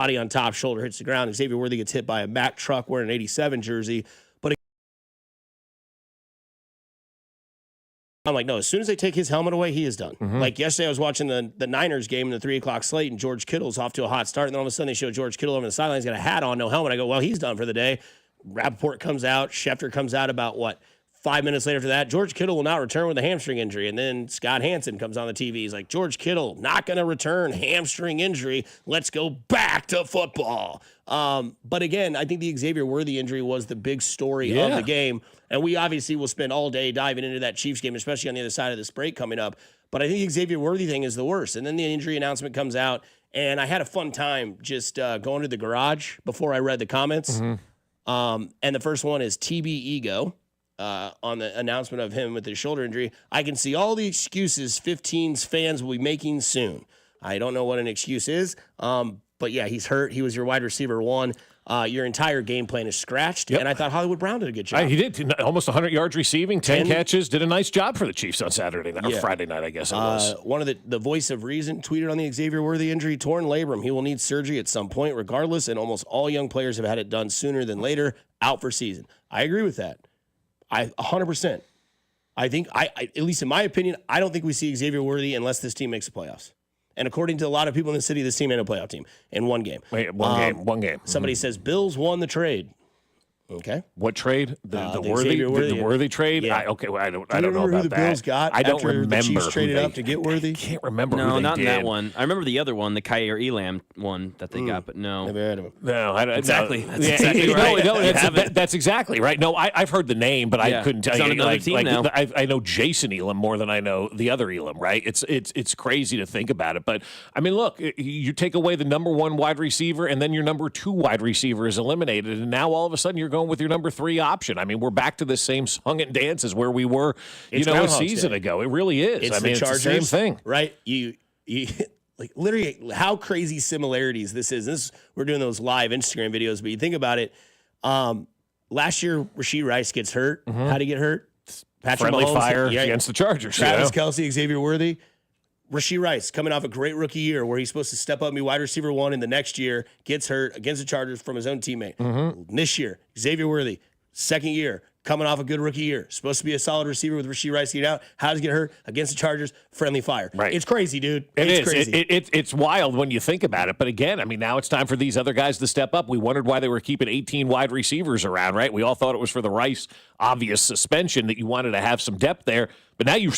body on top, shoulder hits the ground. Xavier Worthy gets hit by a Mack truck wearing an 87 jersey. But I'm like, no, as soon as they take his helmet away, he is done. Like yesterday, I was watching the Niners game in the 3 o'clock slate, and George Kittle's off to a hot start. And then all of a sudden, they show George Kittle over the sideline. He's got a hat on, no helmet. I go, well, he's done for the day. Rappaport comes out. Schefter comes out about, 5 minutes later after that? George Kittle will not return with a hamstring injury. And then Scott Hansen comes on the TV. He's like, George Kittle, not going to return, hamstring injury. Let's go back to football. But again, I think the Xavier Worthy injury was the big story of the game. And we obviously will spend all day diving into that Chiefs game, especially on the other side of this break coming up. But I think the Xavier Worthy thing is the worst. And then the injury announcement comes out. And I had a fun time just going to the garage before I read the comments. And the first one is TB Ego. On the announcement of him with his shoulder injury. I can see all the excuses 15's fans will be making soon. I don't know what an excuse is, but yeah, he's hurt. He was your wide receiver 1. Your entire game plan is scratched, and I thought Hollywood Brown did a good job. He did. Almost 100 yards receiving, 10 catches, did a nice job for the Chiefs on Saturday night, or Friday night, I guess it was. One of the voice of reason tweeted on the Xavier Worthy injury, torn labrum. He will need surgery at some point regardless, and almost all young players have had it done sooner than later, out for season. I agree with that. 100%. I think, at least in my opinion, I don't think we see Xavier Worthy unless this team makes the playoffs. And according to a lot of people in the city, this team ain't a playoff team in one game. Wait, one game. Somebody says Bills won the trade. Okay. What trade? The Worthy trade? Yeah. I don't know about that. Do you remember who the Bills got I don't after remember the Chiefs traded up to get Worthy? I can't remember who No, they not did. in that one. I remember the other one, the Kyer Elam one that they got, but no. Never heard of him. No, Exactly. No. That's exactly right. No, that's exactly right. No, I've heard the name, but I couldn't tell He's you. on another team now. I know Jason Elam more than I know the other Elam, right? It's crazy to think about it. But, I mean, look, you take away the number 1 wide receiver, and then your number 2 wide receiver is eliminated, and now all of a sudden you're going with your number 3 option. I mean, we're back to the same song and dance as where we were, a season ago. It really is. It's the Chargers, the same thing. Right? You like literally how crazy similarities this is. We're doing those live Instagram videos, but you think about it. Last year, Rashee Rice gets hurt. How'd he get hurt? Patrick Friendly Mahomes, fire against the Chargers. Travis Kelce, Xavier Worthy. Rashee Rice coming off a great rookie year where he's supposed to step up and be wide receiver 1 in the next year, gets hurt against the Chargers from his own teammate. This year, Xavier Worthy, second year, coming off a good rookie year, supposed to be a solid receiver with Rashee Rice getting out. How does he get hurt? Against the Chargers, friendly fire. Right. It's crazy, dude. It's crazy. It's wild when you think about it. But again, I mean, now it's time for these other guys to step up. We wondered why they were keeping 18 wide receivers around, right? We all thought it was for the Rice obvious suspension that you wanted to have some depth there. But now you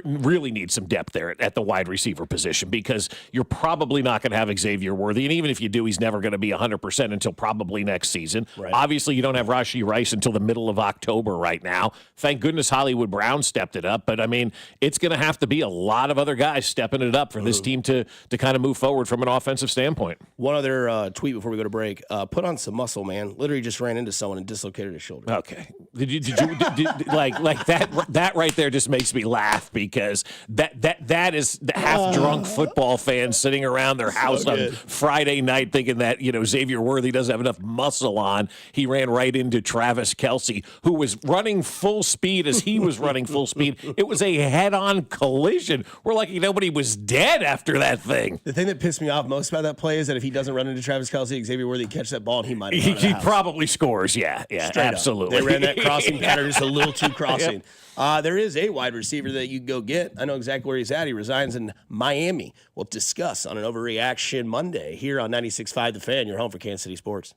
really need some depth there at the wide receiver position because you're probably not going to have Xavier Worthy. And even if you do, he's never going to be 100% until probably next season. Right. Obviously, you don't have Rashee Rice until the middle of October right now. Thank goodness Hollywood Brown stepped it up. But, I mean, it's going to have to be a lot of other guys stepping it up for this team to kind of move forward from an offensive standpoint. One other tweet before we go to break. Put on some muscle, man. Literally just ran into someone and dislocated his shoulder. Okay. Did you like that right there just makes me laugh because that is the half-drunk football fans sitting around their house on Friday night thinking that, Xavier Worthy doesn't have enough muscle on. He ran right into Travis Kelce, who was running full speed as he was running full speed. It was a head-on collision. We're lucky nobody was dead after that thing. The thing that pissed me off most about that play is that if he doesn't run into Travis Kelce, Xavier Worthy catch that ball and he might have He probably scores, yeah, absolutely. They ran that crossing pattern just a little too crossing. There is a wide receiver that you can go get. I know exactly where he's at. He resigns in Miami. We'll discuss on an Overreaction Monday here on 96.5 The Fan, your home for Kansas City sports.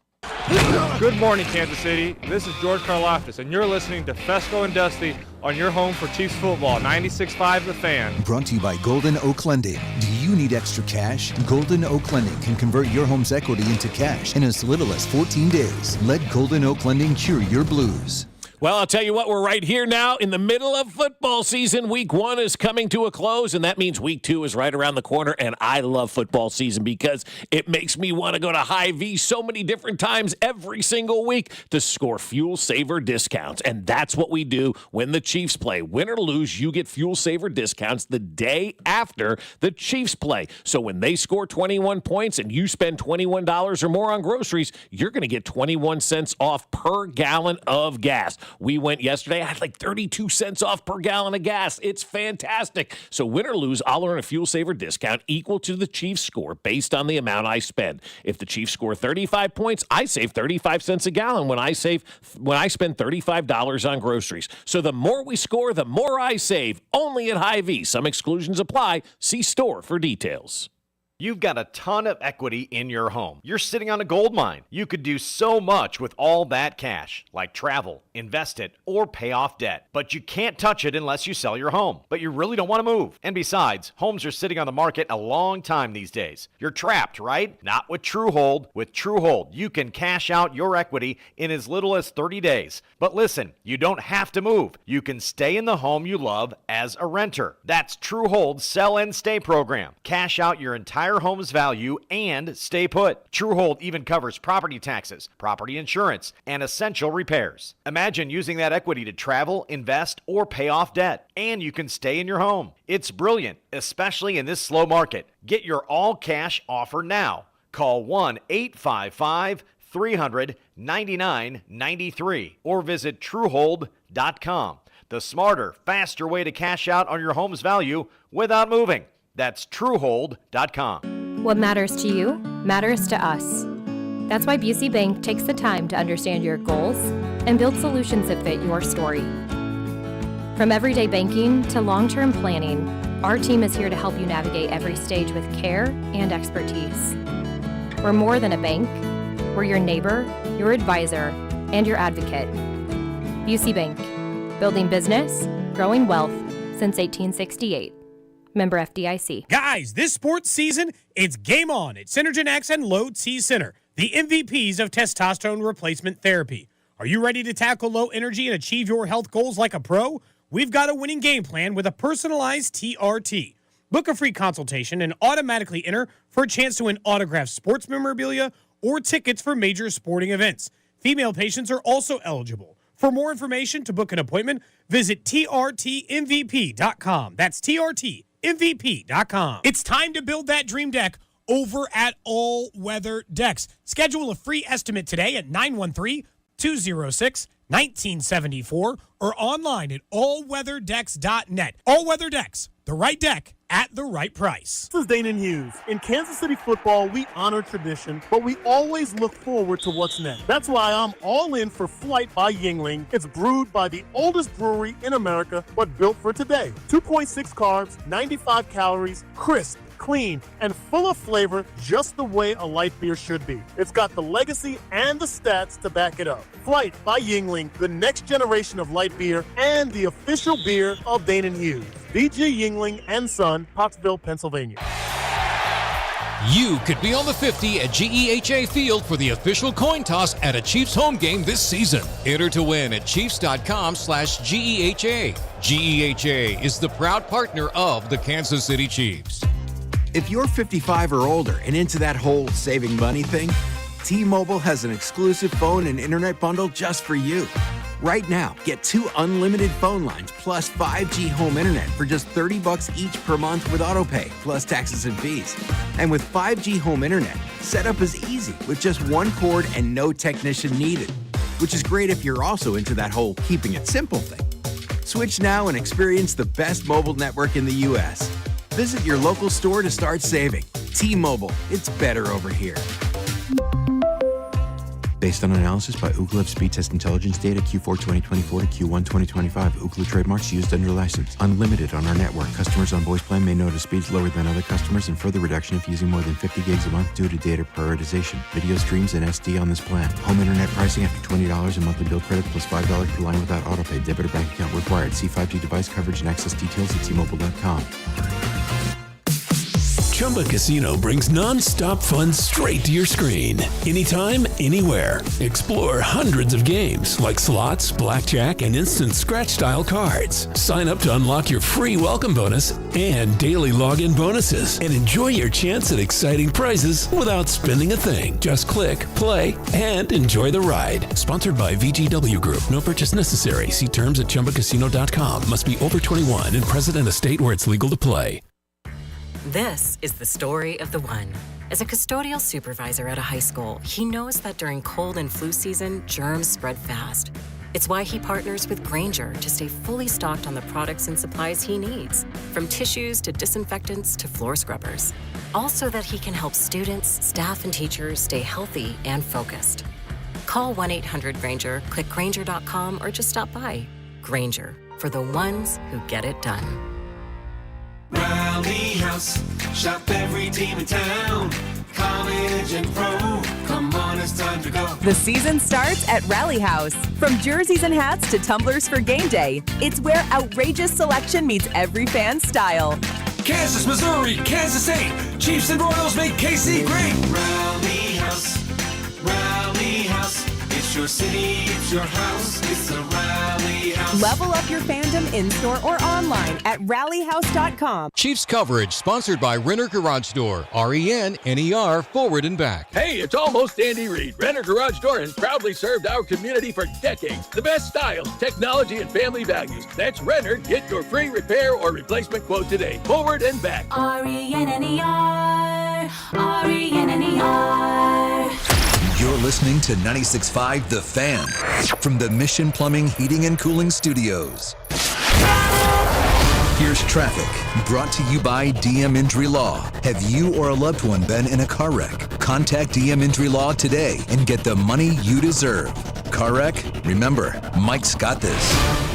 Good morning, Kansas City. This is George Karlaftis, and you're listening to Fescoe and Dusty on your home for Chiefs football, 96.5 The Fan. Brought to you by Golden Oak Lending. Do you need extra cash? Golden Oak Lending can convert your home's equity into cash in as little as 14 days. Let Golden Oak Lending cure your blues. Well, I'll tell you what, we're right here now in the middle of football season. Week 1 is coming to a close, and that means Week 2 is right around the corner, and I love football season because it makes me want to go to Hy-Vee so many different times every single week to score Fuel Saver discounts, and that's what we do when the Chiefs play. Win or lose, you get Fuel Saver discounts the day after the Chiefs play. So when they score 21 points and you spend $21 or more on groceries, you're going to get 21 cents off per gallon of gas. We went yesterday. I had like 32 cents off per gallon of gas. It's fantastic. So win or lose, I'll earn a fuel saver discount equal to the Chiefs score based on the amount I spend. If the Chiefs score 35 points, I save 35 cents a gallon when I spend $35 on groceries. So the more we score, the more I save. Only at Hy-Vee. Some exclusions apply. See store for details. You've got a ton of equity in your home. You're sitting on a gold mine. You could do so much with all that cash, like travel, invest it, or pay off debt. But you can't touch it unless you sell your home. But you really don't want to move. And besides, homes are sitting on the market a long time these days. You're trapped, right? Not with TrueHold. With TrueHold, you can cash out your equity in as little as 30 days. But listen, you don't have to move. You can stay in the home you love as a renter. That's TrueHold's Sell and Stay program. Cash out your entire home's value and stay put. TrueHold even covers property taxes, property insurance, and essential repairs. Imagine using that equity to travel, invest, or pay off debt, and you can stay in your home. It's brilliant, especially in this slow market. Get your all-cash offer now. Call 1-855-300-9993 or visit TrueHold.com. The smarter, faster way to cash out on your home's value without moving. That's TrueHold.com. What matters to you matters to us. That's why Busey Bank takes the time to understand your goals and build solutions that fit your story. From everyday banking to long-term planning, our team is here to help you navigate every stage with care and expertise. We're more than a bank. We're your neighbor, your advisor, and your advocate. Busey Bank, building business, growing wealth since 1868. Member FDIC. Guys, this sports season, it's game on at Synergen X and Low T Center, the MVPs of testosterone replacement therapy. Are you ready to tackle low energy and achieve your health goals like a pro? We've got a winning game plan with a personalized TRT. Book a free consultation and automatically enter for a chance to win autographed sports memorabilia or tickets for major sporting events. Female patients are also eligible. For more information to book an appointment, visit trtmvp.com. That's trtmvp.com. It's time to build that dream deck over at All Weather Decks. Schedule a free estimate today at 913-206-1974 or online at allweatherdecks.net. All Weather Decks, the right deck at the right price. This is Dana Hughes. In Kansas City football, we honor tradition, but we always look forward to what's next. That's why I'm all in for Flight by Yingling. It's brewed by the oldest brewery in America, but built for today. 2.6 carbs, 95 calories, crisp, clean, and full of flavor, just the way a light beer should be. It's got the legacy and the stats to back it up. Flight by Yingling, the next generation of light beer and the official beer of Dana Hughes. B.G. Yingling and Son, Pottsville, Pennsylvania. You could be on the 50 at GEHA Field for the official coin toss at a Chiefs home game this season. Enter to win at Chiefs.com/GEHA. GEHA is the proud partner of the Kansas City Chiefs. If you're 55 or older and into that whole saving money thing, T-Mobile has an exclusive phone and internet bundle just for you. Right now, get 2 unlimited phone lines plus 5G home internet for just $30 each per month with autopay, plus taxes and fees. And with 5G home internet, setup is easy with just 1 cord and no technician needed, which is great if you're also into that whole keeping it simple thing. Switch now and experience the best mobile network in the U.S. Visit your local store to start saving. T-Mobile, it's better over here. Based on analysis by Ookla of speed test intelligence data Q4 2024 to Q1 2025. Ookla trademarks used under license. Unlimited on our network. Customers on voice plan may notice speeds lower than other customers and further reduction if using more than 50 gigs a month due to data prioritization. Video streams and SD on this plan. Home internet pricing after $20 in monthly bill credit plus $5 per line without autopay. Debit or bank account required. See 5G device coverage and access details at T-Mobile.com. Chumba Casino brings non-stop fun straight to your screen. Anytime, anywhere. Explore hundreds of games like slots, blackjack, and instant scratch-style cards. Sign up to unlock your free welcome bonus and daily login bonuses. And enjoy your chance at exciting prizes without spending a thing. Just click, play, and enjoy the ride. Sponsored by VGW Group. No purchase necessary. See terms at ChumbaCasino.com. Must be over 21 and present in a state where it's legal to play. This is the story of the one. As a custodial supervisor at a high school, he knows that during cold and flu season, germs spread fast. It's why he partners with Grainger to stay fully stocked on the products and supplies he needs, from tissues to disinfectants to floor scrubbers. All so that he can help students, staff, and teachers stay healthy and focused. Call 1-800-GRAINGER, click Grainger.com, or just stop by. Grainger, for the ones who get it done. Rally House, shop every team in town. College and pro, come on, it's time to go. The season starts at Rally House. From jerseys and hats to tumblers for game day, it's where outrageous selection meets every fan's style. Kansas, Missouri, Kansas State, Chiefs and Royals make KC great. Rally House, Rally House, it's your city, it's your house, it's the Rally House. Level up your fandom in-store or online at rallyhouse.com. Chiefs coverage sponsored by Renner Garage Door, RENNER, forward and back. Hey, it's almost Andy Reid. Renner Garage Door has proudly served our community for decades. The best styles, technology, and family values. That's Renner. Get your free repair or replacement quote today. Forward and back. RENNER, RENNER. You're listening to 96.5 The Fan from the Mission Plumbing, Heating, and Cooling Studios. Here's traffic brought to you by DM Injury Law. Have you or a loved one been in a car wreck? Contact DM Injury Law today and get the money you deserve. Car wreck? Remember, Mike's got this.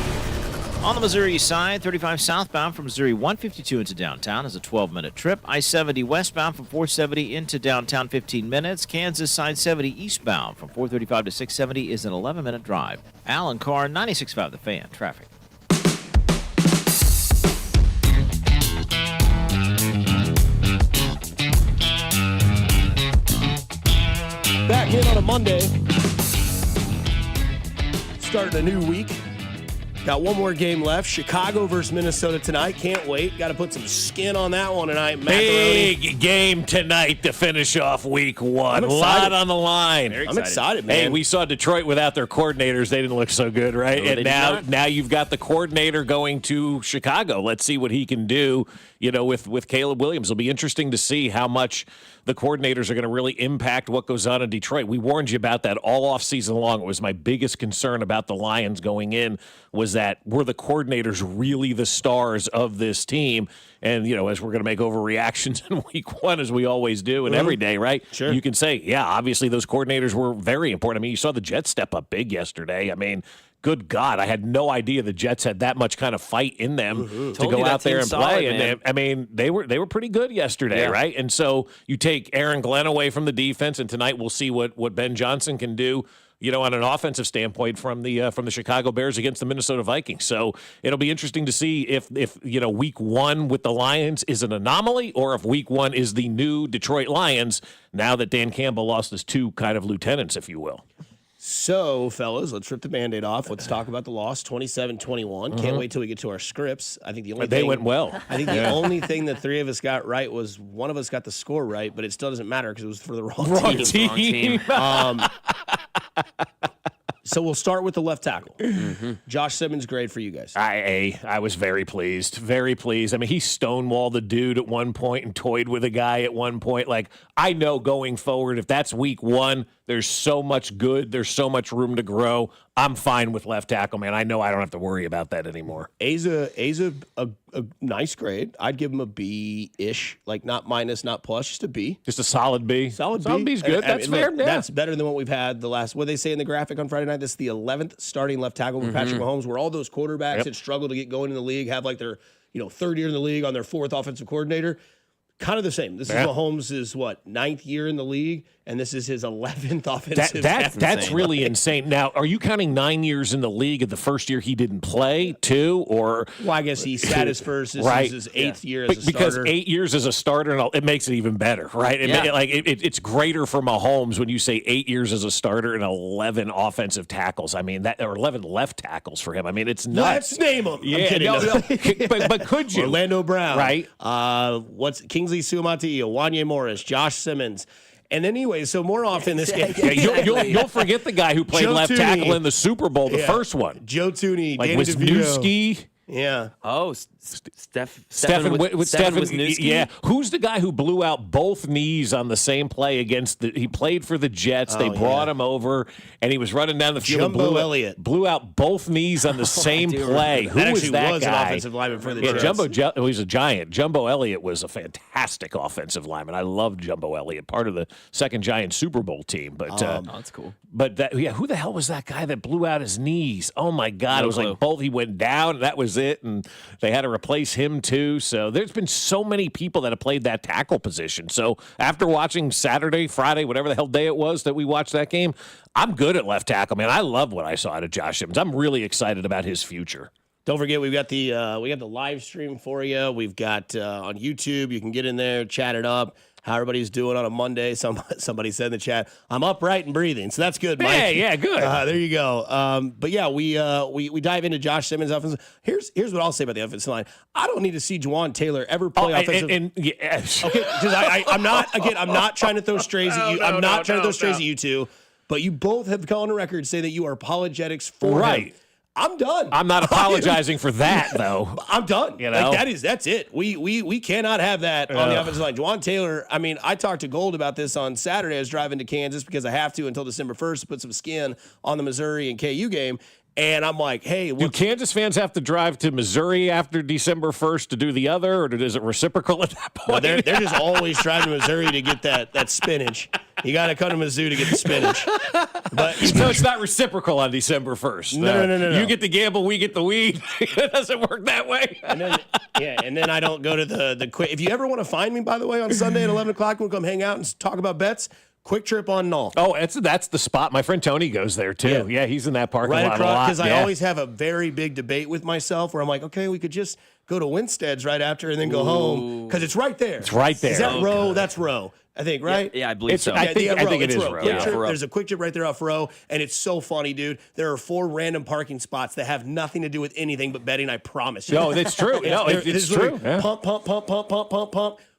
On the Missouri side, 35 southbound from Missouri 152 into downtown is a 12-minute trip. I-70 westbound from 470 into downtown 15 minutes. Kansas side 70 eastbound from 435 to 670 is an 11-minute drive. Alan Carr, 96.5 The Fan. Traffic. Back in on a Monday. Starting a new week. Got one more game left. Chicago versus Minnesota tonight. Can't wait. Got to put some skin on that one tonight. Macaroni. Big game tonight to finish off week one. A lot on the line. I'm excited, man. Hey, we saw Detroit without their coordinators. They didn't look so good, right? No, and now you've got the coordinator going to Chicago. Let's see what he can do, with Caleb Williams. It'll be interesting to see how much the coordinators are going to really impact what goes on in Detroit. We warned you about that all off season long. It was my biggest concern about the Lions going in was that were the coordinators really the stars of this team? And, as we're going to make overreactions in week one, as we always do, and every day, right? Sure. You can say, yeah, obviously those coordinators were very important. I mean, you saw the Jets step up big yesterday. I mean, good God, I had no idea the Jets had that much kind of fight in them to go out there and play. And they were pretty good yesterday, right? And so you take Aaron Glenn away from the defense, and tonight we'll see what Ben Johnson can do, on an offensive standpoint from the Chicago Bears against the Minnesota Vikings. So it'll be interesting to see if week one with the Lions is an anomaly or if week one is the new Detroit Lions now that Dan Campbell lost his two kind of lieutenants, if you will. So, fellas, let's rip the Band-Aid off. Let's talk about the loss, 27-21. Can't wait till we get to our scripts. I think the only they went well. I think the only thing the three of us got right was one of us got the score right, but it still doesn't matter because it was for the wrong team. So we'll start with the left tackle. Josh Simmons, grade for you guys. I was very pleased. Very pleased. I mean, he stonewalled the dude at one point and toyed with a guy at one point. Like, I know going forward, if that's week one, there's so much good. There's so much room to grow. I'm fine with left tackle, man. I know I don't have to worry about that anymore. A's a nice grade. I'd give him a B-ish, like not minus, not plus, just a B. Just a solid B. Solid B's good. That's fair. Look, that's better than what we've had the last. What they say in the graphic on Friday night. This is the 11th starting left tackle for Patrick Mahomes. Where all those quarterbacks that struggle to get going in the league have like their third year in the league on their fourth offensive coordinator. Kind of the same. This is Mahomes' ninth year in the league, and this is his 11th offensive. That's really insane. Now, are you counting 9 years in the league at the first year he didn't play too, or? Well, I guess he sat his first. This is his eighth year as a starter. Because 8 years as a starter, it makes it even better, right? It's greater for Mahomes when you say 8 years as a starter and 11 offensive tackles. I mean or 11 left tackles for him. I mean, it's nuts. Let's name them. Yeah, I'm kidding. but could you? Orlando Brown, right? What's Kingsley Suamataia, Wanye Morris, Josh Simmons. And anyway, so more often this game. You'll forget the guy who played left tackle in the Super Bowl, the first one. Joe Tooney, like Danny DeVito. Wisniewski. Yeah. Oh, Stefan Wisniewski? Yeah. Who's the guy who blew out both knees on the same play he played for the Jets. They brought him over, and he was running down the field. Jumbo Elliott. Blew out both knees on the same play. Who was that was guy? an offensive lineman for the Jets. He was a giant. Jumbo Elliott was a fantastic offensive lineman. I loved Jumbo Elliott, part of the second Giant Super Bowl team. But that's cool. But who the hell was that guy that blew out his knees? Oh my God! It was like both. He went down. That was it, and they had to replace him too. So there's been so many people that have played that tackle position. So after watching Saturday, Friday, whatever the hell day it was that we watched that game, I'm good at left tackle, man. I love what I saw out of Josh Simmons. I'm really excited about his future. Don't forget, we've got the live stream for you. We've got on YouTube. You can get in there, chat it up. How everybody's doing on a Monday. Somebody said in the chat, I'm upright and breathing. So that's good, Mike. Yeah, good. There you go. But yeah, we dive into Josh Simmons' offense. Here's what I'll say about the offensive line. I don't need to see Jawan Taylor ever play offensive. Okay, because I'm not trying to throw strays at you. I'm not trying to throw strays at you two. But you both have gone on record saying that you are apologetics for him. I'm done. I'm not apologizing for that, though. I'm done. You know? That's it. We cannot have that on the offensive line. Jawan Taylor, I mean, I talked to Gold about this on Saturday. I was driving to Kansas because I have to until December 1st to put some skin on the Missouri and KU game. And I'm like, hey. Do Kansas fans have to drive to Missouri after December 1st to do the other, or is it reciprocal at that point? No, they're just always driving to Missouri to get that spinach. You got to come to Mizzou to get the spinach. But so it's not reciprocal on December 1st. No. You get the gamble, we get the weed. It doesn't work that way. And then I don't go to the quick. If you ever want to find me, by the way, on Sunday at 11 o'clock, we'll come hang out and talk about bets. Quick Trip on Null. Oh, that's the spot. My friend Tony goes there, too. Yeah, he's in that parking lot a lot. Because I always have a very big debate with myself where I'm like, okay, we could just go to Winstead's right after and then go home because it's right there. It's right there. Is that Row? That's Row, I think, right? Yeah, I believe so. I think it is Row. Yeah, there's a Quick Trip right there off Row, and it's so funny, dude. There are 4 random parking spots that have nothing to do with anything but betting, I promise you. No, that's true. It's true. Yeah. Pump.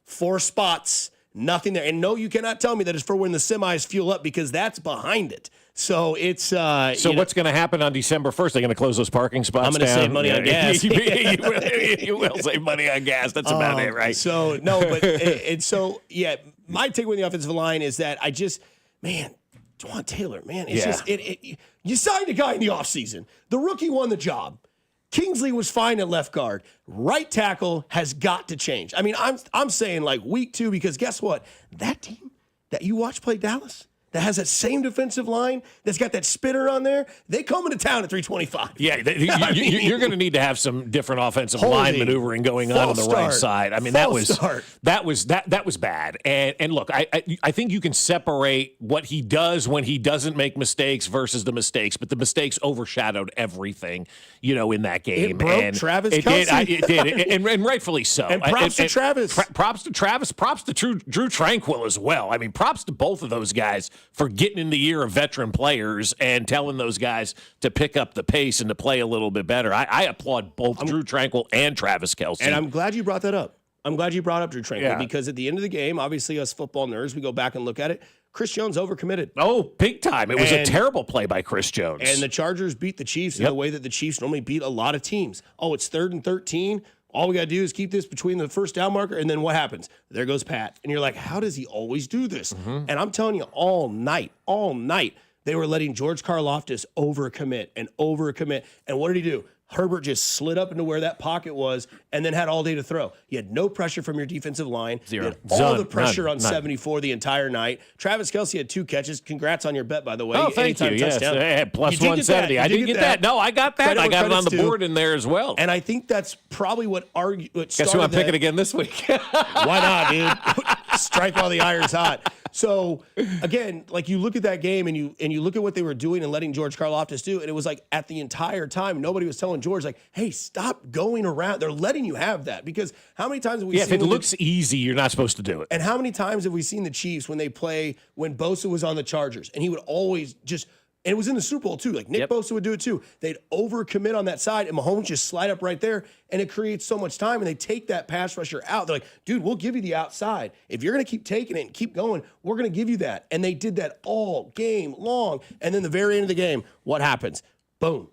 4 spots. Nothing there. And no, you cannot tell me that it's for when the semis fuel up because that's behind it. So it's So what's going to happen on December 1st? They're going to close those parking spots I'm going to save money on gas. You will save money on gas. That's about it, right? So, no, but and so, yeah, my take with the offensive line is that Jawan Taylor, man, it's just you signed a guy in the offseason. The rookie won the job. Kingsley was fine at left guard. Right tackle has got to change. I mean, I'm saying like week 2 because guess what? That team that you watch play Dallas that has that same defensive line that's got that spinner on there, they come into town at 325. Yeah, you're going to need to have some different offensive line maneuvering going on the right side. I mean, that was bad. And look, I think you can separate what he does when he doesn't make mistakes versus the mistakes, but the mistakes overshadowed everything, in that game. It broke Travis Kelce. It did, and rightfully so. And props to Travis. Props to Travis. Props to Drew Tranquill as well. I mean, props to both of those guys for getting in the ear of veteran players and telling those guys to pick up the pace and to play a little bit better. I applaud both Drew Tranquill and Travis Kelce. And I'm glad you brought that up. I'm glad you brought up Drew Tranquill because at the end of the game, obviously us football nerds, we go back and look at it. Chris Jones overcommitted. Oh, big time. It was a terrible play by Chris Jones. And the Chargers beat the Chiefs in the way that the Chiefs normally beat a lot of teams. Oh, it's 3rd and 13. All we got to do is keep this between the first down marker, and then what happens? There goes Pat. And you're like, how does he always do this? Mm-hmm. And I'm telling you, all night, they were letting George Karlaftis overcommit. And what did he do? Herbert just slid up into where that pocket was and then had all day to throw. You had no pressure from your defensive line. Zero. You had all the pressure on 74 the entire night. Travis Kelce had 2 catches. Congrats on your bet, by the way. Oh, thank you. Yes. Plus 170. I didn't get that. No, I got that. I got it on the board in there as well. And I think that's probably what Guess who I'm picking again this week? Why not, dude? Strike while the iron's hot. So, again, like you look at that game and you look at what they were doing and letting George Karlaftis do, and it was like at the entire time, nobody was telling George, like, hey, stop going around. They're letting you have that because how many times have we seen... if it looks easy, you're not supposed to do it. And how many times have we seen the Chiefs when Bosa was on the Chargers, and he would always just... And it was in the Super Bowl, too. Like, Nick Bosa would do it, too. They'd overcommit on that side, and Mahomes just slide up right there, and it creates so much time, and they take that pass rusher out. They're like, dude, we'll give you the outside. If you're going to keep taking it and keep going, we're going to give you that. And they did that all game long. And then the very end of the game, what happens? Boom.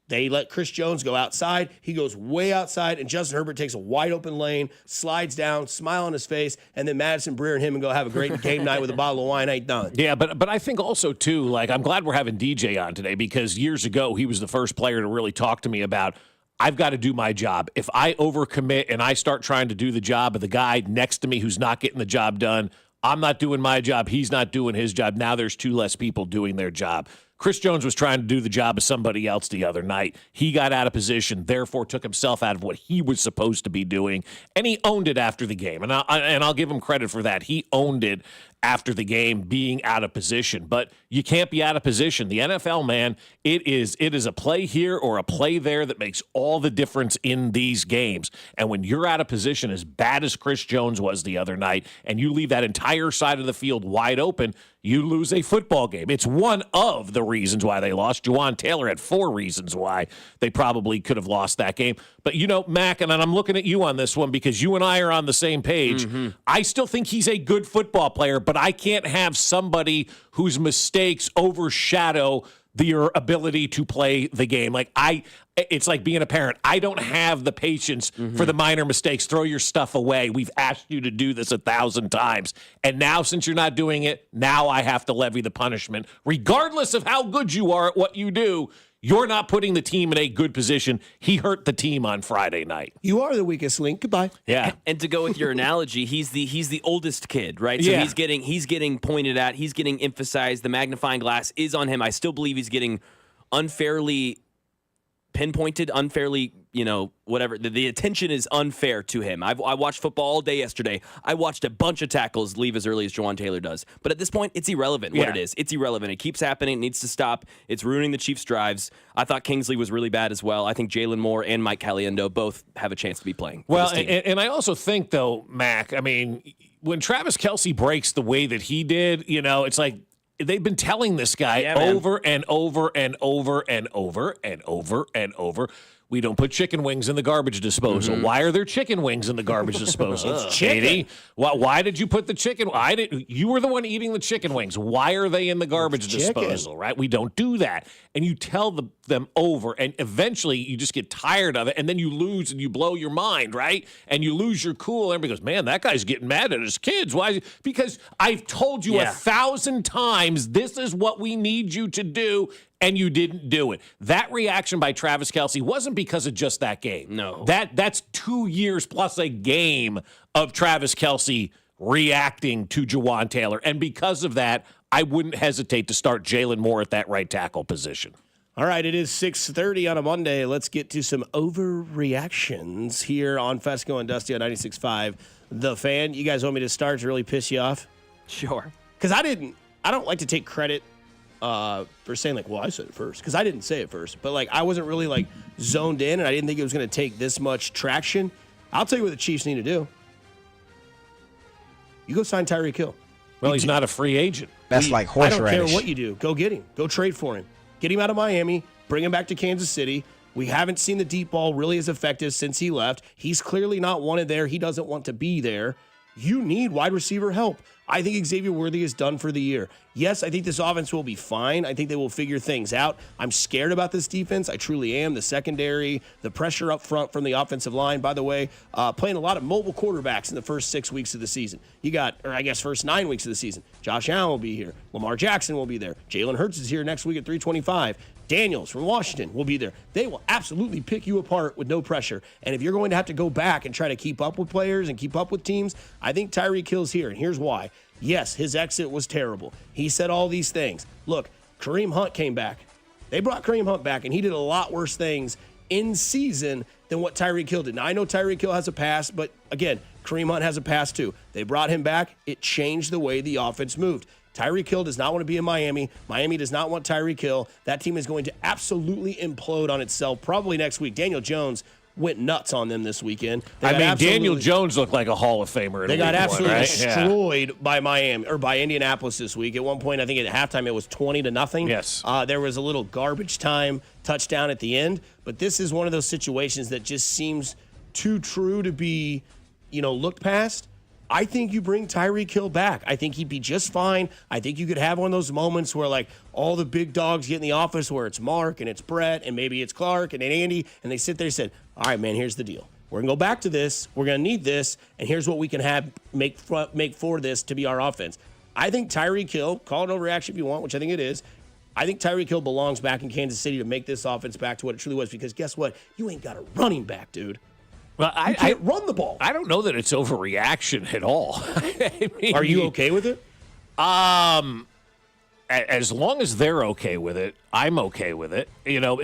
They let Chris Jones go outside. He goes way outside, and Justin Herbert takes a wide open lane, slides down, smile on his face, and then Madison Breer and him and go have a great game night with a bottle of wine. Ain't done. Yeah, but I think also, too, like, I'm glad we're having DJ on today because years ago he was the first player to really talk to me about, I've got to do my job. If I overcommit and I start trying to do the job of the guy next to me who's not getting the job done, I'm not doing my job. He's not doing his job. Now there's 2 less people doing their job. Chris Jones was trying to do the job of somebody else the other night. He got out of position, therefore took himself out of what he was supposed to be doing, and he owned it after the game. And I'll give him credit for that. He owned it after the game, being out of position. But you can't be out of position. The NFL, man, it is a play here or a play there that makes all the difference in these games. And when you're out of position, as bad as Chris Jones was the other night, and you leave that entire side of the field wide open, you lose a football game. It's one of the reasons why they lost. Jawan Taylor had 4 reasons why they probably could have lost that game. But, you know, Mac, and I'm looking at you on this one because you and I are on the same page. Mm-hmm. I still think he's a good football player, but I can't have somebody whose mistakes overshadow your ability to play the game. It's like being a parent. I don't have the patience for the minor mistakes. Throw your stuff away. We've asked you to do this 1,000 times. And now, since you're not doing it, now I have to levy the punishment. Regardless of how good you are at what you do, you're not putting the team in a good position. He hurt the team on Friday night. You are the weakest link. Goodbye. Yeah. And to go with your analogy, he's the oldest kid, right? So he's getting pointed at, he's getting emphasized. The magnifying glass is on him. I still believe he's getting unfairly pinpointed, unfairly, whatever. The attention is unfair to him. I watched football all day yesterday. I watched a bunch of tackles leave as early as Jawan Taylor does. But at this point, it's irrelevant what it is. It's irrelevant. It keeps happening. It needs to stop. It's ruining the Chiefs' drives. I thought Kingsley was really bad as well. I think Jalen Moore and Mike Caliendo both have a chance to be playing. Well, and I also think, though, Mac, I mean, when Travis Kelce breaks the way that he did, it's like, they've been telling this guy over and over and over and over and over and over. We don't put chicken wings in the garbage disposal. Mm-hmm. Why are there chicken wings in the garbage disposal? It's chicken. Why did you put the chicken? You were the one eating the chicken wings. Why are they in the garbage disposal? Right? We don't do that. And you tell them over, and eventually you just get tired of it, and then you lose and you blow your mind, right? And you lose your cool. Everybody goes, man, that guy's getting mad at his kids. Why? Is he? Because I've told you 1,000 times this is what we need you to do, and you didn't do it. That reaction by Travis Kelce wasn't because of just that game. No. That's 2 years plus a game of Travis Kelce reacting to Jawan Taylor. And because of that, I wouldn't hesitate to start Jalen Moore at that right tackle position. All right, it is 6:30 on a Monday. Let's get to some overreactions here on Fescoe and Dusty on 96.5. The Fan. You guys want me to start to really piss you off? Sure. Because I don't like to take credit for saying, I said it first, because I didn't say it first, but I wasn't really zoned in, and I didn't think it was going to take this much traction. I'll tell you what the Chiefs need to do. You go sign Tyreek Hill. Well, he's not a free agent. That's like horseradish. I don't care what you do. Go get him. Go trade for him. Get him out of Miami. Bring him back to Kansas City. We haven't seen the deep ball really as effective since he left. He's clearly not wanted there. He doesn't want to be there. You need wide receiver help. I think Xavier Worthy is done for the year. Yes, I think this offense will be fine. I think they will figure things out. I'm scared about this defense. I truly am. The secondary, the pressure up front from the offensive line. By the way, playing a lot of mobile quarterbacks in the first 6 weeks of the season. First 9 weeks of the season. Josh Allen will be here. Lamar Jackson will be there. Jalen Hurts is here next week at 325. Daniels from Washington will be there. They will absolutely pick you apart with no pressure. And if you're going to have to go back and try to keep up with players and keep up with teams, I think Tyreek Hill's here. And here's why. Yes, his exit was terrible. He said all these things. Look, Kareem Hunt came back. They brought Kareem Hunt back, and he did a lot worse things in season than what Tyreek Hill did. Now, I know Tyreek Hill has a past, but again, Kareem Hunt has a past too. They brought him back. It changed the way the offense moved. Tyreek Hill does not want to be in Miami. Miami does not want Tyreek Hill. That team is going to absolutely implode on itself probably next week. Daniel Jones went nuts on them this weekend. Daniel Jones looked like a Hall of Famer. They got absolutely destroyed by Miami or by Indianapolis this week. At one point, I think at halftime it was 20-0. Yes. There was a little garbage time touchdown at the end, but this is one of those situations that just seems too true to be, looked past. I think you bring Tyreek Hill back. I think he'd be just fine. I think you could have one of those moments where, like, all the big dogs get in the office where it's Mark and it's Brett and maybe it's Clark and Andy, and they sit there and said, all right, man, here's the deal. We're going to go back to this. We're going to need this, and here's what we can have make for this to be our offense. I think Tyreek Hill, call it overreaction if you want, which I think it is, I think Tyreek Hill belongs back in Kansas City to make this offense back to what it truly was, because guess what? You ain't got a running back, dude. Well, you can't run the ball. I don't know that it's overreaction at all. I mean, are you okay with it? As long as they're okay with it, I'm okay with it. You know,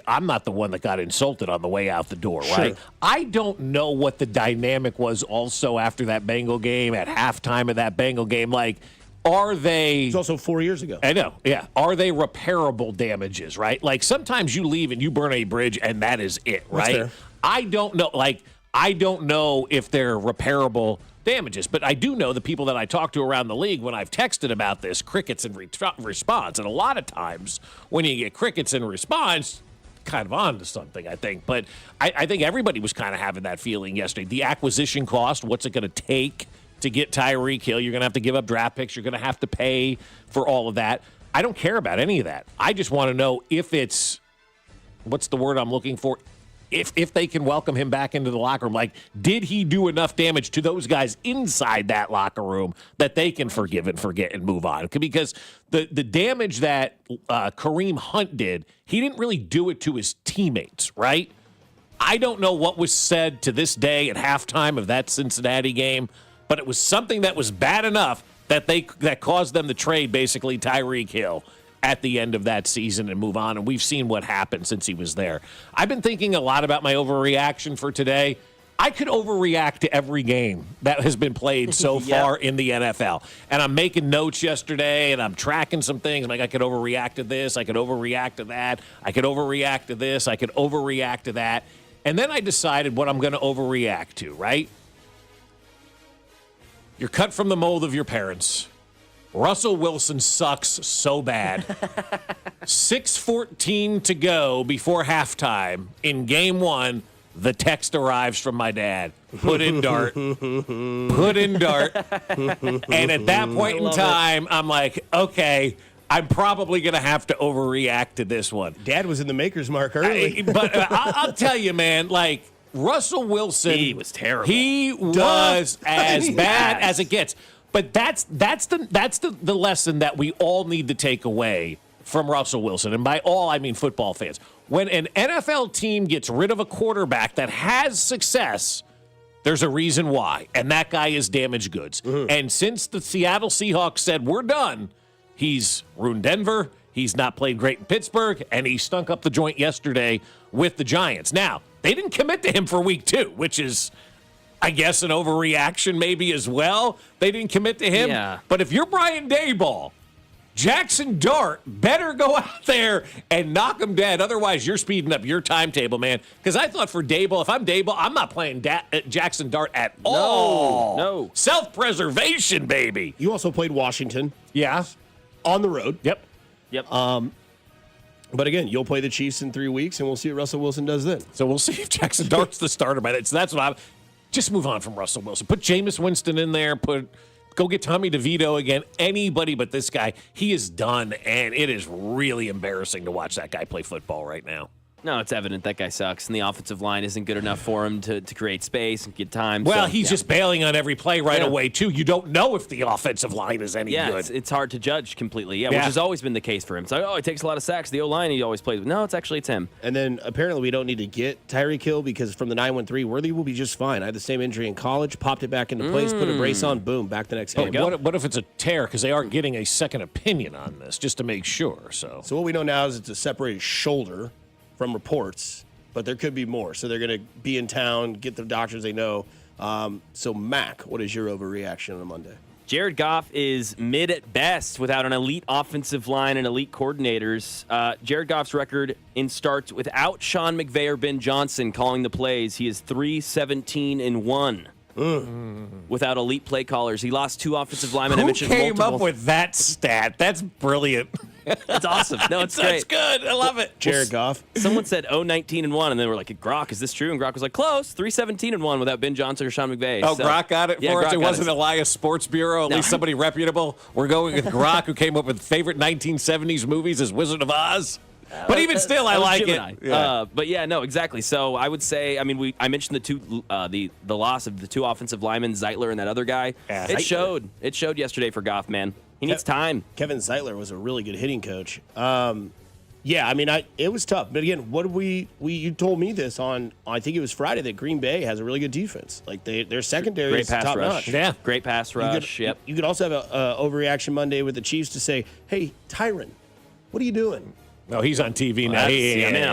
I'm not the one that got insulted on the way out the door, right? Sure. I don't know what the dynamic was also after that Bengal game, at halftime of that Bengal game. Like, are they... It's also 4 years ago. I know, yeah. Are they repairable damages, right? Like, sometimes you leave and you burn a bridge and that is it, right? That's fair. I don't know. Like, I don't know if they're repairable damages, but I do know the people that I talk to around the league, when I've texted about this, crickets in response. And a lot of times when you get crickets in response, kind of on to something, I think. But I think everybody was kind of having that feeling yesterday. The acquisition cost, what's it going to take to get Tyreek Hill? You're going to have to give up draft picks. You're going to have to pay for all of that. I don't care about any of that. I just want to know if it's, what's the word I'm looking for? If they can welcome him back into the locker room. Like, did he do enough damage to those guys inside that locker room that they can forgive and forget and move on? Because the damage that Kareem Hunt did, he didn't really do it to his teammates, right? I don't know what was said to this day at halftime of that Cincinnati game, but it was something that was bad enough that caused them to trade basically Tyreek Hill at the end of that season and move on. And we've seen what happened since he was there. I've been thinking a lot about my overreaction for today. I could overreact to every game that has been played so far in the NFL. And I'm making notes yesterday, and I'm tracking some things. I'm like, I could overreact to this. I could overreact to that. I could overreact to this. I could overreact to that. And then I decided what I'm going to overreact to, right? You're cut from the mold of your parents. Russell Wilson sucks so bad. 6:14 to go before halftime in game one. The text arrives from my dad. Put in dart. Put in dart. And at that point in time, I'm like, okay, I'm probably going to have to overreact to this one. Dad was in the maker's mark early. But I'll tell you, man, like, Russell Wilson. He was terrible. He was as bad as it gets. But that's the lesson that we all need to take away from Russell Wilson. And by all, I mean football fans. When an NFL team gets rid of a quarterback that has success, there's a reason why. And that guy is damaged goods. Mm-hmm. And since the Seattle Seahawks said, we're done, he's ruined Denver, he's not played great in Pittsburgh, and he stunk up the joint yesterday with the Giants. Now, they didn't commit to him for week 2, which is, I guess, an overreaction maybe as well. They didn't commit to him. Yeah. But if you're Brian Daboll, Jackson Dart better go out there and knock him dead. Otherwise, you're speeding up your timetable, man. Because I thought for Daboll, if I'm Daboll, I'm not playing Jackson Dart at all. No. Self-preservation, baby. You also played Washington. Yeah. On the road. Yep. But again, you'll play the Chiefs in 3 weeks, and we'll see what Russell Wilson does then. So we'll see if Jackson Dart's the starter by then. So that's what I'm... Just move on from Russell Wilson. Put Jameis Winston in there. Go get Tommy DeVito again. Anybody but this guy. He is done, and it is really embarrassing to watch that guy play football right now. No, it's evident that guy sucks, and the offensive line isn't good enough for him to create space and get time. Well, he's just bailing on every play right away, too. You don't know if the offensive line is any good. It's hard to judge completely, which has always been the case for him. It's like, he takes a lot of sacks. The O-line he always plays with. No, it's him. And then apparently we don't need to get Tyreek Hill because from the 9-1-3, Worthy will be just fine. I had the same injury in college, popped it back into place, put a brace on, boom, back the next game. What if it's a tear? Because they aren't getting a second opinion on this, just to make sure. So what we know now is it's a separated shoulder from reports. But there could be more. So they're going to be in town, get the doctors they know. So, Mac, what is your overreaction on a Monday? Jared Goff is mid at best without an elite offensive line and elite coordinators. Jared Goff's record in starts without Sean McVay or Ben Johnson calling the plays. He is 3-17-1. Without elite play callers. He lost 2 offensive linemen. Who came up with that stat? That's brilliant. That's awesome. No, it's great. That's good. I love it. Jared Goff. Someone said 0-19-1, and they were like, Gronk, is this true? And Gronk was like, close. 3-17-1 without Ben Johnson or Sean McVay. Oh, So, Gronk got it yeah, for us. Gronk It got wasn't Elias Sports Bureau, at least somebody reputable. We're going with Gronk, who came up with favorite 1970s movies as Wizard of Oz. But even still, I like it. Yeah. But yeah, no, exactly. So I would say, I mean, I mentioned the loss of the two offensive linemen, Zeitler and that other guy. Yeah, it Zeitler. showed yesterday for Goff, man. He needs time. Kevin Zeitler was a really good hitting coach. Yeah, I mean, it was tough. But again, what did you told me this on, I think it was Friday, that Green Bay has a really good defense. Like their secondary Great is pass top rush. notch. Yeah, great pass rush. You could also have a Overreaction Monday with the Chiefs to say, hey, Tyron, what are you doing? No, he's on TV now.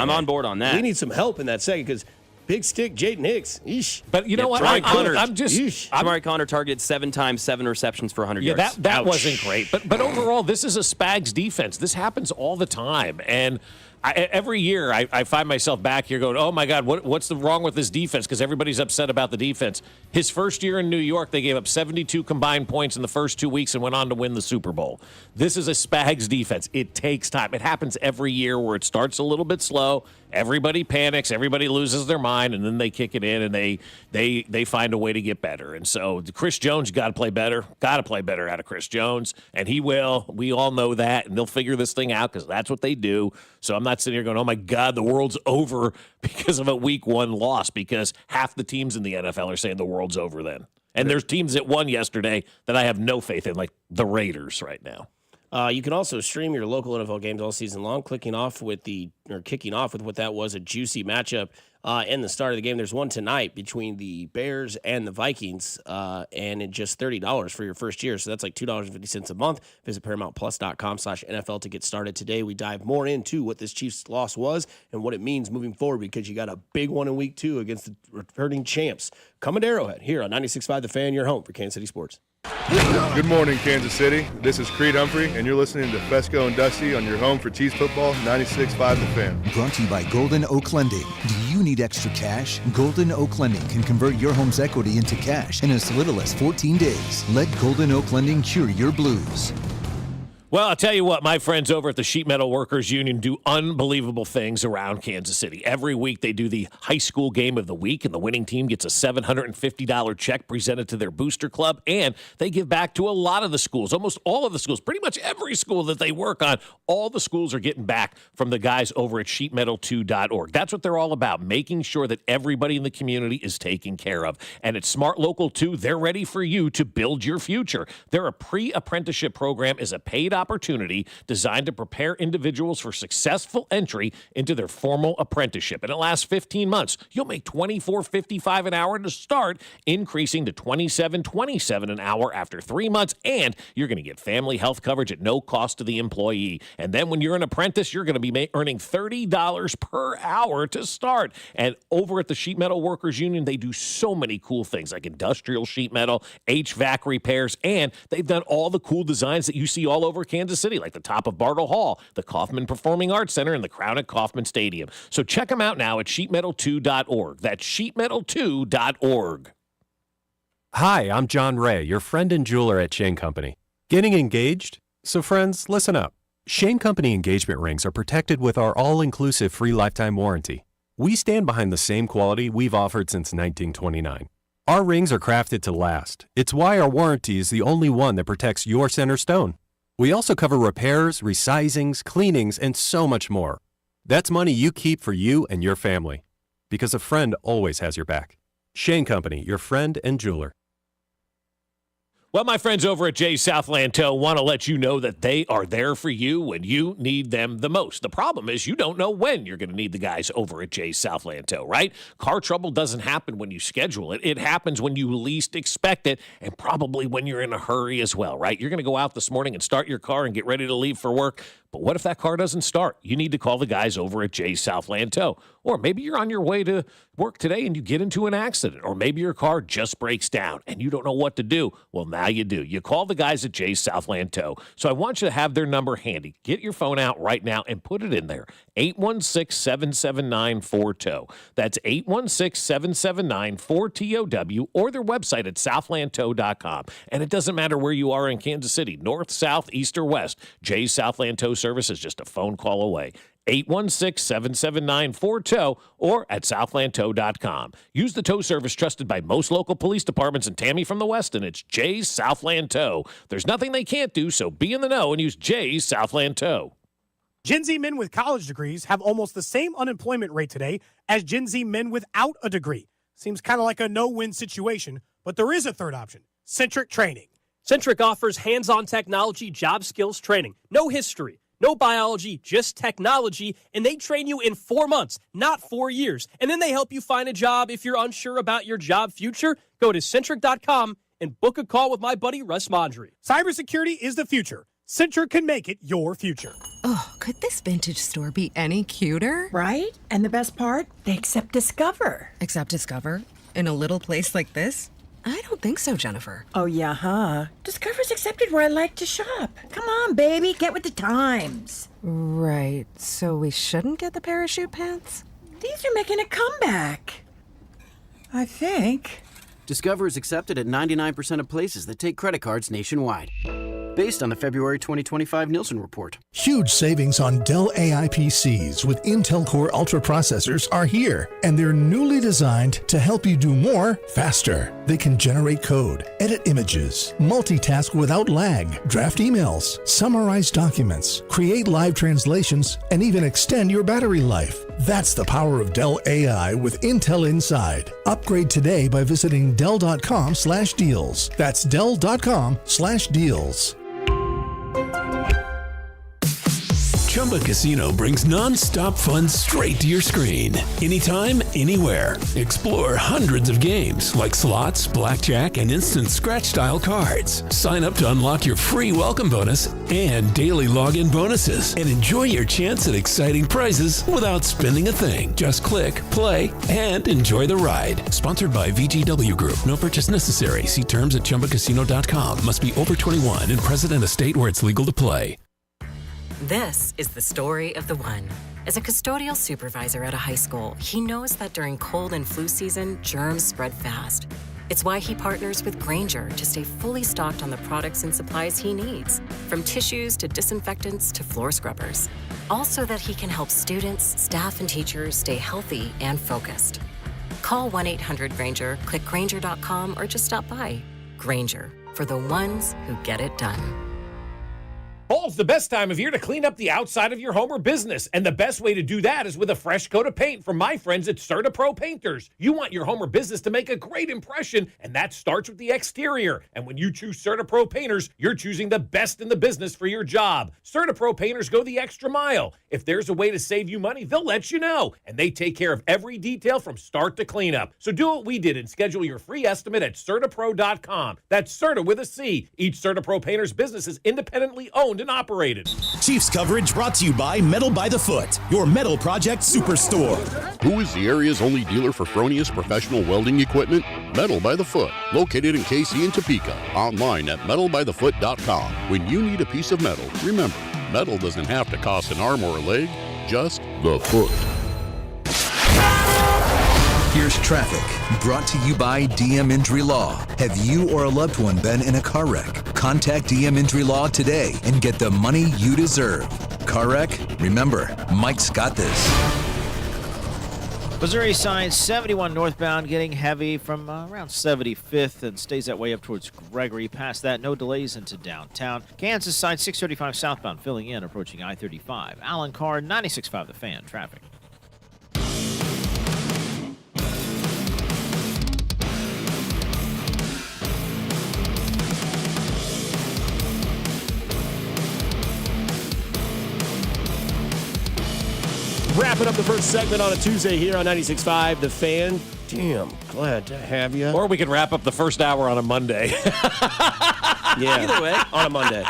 I'm on board on that. We need some help in that second because big stick, Jaden Hicks. Eesh. But you know what? Amari Connor targeted 7 times, 7 receptions for 100 yards. That wasn't great. But overall, this is a Spags defense. This happens all the time. And every year, I find myself back here going, oh, my God, what's wrong with this defense? Because everybody's upset about the defense. His first year in New York, they gave up 72 combined points in the first 2 weeks and went on to win the Super Bowl. This is a Spags defense. It takes time. It happens every year where it starts a little bit slow. Everybody panics. Everybody loses their mind, and then they kick it in, and they find a way to get better. And so Chris Jones got to play better. Got to play better out of Chris Jones, and he will. We all know that, and they'll figure this thing out because that's what they do. So I'm not sitting here going, oh, my God, the world's over because of a week 1 loss, because half the teams in the NFL are saying the world's over then. And there's teams that won yesterday that I have no faith in, like the Raiders right now. You can also stream your local NFL games all season long, kicking off with what that was a juicy matchup in the start of the game. There's one tonight between the Bears and the Vikings, and it's just $30 for your first year. So that's like $2.50 a month. Visit ParamountPlus.com/NFL to get started today. We dive more into what this Chiefs loss was and what it means moving forward, because you got a big one in week 2 against the returning champs. Coming to Arrowhead here on 96.5 The Fan, your home for Kansas City sports. Good morning, Kansas City. This is Creed Humphrey, and you're listening to Fescoe and Dusty on your home for Chiefs football, 96.5 The Fan. Brought to you by Golden Oak Lending. Do you need extra cash? Golden Oak Lending can convert your home's equity into cash in as little as 14 days. Let Golden Oak Lending cure your blues. Well, I'll tell you what, my friends over at the Sheet Metal Workers Union do unbelievable things around Kansas City. Every week they do the high school game of the week, and the winning team gets a $750 check presented to their booster club, and they give back to a lot of the schools, almost all of the schools, pretty much every school that they work on. All the schools are getting back from the guys over at sheetmetal2.org. That's what they're all about, making sure that everybody in the community is taken care of. And at Smart Local 2, they're ready for you to build your future. Their pre-apprenticeship program is a paid opportunity designed to prepare individuals for successful entry into their formal apprenticeship. And it lasts 15 months. You'll make $24.55 an hour to start, increasing to $27.27 an hour after 3 months. And you're going to get family health coverage at no cost to the employee. And then when you're an apprentice, you're going to be earning $30 per hour to start. And over at the Sheet Metal Workers Union, they do so many cool things like industrial sheet metal, HVAC repairs, and they've done all the cool designs that you see all over Kansas City, like the top of Bartle Hall, the Kauffman Performing Arts Center, and the crown at Kauffman Stadium. So check them out now at sheetmetal2.org. That's sheetmetal2.org. Hi, I'm John Ray, your friend and jeweler at Shane Company. Getting engaged? So friends, listen up. Shane Company engagement rings are protected with our all-inclusive free lifetime warranty. We stand behind the same quality we've offered since 1929. Our rings are crafted to last. It's why our warranty is the only one that protects your center stone. We also cover repairs, resizings, cleanings, and so much more. That's money you keep for you and your family. Because a friend always has your back. Shane Company, your friend and jeweler. Well, my friends over at Jay's Southland Tow want to let you know that they are there for you when you need them the most. The problem is you don't know when you're going to need the guys over at Jay's Southland Tow, right? Car trouble doesn't happen when you schedule it. It happens when you least expect it, and probably when you're in a hurry as well, right? You're going to go out this morning and start your car and get ready to leave for work. But what if that car doesn't start? You need to call the guys over at Jay's Southland Tow. Or maybe you're on your way to work today and you get into an accident. Or maybe your car just breaks down and you don't know what to do. Well, now you do. You call the guys at Jay's Southland Tow. So I want you to have their number handy. Get your phone out right now and put it in there. 816-779-4TOW. That's 816-779-4TOW, or their website at southlandtow.com. And it doesn't matter where you are in Kansas City, north, south, east, or west. Jay's Southland Tow service is just a phone call away. 816-779-4TOW or at southlandtow.com. Use the tow service trusted by most local police departments and Tammy from the West, and it's Jay's Southland Tow. There's nothing they can't do, so be in the know and use Jay's Southland Tow. Gen Z men with college degrees have almost the same unemployment rate today as Gen Z men without a degree. Seems kind of like a no-win situation, but there is a third option, Centric Training. Centric offers hands-on technology, job skills training. No history, no biology, just technology, and they train you in 4 months, not 4 years. And then they help you find a job if you're unsure about your job future. Go to Centric.com and book a call with my buddy Russ Mondry. Cybersecurity is the future. Centric can make it your future. Oh, could this vintage store be any cuter? Right? And the best part? They accept Discover. Accept Discover? In a little place like this? I don't think so, Jennifer. Oh, yeah, huh? Discover's accepted where I like to shop. Come on, baby, get with the times. Right, so we shouldn't get the parachute pants? These are making a comeback. I think. Discover is accepted at 99% of places that take credit cards nationwide. Based on the February 2025 Nielsen report. Huge savings on Dell AI PCs with Intel Core Ultra processors are here, and they're newly designed to help you do more faster. They can generate code, edit images, multitask without lag, draft emails, summarize documents, create live translations, and even extend your battery life. That's the power of Dell AI with Intel inside. Upgrade today by visiting Dell.com/deals. That's Dell.com/deals. Chumba Casino brings non-stop fun straight to your screen. Anytime, anywhere. Explore hundreds of games like slots, blackjack, and instant scratch-style cards. Sign up to unlock your free welcome bonus and daily login bonuses. And enjoy your chance at exciting prizes without spending a thing. Just click, play, and enjoy the ride. Sponsored by VGW Group. No purchase necessary. See terms at ChumbaCasino.com. Must be over 21 and present in a state where it's legal to play. This is the story of the one. As a custodial supervisor at a high school, he knows that during cold and flu season, germs spread fast. It's why he partners with Grainger to stay fully stocked on the products and supplies he needs, from tissues to disinfectants to floor scrubbers. All so that he can help students, staff, and teachers stay healthy and focused. Call 1-800-GRAINGER, click Grainger.com, or just stop by. Grainger, for the ones who get it done. Fall's the best time of year to clean up the outside of your home or business, and the best way to do that is with a fresh coat of paint from my friends at CertaPro Painters. You want your home or business to make a great impression, and that starts with the exterior. And when you choose CertaPro Painters, you're choosing the best in the business for your job. CertaPro Painters go the extra mile. If there's a way to save you money, they'll let you know, and they take care of every detail from start to cleanup. So do what we did and schedule your free estimate at CertaPro.com. That's Certa with a C. Each CertaPro Painters business is independently owned and operated. Chiefs coverage brought to you by Metal by the Foot, your metal project superstore. Who is the area's only dealer for Fronius professional welding equipment? Metal by the Foot, located in KC and Topeka. Online at metalbythefoot.com. When you need a piece of metal, remember, metal doesn't have to cost an arm or a leg, just the foot. Here's traffic, brought to you by DM Injury Law. Have you or a loved one been in a car wreck? Contact DM Injury Law today and get the money you deserve. Car wreck? Remember, Mike's got this. Missouri side 71 northbound getting heavy from around 75th and stays that way up towards Gregory. Past that, no delays into downtown. Kansas side 635 southbound filling in, approaching I-35. Allen Carr, 96.5 The Fan. Traffic. Wrapping up the first segment on a Tuesday here on 96.5 The Fan. Damn, glad to have you. Or we could wrap up the first hour on a Monday. Yeah, Either way. on a Monday.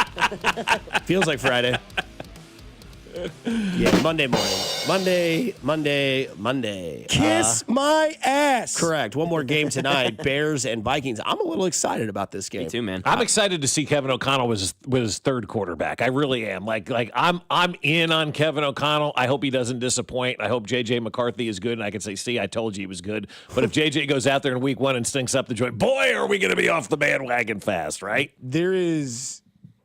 Feels like Friday. Yeah, Monday morning. Monday. Kiss my ass. Correct. One more game tonight, Bears and Vikings. I'm a little excited about this game. Me too, man. I'm excited to see Kevin O'Connell with his third quarterback. I really am. Like I'm in on Kevin O'Connell. I hope he doesn't disappoint. I hope J.J. McCarthy is good, and I can say, see, I told you he was good. But if J.J. goes out there in week one and stinks up the joint, boy, are we going to be off the bandwagon fast, right? There is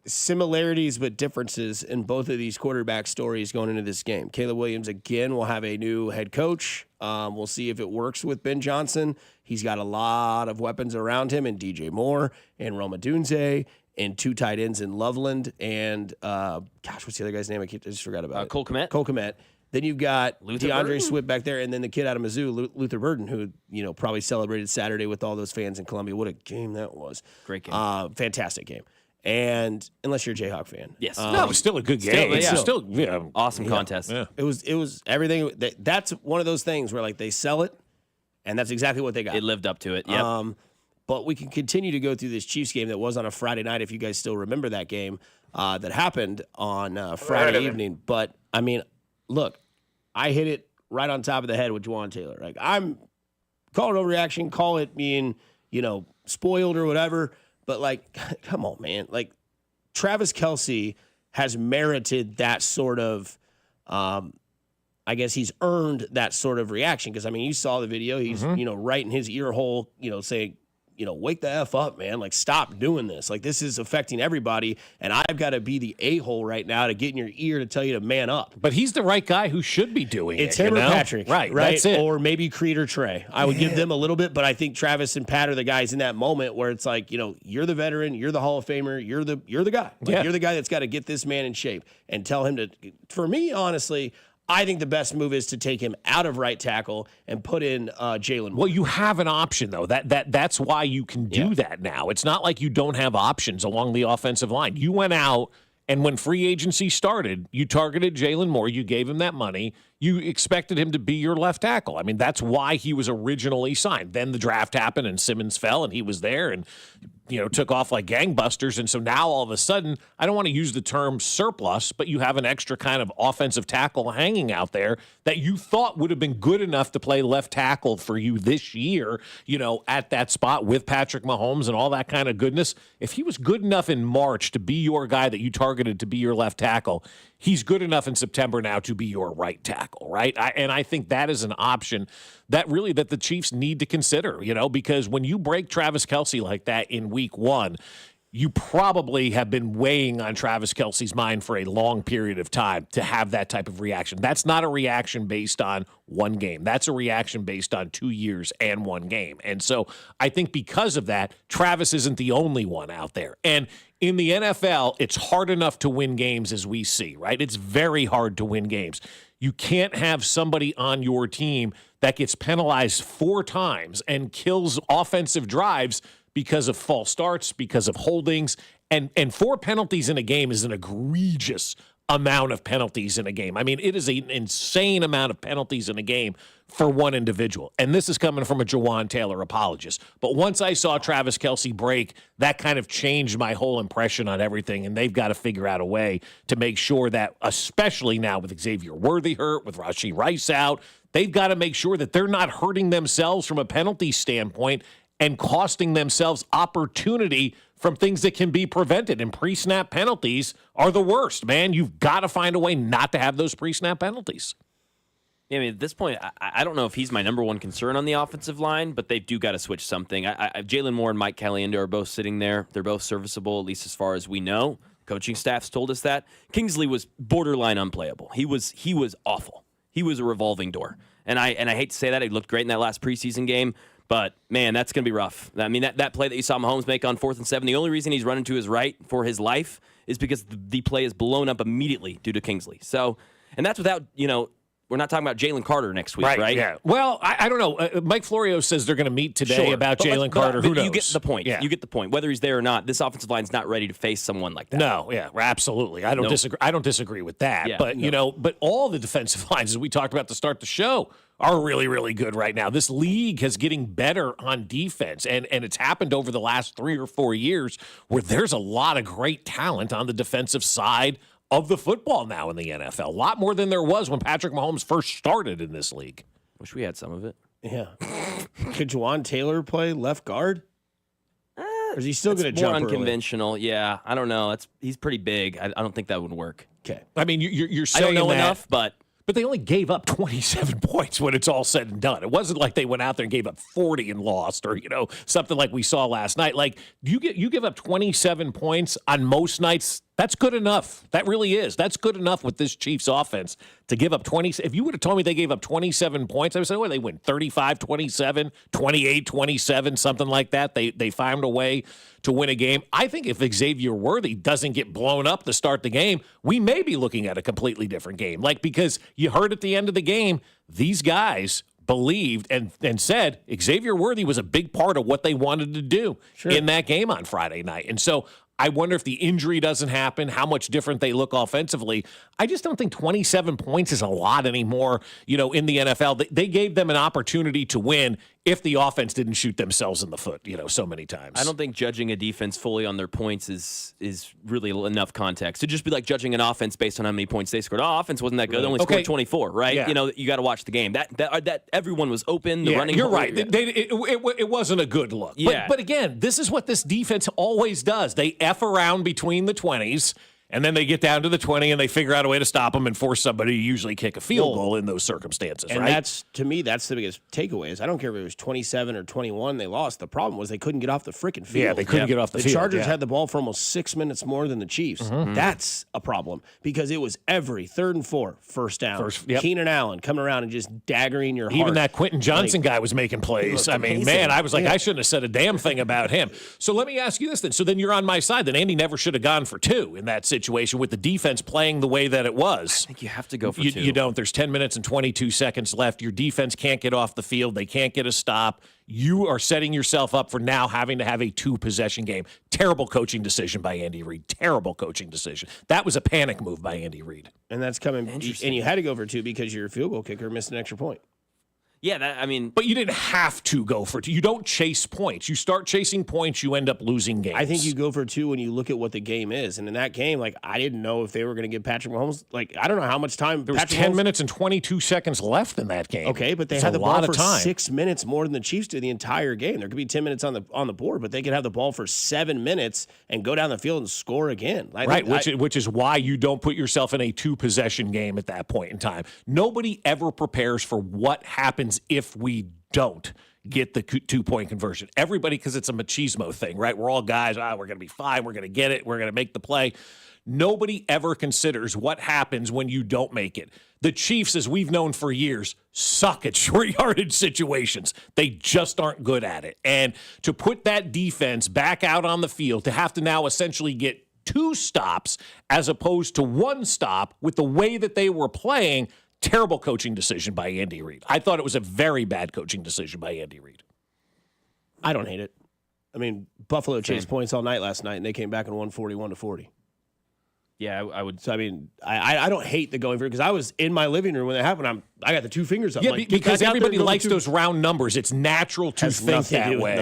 similarities but differences in both of these quarterback stories going into this game. Caleb Williams, again, will have a new head coach. We'll see if it works with Ben Johnson. He's got a lot of weapons around him, and DJ Moore and Roma Dunze and 2 tight ends in Loveland and, what's the other guy's name? I just forgot about it. Cole Kmet. Cole Kmet. Then you've got Luther DeAndre Burden? Swift back there, and then the kid out of Mizzou, Luther Burden, who probably celebrated Saturday with all those fans in Columbia. What a game that was! Great game, fantastic game. And unless you're a Jayhawk fan, yes, no, it was still a good game. Awesome contest. Yeah. It was everything. That's one of those things where like they sell it, and that's exactly what they got. It lived up to it. Yep. But we can continue to go through this Chiefs game that was on a Friday night, if you guys still remember that game that happened on Friday evening. But, I mean, look, I hit it right on top of the head with Jawan Taylor. Like, I'm calling overreaction, call it being, spoiled or whatever. But, like, come on, man. Like, Travis Kelce has merited that sort of I guess he's earned that sort of reaction. Because, I mean, you saw the video. He's, right in his ear hole, saying, wake the F up, man. Like, stop doing this. Like, this is affecting everybody, and I've got to be the a-hole right now to get in your ear to tell you to man up. But he's the right guy who should be doing it's it. It's him or Patrick. Right, right? That's it. Or maybe Creed or Trey. I would give them a little bit, but I think Travis and Pat are the guys in that moment where it's like, you're the veteran, you're the Hall of Famer, you're the guy. Like, you're the guy that's got to get this man in shape and tell him to, for me, honestly, I think the best move is to take him out of right tackle and put in Jalen Moore. Well, you have an option, though. That's why you can do that now. It's not like you don't have options along the offensive line. You went out, and when free agency started, you targeted Jalen Moore. You gave him that money. You expected him to be your left tackle. I mean, that's why he was originally signed. Then the draft happened, and Simmons fell, and he was there, and took off like gangbusters. And so now all of a sudden, I don't want to use the term surplus, but you have an extra kind of offensive tackle hanging out there that you thought would have been good enough to play left tackle for you this year, at that spot with Patrick Mahomes and all that kind of goodness. If he was good enough in March to be your guy that you targeted to be your left tackle, he's good enough in September now to be your right tackle, right? And I think that is an option that the Chiefs need to consider, because when you break Travis Kelce like that in week 1, you probably have been weighing on Travis Kelce's mind for a long period of time to have that type of reaction. That's not a reaction based on one game. That's a reaction based on 2 years and one game. And so I think because of that, Travis isn't the only one out there. And in the NFL, it's hard enough to win games as we see, right? It's very hard to win games. You can't have somebody on your team that gets penalized 4 times and kills offensive drives because of false starts, because of holdings, and 4 penalties in a game is an egregious amount of penalties in a game. I mean, it is an insane amount of penalties in a game for one individual. And this is coming from a Jawan Taylor apologist. But once I saw Travis Kelce break, that kind of changed my whole impression on everything. And they've got to figure out a way to make sure that, especially now with Xavier Worthy hurt, with Rashee Rice out, they've got to make sure that they're not hurting themselves from a penalty standpoint and costing themselves opportunity from things that can be prevented. And pre-snap penalties are the worst, man. You've got to find a way not to have those pre-snap penalties. Yeah, I mean, at this point, I don't know if he's my number one concern on the offensive line, but they do got to switch something. Jalen Moore and Mike Caliendo are both sitting there. They're both serviceable, at least as far as we know. Coaching staff's told us that. Kingsley was borderline unplayable. He was awful. He was a revolving door. And I hate to say that. He looked great in that last preseason game. But, man, that's going to be rough. I mean, that play that you saw Mahomes make on 4th and 7, the only reason he's running to his right for his life is because the play is blown up immediately due to Kingsley. So, and that's without, we're not talking about Jalen Carter next week, right? Yeah. Well, I don't know. Mike Florio says they're going to meet today about Jalen Carter. Who knows? You get the point. Yeah. You get the point. Whether he's there or not, this offensive line's not ready to face someone like that. No, yeah, absolutely. I don't disagree. I don't disagree with that. Yeah, but but all the defensive lines, as we talked about to start the show, are really, really good right now. This league is getting better on defense, and it's happened over the last 3 or 4 years where there's a lot of great talent on the defensive side of the football now in the NFL. A lot more than there was when Patrick Mahomes first started in this league. Wish we had some of it. Yeah. Could Jawan Taylor play left guard? Or is he still going to jump more early? unconventional? Yeah, I don't know. He's pretty big. I don't think that would work. Okay. I mean, you're saying I don't know that, enough, but But they only gave up 27 points when it's all said and done. It wasn't like they went out there and gave up 40 and lost, or something like we saw last night. Like you give up 27 points on most nights. That's good enough. That really is. That's good enough with this Chiefs offense to give up 20. If you would have told me they gave up 27 points, I would say, they win 35-27, 28-27, something like that. They found a way to win a game. I think if Xavier Worthy doesn't get blown up to start the game, we may be looking at a completely different game. Because you heard at the end of the game, these guys believed and said Xavier Worthy was a big part of what they wanted to do in that game on Friday night. And so I wonder if the injury doesn't happen, how much different they look offensively. I just don't think 27 points is a lot anymore, in the NFL. They gave them an opportunity to win if the offense didn't shoot themselves in the foot, so many times. I don't think judging a defense fully on their points is really enough context. To just be like judging an offense based on how many points they scored. Offense wasn't that good. They only scored 24, right? Yeah. You got to watch the game. That everyone was open. The running. You're right. It wasn't a good look. Yeah. But again, this is what this defense always does. They F around between the 20s. And then they get down to the 20 and they figure out a way to stop them and force somebody to usually kick a field goal in those circumstances, and right? To me, that's the biggest takeaway is I don't care if it was 27 or 21 they lost. The problem was they couldn't get off the freaking field. Yeah, they couldn't get off the field. The Chargers had the ball for almost 6 minutes more than the Chiefs. Mm-hmm. That's a problem because it was every 3rd and 4 first down. Keenan Allen coming around and just daggering your heart. Even that Quentin Johnson guy was making plays. I mean, man, I was like, I shouldn't have said a damn thing about him. So let me ask you this then. So then you're on my side. Then Andy never should have gone for 2 in that situation with the defense playing the way that it was. I think you have to go for 2. You don't. There's 10 minutes and 22 seconds left. Your defense can't get off the field. They can't get a stop. You are setting yourself up for now having to have a 2-possession game. Terrible coaching decision by Andy Reid. Terrible coaching decision. That was a panic move by Andy Reid. And that's coming. And you had to go for 2 because your field goal kicker missed an extra point. Yeah, But you didn't have to go for 2. You don't chase points. You start chasing points, you end up losing games. I think you go for 2 when you look at what the game is. And in that game, I didn't know if they were going to give Patrick Mahomes, I don't know how much time. There was 10 minutes and 22 seconds left in that game. Okay, but they had the ball for 6 minutes more than the Chiefs did the entire game. There could be 10 minutes on the board, but they could have the ball for 7 minutes and go down the field and score again. Which is why you don't put yourself in a 2-possession game at that point in time. Nobody ever prepares for what happens if we don't get the 2-point conversion. Everybody, because it's a machismo thing, right? We're all guys, we're going to be fine, we're going to get it, we're going to make the play. Nobody ever considers what happens when you don't make it. The Chiefs, as we've known for years, suck at short yardage situations. They just aren't good at it. And to put that defense back out on the field, to have to now essentially get 2 stops as opposed to 1 stop with the way that they were playing, terrible coaching decision by Andy Reid. I thought it was a very bad coaching decision by Andy Reid. I don't hate it. Buffalo chased points all night last night, and they came back and won 41-40. Yeah, I would. So, I don't hate the going for it because I was in my living room when it happened. I got the 2 fingers up. Yeah, because everybody likes those round numbers. It's natural to think that way.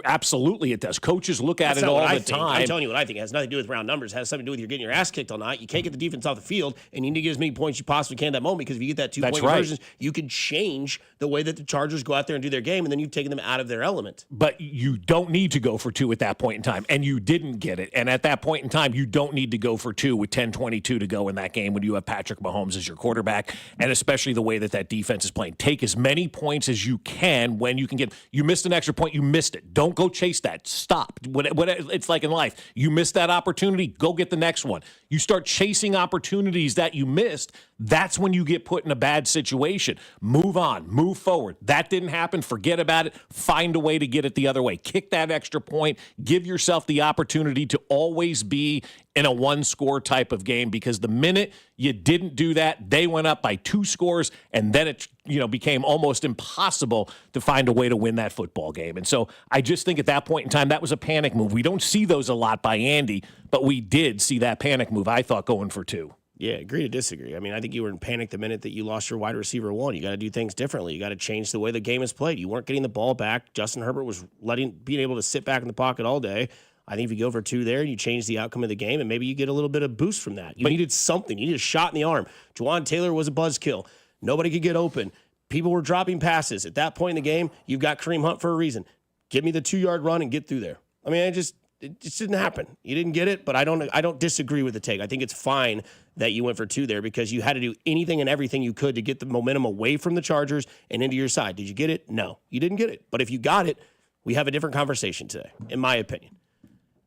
Absolutely it does. Coaches look at it all the time. I'm telling you what I think. It has nothing to do with round numbers. It has something to do with you getting your ass kicked all night. You can't get the defense off the field, and you need to get as many points you possibly can at that moment because if you get that 2-point conversion, you can change the way that the Chargers go out there and do their game, and then you've taken them out of their element. But you don't need to go for 2 at that point in time, and you didn't get it. And at that point in time, you don't need to go for 2 with 10:22 to go in that game when you have Patrick Mahomes as your quarterback, and especially the way that defense is playing. Take as many points as you can when you can get. You missed an extra point, you missed it. Don't go chase that. Stop. It's like in life. You missed that opportunity, go get the next one. You start chasing opportunities that you missed, that's when you get put in a bad situation. Move on, move forward. That didn't happen, forget about it. Find a way to get it the other way. Kick that extra point. Give yourself the opportunity to always be in a 1-score type of game because the minute you didn't do that, they went up by 2 scores, and then it became almost impossible to find a way to win that football game. And so I just think at that point in time, that was a panic move. We don't see those a lot by Andy, but we did see that panic move, I thought, going for 2. Yeah, agree to disagree. I think you were in panic the minute that you lost your wide receiver 1. You got to do things differently. You got to change the way the game is played. You weren't getting the ball back. Justin Herbert was being able to sit back in the pocket all day. I think if you go for 2 there, you change the outcome of the game, and maybe you get a little bit of boost from that. You needed something. You needed a shot in the arm. Jawan Taylor was a buzzkill. Nobody could get open. People were dropping passes. At that point in the game, you've got Kareem Hunt for a reason. Give me the 2-yard run and get through there. It just didn't happen. You didn't get it, but I don't disagree with the take. I think it's fine that you went for 2 there because you had to do anything and everything you could to get the momentum away from the Chargers and into your side. Did you get it? No, you didn't get it. But if you got it, we have a different conversation today, in my opinion.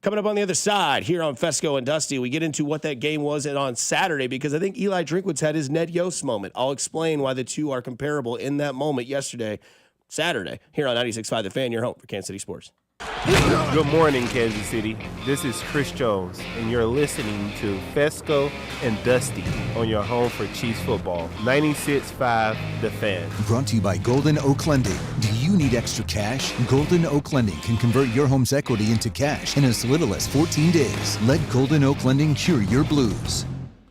Coming up on the other side here on Fescoe and Dusty, we get into what that game was on Saturday because I think Eli Drinkwitz had his Ned Yost moment. I'll explain why the two are comparable in that moment Saturday, here on 96.5 The Fan, your home for Kansas City Sports. Good morning, Kansas City. This is Chris Jones, and you're listening to Fescoe and Dusty on your home for Chiefs football. 96.5 The Fan. Brought to you by Golden Oak Lending. Do you need extra cash? Golden Oak Lending can convert your home's equity into cash in as little as 14 days. Let Golden Oak Lending cure your blues.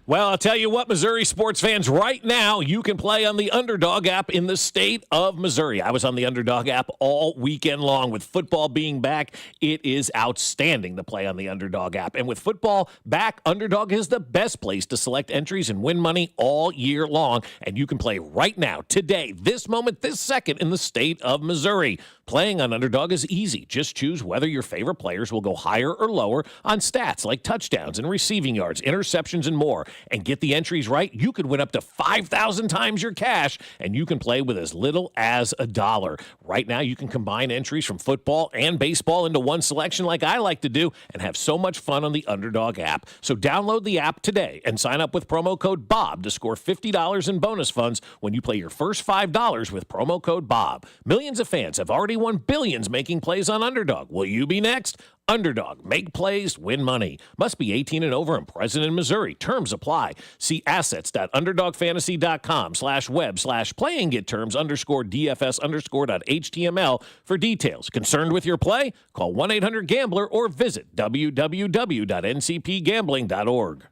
Well, I'll tell you what, Missouri sports fans, right now you can play on the Underdog app in the state of Missouri. I was on the Underdog app all weekend long. With football being back, it is outstanding to play on the Underdog app. And with football back, Underdog is the best place to select entries and win money all year long. And you can play right now, today, this moment, this second in the state of Missouri. Playing on Underdog is easy. Just choose whether your favorite players will go higher or lower on stats like touchdowns and receiving yards, interceptions, and more. And get the entries right, you could win up to 5,000 times your cash, and you can play with as little as $1. Right now, you can combine entries from football and baseball into one selection like I like to do and have so much fun on the Underdog app. So download the app today and sign up with promo code BOB to score $50 in bonus funds when you play your first $5 with promo code BOB. Millions of fans have already won billions making plays on Underdog. Will you be next? Underdog. Make plays, win money. Must be 18 and over and present in Missouri. Terms apply. See assets.underdogfantasy.com/web/play and get terms _DFS_.html for details. Concerned with your play? Call 1-800-GAMBLER or visit www.ncpgambling.org.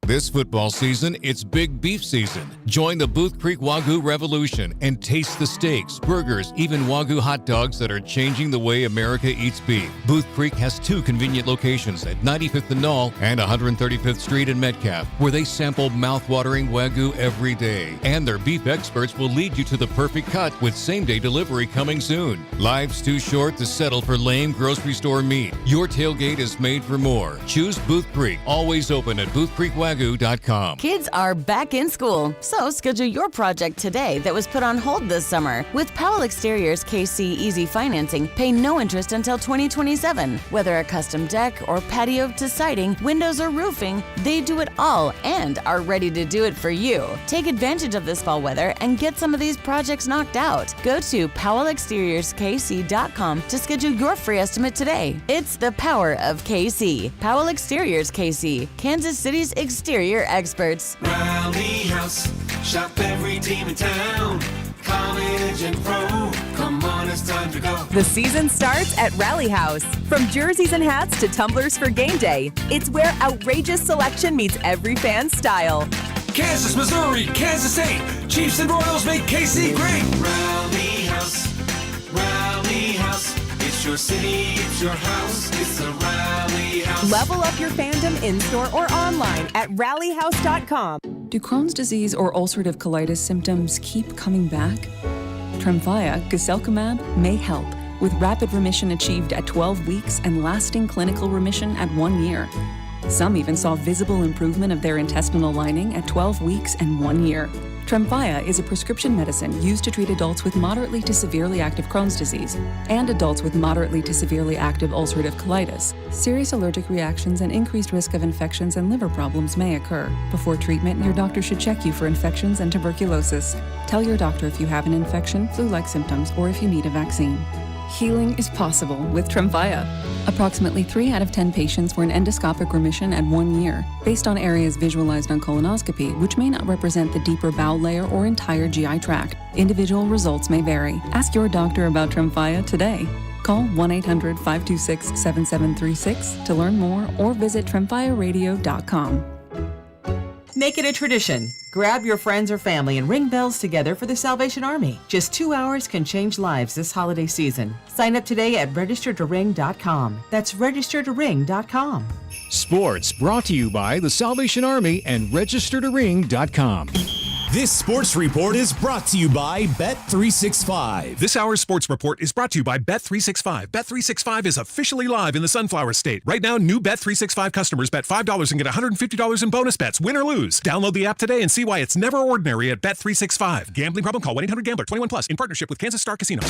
This football season, it's big beef season. Join the Booth Creek Wagyu revolution and taste the steaks, burgers, even Wagyu hot dogs that are changing the way America eats beef. Booth Creek has 2 convenient locations at 95th and Knoll and 135th Street in Metcalf, where they sample mouth-watering Wagyu every day. And their beef experts will lead you to the perfect cut with same-day delivery coming soon. Life's too short to settle for lame grocery store meat. Your tailgate is made for more. Choose Booth Creek, always open at boothcreekwagyu.com. Kids are back in school, so schedule your project today that was put on hold this summer. With Powell Exteriors KC Easy Financing, pay no interest until 2027. Whether a custom deck or patio to siding, windows or roofing, they do it all and are ready to do it for you. Take advantage of this fall weather and get some of these projects knocked out. Go to PowellExteriorsKC.com to schedule your free estimate today. It's the power of KC. Powell Exteriors KC, Kansas City's exterior experts. Rally House, shop every team in town. College and pro, come on, it's time to go. The season starts at Rally House. From jerseys and hats to tumblers for game day, it's where outrageous selection meets every fan's style. Kansas, Missouri, Kansas State, Chiefs and Royals make KC great. Rally House, Rally House. It's your city, it's your house, it's the Rally House. Level up your fandom in-store or online at rallyhouse.com. Do Crohn's disease or ulcerative colitis symptoms keep coming back? Tremfya, guselkumab, may help, with rapid remission achieved at 12 weeks and lasting clinical remission at 1 year. Some even saw visible improvement of their intestinal lining at 12 weeks and 1 year. Tremfya is a prescription medicine used to treat adults with moderately to severely active Crohn's disease and adults with moderately to severely active ulcerative colitis. Serious allergic reactions and increased risk of infections and liver problems may occur. Before treatment, your doctor should check you for infections and tuberculosis. Tell your doctor if you have an infection, flu-like symptoms, or if you need a vaccine. Healing is possible with Tremfya. Approximately 3 out of 10 patients were in endoscopic remission at 1 year, based on areas visualized on colonoscopy, which may not represent the deeper bowel layer or entire GI tract. Individual results may vary. Ask your doctor about Tremfya today. Call 1-800-526-7736 to learn more or visit tremfyaradio.com. Make it a tradition. Grab your friends or family and ring bells together for the Salvation Army. Just 2 hours can change lives this holiday season. Sign up today at registertoring.com. That's registertoring.com. Sports brought to you by the Salvation Army and registertoring.com. This sports report is brought to you by Bet365. This hour's sports report is brought to you by Bet365. Bet365 is officially live in the Sunflower State. Right now, new Bet365 customers bet $5 and get $150 in bonus bets, win or lose. Download the app today and see why it's never ordinary at Bet365. Gambling problem? Call 1-800-GAMBLER. 21 plus in partnership with Kansas Star Casino.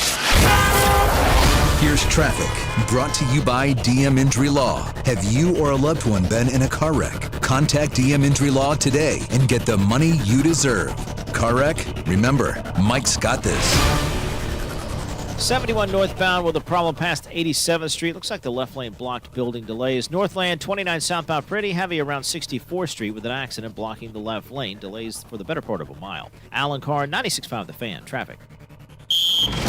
Here's traffic, brought to you by DM Injury Law. Have you or a loved one been in a car wreck? Contact DM Injury Law today and get the money you deserve. Car wreck? Remember, Mike's got this. 71 northbound with a problem past 87th Street. Looks like the left lane blocked, building delays. Northland 29 southbound pretty heavy around 64th Street with an accident blocking the left lane. Delays for the better part of a mile. Alan Carr, 96.5 The Fan. Traffic.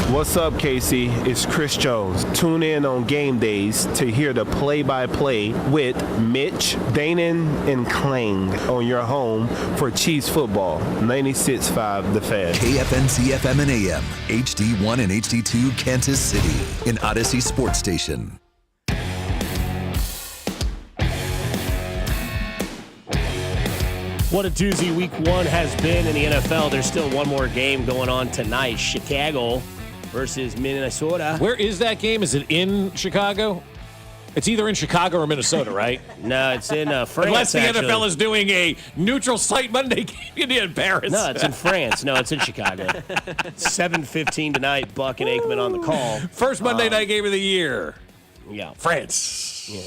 What's up, KC? It's Chris Jones. Tune in on game days to hear the play-by-play with Mitch, Danon, and Kling on your home for Chiefs football. 96.5 The Fan. KFNC FM and AM, HD1 and HD2 Kansas City, an Odyssey sports station. What a doozy week one has been in the NFL. There's still one more game going on tonight. Chicago versus Minnesota. Where is that game? Is it in Chicago? It's either in Chicago or Minnesota, right? No, it's in France. Unless the actually. NFL is doing a neutral site Monday game in Paris. No, it's in France. No, it's in Chicago. 7:15 tonight. Buck and Aikman on the call. First Monday night game of the year. Yeah. France. Yeah.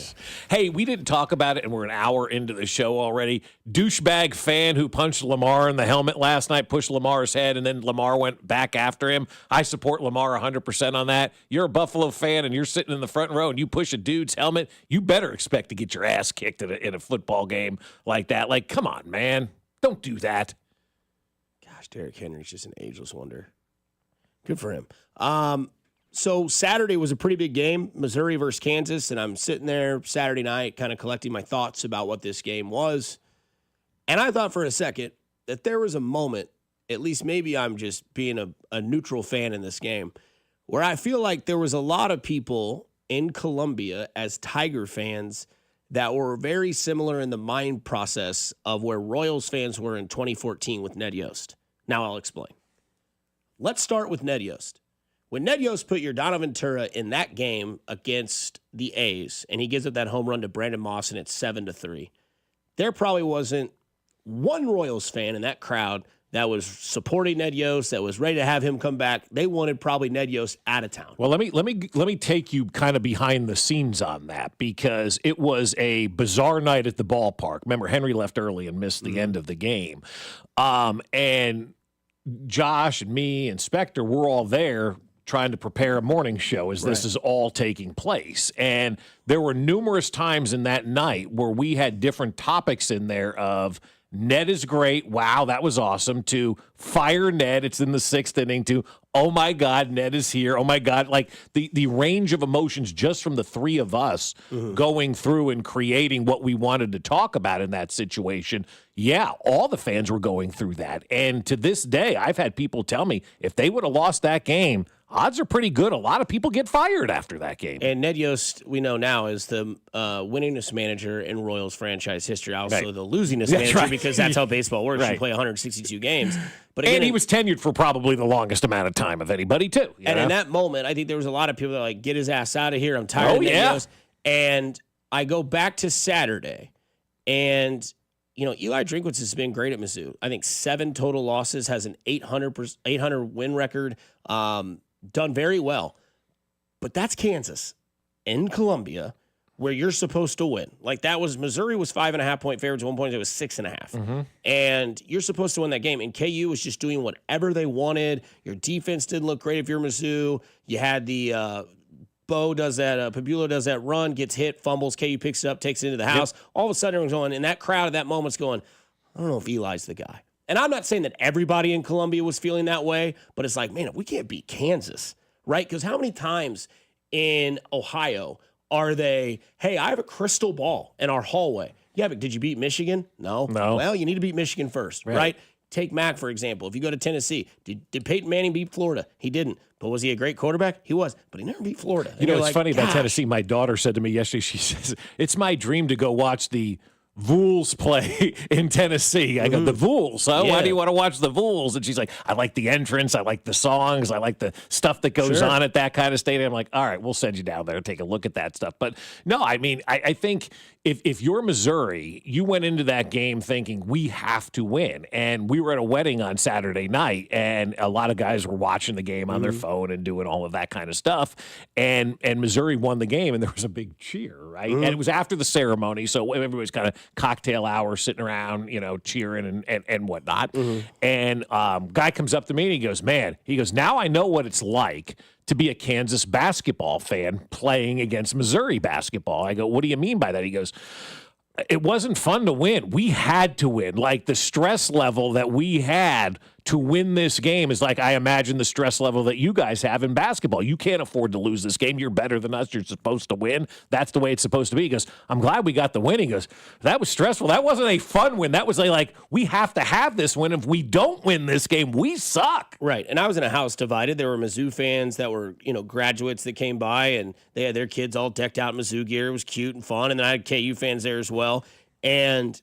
Hey, we didn't talk about it, and we're an hour into the show already. Douchebag fan who punched Lamar in the helmet last night, pushed Lamar's head, and then Lamar went back after him. I support Lamar 100% on that. You're a Buffalo fan, and you're sitting in the front row, and you push a dude's helmet, you better expect to get your ass kicked in a football game like that. Like, come on, man. Don't do that. Gosh, Derrick Henry's just an ageless wonder. Good for him. So Saturday was a pretty big game, Missouri versus Kansas, and I'm sitting there Saturday night kind of collecting my thoughts about what this game was. And I thought for a second that there was a moment, at least maybe I'm just being a neutral fan in this game, where I feel like there was a lot of people in Columbia as Tiger fans that were very similar in the mind process of where Royals fans were in 2014 with Ned Yost. Now I'll explain. Let's start with Ned Yost. When Ned Yost put Yordano Ventura in that game against the A's, and he gives up that home run to Brandon Moss, and it's 7-3, there probably wasn't one Royals fan in that crowd that was supporting Ned Yost, that was ready to have him come back. They wanted probably Ned Yost out of town. Well, let me take you kind of behind the scenes on that, because it was a bizarre night at the ballpark. Remember, Henry left early and missed the end of the game, and Josh and me and Spector, we're all there trying to prepare a morning show as this is all taking place. And there were numerous times in that night where we had different topics in there of Ned is great, wow, that was awesome, to fire Ned, it's in the 6th inning, to oh my God, Ned is here, oh my God. Like the range of emotions just from the three of us going through and creating what we wanted to talk about in that situation. Yeah, all the fans were going through that. And to this day, I've had people tell me if they would have lost that game, odds are pretty good. A lot of people get fired after that game. And Ned Yost, we know now, is the winningest manager in Royals franchise history. Also the losingest manager, because that's how baseball works. You play 162 games. But again, and he was tenured for probably the longest amount of time of anybody, too. And in that moment, I think there was a lot of people that were like, get his ass out of here. I'm tired of Ned Yost. And I go back to Saturday, and Eli Drinkwitz has been great at Mizzou. I think 7 total losses, has an 800 win record. Done very well. But that's Kansas in Columbia, where you're supposed to win. Like that was, Missouri was 5.5-point favorites. At one point it was 6.5. And you're supposed to win that game. And KU was just doing whatever they wanted. Your defense didn't look great if you're Mizzou. You had the Bo does that, Pabulo does that run, gets hit, fumbles, KU picks it up, takes it into the house. All of a sudden everyone's going, and that crowd at that moment's going, I don't know if Eli's the guy. And I'm not saying that everybody in Columbia was feeling that way, but it's like, man, we can't beat Kansas, right? Because how many times in Ohio are they, hey, I have a crystal ball in our hallway. Yeah, but did you beat Michigan? No. Well, you need to beat Michigan first, right? Take Mac, for example. If you go to Tennessee, did Peyton Manning beat Florida? He didn't. But was he a great quarterback? He was. But he never beat Florida. It's funny about Tennessee. My daughter said to me yesterday, she says, it's my dream to go watch the Vols play in Tennessee. I go, the Vols, huh? Yeah. Why do you want to watch the Vols? And she's like, I like the entrance. I like the songs. I like the stuff that goes on at that kind of stadium. I'm like, all right, we'll send you down there and take a look at that stuff. But no, I mean, I think if you're Missouri, you went into that game thinking we have to win. And we were at a wedding on Saturday night, and a lot of guys were watching the game on their phone and doing all of that kind of stuff. And Missouri won the game, and there was a big cheer, right? And it was after the ceremony, so everybody's kind of cocktail hour sitting around, cheering and whatnot. And guy comes up to me and he goes, now I know what it's like to be a Kansas basketball fan playing against Missouri basketball. I go, what do you mean by that? He goes, it wasn't fun to win. We had to win. Like, the stress level that we had to win this game is like, I imagine the stress level that you guys have in basketball. You can't afford to lose this game. You're better than us. You're supposed to win. That's the way it's supposed to be. He goes, I'm glad we got the win. He goes, that was stressful. That wasn't a fun win. That was like we have to have this win. If we don't win this game, we suck. Right. And I was in a house divided. There were Mizzou fans that were, graduates that came by, and they had their kids all decked out in Mizzou gear. It was cute and fun. And then I had KU fans there as well. And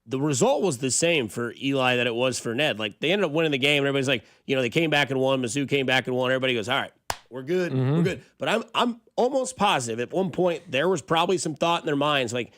the result was the same for Eli that it was for Ned. Like, they ended up winning the game, and everybody's like, they came back and won. Mizzou came back and won. Everybody goes, all right, we're good. We're good. But I'm almost positive at one point there was probably some thought in their minds, like,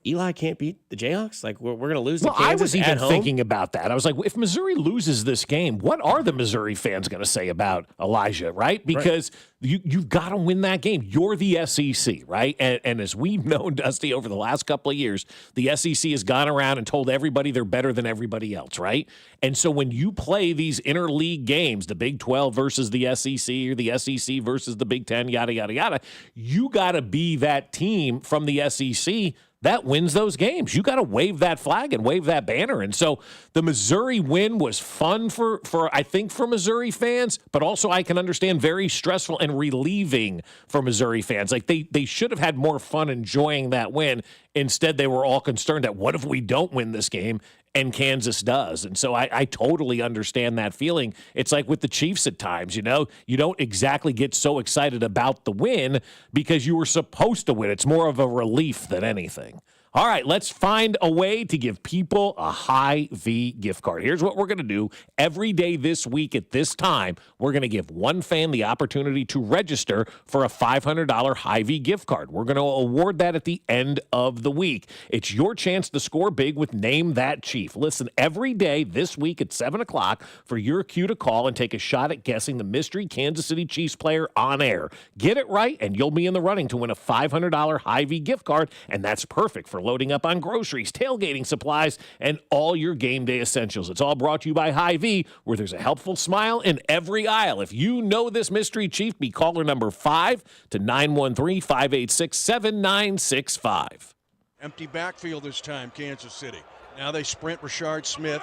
Eli can't beat the Jayhawks? Like, we're going to lose to Kansas I was even at home? thinking about that. I was like, if Missouri loses this game, what are the Missouri fans going to say about Elijah, right? Because you've got to win that game. You're the SEC, right? And as we've known, Dusty, over the last couple of years, the SEC has gone around and told everybody they're better than everybody else, right? And so when you play these interleague games, the Big 12 versus the SEC or the SEC versus the Big 10, yada, yada, yada, you got to be that team from the SEC that wins those games. You got to wave that flag and wave that banner. And so the Missouri win was fun for I think for Missouri fans, but also I can understand very stressful and relieving for Missouri fans. Like, they should have had more fun enjoying that win. Instead, they were all concerned that what if we don't win this game and Kansas does? And so I totally understand that feeling. It's like with the Chiefs at times, you don't exactly get so excited about the win because you were supposed to win. It's more of a relief than anything. All right, let's find a way to give people a Hy-Vee gift card. Here's what we're going to do. Every day this week at this time, we're going to give one fan the opportunity to register for a $500 Hy-Vee gift card. We're going to award that at the end of the week. It's your chance to score big with Name That Chief. Listen every day this week at 7 o'clock for your cue to call and take a shot at guessing the mystery Kansas City Chiefs player on air. Get it right, and you'll be in the running to win a $500 Hy-Vee gift card, and that's perfect for loading up on groceries, tailgating supplies, and all your game day essentials. It's all brought to you by Hy-Vee, where there's a helpful smile in every aisle. If you know this mystery chief, be caller number 5 to 913-586-7965. Empty backfield this time, Kansas City. Now they sprint Rashard Smith,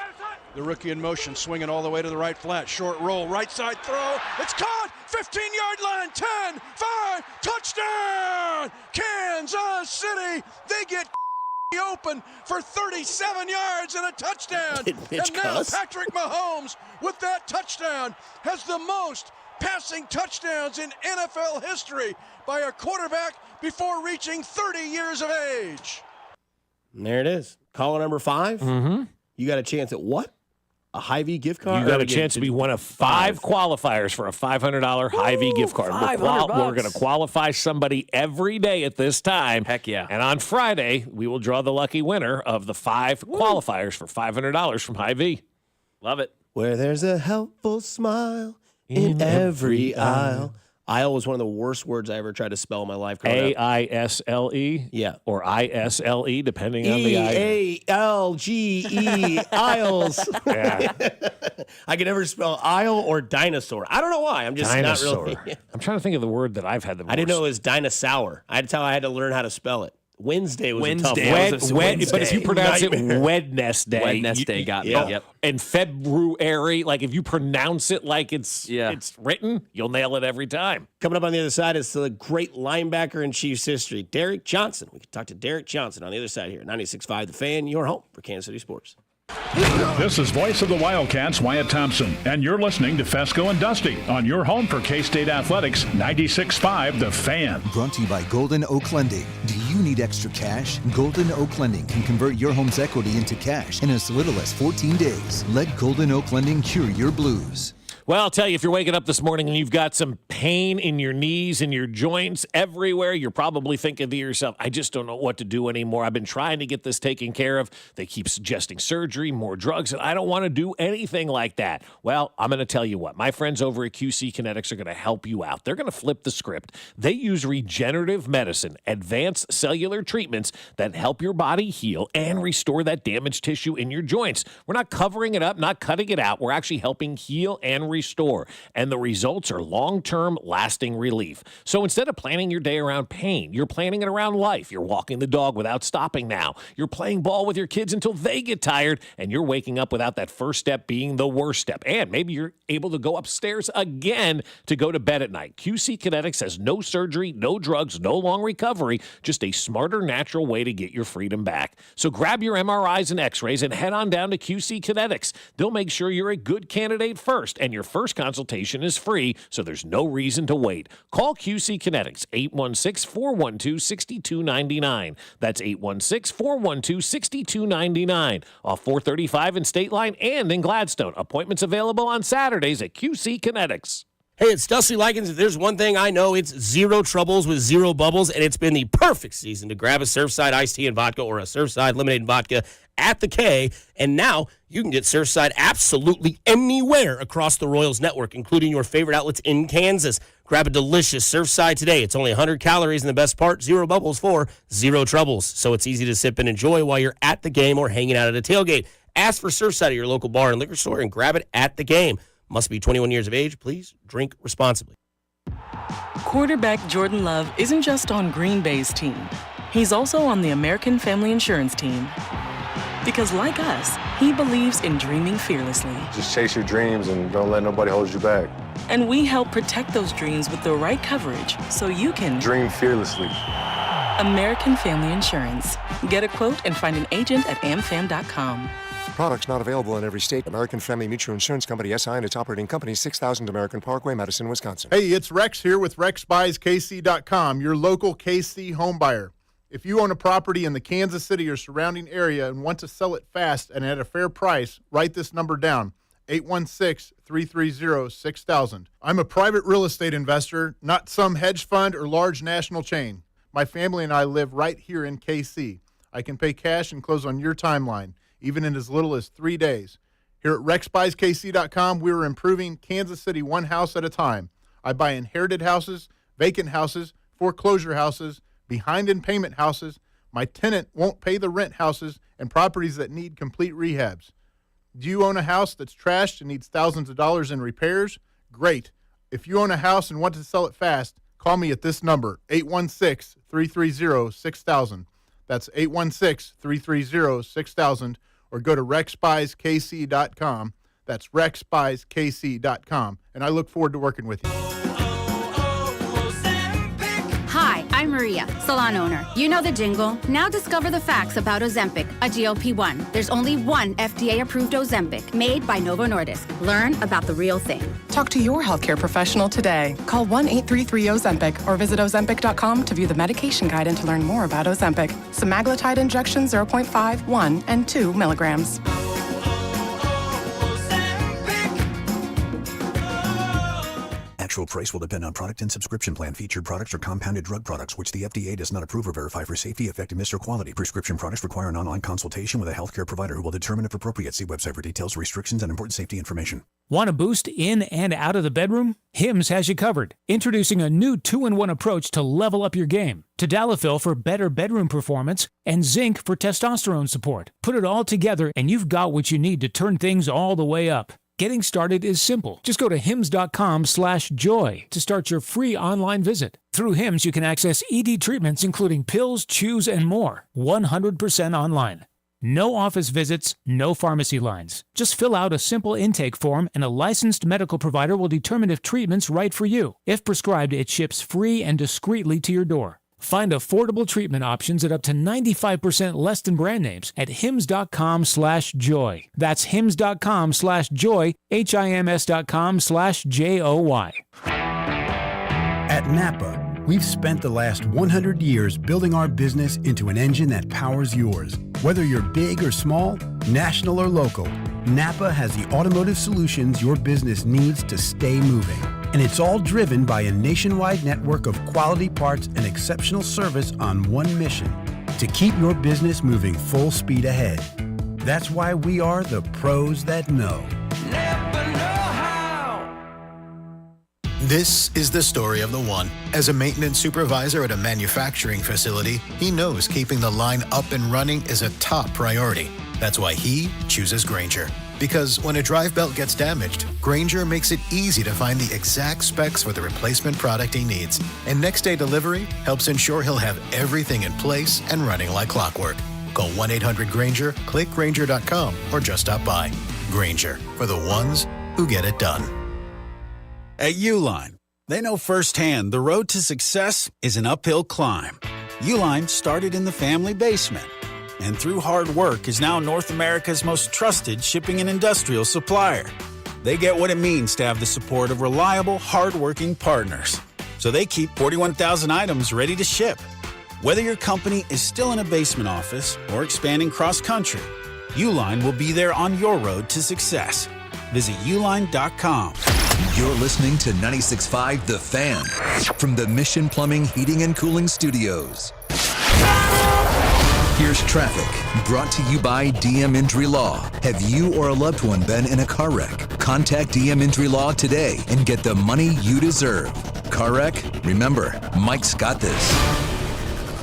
the rookie in motion, swinging all the way to the right flat. Short roll, right side throw. It's caught! 15-yard line, 10, 5, touchdown! Kansas City, they get open for 37 yards and a touchdown. And now Patrick Mahomes, with that touchdown, has the most passing touchdowns in NFL history by a quarterback before reaching 30 years of age. And there it is. Caller number 5. Mm-hmm. You got a chance at what? A Hy-Vee gift card? You got a chance to be one of 5 qualifiers for a $500 Hy-Vee gift card. We're going to qualify somebody every day at this time. Heck yeah. And on Friday, we will draw the lucky winner of the 5 qualifiers for $500 from Hy-Vee. Love it. Where there's a helpful smile in every aisle. Aisle was one of the worst words I ever tried to spell in my life. A-I-S-L-E? Yeah. Or I-S-L-E, depending on the E-A-L-G-E, aisles. Yeah. I can never spell aisle or dinosaur. I don't know why. I'm just Dinosaur. not really. I'm trying to think of the word that I've had the most. I didn't know it was dinosaur. I had to learn how to spell it. Wednesday was a tough one. But if you pronounce it Wednesday. Wednesday got me. Yep. And February, like if you pronounce it like it's written, you'll nail it every time. Coming up on the other side is the great linebacker in Chiefs history, Derek Johnson. We can talk to Derek Johnson on the other side here. 96.5 The Fan, your home for Kansas City Sports. This is voice of the Wildcats, Wyatt Thompson, and you're listening to Fescoe and Dusty on your home for K-State Athletics, 96.5 The Fan. Brought to you by Golden Oak Lending. Do you need extra cash? Golden Oak Lending can convert your home's equity into cash in as little as 14 days. Let Golden Oak Lending cure your blues. Well, I'll tell you, if you're waking up this morning and you've got some pain in your knees and your joints everywhere, you're probably thinking to yourself, I just don't know what to do anymore. I've been trying to get this taken care of. They keep suggesting surgery, more drugs, and I don't want to do anything like that. Well, I'm going to tell you what. My friends over at QC Kinetics are going to help you out. They're going to flip the script. They use regenerative medicine, advanced cellular treatments that help your body heal and restore that damaged tissue in your joints. We're not covering it up, not cutting it out. We're actually helping heal and restore, and the results are long-term lasting relief. So instead of planning your day around pain, you're planning it around life. You're walking the dog without stopping now. You're playing ball with your kids until they get tired, and you're waking up without that first step being the worst step. And maybe you're able to go upstairs again to go to bed at night. QC Kinetics has no surgery, no drugs, no long recovery, just a smarter, natural way to get your freedom back. So grab your MRIs and x-rays and head on down to QC Kinetics. They'll make sure you're a good candidate first, and your first consultation is free, so there's no reason to wait. Call QC Kinetics, 816-412-6299. That's 816-412-6299. Off 435 in State Line and in Gladstone. Appointments available on Saturdays at QC Kinetics. Hey, it's Dusty Likens. If there's one thing I know, it's zero troubles with zero bubbles, and it's been the perfect season to grab a Surfside iced tea and vodka or a Surfside lemonade and vodka at the K, and now you can get Surfside absolutely anywhere across the Royals network, including your favorite outlets in Kansas. Grab a delicious Surfside today. It's only 100 calories, and the best part, zero bubbles for zero troubles. So it's easy to sip and enjoy while you're at the game or hanging out at a tailgate. Ask for Surfside at your local bar and liquor store and grab it at the game. Must be 21 years of age. Please drink responsibly. Quarterback Jordan Love isn't just on Green Bay's team. He's also on the American Family Insurance team. Because like us, he believes in dreaming fearlessly. Just chase your dreams and don't let nobody hold you back. And we help protect those dreams with the right coverage so you can dream fearlessly. American Family Insurance. Get a quote and find an agent at amfam.com. Products not available in every state. American Family Mutual Insurance Company, SI, and its operating company, 6000 American Parkway, Madison, Wisconsin. Hey, it's Rex here with RexBuysKC.com, your local KC home buyer. If you own a property in the Kansas City or surrounding area and want to sell it fast and at a fair price, write this number down, 816-330-6000. I'm a private real estate investor, not some hedge fund or large national chain. My family and I live right here in KC. I can pay cash and close on your timeline, even in as little as 3 days. Here at RexBuysKC.com, we're improving Kansas City one house at a time. I buy inherited houses, vacant houses, foreclosure houses, behind in payment houses, my tenant won't pay the rent houses, and properties that need complete rehabs. Do you own a house that's trashed and needs thousands of dollars in repairs? Great. If you own a house and want to sell it fast, call me at this number, 816-330-6000. That's 816-330-6000, or go to RexBuysKC.com. That's RexBuysKC.com, and I look forward to working with you. Hi, I'm Maria, salon owner. You know the jingle. Now discover the facts about Ozempic, a GLP-1. There's only one FDA-approved Ozempic, made by Novo Nordisk. Learn about the real thing. Talk to your healthcare professional today. Call 1-833-OZEMPIC or visit Ozempic.com to view the medication guide and to learn more about Ozempic. Semaglutide injection 0.5, 1, and 2 milligrams. Actual price will depend on product and subscription plan. Featured products are compounded drug products, which the FDA does not approve or verify for safety, effectiveness, or quality. Prescription products require an online consultation with a healthcare provider who will determine if appropriate. See website for details, restrictions, and important safety information. Want a boost in and out of the bedroom? Hims has you covered. Introducing a new 2-in-1 approach to level up your game. Tadalafil for better bedroom performance and zinc for testosterone support. Put it all together and you've got what you need to turn things all the way up. Getting started is simple. Just go to hims.com/joy to start your free online visit. Through Hims, you can access ED treatments including pills, chews, and more. 100% online. No office visits, no pharmacy lines. Just fill out a simple intake form and a licensed medical provider will determine if treatment's right for you. If prescribed, it ships free and discreetly to your door. Find affordable treatment options at up to 95% less than brand names at hims.com/joy. That's hims.com/joy, HIMS.com/JOY. At Napa, We've spent the last 100 years building our business into an engine that powers yours. Whether you're big or small, national or local, Napa has the automotive solutions your business needs to stay moving. And it's all driven by a nationwide network of quality parts and exceptional service on one mission: to keep your business moving full speed ahead. That's why we are the pros that know. This is the story of the one. As a maintenance supervisor at a manufacturing facility, he knows keeping the line up and running is a top priority. That's why he chooses Grainger. Because when a drive belt gets damaged, Grainger makes it easy to find the exact specs for the replacement product he needs. And next day delivery helps ensure he'll have everything in place and running like clockwork. Call 1-800-GRAINGER, click Grainger.com, or just stop by. Grainger, for the ones who get it done. At Uline, they know firsthand the road to success is an uphill climb. Uline started in the family basement, and through hard work is now North America's most trusted shipping and industrial supplier. They get what it means to have the support of reliable, hard-working partners. So they keep 41,000 items ready to ship. Whether your company is still in a basement office or expanding cross-country, Uline will be there on your road to success. Visit uline.com. You're listening to 96.5 The Fan from the Mission Plumbing, Heating, and Cooling Studios. Here's traffic, brought to you by DM Injury Law. Have you or a loved one been in a car wreck? Contact DM Injury Law today and get the money you deserve. Car wreck? Remember, Mike's got this.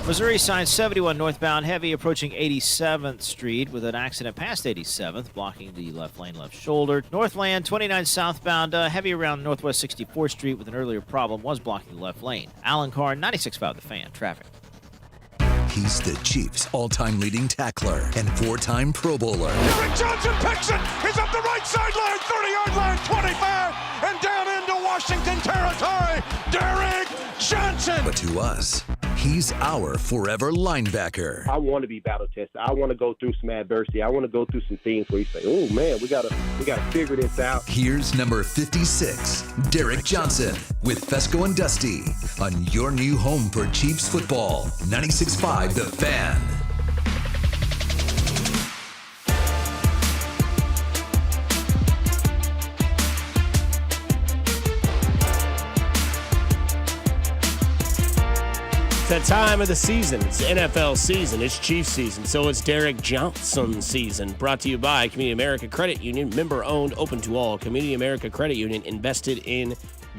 Missouri side 71 northbound heavy approaching 87th Street with an accident past 87th, blocking the left lane, left shoulder. Northland 29 southbound heavy around Northwest 64th Street with an earlier problem was blocking the left lane. Alan Carr, 96.5 The Fan, traffic. He's the Chiefs' all-time leading tackler and four-time Pro Bowler. Derek Johnson picks it. He's up the right sideline, 30-yard line, 25, and down into Washington territory. Derek Johnson. But to us, he's our forever linebacker. I want to be battle tested. I want to go through some adversity. I want to go through some things where you say, "Oh man, we gotta figure this out." Here's number 56, Derek Johnson, with Fescoe and Dusty on your new home for Chiefs football, 96.5 The Fan. It's that time of the season. It's NFL season. It's Chiefs season. So it's Derek Johnson season. Brought to you by Community America Credit Union. Member-owned, open to all. Community America Credit Union, invested in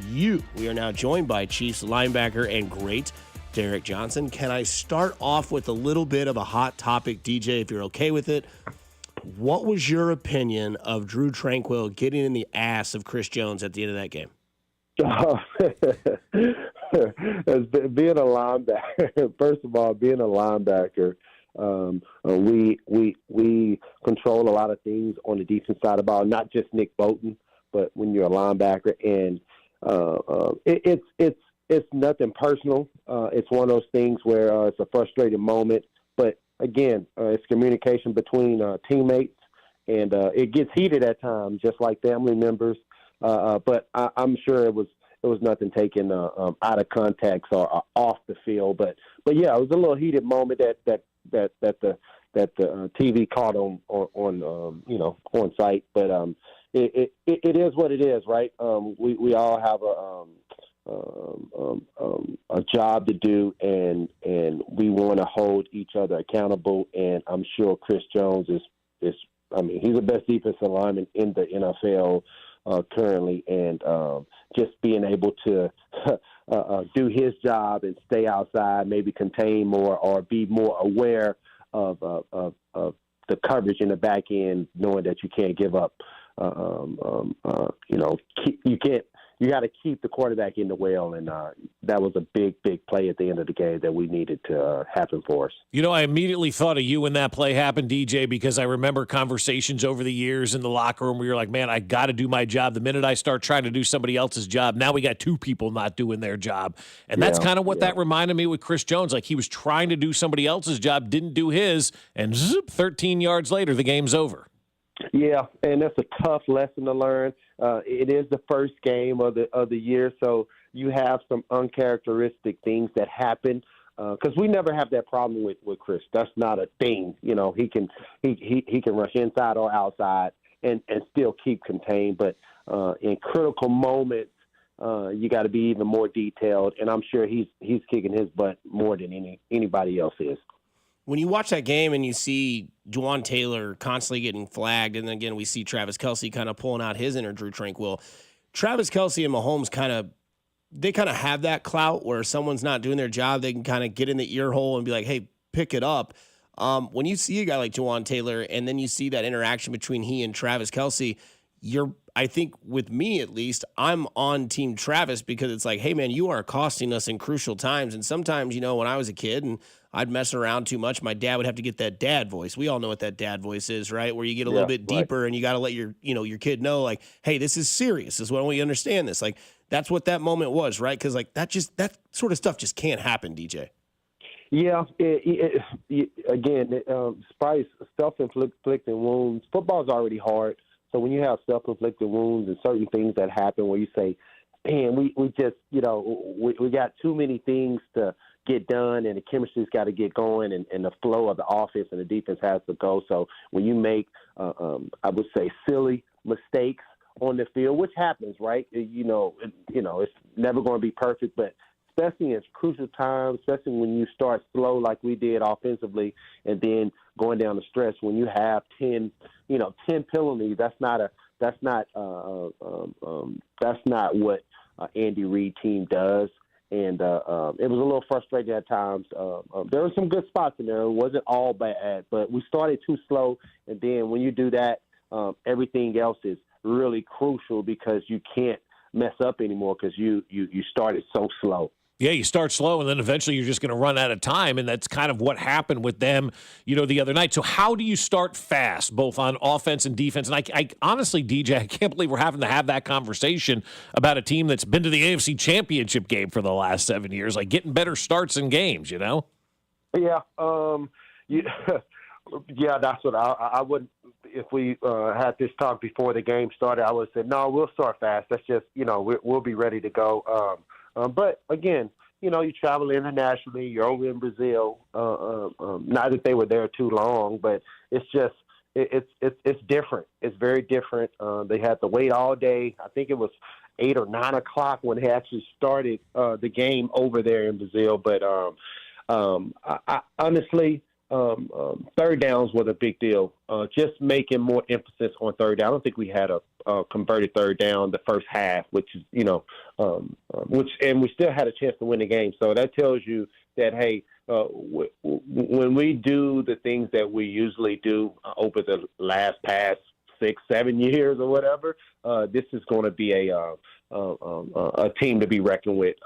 you. We are now joined by Chiefs linebacker and great Derek Johnson. Can I start off with a little bit of a hot topic, DJ, if you're okay with it? What was your opinion of Drew Tranquill getting in the ass of Chris Jones at the end of that game? As being a linebacker, first of all, being a linebacker, we control a lot of things on the defense side of the ball, not just Nick Bolton, but when you're a linebacker, and it's nothing personal. It's one of those things where it's a frustrating moment, but again, it's communication between teammates, and it gets heated at times, just like family members. But I'm sure it was nothing taken out of context or off the field. But yeah, it was a little heated moment that the TV caught on site. But it is what it is, right? We all have a job to do, and we want to hold each other accountable. And I'm sure Chris Jones is he's the best defensive lineman in the NFL currently, and just being able to do his job and stay outside, maybe contain more or be more aware of the coverage in the back end, knowing that you can't give up. You got to keep the quarterback in the well, and that was a big play at the end of the game that we needed to happen for us. You know, I immediately thought of you when that play happened, DJ, because I remember conversations over the years in the locker room where you're like, man, I got to do my job. The minute I start trying to do somebody else's job, now we got two people not doing their job. And that's kind of what that reminded me with Chris Jones. Like, he was trying to do somebody else's job, didn't do his, and 13 yards later, the game's over. Yeah, and that's a tough lesson to learn. It is the first game of the year, so you have some uncharacteristic things that happen. Because we never have that problem with Chris. That's not a thing. You know, he can rush inside or outside and still keep contained. But in critical moments, you got to be even more detailed. And I'm sure he's kicking his butt more than anybody else is. When you watch that game and you see Jawan Taylor constantly getting flagged, and then again we see Travis Kelce kind of pulling out his inner Drew Tranquill, Travis Kelce and Mahomes kind of have that clout where someone's not doing their job, they can kind of get in the ear hole and be like, hey, pick it up. When you see a guy like Jawan Taylor and then you see that interaction between he and Travis Kelce, I think with me at least, I'm on team Travis because it's like, hey man, you are costing us in crucial times. And sometimes, you know, when I was a kid and I'd mess around too much, my dad would have to get that dad voice. We all know what that dad voice is, right? Where you get a little bit deeper and you got to let your kid know, like, hey, this is serious. This is when we understand this. Like, that's what that moment was, right? Because like that sort of stuff just can't happen, DJ. Yeah, again, probably self-inflicted wounds. Football's already hard, so when you have self-inflicted wounds and certain things that happen where you say, man, we just, you know, we got too many things to get done, and the chemistry's got to get going, and the flow of the offense and the defense has to go. So when you make, I would say, silly mistakes on the field, which happens, right? You know, it's never going to be perfect, but especially in crucial times, especially when you start slow like we did offensively, and then going down the stretch when you have 10 penalties, that's not what Andy Reid team does. And it was a little frustrating at times. There were some good spots in there. It wasn't all bad, but we started too slow. And then when you do that, everything else is really crucial because you can't mess up anymore because you started so slow. Yeah, you start slow, and then eventually you're just going to run out of time, and that's kind of what happened with them, the other night. So how do you start fast, both on offense and defense? And I honestly, DJ, I can't believe we're having to have that conversation about a team that's been to the AFC Championship game for the last 7 years, like getting better starts in games, Yeah, yeah, that's what I would. If we had this talk before the game started, I would have said, no, we'll start fast. That's just, we'll be ready to go. But again, you travel internationally. You're over in Brazil. Not that they were there too long, but it's just it's different. It's very different. They had to wait all day. I think it was 8 or 9 o'clock when they actually started the game over there in Brazil. But I honestly. Third downs was a big deal. Just making more emphasis on third down. I don't think we had a converted third down the first half, which is, and we still had a chance to win the game. So that tells you that, hey, when we do the things that we usually do over the past 6-7 years or whatever, this is going to be a team to be reckoned with.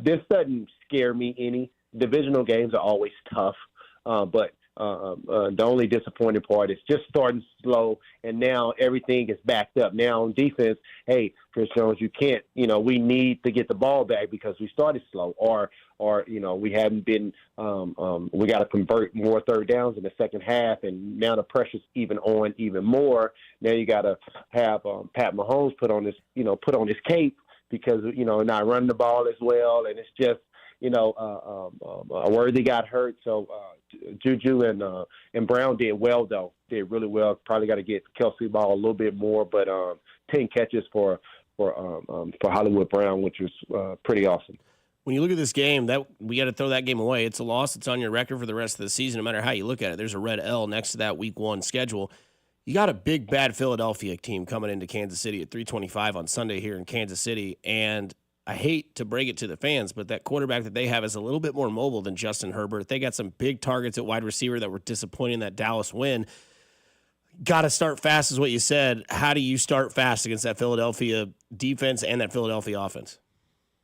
This doesn't scare me any. Divisional games are always tough. But the only disappointing part is just starting slow, and now everything is backed up. Now on defense, hey, Chris Jones, you can't, we need to get the ball back because we started slow, or we haven't been, we got to convert more third downs in the second half, and now the pressure's even more. Now you got to have Pat Mahomes put on his cape because, not running the ball as well, and it's just, Worthy got hurt, so Juju and Brown did well, though. Did really well. Probably got to get Kelce the ball a little bit more, but 10 catches for Hollywood Brown, which was pretty awesome. When you look at this game, that we got to throw that game away. It's a loss. It's on your record for the rest of the season, no matter how you look at it. There's a red L next to that Week 1 schedule. You got a big, bad Philadelphia team coming into Kansas City at 3:25 on Sunday here in Kansas City, and I hate to break it to the fans, but that quarterback that they have is a little bit more mobile than Justin Herbert. They got some big targets at wide receiver that were disappointing in that Dallas win. Got to start fast is what you said. How do you start fast against that Philadelphia defense and that Philadelphia offense?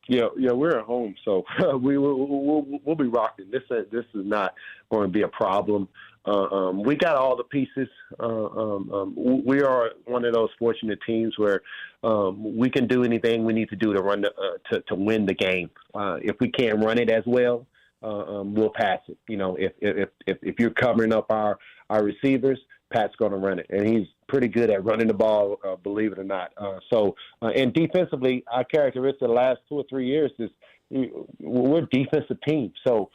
Yeah, we're at home, so we'll be rocking. This is not going to be a problem. We got all the pieces. We are one of those fortunate teams where we can do anything we need to do to run to win the game. If we can't run it as well, we'll pass it. If you're covering up our receivers, Pat's going to run it, and he's pretty good at running the ball, believe it or not. And defensively, our characteristic the last 2 or 3 years is we're a defensive team. So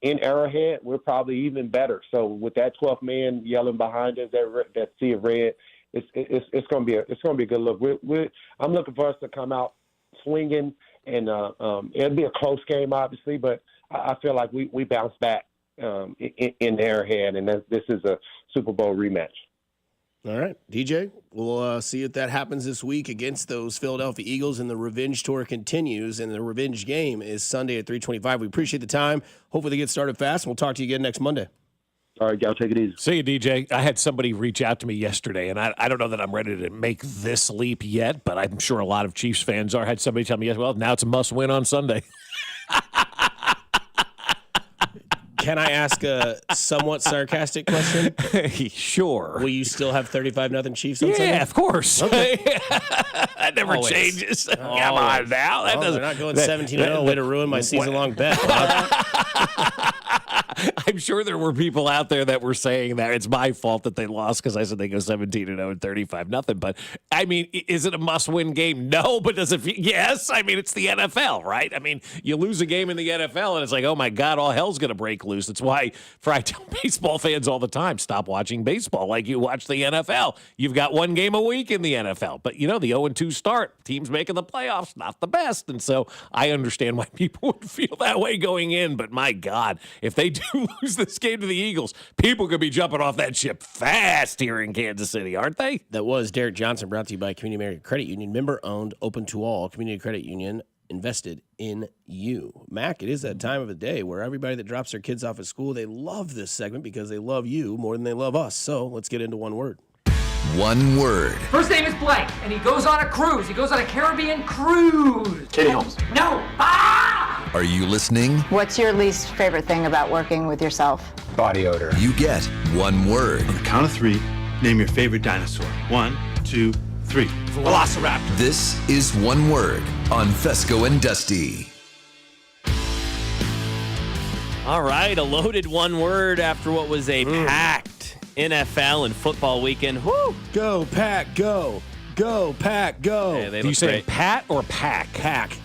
in Arrowhead, we're probably even better. So with that 12th man yelling behind us, that sea of red, it's going to be a good look. I'm looking for us to come out swinging, and it'll be a close game, obviously, but I feel like we bounce back in Arrowhead, and this is a Super Bowl rematch. All right, DJ, we'll see if that happens this week against those Philadelphia Eagles, and the revenge tour continues, and the revenge game is Sunday at 3:25. We appreciate the time. Hopefully they get started fast, and we'll talk to you again next Monday. All right, y'all take it easy. See you, DJ. I had somebody reach out to me yesterday, and I don't know that I'm ready to make this leap yet, but I'm sure a lot of Chiefs fans are. I had somebody tell me, well, now it's a must-win on Sunday. Can I ask a somewhat sarcastic question? Sure. Will you still have 35-0 Chiefs on Sunday? Yeah, of course. Okay. That never changes. Come on now. They're not going 17-0. Way to ruin my season-long bet, Bob. I'm sure there were people out there that were saying that it's my fault that they lost because I said they go 17-0 and 35-0. But I mean, is it a must-win game? No, but does it? Yes. I mean, it's the NFL, right? I mean, you lose a game in the NFL, and it's like, oh my God, all hell's going to break loose. That's why I tell baseball fans all the time, stop watching baseball like you watch the NFL. You've got one game a week in the NFL, but the 0-2 start, teams making the playoffs, not the best, and so I understand why people would feel that way going in. But my God, if they do lose this game to the Eagles, people could be jumping off that ship fast here in Kansas City, aren't they? That was Derek Johnson, brought to you by Community American Credit Union, member-owned, open to all. Community Credit Union, invested in you. Mac, it is that time of the day where everybody that drops their kids off at school, they love this segment because they love you more than they love us. So let's get into one word. One word. First name is blank, and he goes on a cruise. He goes on a Caribbean cruise. Katie Holmes. No. Ah! Are you listening? What's your least favorite thing about working with yourself? Body odor. You get one word. On the count of 3, name your favorite dinosaur. 1, 2, 3. Velociraptor. This is one word on Fescoe and Dusty. All right, a loaded one word after what was a packed NFL and football weekend. Woo! Go, Pack, go. Go, Pack, go. Hey, Do you say Pat or Pack? Pack.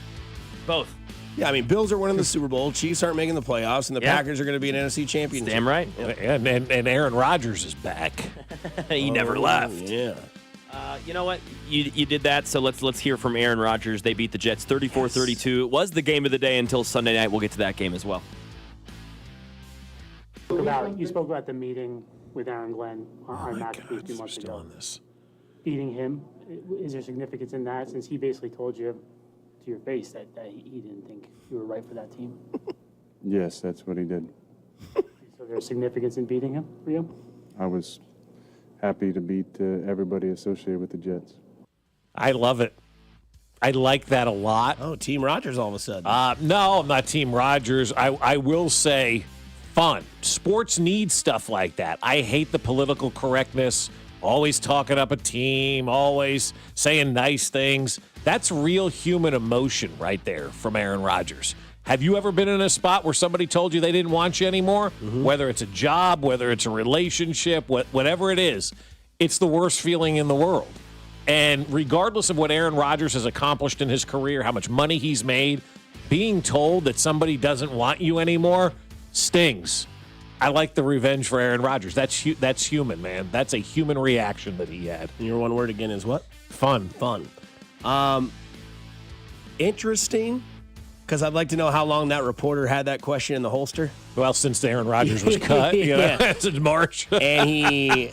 Both. Yeah, I mean, Bills are winning the Super Bowl. Chiefs aren't making the playoffs, and the Packers are going to be an NFC championship. Damn right. And Aaron Rodgers is back. He never left. Yeah. You know what? You did that, so let's hear from Aaron Rodgers. They beat the Jets 34-32. It was the game of the day until Sunday night. We'll get to that game as well. You spoke about the meeting with Aaron Glenn on Max a few months ago. Beating him, is there significance in that, since he basically told you to your face that he didn't think you were right for that team? Yes, that's what he did. So there's significance in beating him for you? I was happy to beat everybody associated with the Jets. I love it. I like that a lot. Oh, Team Rodgers all of a sudden. No, I'm not Team Rodgers. I will say fun. Sports need stuff like that. I hate the political correctness, always talking up a team, always saying nice things. That's real human emotion right there from Aaron Rodgers. Have you ever been in a spot where somebody told you they didn't want you anymore? Mm-hmm. Whether it's a job, whether it's a relationship, whatever it is, it's the worst feeling in the world. And regardless of what Aaron Rodgers has accomplished in his career, how much money he's made, being told that somebody doesn't want you anymore stings. I like the revenge for Aaron Rodgers. That's human, man. That's a human reaction that he had. And your one word again is what? Fun. Interesting, because I'd like to know how long that reporter had that question in the holster. Well, since Aaron Rodgers was cut, since March. And he,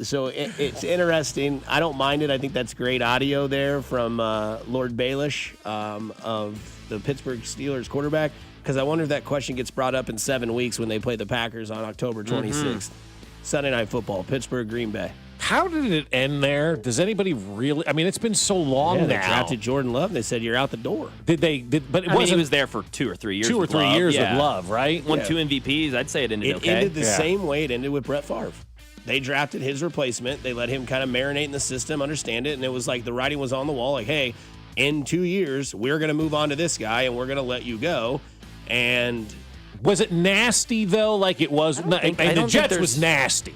so it's interesting. I don't mind it. I think that's great audio there from Lord Baelish of the Pittsburgh Steelers quarterback, because I wonder if that question gets brought up in 7 weeks when they play the Packers on October 26th. Mm-hmm. Sunday Night Football, Pittsburgh, Green Bay. How did it end there? Does anybody really? I mean, it's been so long now. They drafted Jordan Love. They said you're out the door. But he was there for 2 or 3 years. 2 or 3 years with Love, right? Won 2 MVPs. I'd say it ended okay. It ended the same way it ended with Brett Favre. They drafted his replacement. They let him kind of marinate in the system, understand it, and it was like the writing was on the wall. Like, hey, in 2 years, we're going to move on to this guy, and we're going to let you go. And was it nasty though? Like it was. And the Jets was nasty.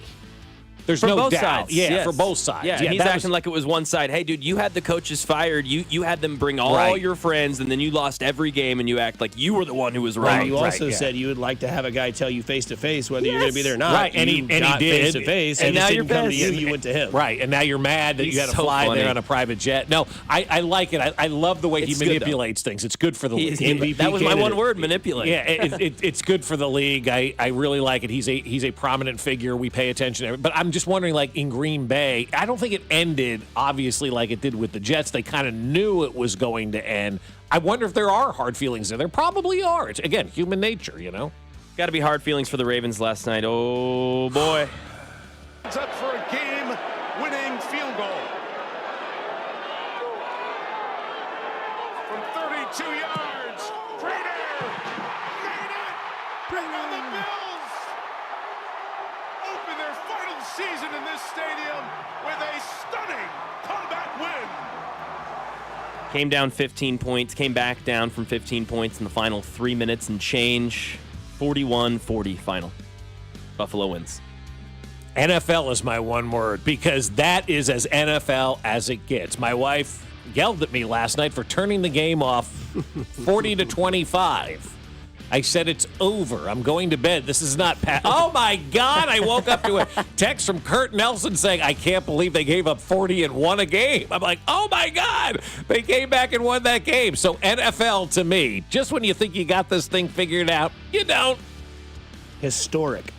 There's for no both doubt. sides. Yeah, yes. for both sides. Yeah, he's acting like it was one side. Hey, dude, you had the coaches fired. You had them bring all your friends, and then you lost every game, and you act like you were the one who was wrong. You also said you would like to have a guy tell you face to face whether you're going to be there or not. Right, and he did face to face, and now you're come to you. You went to him. Right, and now you're mad that you had to fly there on a private jet. No, I like it. I love the way he manipulates things. It's good for the league. MVP that was my candidate. one word, manipulate. Yeah, it's good for the league. I really like it. He's a prominent figure. We pay attention to him. But I'm just wondering, like in Green Bay, I don't think it ended obviously like it did with the Jets. They kind of knew it was going to end. I wonder if there are hard feelings there. There probably are. It's, again, human nature, you know? Got to be hard feelings for the Ravens last night. Oh, boy. It's up for a game-winning field goal. From 32 yards, Prater made it! And the Bills open their final season in this stadium with a stunning comeback win. Came down 15 points, came back down from 15 points in the final 3 minutes and change. 41-40 final. Buffalo wins. NFL is my one word because that is as NFL as it gets. My wife yelled at me last night for turning the game off 40-25. I said, it's over. I'm going to bed. This is not Oh, my God. I woke up to a text from Kurt Nelson saying, I can't believe they gave up 40 and won a game. I'm like, oh, my God. They came back and won that game. So NFL to me, just when you think you got this thing figured out, you don't. Historic.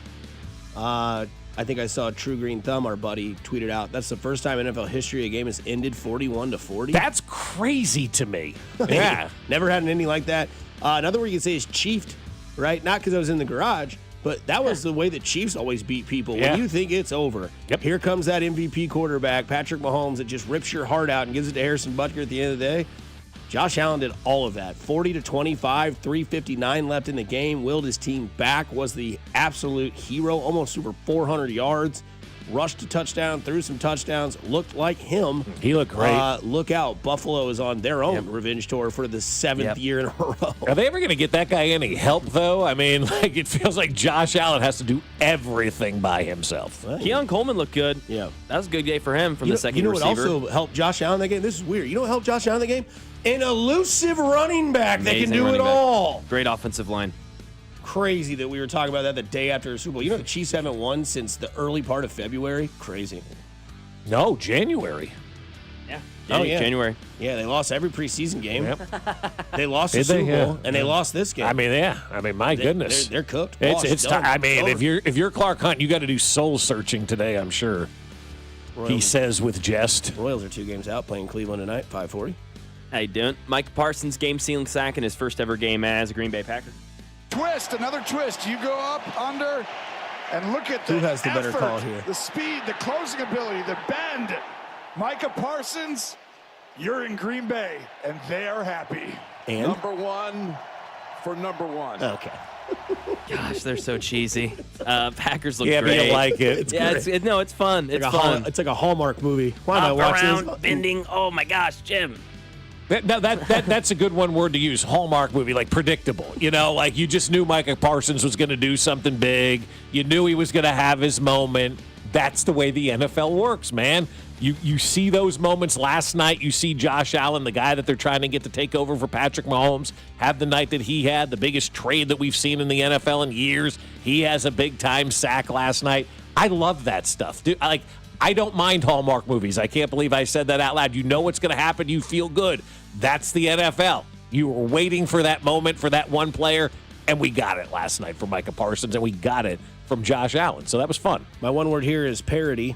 I think I saw True Green Thumb, our buddy, tweeted out, that's the first time in NFL history a game has ended 41-40. That's crazy to me. Yeah. Never had an ending like that. Another word you can say is chiefed, right? Not because I was in the garage, but that was the way the Chiefs always beat people. Yeah. When you think it's over, here comes that MVP quarterback, Patrick Mahomes, that just rips your heart out and gives it to Harrison Butker at the end of the day. Josh Allen did all of that. 40-25, 3:59 left in the game, willed his team back, was the absolute hero, almost super 400 yards. Rushed a touchdown, threw some touchdowns, looked like him. He looked great. Look out. Buffalo is on their own revenge tour for the 7th year in a row. Are they ever going to get that guy any help, though? I mean, like it feels like Josh Allen has to do everything by himself. Keon Coleman looked good. Yeah. That was a good day for him from the second receiver. You know what also helped Josh Allen in that game? This is weird. You know what helped Josh Allen in the game? An elusive running back that can do it all. Great offensive line. Crazy that we were talking about that the day after the Super Bowl. You know the Chiefs haven't won since the early part of February? Crazy. No, January. Yeah. January. Yeah, they lost every preseason game. They lost the Super Bowl, and they lost this game. I mean, my goodness. They're cooked. It's time. I mean, if you're Clark Hunt, you got to do soul searching today, I'm sure. He says with jest. Royals are 2 games out, playing Cleveland tonight, 5:40. How you doing? Micah Parsons game-sealing sack in his first ever game as a Green Bay Packer. Twist, another twist. You go up, under, and look at the Who has the better effort, call here? the speed, the closing ability, the bend. Micah Parsons, you're in Green Bay, and they are happy. And? Number one for number one. Okay. Gosh, they're so cheesy. Packers look great. great. Yeah, you like it. It's fun. It's fun. It's like a Hallmark movie. Why am I watching this? Bending. Oh, my gosh, Jim. That's a good one word to use. Hallmark movie, like predictable. You know, like you just knew Micah Parsons was going to do something big. You knew he was going to have his moment. That's the way the NFL works, man. You see those moments last night. You see Josh Allen, the guy that they're trying to get to take over for Patrick Mahomes, have the night that he had, the biggest trade that we've seen in the NFL in years. He has a big-time sack last night. I love that stuff. Dude, I don't mind Hallmark movies. I can't believe I said that out loud. You know what's going to happen. You feel good. That's the NFL. You were waiting for that moment for that one player, and we got it last night for Micah Parsons, and we got it from Josh Allen. So that was fun. My one word here is parity.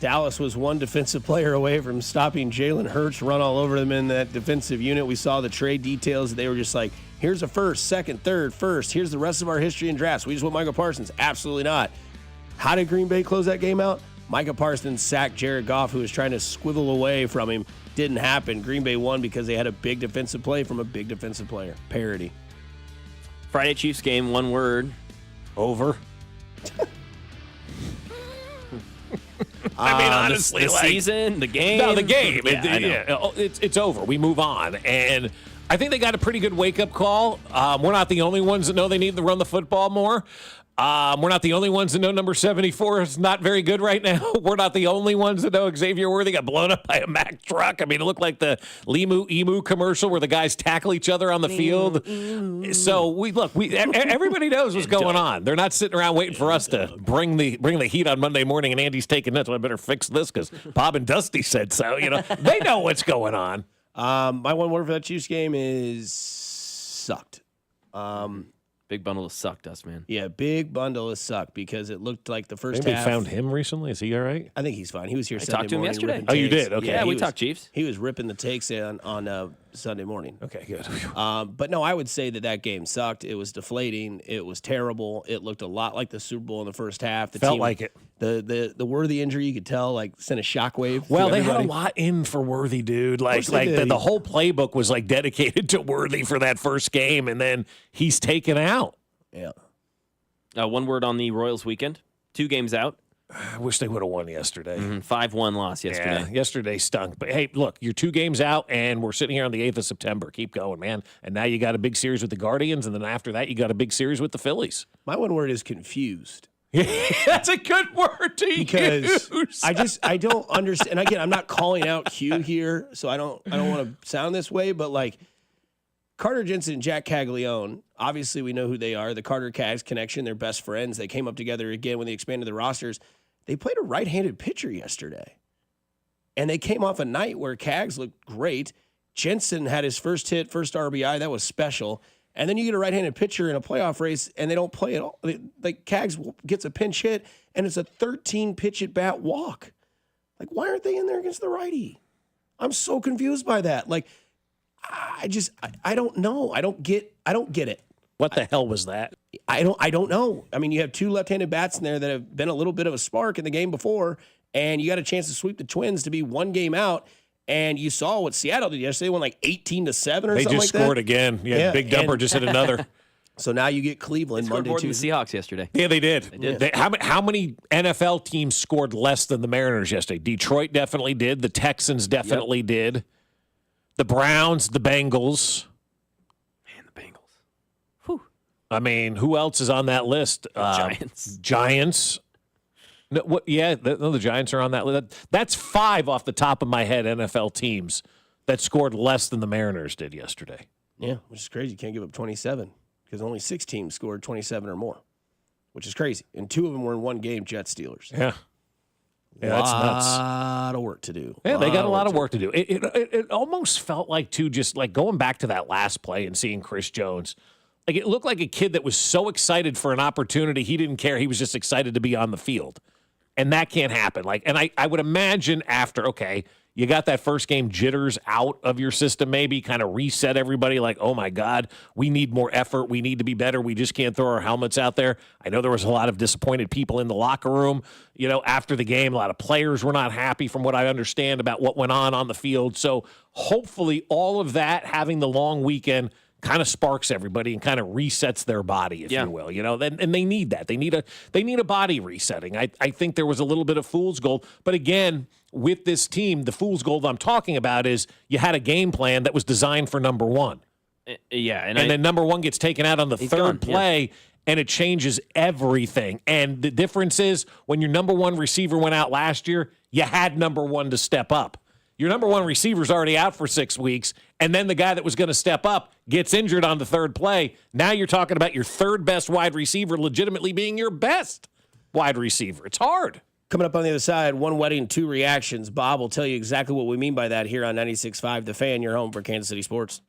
Dallas was one defensive player away from stopping Jalen Hurts run all over them in that defensive unit. We saw the trade details. They were just like, here's a first, second, third, first. Here's the rest of our history and drafts. We just want Micah Parsons. Absolutely not. How did Green Bay close that game out? Micah Parsons sacked Jared Goff, who was trying to swivel away from him. Didn't happen. Green Bay won because they had a big defensive play from a big defensive player. Parity. Friday Chiefs game, one word. Over. I mean, honestly, the season, the game. No, the game. Yeah, it's over. We move on. And I think they got a pretty good wake-up call. We're not the only ones that know they need to run the football more. We're not the only ones that know number 74 is not very good right now. We're not the only ones that know Xavier Worthy got blown up by a Mack truck. I mean, it looked like the Emu commercial where the guys tackle each other on the field. So everybody knows what's going on. They're not sitting around waiting for us to bring the heat on Monday morning, and Andy's taking notes. Well, I better fix this because Bob and Dusty said so. They know what's going on. My one word for that Chiefs game is sucked. Big bundle of suck dust, man. Yeah, big bundle of suck because it looked like the first Anybody half. found him recently? Is he all right? I think he's fine. He was here I Sunday talked to him morning. yesterday. ripping Oh, you takes. did? Okay. Yeah, we talked Chiefs. He was ripping the takes on Sunday morning. Okay, good. But no, I would say that game sucked. It was deflating. It was terrible. It looked a lot like the Super Bowl in the first half. The Felt team, like it. The Worthy injury, you could tell, sent a shockwave. Well, through they had a everybody. lot in for Worthy, dude. did. The whole playbook was dedicated to Worthy for that first game, and then he's taken out. Yeah. One word on the Royals weekend. 2 games out. I wish they would have won yesterday. 5-1 loss yesterday. Yeah, yesterday stunk. But, hey, look, you're 2 games out, and we're sitting here on the 8th of September. Keep going, man. And now you got a big series with the Guardians, and then after that, you got a big series with the Phillies. My one word is confused. That's a good word to Because use. I don't understand. And again, I'm not calling out Hugh here, so I don't want to sound this way, but Carter Jensen and Jack Caglione, obviously we know who they are. The Carter-Cags connection, they're best friends. They came up together again when they expanded the rosters. They played a right-handed pitcher yesterday. And they came off a night where Cags looked great. Jensen had his first hit, first RBI. That was special. And then you get a right-handed pitcher in a playoff race, and they don't play at all. Cags gets a pinch hit, and it's a 13-pitch at-bat walk. Why aren't they in there against the righty? I'm so confused by that. I don't know. I don't get it. What the hell was that? I don't know. I mean, you have 2 left-handed bats in there that have been a little bit of a spark in the game before, and you got a chance to sweep the Twins to be 1 game out. And you saw what Seattle did yesterday. They won 18-7 or something like that. They just scored again. Yeah, Big Dumper just hit another. So now you get Cleveland Monday, more Tuesday. than the Seahawks yesterday. Yeah, they did. How many NFL teams scored less than the Mariners yesterday? Detroit definitely did. The Texans definitely did. The Browns, the Bengals. Man, the Bengals. I mean, who else is on that list? Giants. No, the Giants are on that list. That's 5 off the top of my head NFL teams that scored less than the Mariners did yesterday. Yeah, which is crazy. You can't give up 27 because only 6 teams scored 27 or more, which is crazy. And 2 of them were in 1 game, Jets, Steelers. Yeah, that's nuts. A lot of work to do. Yeah, they got a lot of work to do. It almost felt like, too, just going back to that last play and seeing Chris Jones. It looked like a kid that was so excited for an opportunity, he didn't care. He was just excited to be on the field. And that can't happen. And I would imagine after, you got that first game jitters out of your system, maybe kind of reset everybody oh my God, we need more effort. We need to be better. We just can't throw our helmets out there. I know there was a lot of disappointed people in the locker room, after the game. A lot of players were not happy from what I understand about what went on the field. So hopefully all of that, having the long weekend, kind of sparks everybody and kind of resets their body, if you will. And they need that. They need a body resetting. I think there was a little bit of fool's gold. But again, with this team, the fool's gold I'm talking about is you had a game plan that was designed for number 1. Yeah. And then number 1 gets taken out on the third play, and it changes everything. And the difference is when your number 1 receiver went out last year, you had number 1 to step up. Your number 1 receiver's already out for 6 weeks, and then the guy that was going to step up gets injured on the third play. Now you're talking about your 3rd best wide receiver legitimately being your best wide receiver. It's hard. Coming up on the other side, 1 wedding, 2 reactions. Bob will tell you exactly what we mean by that here on 96.5 The Fan, your home for Kansas City sports.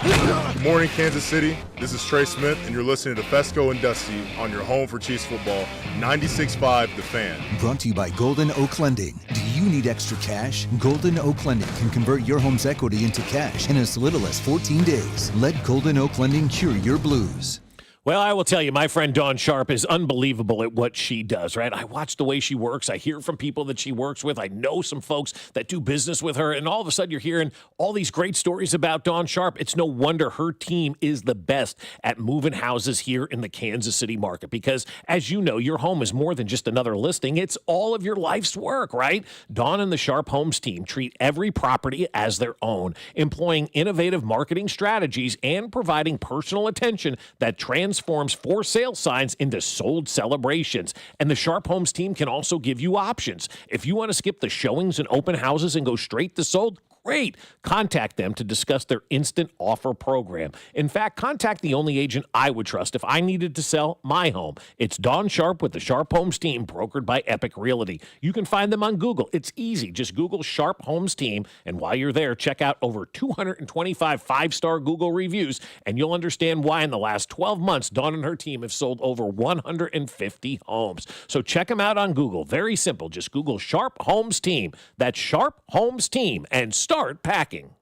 Good morning, Kansas City. This is Trey Smith, and you're listening to Fescoe and Dusty on your home for Chiefs football, 96.5 The Fan. Brought to you by Golden Oak Lending. Do you need extra cash? Golden Oak Lending can convert your home's equity into cash in as little as 14 days. Let Golden Oak Lending cure your blues. Well, I will tell you, my friend Dawn Sharp is unbelievable at what she does, right? I watch the way she works. I hear from people that she works with. I know some folks that do business with her. And all of a sudden, you're hearing all these great stories about Dawn Sharp. It's no wonder her team is the best at moving houses here in the Kansas City market. Because, as you know, your home is more than just another listing. It's all of your life's work, right? Dawn and the Sharp Homes team treat every property as their own, employing innovative marketing strategies and providing personal attention that transforms transforms for sale signs into sold celebrations. And the Sharp Homes team can also give you options. If you want to skip the showings and open houses and go straight to sold, great. Contact them to discuss their instant offer program. In fact, contact the only agent I would trust if I needed to sell my home. It's Don Sharp with the Sharp Homes team, brokered by Epic Realty. You can find them on Google. It's easy. Just Google Sharp Homes team, and while you're there, check out over 225 five-star Google reviews, and you'll understand why in the last 12 months, Dawn and her team have sold over 150 homes. So check them out on Google. Very simple. Just Google Sharp Homes team. That's Sharp Homes team, and start packing.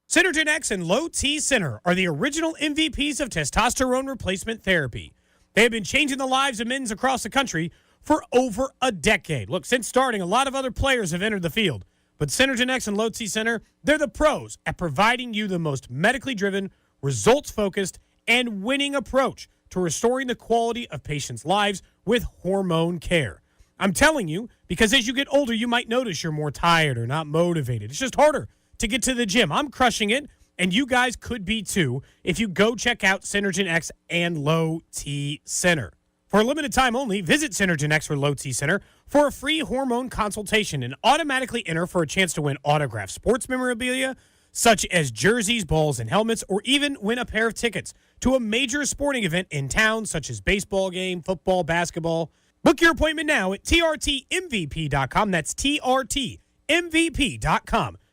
Synergen X and Low T Center are the original MVPs of testosterone replacement therapy. They have been changing the lives of men across the country for over a decade. Look, since starting, a lot of other players have entered the field. But Synergen X and Low T Center, they're the pros at providing you the most medically driven, results-focused, and winning approach to restoring the quality of patients' lives with hormone care. I'm telling you, because as you get older, you might notice you're more tired or not motivated. It's just harder to get to the gym. I'm crushing it, and you guys could be too if you go check out Synergen X and Low T Center. For a limited time only, visit Synergen X or Low T Center for a free hormone consultation and automatically enter for a chance to win autographed sports memorabilia, such as jerseys, balls, and helmets, or even win a pair of tickets to a major sporting event in town, such as baseball game, football, basketball. Book your appointment now at trtmvp.com. That's trtmvp.com.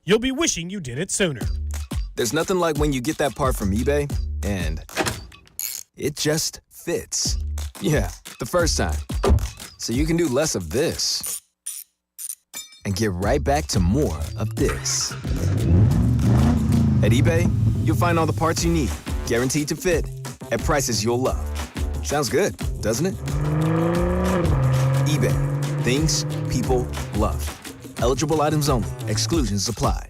You'll be wishing you did it sooner. There's nothing like when you get that part from eBay and it just fits. Yeah, the first time. So you can do less of this and get right back to more of this. At eBay, you'll find all the parts you need, guaranteed to fit, at prices you'll love. Sounds good, doesn't it? eBay. Things people love. Eligible items only. Exclusions apply.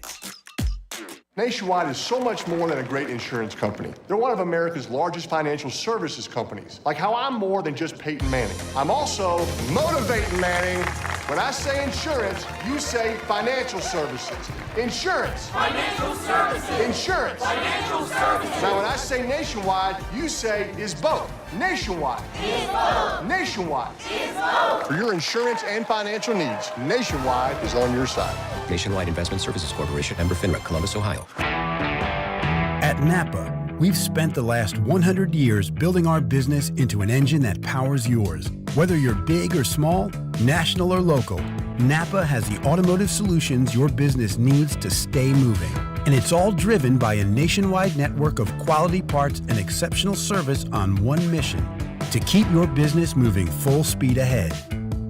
Nationwide is so much more than a great insurance company. They're one of America's largest financial services companies. Like how I'm more than just Peyton Manning. I'm also motivating Manning. When I say insurance, you say financial services. Insurance. Financial services. Insurance. Financial services. Now when I say nationwide, you say is both. Nationwide. Is both. Nationwide. Is both. For your insurance and financial needs, Nationwide is on your side. Nationwide Investment Services Corporation, member FINRA, Columbus, Ohio. At Napa, we've spent the last 100 years building our business into an engine that powers yours. Whether you're big or small, national or local, Napa has the automotive solutions your business needs to stay moving. And it's all driven by a nationwide network of quality parts and exceptional service on one mission: to keep your business moving full speed ahead.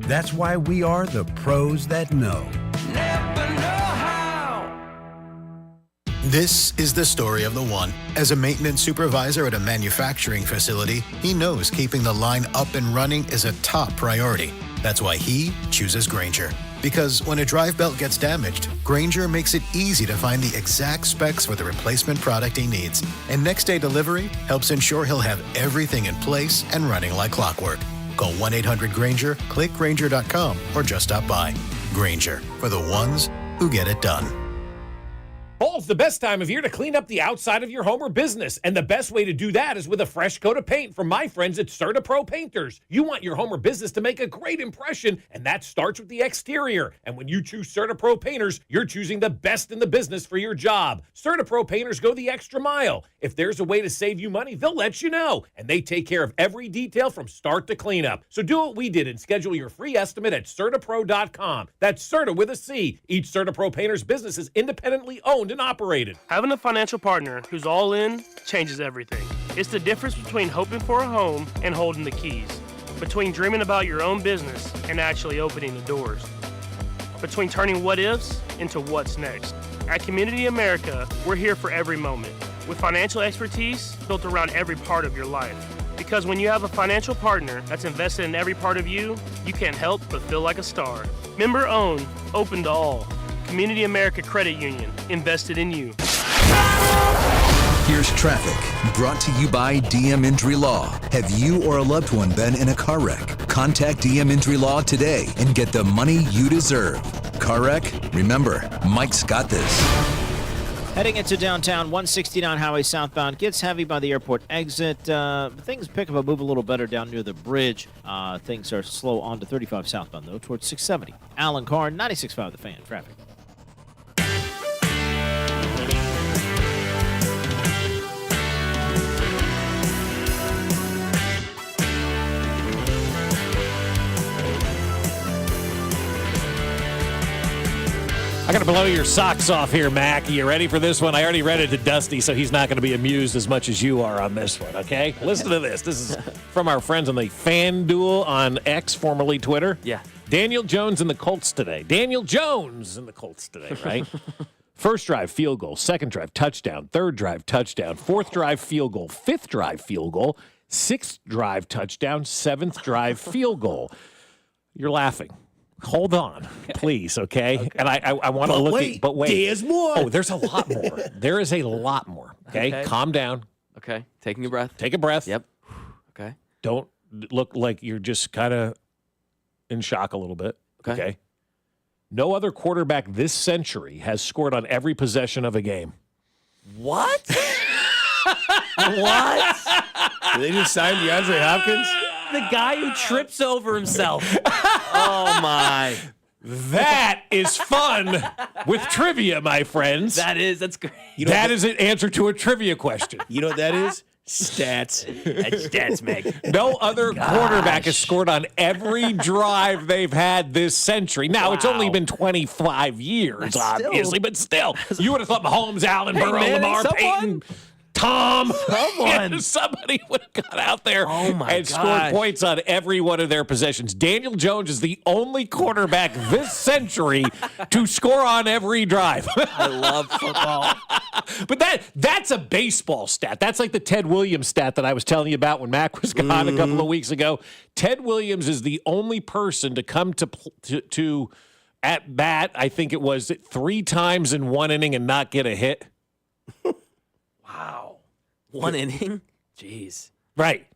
That's why we are the pros that know. This is the story of the one. As a maintenance supervisor at a manufacturing facility, he knows keeping the line up and running is a top priority. That's why he chooses Grainger. Because when a drive belt gets damaged, Grainger makes it easy to find the exact specs for the replacement product he needs. And next day delivery helps ensure he'll have everything in place and running like clockwork. Call 1-800-GRAINGER, click Grainger.com, or just stop by. Grainger, for the ones who get it done. Fall's the best time of year to clean up the outside of your home or business, and the best way to do that is with a fresh coat of paint from my friends at CertaPro Painters. You want your home or business to make a great impression, and that starts with the exterior. And when you choose CertaPro Painters, you're choosing the best in the business for your job. CertaPro Painters go the extra mile. If there's a way to save you money, they'll let you know, and they take care of every detail from start to cleanup. So do what we did and schedule your free estimate at CertaPro.com. That's Certa with a C. Each CertaPro Painters business is independently owned and operated. Having a financial partner who's all in changes everything. It's the difference between hoping for a home and holding the keys. Between dreaming about your own business and actually opening the doors. Between turning what ifs into what's next. At Community America, we're here for every moment, with financial expertise built around every part of your life. Because when you have a financial partner that's invested in every part of you, you can't help but feel like a star. Member owned, open to all. Community America Credit Union, invested in you. Here's traffic, brought to you by DM Injury Law. Have you or a loved one been in a car wreck? Contact DM Injury Law today and get the money you deserve. Car wreck? Remember, Mike's got this. Heading into downtown, 169 highway southbound gets heavy by the airport exit. Things pick up and move a little better down near the bridge. Things are slow on to 35 southbound, though, towards 670. Alan Carr, 96.5 The Fan. Traffic. I got to blow your socks off here, Mac. Are you ready for this one? I already read it to Dusty, so he's not going to be amused as much as you are on this one, okay? Listen to this. This is from our friends on the FanDuel on X, formerly Twitter. Yeah. Daniel Jones and the Colts today. Daniel Jones and the Colts today, right? First drive, field goal. Second drive, touchdown. Third drive, touchdown. Fourth drive, field goal. Fifth drive, field goal. Sixth drive, touchdown. Seventh drive, field goal. You're laughing. Hold on, please, okay? And I want to look at, but wait. There's more. Oh, there's a lot more. There is a lot more, okay? Calm down. Okay, taking a breath. Take a breath. Yep. Okay. Don't look like you're just kind of in shock a little bit, okay? No other quarterback this century has scored on every possession of a game. What? What? Did they just sign DeAndre Hopkins? The guy who trips over himself. Oh, my. That is fun with trivia, my friends. That's great. That is an answer to a trivia question. You know what that is? Stats. That's stats, Meg. No other quarterback has scored on every drive they've had this century. Now, it's only been 25 years, obviously, but still. You would have thought Mahomes, Allen, Burrow, Lamar, Peyton, Tom. Somebody would have got out there and scored points on every one of their possessions. Daniel Jones is the only quarterback this century to score on every drive. I love football. But that's a baseball stat. That's like the Ted Williams stat that I was telling you about when Mac was gone a couple of weeks ago. Ted Williams is the only person to come to at bat, I think it was 3 times in one inning and not get a hit. Wow. One inning? Jeez. Right.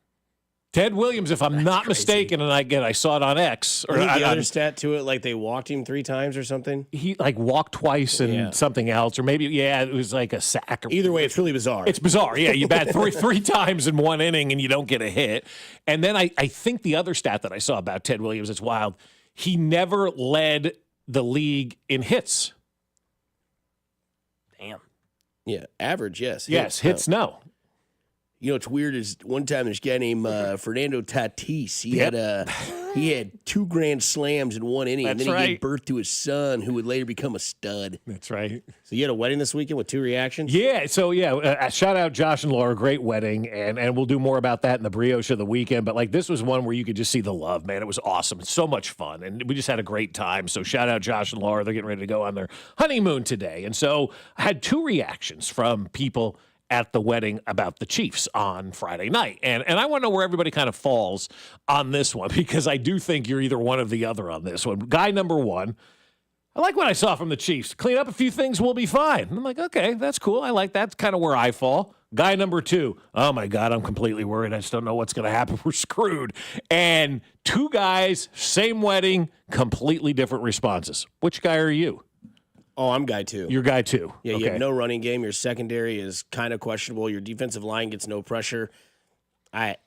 Ted Williams, if I'm not mistaken, and I saw it on X. Or the other stat to it, like they walked him 3 times or something. He walked twice and something else, or maybe it was like a sack. Either way, it's really bizarre. It's bizarre. Yeah, you bat three times in one inning and you don't get a hit. And then I think the other stat that I saw about Ted Williams, it's wild. He never led the league in hits. Damn. Yeah, average, yes. Yes, hits no. You know what's weird is one time this guy named Fernando Tatis. He had 2 grand slams in one inning, and then he gave birth to his son, who would later become a stud. That's right. So you had a wedding this weekend with 2 reactions? Yeah. So shout out Josh and Laura, great wedding, and we'll do more about that in the brioche of the weekend. But this was one where you could just see the love, man. It was awesome. It's so much fun, and we just had a great time. So shout out Josh and Laura. They're getting ready to go on their honeymoon today, and so I had 2 reactions from people at the wedding about the Chiefs on Friday night. And I want to know where everybody kind of falls on this one, because I do think you're either one or the other on this one. Guy number 1, I like what I saw from the Chiefs. Clean up a few things, we'll be fine. I'm like, okay, that's cool. I like that. That's kind of where I fall. Guy number 2, oh my God, I'm completely worried. I just don't know what's going to happen. We're screwed. And 2 guys, same wedding, completely different responses. Which guy are you? Oh, I'm guy 2. You're guy 2. Yeah, okay. You have no running game. Your secondary is kind of questionable. Your defensive line gets no pressure.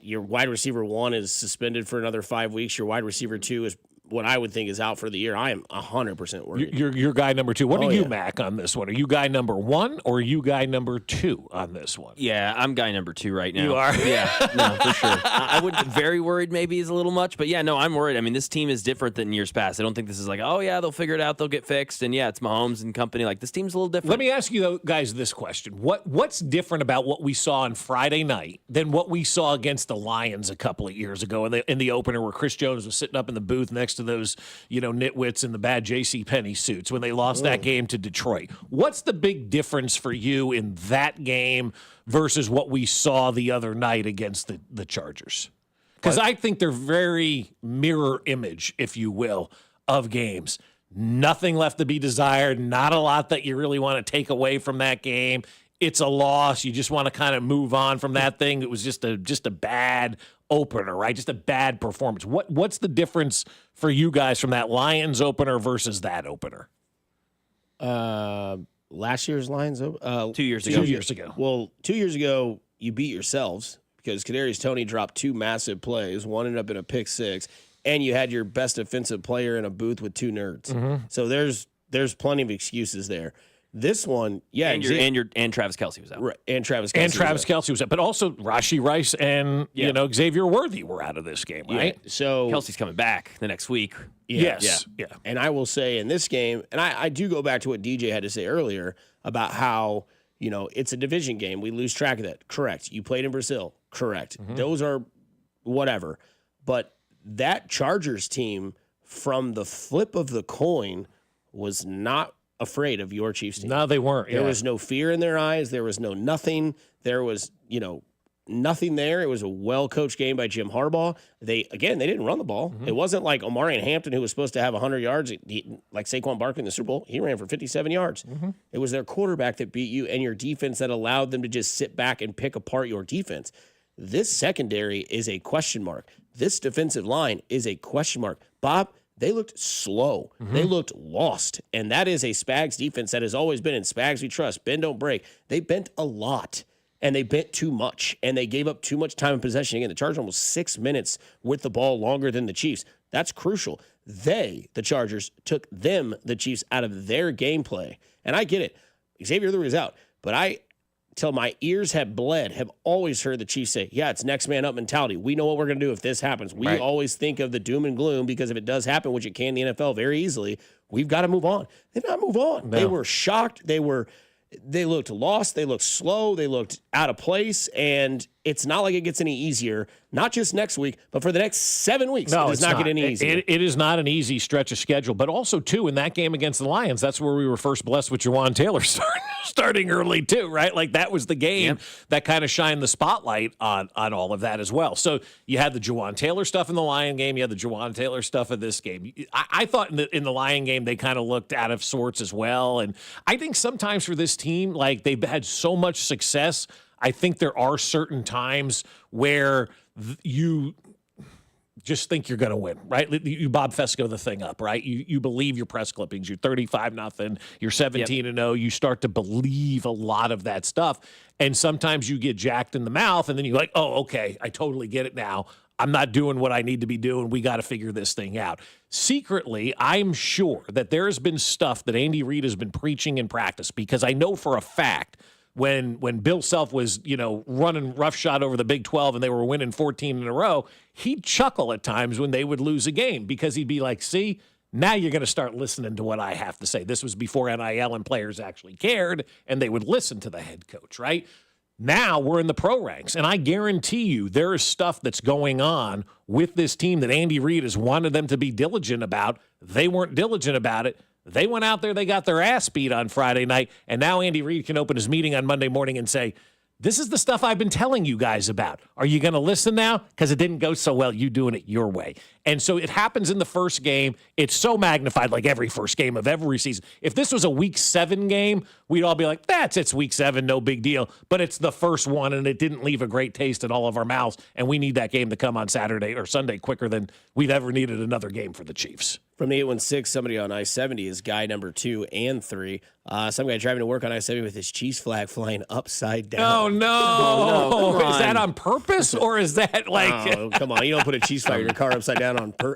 Your wide receiver 1 is suspended for another 5 weeks. Your wide receiver 2 is what I would think is out for the year. I am 100% worried. You're guy number 2. What are you, Mac, on this one? Are you guy number 1 or are you guy number 2 on this one? Yeah, I'm guy number 2 right now. You are? Yeah, no, for sure. I would very worried maybe is a little much, but yeah, no, I'm worried. I mean, this team is different than years past. I don't think this is like, oh yeah, they'll figure it out, they'll get fixed, and yeah, it's Mahomes and company. Like, this team's a little different. Let me ask you, though, guys, this question. What's different about what we saw on Friday night than what we saw against the Lions a couple of years ago in the opener, where Chris Jones was sitting up in the booth next to those, nitwits in the bad JCPenney suits when they lost that game to Detroit? What's the big difference for you in that game versus what we saw the other night against the Chargers? Because I think they're very mirror image, if you will, of games. Nothing left to be desired, not a lot that you really want to take away from that game. It's a loss. You just want to kind of move on from that thing. It was just a bad opener, right? Just a bad performance. What's the difference for you guys from that Lions opener versus that opener? last year's Lions? 2 years ago. 2 years ago. Well, 2 years ago, you beat yourselves because Kadarius Toney dropped 2 massive plays. One ended up in a pick 6, and you had your best defensive player in a booth with 2 nerds. Mm-hmm. So there's plenty of excuses there. This one, yeah, and Travis Kelce was out. Right, and Travis Kelce. And Travis Kelce was out. But also Rashee Rice and, Xavier Worthy were out of this game, right? Yeah. So Kelce's coming back the next week. Yes. Yeah. And I will say in this game, and I do go back to what DJ had to say earlier about how, it's a division game. We lose track of that. Correct. You played in Brazil. Correct. Mm-hmm. Those are whatever. But that Chargers team, from the flip of the coin, was not afraid of your Chiefs team. No, they weren't. There was no fear in their eyes. There was no nothing. There was, nothing there. It was a well-coached game by Jim Harbaugh. They didn't run the ball. Mm-hmm. It wasn't like Omarion Hampton, who was supposed to have 100 yards, like Saquon Barkley in the Super Bowl. He ran for 57 yards. Mm-hmm. It was their quarterback that beat you and your defense that allowed them to just sit back and pick apart your defense. This secondary is a question mark. This defensive line is a question mark. Bob, they looked slow. Mm-hmm. They looked lost. And that is a Spags defense that has always been in Spags we trust. Bend, don't break. They bent a lot, and they bent too much, and they gave up too much time in possession. Again, the Chargers almost 6 minutes with the ball longer than the Chiefs. That's crucial. The Chargers, took the Chiefs, out of their gameplay. And I get it. Xavier Worthy was out. But till my ears have bled, have always heard the Chiefs say, yeah, it's next man up mentality. We know what we're going to do if this happens. We always think of the doom and gloom because if it does happen, which it can in the NFL very easily, we've got to move on. They did not move on. No. They were shocked. They looked lost. They looked slow. They looked out of place. And it's not like it gets any easier, not just next week, but for the next 7 weeks. No, it does not get any easier. It is not an easy stretch of schedule. But also, too, in that game against the Lions, that's where we were first blessed with Jawan Taylor starting early, too, right? Like, that was the game that kind of shined the spotlight on all of that as well. So you had the Jawan Taylor stuff in the Lion game. You had the Jawan Taylor stuff in this game. I thought in the Lion game, they kind of looked out of sorts as well. And I think sometimes for this team, like, they've had so much success, I think there are certain times where you just think you're going to win, right? You Bob Fescoe the thing up, right? You believe your press clippings. You're 35-0. You're 17-0. You start to believe a lot of that stuff. And sometimes you get jacked in the mouth, and then you're like, oh, okay, I totally get it now. I'm not doing what I need to be doing. We got to figure this thing out. Secretly, I'm sure that there has been stuff that Andy Reid has been preaching in practice, because I know for a fact when Bill Self was, running roughshod over the Big 12 and they were winning 14 in a row, he'd chuckle at times when they would lose a game, because he'd be like, see, now you're going to start listening to what I have to say. This was before NIL and players actually cared, and they would listen to the head coach, right? Now we're in the pro ranks, and I guarantee you there is stuff that's going on with this team that Andy Reid has wanted them to be diligent about. They weren't diligent about it. They went out there, they got their ass beat on Friday night, and now Andy Reid can open his meeting on Monday morning and say, this is the stuff I've been telling you guys about. Are you going to listen now? Because it didn't go so well. You doing it your way. And so it happens in the first game. It's so magnified, like every first game of every season. If this was a Week 7 game, we'd all be like, it's Week 7, no big deal. But it's the first one, and it didn't leave a great taste in all of our mouths, and we need that game to come on Saturday or Sunday quicker than we've ever needed another game for the Chiefs. From the 816, somebody on I-70 is guy number 2 and 3. Some guy driving to work on I-70 with his Chiefs flag flying upside down. Oh, no. Is that on purpose, or is that like... Oh, come on. You don't put a Chiefs flag in your car upside down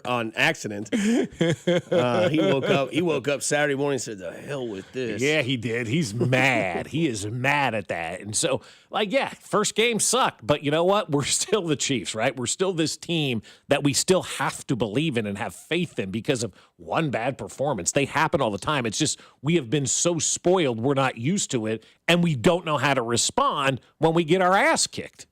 on accident. He woke up Saturday morning and said, the hell with this. Yeah, he did. He's mad. He is mad at that. And so, first game sucked. But you know what? We're still the Chiefs, right? We're still this team that we still have to believe in and have faith in because of one bad performance. They happen all the time. It's just we have been so spoiled, we're not used to it, and we don't know how to respond when we get our ass kicked.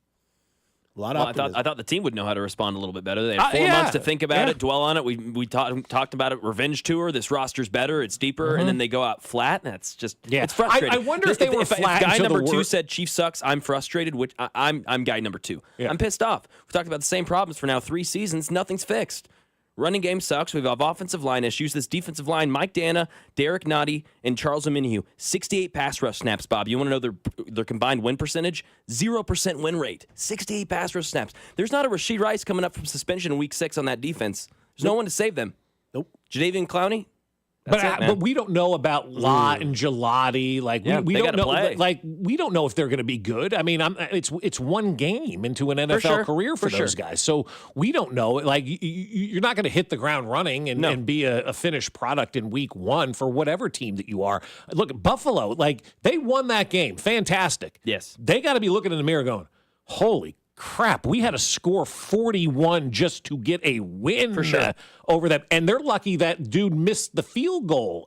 I thought the team would know how to respond a little bit better. They had 4 months to think about it, dwell on it. We talked about it. Revenge tour. This roster's better. It's deeper, and then they go out flat. And it's just it's frustrating. I wonder if they were flat. If guy number 2 said Chief sucks, I'm frustrated. Which I'm guy number 2. Yeah. I'm pissed off. We talked about the same problems for now 3 seasons. Nothing's fixed. Running game sucks. We have offensive line issues. This defensive line, Mike Dana, Derek Nottie, and Charles Omenihu. 68 pass rush snaps, Bob. You want to know their combined win percentage? 0% win rate. 68 pass rush snaps. There's not a Rashee Rice coming up from suspension in Week 6 on that defense. There's no one to save them. Nope. Jadeveon Clowney, But we don't know about Lott and Gelati. Like we don't know. Play. Like we don't know if they're going to be good. I mean, it's one game into an NFL career for those guys, so we don't know. Like you're not going to hit the ground running and be a finished product in week one for whatever team that you are. Look, Buffalo, like they won that game, fantastic. Yes, they got to be looking in the mirror, going, "Holy crap, we had to score 41 just to get a win over them." And they're lucky that dude missed the field goal,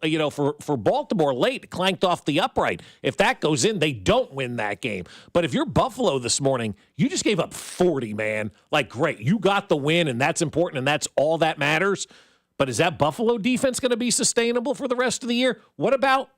for Baltimore late, clanked off the upright. If that goes in, they don't win that game. But if you're Buffalo this morning, you just gave up 40, man. Like, great, you got the win, and that's important, and that's all that matters. But is that Buffalo defense going to be sustainable for the rest of the year? What about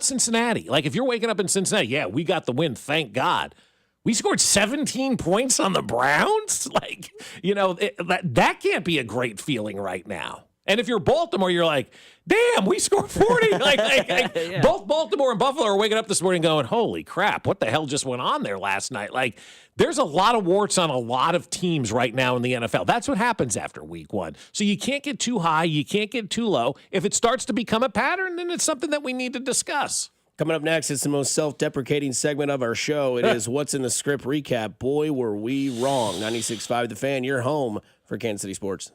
Cincinnati? Like, if you're waking up in Cincinnati, yeah, we got the win, thank God. We scored 17 points on the Browns? Like, that can't be a great feeling right now. And if you're Baltimore, you're like, damn, we scored 40. Yeah. Both Baltimore and Buffalo are waking up this morning going, holy crap, what the hell just went on there last night? Like, there's a lot of warts on a lot of teams right now in the NFL. That's what happens after week one. So you can't get too high. You can't get too low. If it starts to become a pattern, then it's something that we need to discuss. Coming up next, it's the most self-deprecating segment of our show. It is What's in the Script recap. Boy, were we wrong. 96.5 The Fan, your home for Kansas City sports.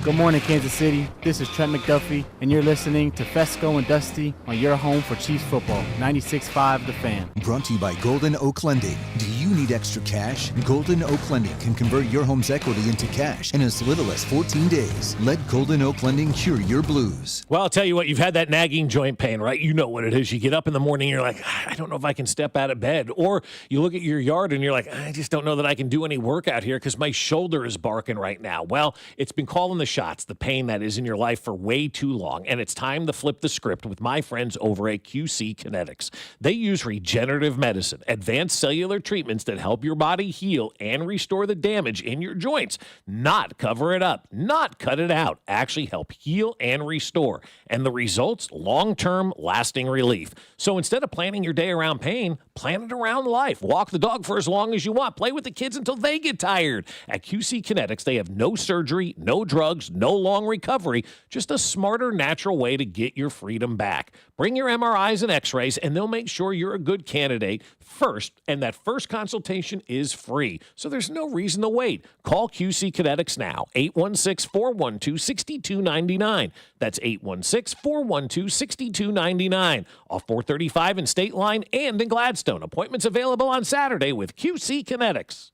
Good morning, Kansas City. This is Trent McDuffie, and you're listening to Fescoe and Dusty on your home for Chiefs football. 96.5 The Fan. Brought to you by Golden Oak Lending. Do you need extra cash? Golden Oak Lending can convert your home's equity into cash in as little as 14 days. Let Golden Oak Lending cure your blues. Well, I'll tell you what, you've had that nagging joint pain, right? You know what it is. You get up in the morning, you're like, I don't know if I can step out of bed. Or you look at your yard and you're like, I just don't know that I can do any work out here because my shoulder is barking right now. Well, it's been calling the shots, the pain that is in your life for way too long, and it's time to flip the script with my friends over at QC Kinetics. They use regenerative medicine, advanced cellular treatments that help your body heal and restore the damage in your joints, not cover it up, not cut it out, actually help heal and restore. And the results, long-term, lasting relief. So instead of planning your day around pain, plan it around life. Walk the dog for as long as you want. Play with the kids until they get tired. At QC Kinetics, they have no surgery, no drugs, no long recovery, just a smarter, natural way to get your freedom back. Bring your MRIs and x-rays, and they'll make sure you're a good candidate first, and that first consultation is free. So there's no reason to wait. Call QC Kinetics now, 816-412-6299. That's 816-412-6299. Off 435 in State Line and in Gladstone. Appointments available on Saturday with QC Kinetics.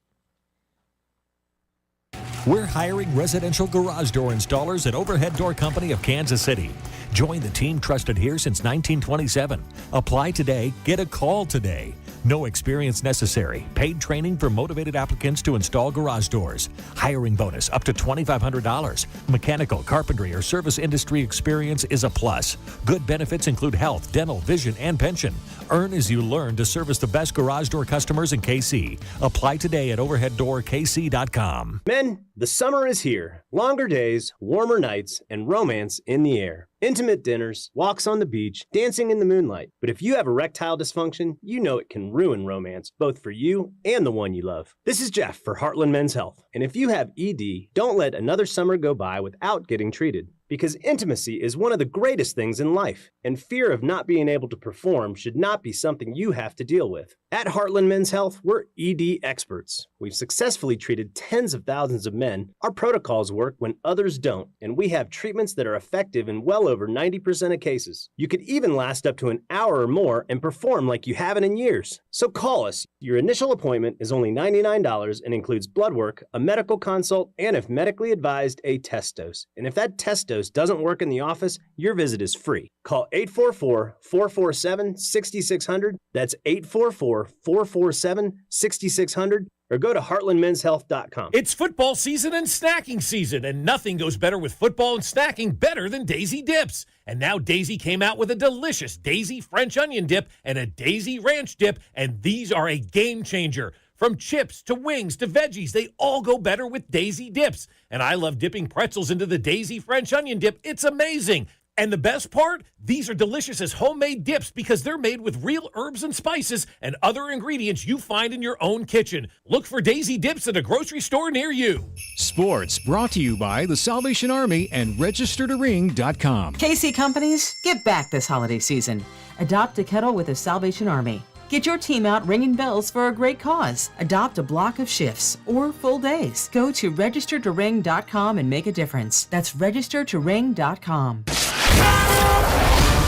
We're hiring residential garage door installers at Overhead Door Company of Kansas City. Join the team trusted here since 1927. Apply today, get a call today. No experience necessary. Paid training for motivated applicants to install garage doors. Hiring bonus up to $2,500. Mechanical, carpentry, or service industry experience is a plus. Good benefits include health, dental, vision, and pension. Earn as you learn to service the best garage door customers in KC. Apply today at overheaddoorkc.com. Men, the summer is here. Longer days, warmer nights, and romance in the air. Intimate dinners, walks on the beach, dancing in the moonlight. But if you have erectile dysfunction, you know it can ruin romance, both for you and the one you love. This is Jeff for Heartland Men's Health. And if you have ED, don't let another summer go by without getting treated. Because intimacy is one of the greatest things in life, and fear of not being able to perform should not be something you have to deal with. At Heartland Men's Health, we're ED experts. We've successfully treated tens of thousands of men. Our protocols work when others don't, and we have treatments that are effective in well over 90% of cases. You could even last up to an hour or more and perform like you haven't in years. So call us. Your initial appointment is only $99 and includes blood work, a medical consult, and if medically advised, a test dose. And if that test dose doesn't work in the office, your visit is free. Call 844-447-6600. That's 844-447-6600. Or go to heartlandmenshealth.com. It's football season and snacking season, and nothing goes better with football and snacking better than Daisy Dips. And now Daisy came out with a delicious Daisy French onion dip and a Daisy ranch dip, and these are a game changer. From chips to wings to veggies, they all go better with Daisy Dips. And I love dipping pretzels into the Daisy French onion dip. It's amazing. And the best part, these are delicious as homemade dips because they're made with real herbs and spices and other ingredients you find in your own kitchen. Look for Daisy Dips at a grocery store near you. Sports brought to you by the Salvation Army and registertoring.com. KC Companies, give back this holiday season. Adopt a kettle with the Salvation Army. Get your team out ringing bells for a great cause. Adopt a block of shifts or full days. Go to registertoring.com and make a difference. That's registertoring.com.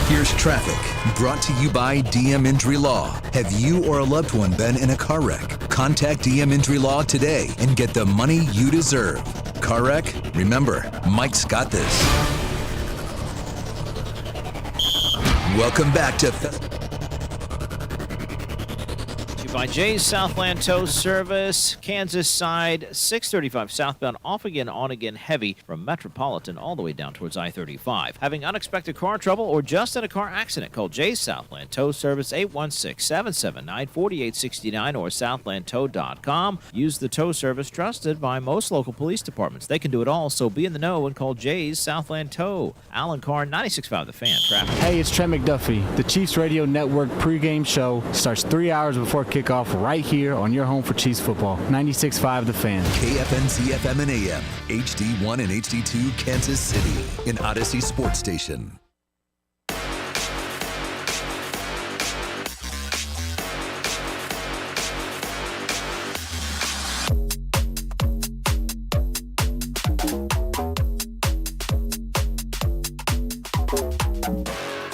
Here's traffic, brought to you by DM Injury Law. Have you or a loved one been in a car wreck? Contact DM Injury Law today and get the money you deserve. Car wreck? Remember, Mike's got this. Welcome back to by Jay's Southland Tow Service, Kansas side, 635 southbound, off again, on again, heavy from Metropolitan all the way down towards I-35. Having unexpected car trouble or just in a car accident, call Jay's Southland Tow Service, 816-779-4869 or southlandtow.com. Use the tow service trusted by most local police departments. They can do it all, so be in the know and call Jay's Southland Tow. Alan Carr, 96.5 The Fan. Traffic. Hey, it's Trent McDuffie. The Chiefs Radio Network pregame show starts 3 hours before kickoff right here on your home for Chiefs football. 96.5 The Fan. KFNC FM and AM, HD1 and HD2 Kansas City, an Odyssey Sports Station.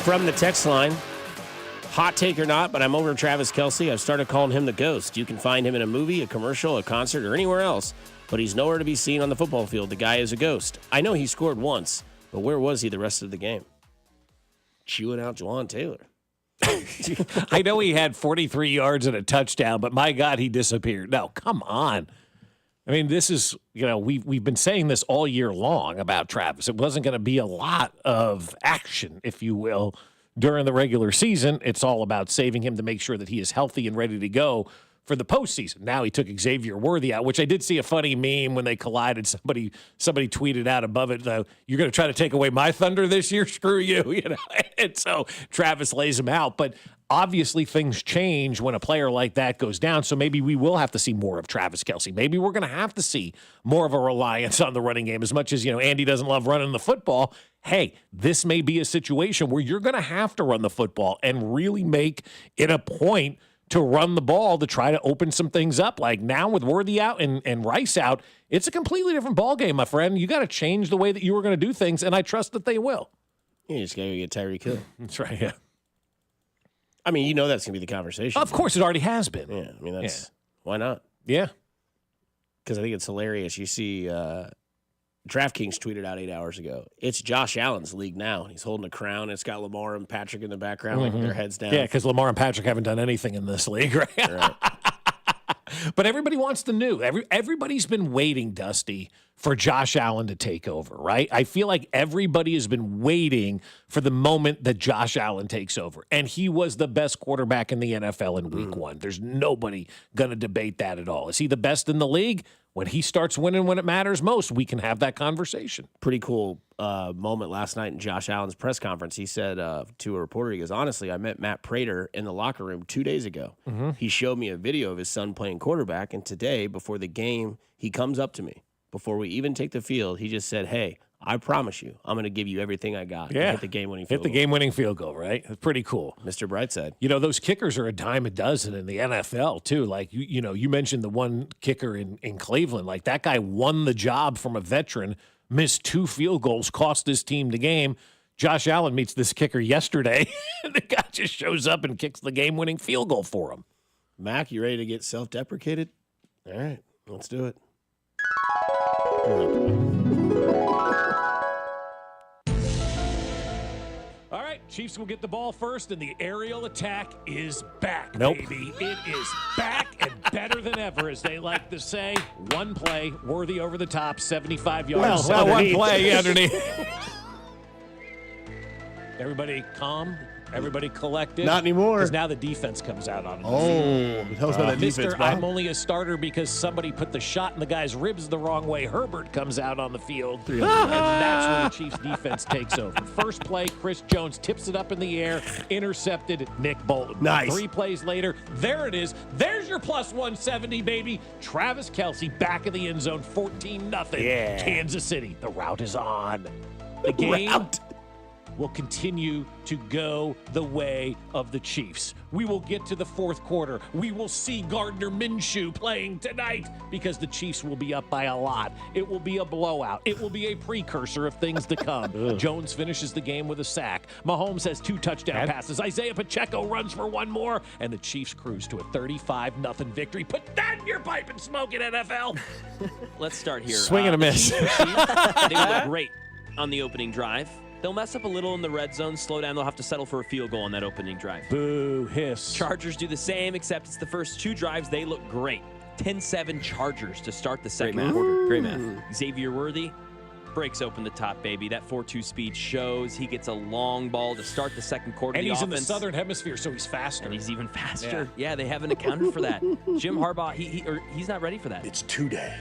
From the text line, hot take or not, but I'm over Travis Kelce. I've started calling him the Ghost. You can find him in a movie, a commercial, a concert, or anywhere else, but he's nowhere to be seen on the football field. The guy is a ghost. I know he scored once, but where was he the rest of the game? Chewing out Jawan Taylor. I know he had 43 yards and a touchdown, but my God, he disappeared. No, come on. I mean, this is, we've been saying this all year long about Travis. It wasn't going to be a lot of action, if you will, during the regular season. It's all about saving him to make sure that he is healthy and ready to go for the postseason. Now he took Xavier Worthy out, which I did see a funny meme when they collided. Somebody tweeted out above it, you're going to try to take away my thunder this year? Screw you. And so Travis lays him out. But obviously things change when a player like that goes down, so maybe we will have to see more of Travis Kelce. Maybe we're going to have to see more of a reliance on the running game. As much as, Andy doesn't love running the football, hey, this may be a situation where you're going to have to run the football and really make it a point to run the ball to try to open some things up. Like now with Worthy out and Rice out, it's a completely different ball game, my friend. You got to change the way that you were going to do things, and I trust that they will. You just got to get Tyreek Hill. That's right, yeah. I mean, that's going to be the conversation. Of course, it already has been. Yeah, I mean, why not? Yeah. Because I think it's hilarious. You see DraftKings tweeted out 8 hours ago, it's Josh Allen's league now. He's holding a crown. It's got Lamar and Patrick in the background, like their heads down. Yeah, because Lamar and Patrick haven't done anything in this league, right? But everybody wants the new. Everybody's been waiting, Dusty, for Josh Allen to take over, right? I feel like everybody has been waiting for the moment that Josh Allen takes over. And he was the best quarterback in the NFL in week one. There's nobody going to debate that at all. Is he the best in the league? When he starts winning when it matters most, we can have that conversation. Pretty cool moment last night in Josh Allen's press conference. He said to a reporter, he goes, honestly, I met Matt Prater in the locker room 2 days ago. Mm-hmm. He showed me a video of his son playing quarterback, and today, before the game, he comes up to me. Before we even take the field, he just said, hey, I promise you, I'm going to give you everything I got. Yeah. Hit the game-winning field goal. Hit the game-winning field goal, right? That's pretty cool. Mr. Brightside. Those kickers are a dime a dozen in the NFL, too. Like, you mentioned the one kicker in Cleveland. Like, that guy won the job from a veteran, missed 2 field goals, cost his team the game. Josh Allen meets this kicker yesterday, and the guy just shows up and kicks the game-winning field goal for him. Mac, you ready to get self-deprecated? All right, let's do it. All right, Chiefs will get the ball first, and the aerial attack is back, Nope. baby. It is back and better than ever, as they like to say. One play, Worthy over the top, 75 yards. Well, one play underneath. Everybody calm. Everybody collected. Not anymore. Because now the defense comes out on it. Tell us about that defense, Mr. Bob. I'm only a starter because somebody put the shot in the guy's ribs the wrong way. Herbert comes out on the field. And that's where the Chiefs defense takes over. First play, Chris Jones tips it up in the air, intercepted Nick Bolton. Nice. 3 plays later, there it is. There's your plus 170, baby. Travis Kelce back in the end zone, 14-0. Yeah. Kansas City. The route is on. The game will continue to go the way of the Chiefs. We will get to the fourth quarter. We will see Gardner Minshew playing tonight because the Chiefs will be up by a lot. It will be a blowout. It will be a precursor of things to come. Jones finishes the game with a sack. Mahomes has 2 touchdown passes. Isaiah Pacheco runs for 1 more, and the Chiefs cruise to a 35-0 victory. Put that in your pipe and smoke it, NFL. Let's start here. Swing and a miss. They look great on the opening drive. They'll mess up a little in the red zone, slow down. They'll have to settle for a field goal on that opening drive. Boo, hiss. Chargers do the same, except it's the first 2 drives. They look great. 10-7 Chargers to start the second quarter. Great math. Xavier Worthy breaks open the top, baby. That 4.2 speed shows. He gets a long ball to start the second quarter. And the he's offense, in the southern hemisphere, so he's faster. And he's even faster. Yeah, they haven't accounted for that. Jim Harbaugh, he's not ready for that. It's 2-day.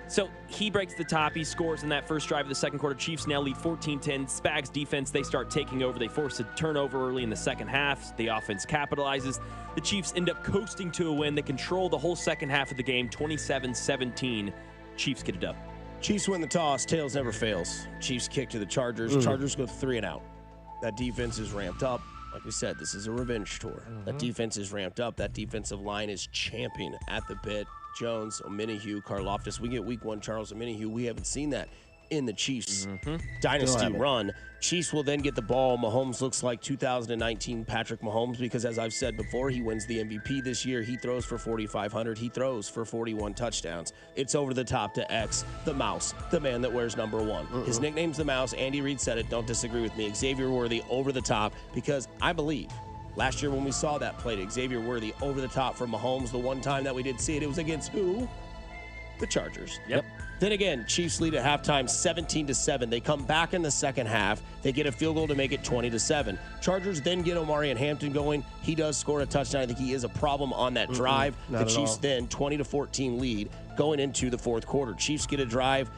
So he breaks the top. He scores in that first drive of the second quarter. Chiefs now lead 14-10. Spags defense, they start taking over. They force a turnover early in the second half. The offense capitalizes. The Chiefs end up coasting to a win. They control the whole second half of the game, 27-17. Chiefs get it up. Chiefs win the toss. Tails never fails. Chiefs kick to the Chargers. Chargers go 3 and out. That defense is ramped up. Like we said, this is a revenge tour. That defense is ramped up. That defensive line is champing at the bit. Jones, Omenihu, Karlaftis. We get week 1 Charles Omenihu. We haven't seen that in the Chiefs dynasty run. Chiefs will then get the ball. Mahomes looks like 2019 Patrick Mahomes because, as I've said before, he wins the MVP this year. He throws for 4,500. He throws for 41 touchdowns. It's over the top to X, the mouse, the man that wears number 1. His nickname's the mouse. Andy Reid said it. Don't disagree with me. Xavier Worthy over the top because I believe last year when we saw that play to Xavier Worthy over the top from Mahomes, the one time that we did see it, it was against who? The Chargers. Yep. Then again, Chiefs lead at halftime 17-7. They come back in the second half. They get a field goal to make it 20-7. Chargers then get Omarion Hampton going. He does score a touchdown. I think he is a problem on that drive. The Chiefs then 20-14 lead going into the fourth quarter. Chiefs get a drive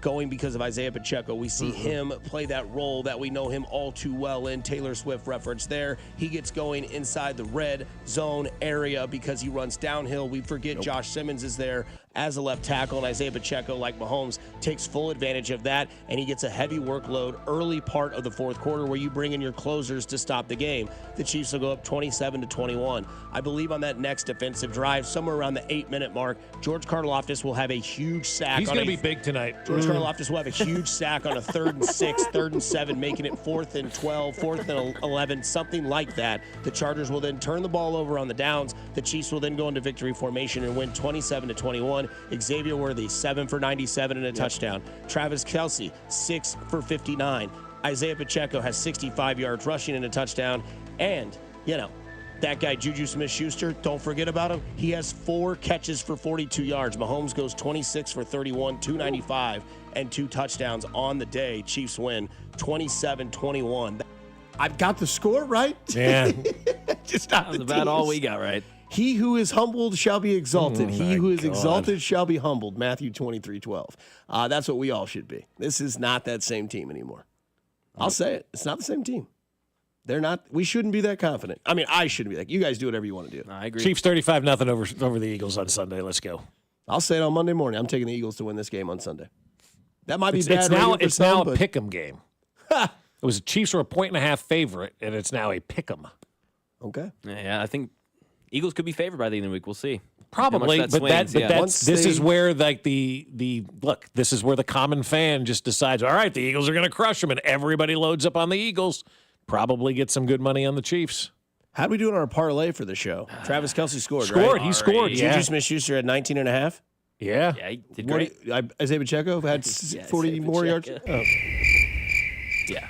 going because of Isaiah Pacheco. We see him play that role that we know him all too well in. Taylor Swift reference there. He gets going inside the red zone area because he runs downhill. We forget Josh Simmons is there as a left tackle, and Isaiah Pacheco, like Mahomes, takes full advantage of that, and he gets a heavy workload early part of the fourth quarter where you bring in your closers to stop the game. The Chiefs will go up 27-21. I believe on that next defensive drive, somewhere around the 8-minute mark, George Karlaftis will have a huge sack. He's going to be big tonight. George Karlaftis will have a huge sack on a 3rd and 6, 3rd and 7, making it 4th and 12, 4th and 11, something like that. The Chargers will then turn the ball over on the downs. The Chiefs will then go into victory formation and win 27-21. Xavier Worthy, 7 for 97 and a touchdown. Travis Kelce, 6 for 59. Isaiah Pacheco has 65 yards rushing and a touchdown. And, that guy, Juju Smith-Schuster, don't forget about him. He has 4 catches for 42 yards. Mahomes goes 26 for 31, 295, and 2 touchdowns on the day. Chiefs win 27-21. I've got the score right. Yeah. Just not That's about all we got right. He who is humbled shall be exalted. He who is exalted shall be humbled. Matthew 23:12. That's what we all should be. This is not that same team anymore. I'll say it. It's not the same team. They're not. We shouldn't be that confident. I mean, I shouldn't be like. You guys do whatever you want to do. I agree. Chiefs 35-0 over the Eagles on Sunday. Let's go. I'll say it on Monday morning. I'm taking the Eagles to win this game on Sunday. That might be It's bad. now a pick'em game. It was Chiefs were a 1.5 favorite, and it's now a pick'em. Okay. Yeah, I think Eagles could be favored by the end of the week. We'll see. Probably, this is where this is where the common fan just decides, all right, the Eagles are going to crush them, and everybody loads up on the Eagles. Probably get some good money on the Chiefs. How do we do it on our parlay for the show? Travis Kelce scored. He scored. Yeah. Juju Smith-Schuster had 19.5. Yeah. Yeah, he did great. Isaiah Pacheco had 40 more yards. Oh. Yeah.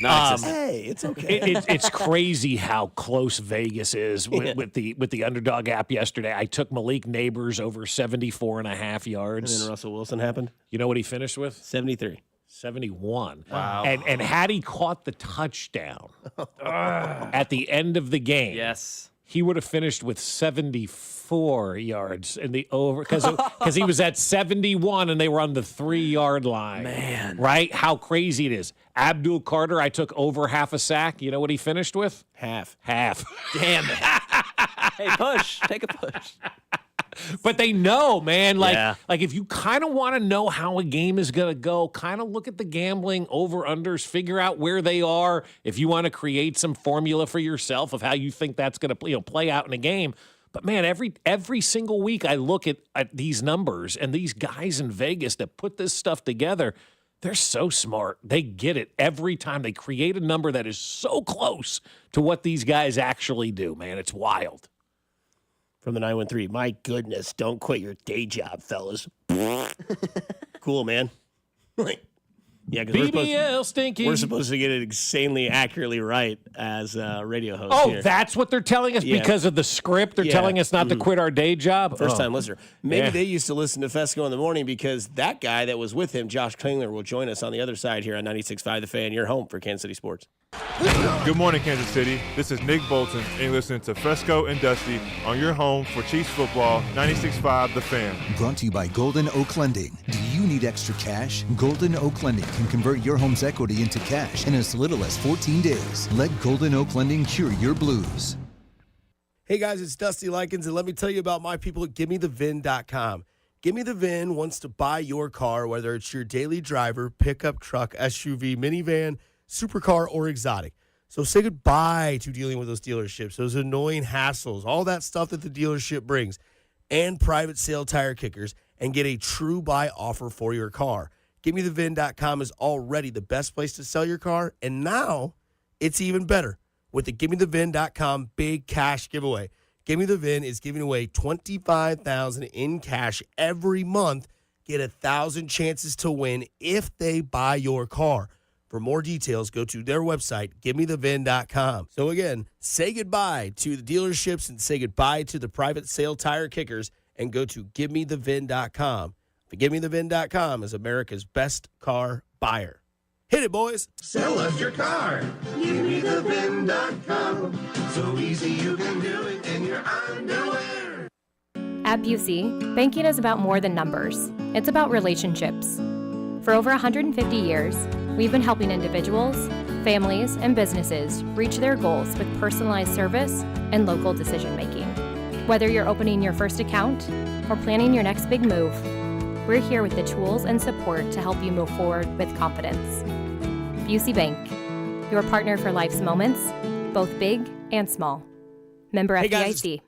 Non-existent. Hey, it's okay. It's crazy how close Vegas is with the underdog app yesterday. I took Malik Neighbors over 74.5 yards. And then Russell Wilson happened. You know what he finished with? 73. 71. Wow. And had he caught the touchdown at the end of the game, yes, he would have finished with 74 yards in the over because he was at 71 and they were on the 3-yard line. Man. Right? How crazy it is. Abdul Carter, I took over half a sack. You know what he finished with? Half. Damn it. Hey, push. Take a push. But they know, man. Like if you kind of want to know how a game is going to go, kind of look at the gambling over-unders, figure out where they are. If you want to create some formula for yourself of how you think that's going to play out in a game. But, man, every single week I look at these numbers and these guys in Vegas that put this stuff together, they're so smart. They get it every time. They create a number that is so close to what these guys actually do, man. It's wild. From the 913, my goodness, don't quit your day job, fellas. Cool, man. Yeah, because we're supposed to get it insanely accurately right as radio hosts. Oh, here. That's what they're telling us because of the script. They're telling us not to quit our day job. First-time listener. Maybe they used to listen to Fescoe in the morning because that guy that was with him, Josh Klinger, will join us on the other side here on 96.5 The Fan. You're home for Kansas City Sports. Good morning, Kansas City. This is Nick Bolton, and you're listening to Fescoe and Dusty on your home for Chiefs football, 96.5 The Fan. Brought to you by Golden Oak Lending. Do you need extra cash? Golden Oak Lending can convert your home's equity into cash in as little as 14 days. Let Golden Oak Lending cure your blues. Hey guys, it's Dusty Likens, and let me tell you about my people at GiveMeTheVin.com. Give Me The Vin wants to buy your car, whether it's your daily driver, pickup truck, SUV, minivan, supercar, or exotic. So say goodbye to dealing with those dealerships, those annoying hassles, all that stuff that the dealership brings, and private sale tire kickers, and get a true buy offer for your car. GiveMeTheVin.com is already the best place to sell your car, and now it's even better with the GiveMeTheVin.com big cash giveaway. Give Me The Vin is giving away $25,000 in cash every month. Get 1,000 chances to win if they buy your car. For more details, go to their website, GiveMeTheVin.com. So again, say goodbye to the dealerships and say goodbye to the private sale tire kickers and go to GiveMeTheVin.com. GiveMeTheVin.com is America's best car buyer. Hit it, boys. Sell us your car. GiveMeTheVin.com. So easy you can do it in your underwear. At Busey, banking is about more than numbers. It's about relationships. For over 150 years, we've been helping individuals, families, and businesses reach their goals with personalized service and local decision-making. Whether you're opening your first account or planning your next big move, we're here with the tools and support to help you move forward with confidence. Busey Bank, your partner for life's moments, both big and small. Member FDIC.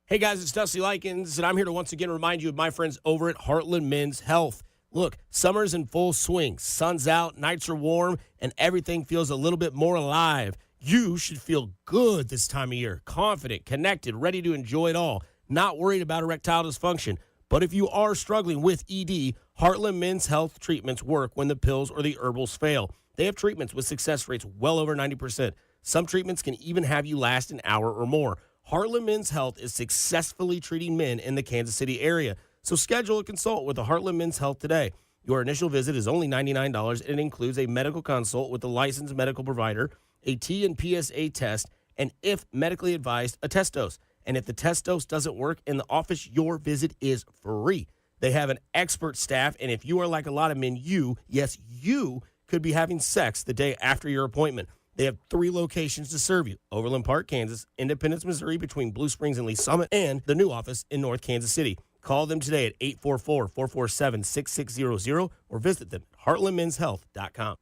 Hey guys, it's Dusty Likens, and I'm here to once again remind you of my friends over at Heartland Men's Health. Look, summer's in full swing. Sun's out, nights are warm, and everything feels a little bit more alive. You should feel good this time of year, confident, connected, ready to enjoy it all, not worried about erectile dysfunction. But if you are struggling with ED, Heartland Men's Health treatments work when the pills or the herbals fail. They have treatments with success rates well over 90%. Some treatments can even have you last an hour or more. Heartland Men's Health is successfully treating men in the Kansas City area. So schedule a consult with the Heartland Men's Health today. Your initial visit is only $99 and it includes a medical consult with a licensed medical provider, a T and PSA test, and if medically advised, a test dose. And if the test dose doesn't work in the office, your visit is free. They have an expert staff, and if you are like a lot of men, you could be having sex the day after your appointment. They have 3 locations to serve you: Overland Park, Kansas, Independence, Missouri, between Blue Springs and Lee Summit, and the new office in North Kansas City. Call them today at 844-447-6600 or visit them at heartlandmenshealth.com.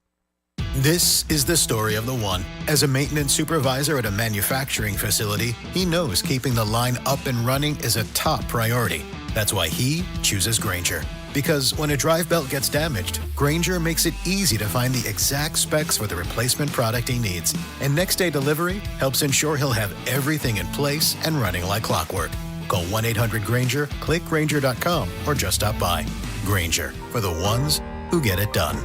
This is the story of the one. As a maintenance supervisor at a manufacturing facility, he knows keeping the line up and running is a top priority. That's why he chooses Grainger. Because when a drive belt gets damaged, Grainger makes it easy to find the exact specs for the replacement product he needs. And next day delivery helps ensure he'll have everything in place and running like clockwork. Call 1-800-GRAINGER, click Grainger.com, or just stop by. Grainger, for the ones who get it done.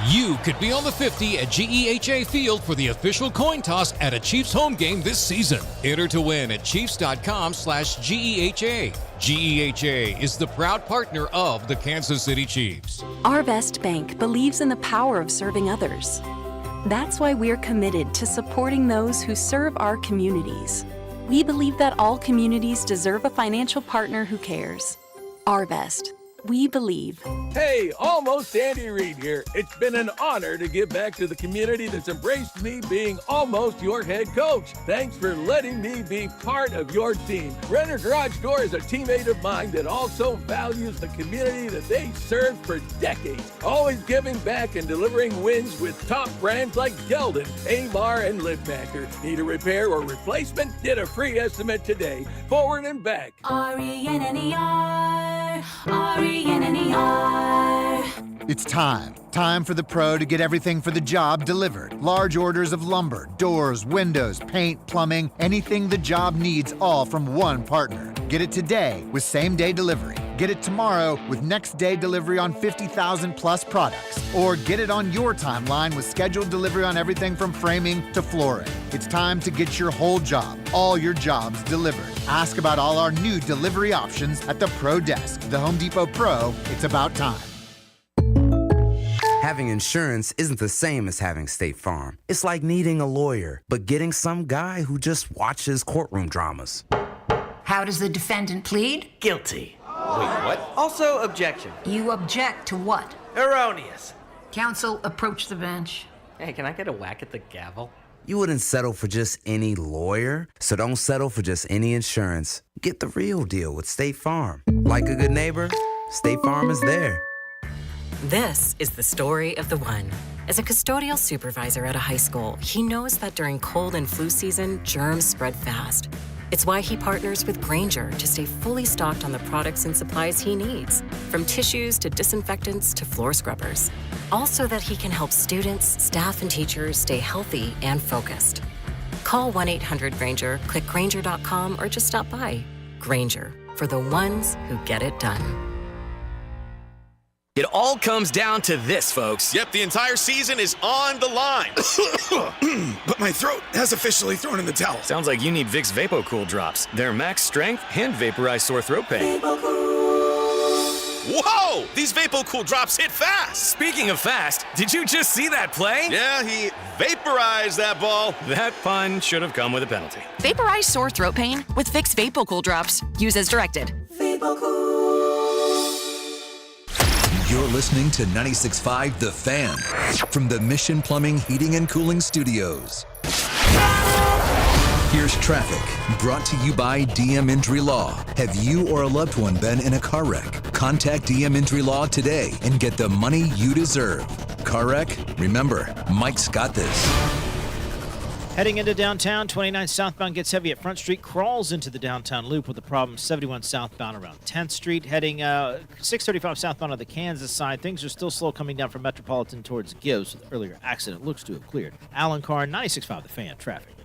You could be on the 50 at GEHA Field for the official coin toss at a Chiefs home game this season. Enter to win at Chiefs.com/GEHA. GEHA is the proud partner of the Kansas City Chiefs. Arvest Bank believes in the power of serving others. That's why we're committed to supporting those who serve our communities. We believe that all communities deserve a financial partner who cares. Arvest. We believe. Hey, almost Andy Reid here. It's been an honor to give back to the community that's embraced me being almost your head coach. Thanks for letting me be part of your team. Renner Garage Door is a teammate of mine that also values the community that they served for decades. Always giving back and delivering wins with top brands like Geldon, Amar, and Liftmaster. Need a repair or replacement? Get a free estimate today. Forward and back. R-E-N-N-E-R. R-E-N-N-E-R. It's time. Time for the pro to get everything for the job delivered. Large orders of lumber, doors, windows, paint, plumbing, anything the job needs, all from one partner. Get it today with same-day delivery. Get it tomorrow with next-day delivery on 50,000 plus products. Or get it on your timeline with scheduled delivery on everything from framing to flooring. It's time to get your whole job, all your jobs delivered. Ask about all our new delivery options at the Pro Desk. The Home Depot Pro, it's about time. Having insurance isn't the same as having State Farm. It's like needing a lawyer, but getting some guy who just watches courtroom dramas. How does the defendant plead? Guilty. Wait, what? Also, objection. You object to what? Erroneous. Counsel, approach the bench. Hey, can I get a whack at the gavel? You wouldn't settle for just any lawyer, so don't settle for just any insurance. Get the real deal with State Farm. Like a good neighbor, State Farm is there. This is the story of the one. As a custodial supervisor at a high school, he knows that during cold and flu season, germs spread fast. It's why he partners with Grainger to stay fully stocked on the products and supplies he needs, from tissues to disinfectants to floor scrubbers. All so that he can help students, staff, and teachers stay healthy and focused. Call 1-800-GRAINGER, click Grainger.com, or just stop by. Grainger, for the ones who get it done. It all comes down to this, folks. Yep, the entire season is on the line. But my throat has officially thrown in the towel. Sounds like you need Vicks VapoCool drops. They're max strength and vaporize sore throat pain. Whoa! These VapoCool drops hit fast. Speaking of fast, did you just see that play? Yeah, he vaporized that ball. That pun should have come with a penalty. Vaporize sore throat pain with Vicks VapoCool drops. Use as directed. You're listening to 96.5 The Fan from the Mission Plumbing, Heating, and Cooling Studios. Here's traffic brought to you by DM Injury Law. Have you or a loved one been in a car wreck? Contact DM Injury Law today and get the money you deserve. Car wreck? Remember, Mike's got this. Heading into downtown, 29 southbound gets heavy at Front Street, crawls into the downtown loop with a problem. 71 southbound around 10th Street. Heading 635 southbound on the Kansas side. Things are still slow coming down from Metropolitan towards Gibbs. The earlier accident looks to have cleared. Alan Carr, 96.5 The Fan, traffic.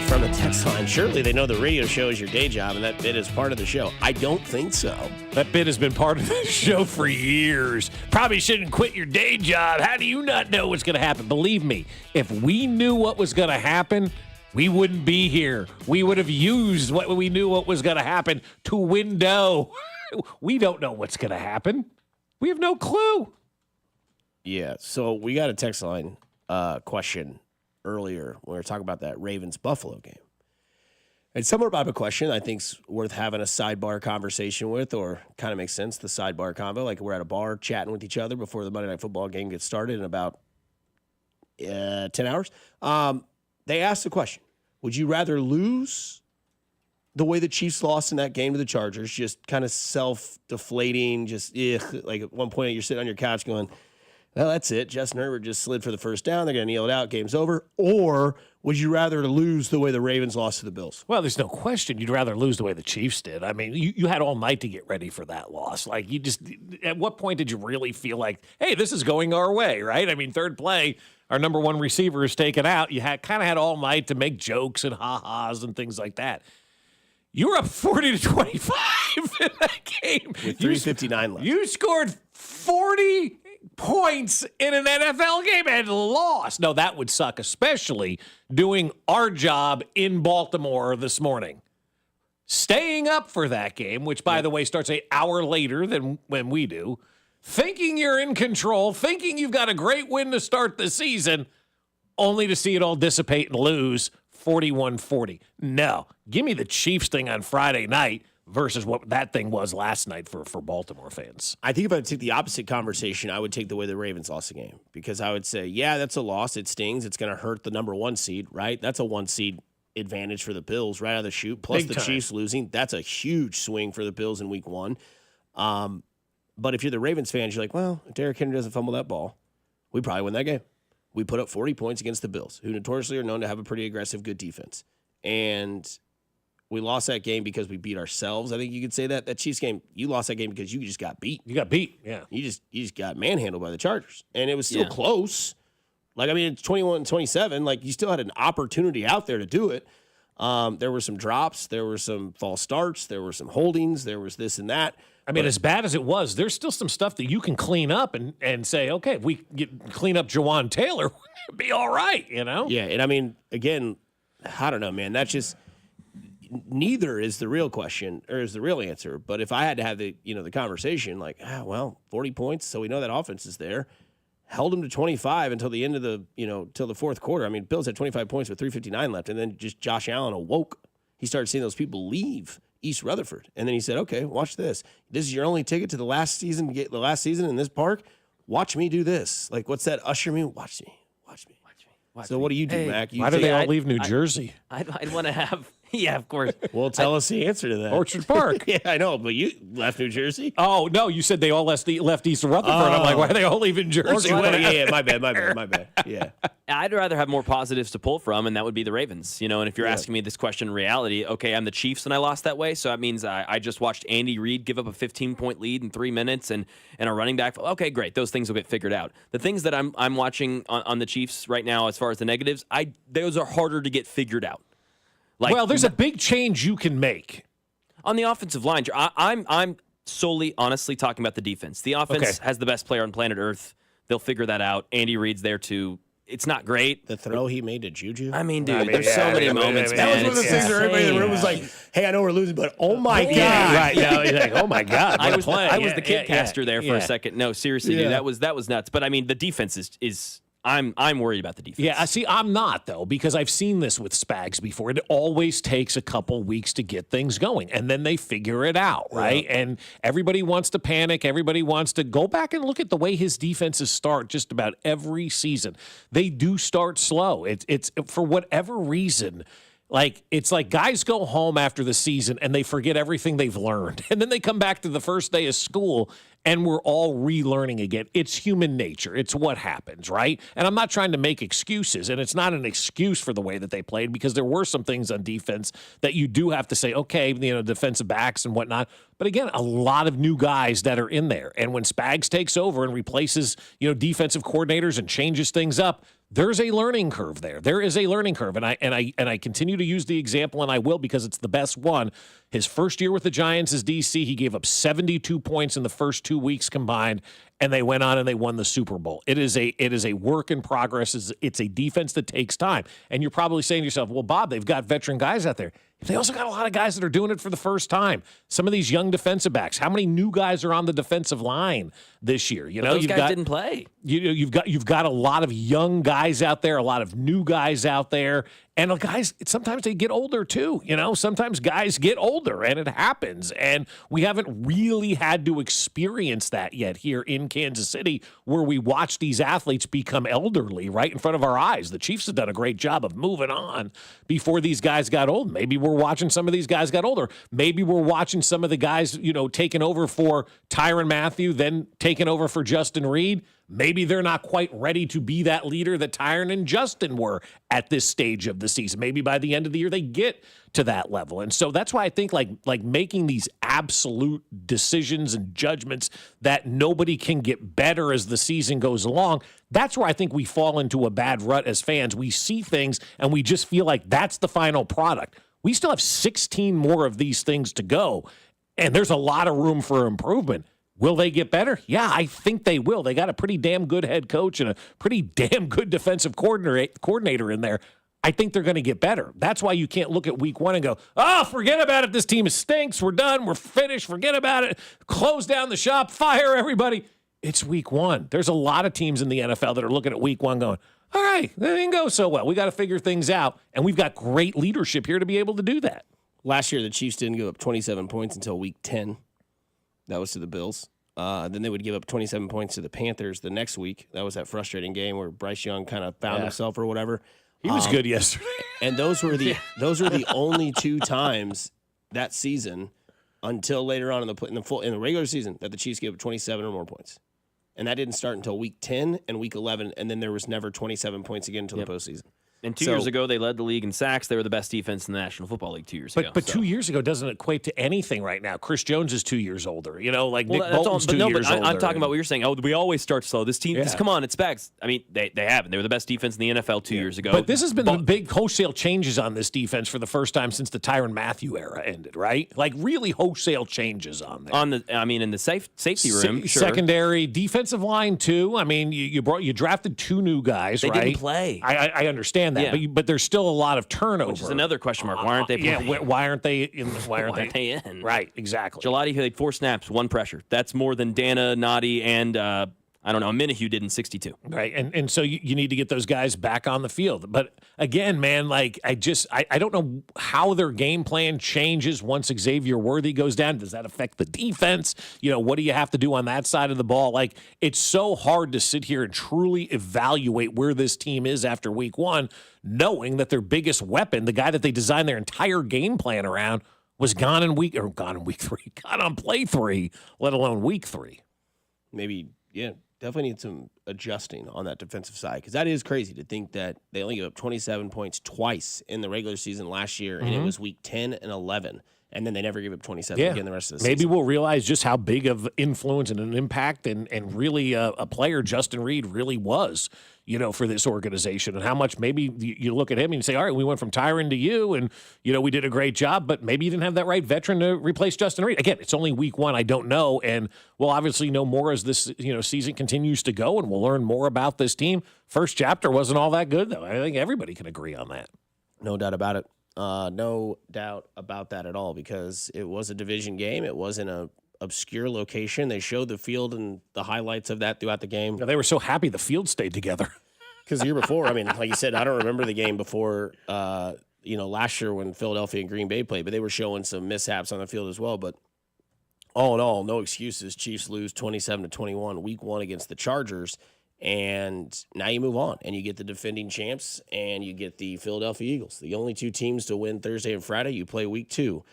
From the text line, surely they know the radio show is your day job and that bit is part of the show. I don't think so. That bit has been part of the show for years. Probably shouldn't quit your day job. How do you not know what's going to happen? Believe me, if we knew what was going to happen, we wouldn't be here. We would have used what we knew what was going to happen to window. We don't know what's going to happen. We have no clue. Yeah, so we got a text line question earlier when we were talking about that Ravens-Buffalo game. And somewhere about a question I think's worth having a sidebar conversation with, or kind of makes sense, the sidebar convo, like we're at a bar chatting with each other before the Monday Night Football game gets started in about 10 hours. They asked the question, would you rather lose the way the Chiefs lost in that game to the Chargers, just kind of self-deflating, just like at one point you're sitting on your couch going, well, that's it. Justin Herbert just slid for the first down. They're going to kneel it out. Game's over. Or would you rather lose the way the Ravens lost to the Bills? Well, there's no question you'd rather lose the way the Chiefs did. I mean, you had all night to get ready for that loss. Like, you just – at what point did you really feel like, hey, this is going our way, right? I mean, third play, our number one receiver is taken out, you kind of had all night to make jokes and ha-has and things like that. You were up 40-25 in that game. With 3:59 left. You scored 40 points in an NFL game and lost. No, that would suck, especially doing our job in Baltimore this morning. Staying up for that game, which, by the way, starts an hour later than when we do, thinking you're in control, thinking you've got a great win to start the season, only to see it all dissipate and lose 41-40. No, give me the Chiefs thing on Friday night versus what that thing was last night for Baltimore fans. I think if I would take the opposite conversation, I would take the way the Ravens lost the game. Because I would say, yeah, that's a loss. It stings. It's going to hurt the number 1 seed, right? That's a 1 seed advantage for the Bills right out of the chute. Plus the Chiefs losing. That's a huge swing for the Bills in week 1. But if you're the Ravens fans, you're like, well, if Derrick Henry doesn't fumble that ball, we probably win that game. We put up 40 points against the Bills, who notoriously are known to have a pretty aggressive, good defense. And we lost that game because we beat ourselves. I think you could say that. That Chiefs game, you lost that game because you just got beat. You got beat, yeah. You just got manhandled by the Chargers. And it was still close. Like, I mean, it's 21-27. Like, you still had an opportunity out there to do it. There were some drops. There were some false starts. There were some holdings. There was this and that. I mean, as bad as it was, there's still some stuff that you can clean up and say, okay, if we clean up Jawan Taylor, we'll be all right, you know? Yeah, and I mean, again, I don't know, man. That's just neither is the real question or is the real answer. But if I had to have the conversation, like, 40 points, so we know that offense is there. Held them to 25 until the end of the, till the fourth quarter. I mean, Bills had 25 points with 3:59 left, and then just Josh Allen awoke. He started seeing those people leave East Rutherford. And then he said, okay, watch this. This is your only ticket to the last season in this park. Watch me do this. Like, what's that usher me? Watch me. So what do you do, Mac? Why do they all leave New Jersey? I'd want to have... Yeah, of course. Well, tell us the answer to that. Orchard Park. Yeah, I know, but you left New Jersey? Oh, no, you said they all left East Rutherford. I'm like, why are they all leaving Jersey? Yeah, my bad. Yeah. I'd rather have more positives to pull from, and that would be the Ravens. And if you're asking me this question in reality, okay, I'm the Chiefs and I lost that way, so that means I just watched Andy Reid give up a 15-point lead in 3 minutes and a running back. Okay, great. Those things will get figured out. The things that I'm watching on the Chiefs right now as far as the negatives, those are harder to get figured out. Well, there's a big change you can make. On the offensive line, I'm solely, honestly, talking about the defense. The offense has the best player on planet Earth. They'll figure that out. Andy Reid's there too. It's not great. The throw he made to Juju? I mean, dude, there's so many moments, man. That was one of the things where everybody in the room was like, hey, I know we're losing, but oh my God. Right. Yeah, he's like, oh my God. I was the kid caster there for a second. No, seriously, dude, that was nuts. But I mean, the defense is I'm worried about the defense. Yeah, see, I'm not, though, because I've seen this with Spags before. It always takes a couple weeks to get things going, and then they figure it out, right? Yeah. And everybody wants to panic. Everybody wants to go back and look at the way his defenses start just about every season. They do start slow. It's for whatever reason. Like, it's like guys go home after the season and they forget everything they've learned. And then they come back to the first day of school and we're all relearning again. It's human nature. It's what happens, right? And I'm not trying to make excuses, and it's not an excuse for the way that they played, because there were some things on defense that you do have to say, okay, defensive backs and whatnot. But again, a lot of new guys that are in there. And when Spags takes over and replaces, defensive coordinators and changes things up, there's a learning curve there. There is a learning curve. And I continue to use the example, and I will because it's the best one. His first year with the Giants as DC, he gave up 72 points in the first 2 weeks combined, and they went on and they won the Super Bowl. It is a work in progress. It's a defense that takes time. And you're probably saying to yourself, well, Bob, they've got veteran guys out there. They also got a lot of guys that are doing it for the first time. Some of these young defensive backs. How many new guys are on the defensive line this year? Those guys didn't play. You've got a lot of young guys out there, a lot of new guys out there. And guys, sometimes they get older too. Sometimes guys get older, and it happens. And we haven't really had to experience that yet here in Kansas City, where we watch these athletes become elderly right in front of our eyes. The Chiefs have done a great job of moving on before these guys got old. Maybe we're watching some of these guys got older. Maybe we're watching some of the guys, taking over for Tyrann Mathieu, then taking over for Justin Reed. maybe they're not quite ready to be that leader that Tyron and Justin were at this stage of the season. Maybe by the end of the year they get to that level. And so that's why I think like making these absolute decisions and judgments that nobody can get better as the season goes along, that's where I think we fall into a bad rut as fans. We see things and we just feel like that's the final product. We still have 16 more of these things to go, and there's a lot of room for improvement. Will they get better? Yeah, I think they will. They got a pretty damn good head coach and a pretty damn good defensive coordinator in there. I think they're going to get better. That's why you can't look at week one and go, oh, forget about it. This team stinks. We're done. We're finished. Forget about it. Close down the shop. Fire everybody. It's week one. There's a lot of teams in the NFL that are looking at week one going, all right, that didn't go so well. We got to figure things out. And we've got great leadership here to be able to do that. Last year, the Chiefs didn't give up 27 points until week 10. That was to the Bills. Then they would give up 27 points to the Panthers the next week. That was that frustrating game where Bryce Young kind of found himself or whatever. He was good yesterday. And those were the only two times that season until later on in the regular season that the Chiefs gave up 27 or more points. And that didn't start until week 10 and week 11, and then there was never 27 points again until the postseason. And 2 years ago, they led the league in sacks. They were the best defense in the National Football League 2 years ago. But 2 years ago doesn't equate to anything right now. Chris Jones is 2 years older. Nick Bolton's 2 years older. I'm talking about what you're saying. Oh, we always start slow. This team, come on, it's Spags. I mean, they haven't. They were the best defense in the NFL 2 years ago. But this has been the big wholesale changes on this defense for the first time since the Tyrann Mathieu era ended, right? Like really wholesale changes on there. In the safety room, sure. Secondary, defensive line too. I mean, you drafted 2 new guys, right? They didn't play. I understand that, but there's still a lot of turnover. Which is another question mark. Why aren't they playing? Yeah, why aren't they in? Why aren't they in? Right, exactly. Gelati played 4 snaps, 1 pressure. That's more than Dana, Noddy, and Minihue did in 62. Right, and so you need to get those guys back on the field. But again, man, I don't know how their game plan changes once Xavier Worthy goes down. Does that affect the defense? What do you have to do on that side of the ball? It's so hard to sit here and truly evaluate where this team is after week one, knowing that their biggest weapon, the guy that they designed their entire game plan around, was gone on play 3, let alone week 3. Maybe, definitely need some adjusting on that defensive side, because that is crazy to think that they only gave up 27 points twice in the regular season last year, and it was week 10 and 11, and then they never gave up 27 again the rest of the season. Maybe we'll realize just how big of influence and an impact and really a player Justin Reid really was, for this organization, and how much maybe you look at him and you say, all right, we went from Tyron to you, and, we did a great job, but maybe you didn't have that right veteran to replace Justin Reid. Again, it's only week 1. I don't know, and we'll obviously know more as this, season continues to go, and we'll learn more about this team. First chapter wasn't all that good, though. I think everybody can agree on that. No doubt about it. No doubt about that at all, because it was a division game. It wasn't a obscure location. They showed the field and the highlights of that throughout the game. They were so happy the field stayed together. Because the year before, like you said, I don't remember the game before, last year when Philadelphia and Green Bay played, but they were showing some mishaps on the field as well. But all in all, no excuses. Chiefs lose 27-21 week 1 against the Chargers. And now you move on, and you get the defending champs, and you get the Philadelphia Eagles. The only 2 teams to win Thursday and Friday. You play week 2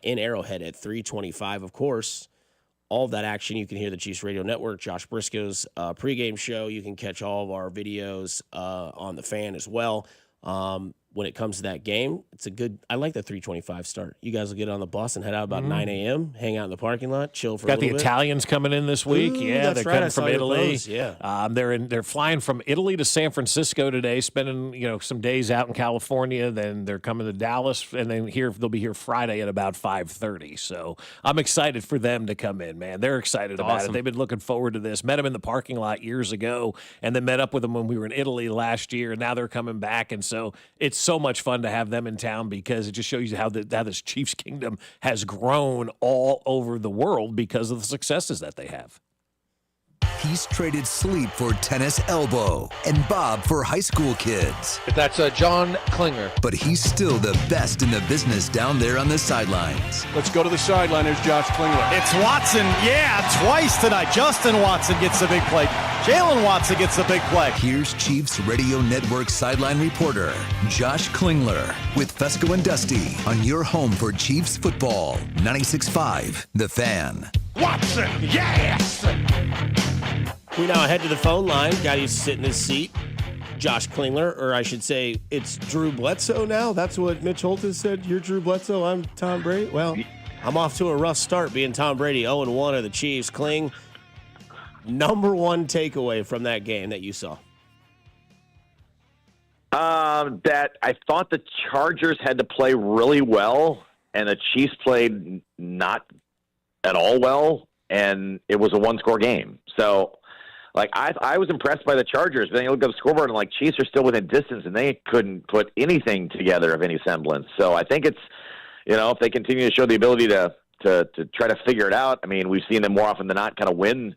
in Arrowhead at 3:25. Of course, all of that action, you can hear the Chiefs Radio Network, Josh Briscoe's pregame show. You can catch all of our videos on the Fan as well. When it comes to that game, I like the 3:25 start. You guys will get on the bus and head out about 9 a.m., hang out in the parking lot, chill for a little bit. Got the Italians coming in this week. Ooh, they're coming from Italy. Yeah. They're flying from Italy to San Francisco today, spending some days out in California. Then they're coming to Dallas, and then they'll be here Friday at about 5:30. So I'm excited for them to come in, man. They're excited about it. They've been looking forward to this. Met them in the parking lot years ago, and then met up with them when we were in Italy last year, and now they're coming back. And so it's so much fun to have them in town, because it just shows you how this Chiefs kingdom has grown all over the world because of the successes that they have. He's traded sleep for tennis elbow and Bob for high school kids. That's John Klinger. But he's still the best in the business down there on the sidelines. Let's go to the sideline. There's Josh Klinger. It's Watson. Twice tonight. Justin Watson gets the big play. Jalen Watson gets the big play. Here's Chiefs Radio Network sideline reporter Josh Klinger with Fescoe and Dusty on your home for Chiefs football. 96.5 The Fan. Watson, yes! We now head to the phone line. Guy used to sit in his seat. Josh Klinger, or I should say, it's Drew Bledsoe now. That's what Mitch Holthus said. You're Drew Bledsoe. I'm Tom Brady. Well, I'm off to a rough start being Tom Brady. 0-1 of the Chiefs. Kling, number one takeaway from that game that you saw. That I thought the Chargers had to play really well, and the Chiefs played not at all well, and it was a one-score game. So, I was impressed by the Chargers, but then you look at the scoreboard and Chiefs are still within distance, and they couldn't put anything together of any semblance. So I think it's, if they continue to show the ability to try to figure it out. I mean, we've seen them more often than not kind of win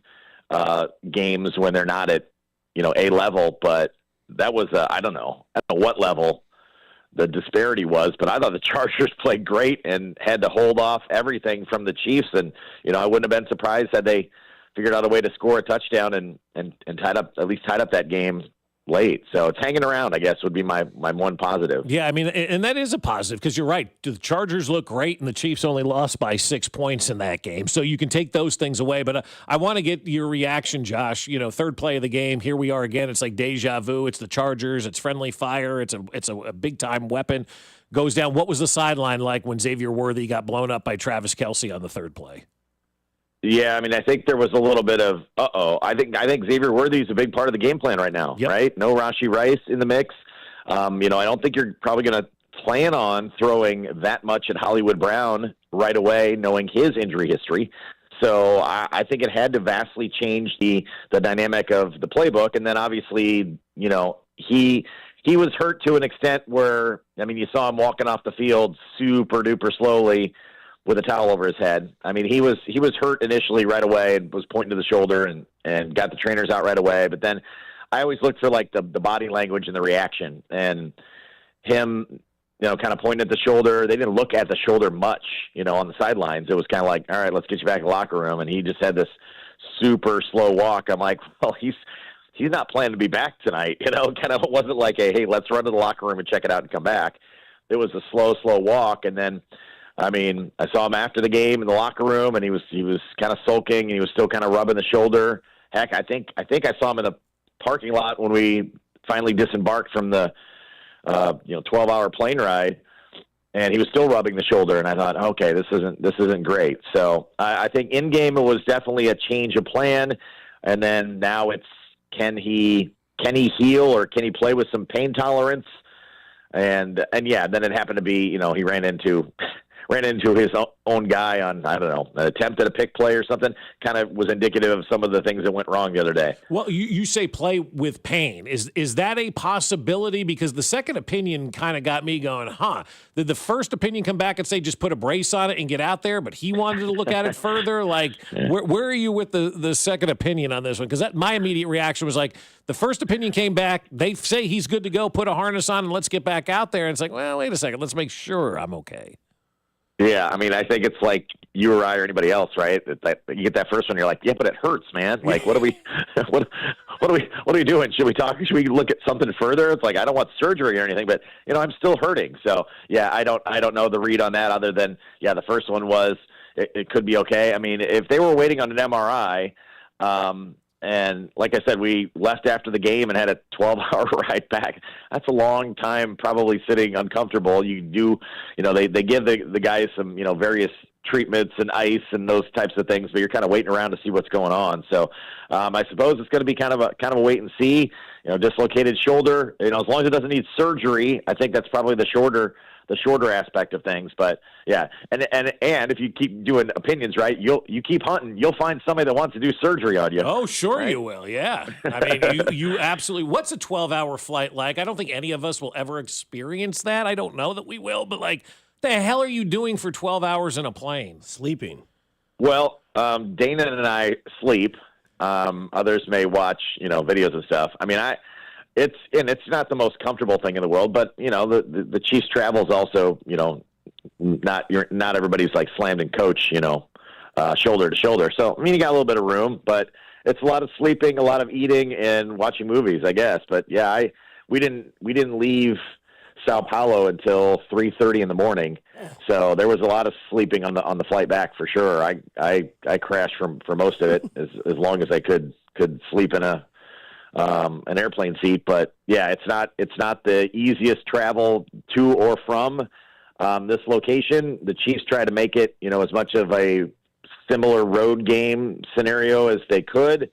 games when they're not at, A level, but that was, I don't know what level the disparity was, but I thought the Chargers played great and had to hold off everything from the Chiefs. And, I wouldn't have been surprised had they figured out a way to score a touchdown and tied up that game late. So it's hanging around, I guess, would be my one positive. Yeah, I mean, and that is a positive because you're right. The Chargers look great, and the Chiefs only lost by 6 points in that game. So you can take those things away. But I want to get your reaction, Josh. Third play of the game. Here we are again. It's like deja vu. It's the Chargers. It's friendly fire. It's a big-time weapon. Goes down. What was the sideline like when Xavier Worthy got blown up by Travis Kelce on the third play? Yeah, I mean, I think there was a little bit of I think Xavier Worthy is a big part of the game plan right now, right? No Rashee Rice in the mix. I don't think you're probably going to plan on throwing that much at Hollywood Brown right away, knowing his injury history. So I think it had to vastly change the dynamic of the playbook. And then obviously, he was hurt to an extent where, you saw him walking off the field super duper slowly with a towel over his head. I mean, he was hurt initially right away and was pointing to the shoulder and got the trainers out right away. But then I always look for the body language and the reaction, and him, kind of pointing at the shoulder. They didn't look at the shoulder much, on the sidelines. It was kind of like, all right, let's get you back in the locker room. And he just had this super slow walk. I'm like, well, he's not planning to be back tonight. Kind of wasn't like hey, let's run to the locker room and check it out and come back. It was a slow walk. And then, I saw him after the game in the locker room, and he was kind of sulking, and he was still kind of rubbing the shoulder. Heck, I think I saw him in the parking lot when we finally disembarked from the 12-hour plane ride, and he was still rubbing the shoulder. And I thought, okay, this isn't great. So I think in game it was definitely a change of plan, and then now it's can he heal, or can he play with some pain tolerance? And yeah, then it happened to be he ran into his own guy on, I don't know, an attempt at a pick play or something. Kind of was indicative of some of the things that went wrong the other day. Well, you say play with pain. Is that a possibility? Because the second opinion kind of got me going, did the first opinion come back and say just put a brace on it and get out there, but he wanted to look at it further? Where are you with the second opinion on this one? Because my immediate reaction was the first opinion came back, they say he's good to go, put a harness on, and let's get back out there. And it's like, well, wait a second, let's make sure I'm okay. Yeah, I think it's like you or I or anybody else, right? You get that first one, you're like, yeah, but it hurts, man. What are we, what are we doing? Should we talk? Should we look at something further? It's like I don't want surgery or anything, but I'm still hurting. So yeah, I don't know the read on that other than the first one was it could be okay. If they were waiting on an MRI, and like I said, we left after the game and had a 12-hour ride back. That's a long time probably sitting uncomfortable. You do, they give the guys some, various treatments and ice and those types of things, but you're kind of waiting around to see what's going on. So I suppose it's going to be kind of a wait and see, dislocated shoulder, as long as it doesn't need surgery. I think that's probably the shorter aspect of things. But yeah, and if you keep doing opinions, right, you keep hunting, you'll find somebody that wants to do surgery on you. Oh, sure, right? You will. Yeah. You absolutely. What's a 12-hour flight like? I don't think any of us will ever experience that. I don't know that we will, but the hell are you doing for 12 hours in a plane? Sleeping. Well, Dana and I sleep. Others may watch, videos and stuff. It's not the most comfortable thing in the world, but the Chiefs travel is also not everybody's slammed in coach shoulder to shoulder. So you got a little bit of room, but it's a lot of sleeping, a lot of eating, and watching movies, I guess. But yeah, we didn't leave Sao Paulo until 3:30 in the morning, so there was a lot of sleeping on the flight back for sure. I crashed for most of it as long as I could could sleep in an airplane seat. But yeah, it's not the easiest travel to or from this location. The Chiefs try to make it, as much of a similar road game scenario as they could.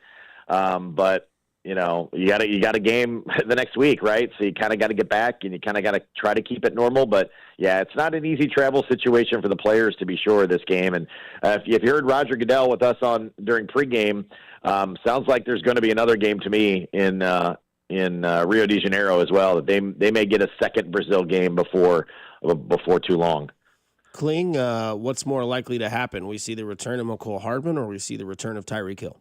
But you got a game the next week, right? So you kind of got to get back, and you kind of got to try to keep it normal. But yeah, it's not an easy travel situation for the players, to be sure, this game. And if you heard Roger Goodell with us during pregame, sounds like there's going to be another game to me in Rio de Janeiro as well. That they may get a second Brazil game before too long. Kling, what's more likely to happen? We see the return of McCole Hardman, or we see the return of Tyreek Hill?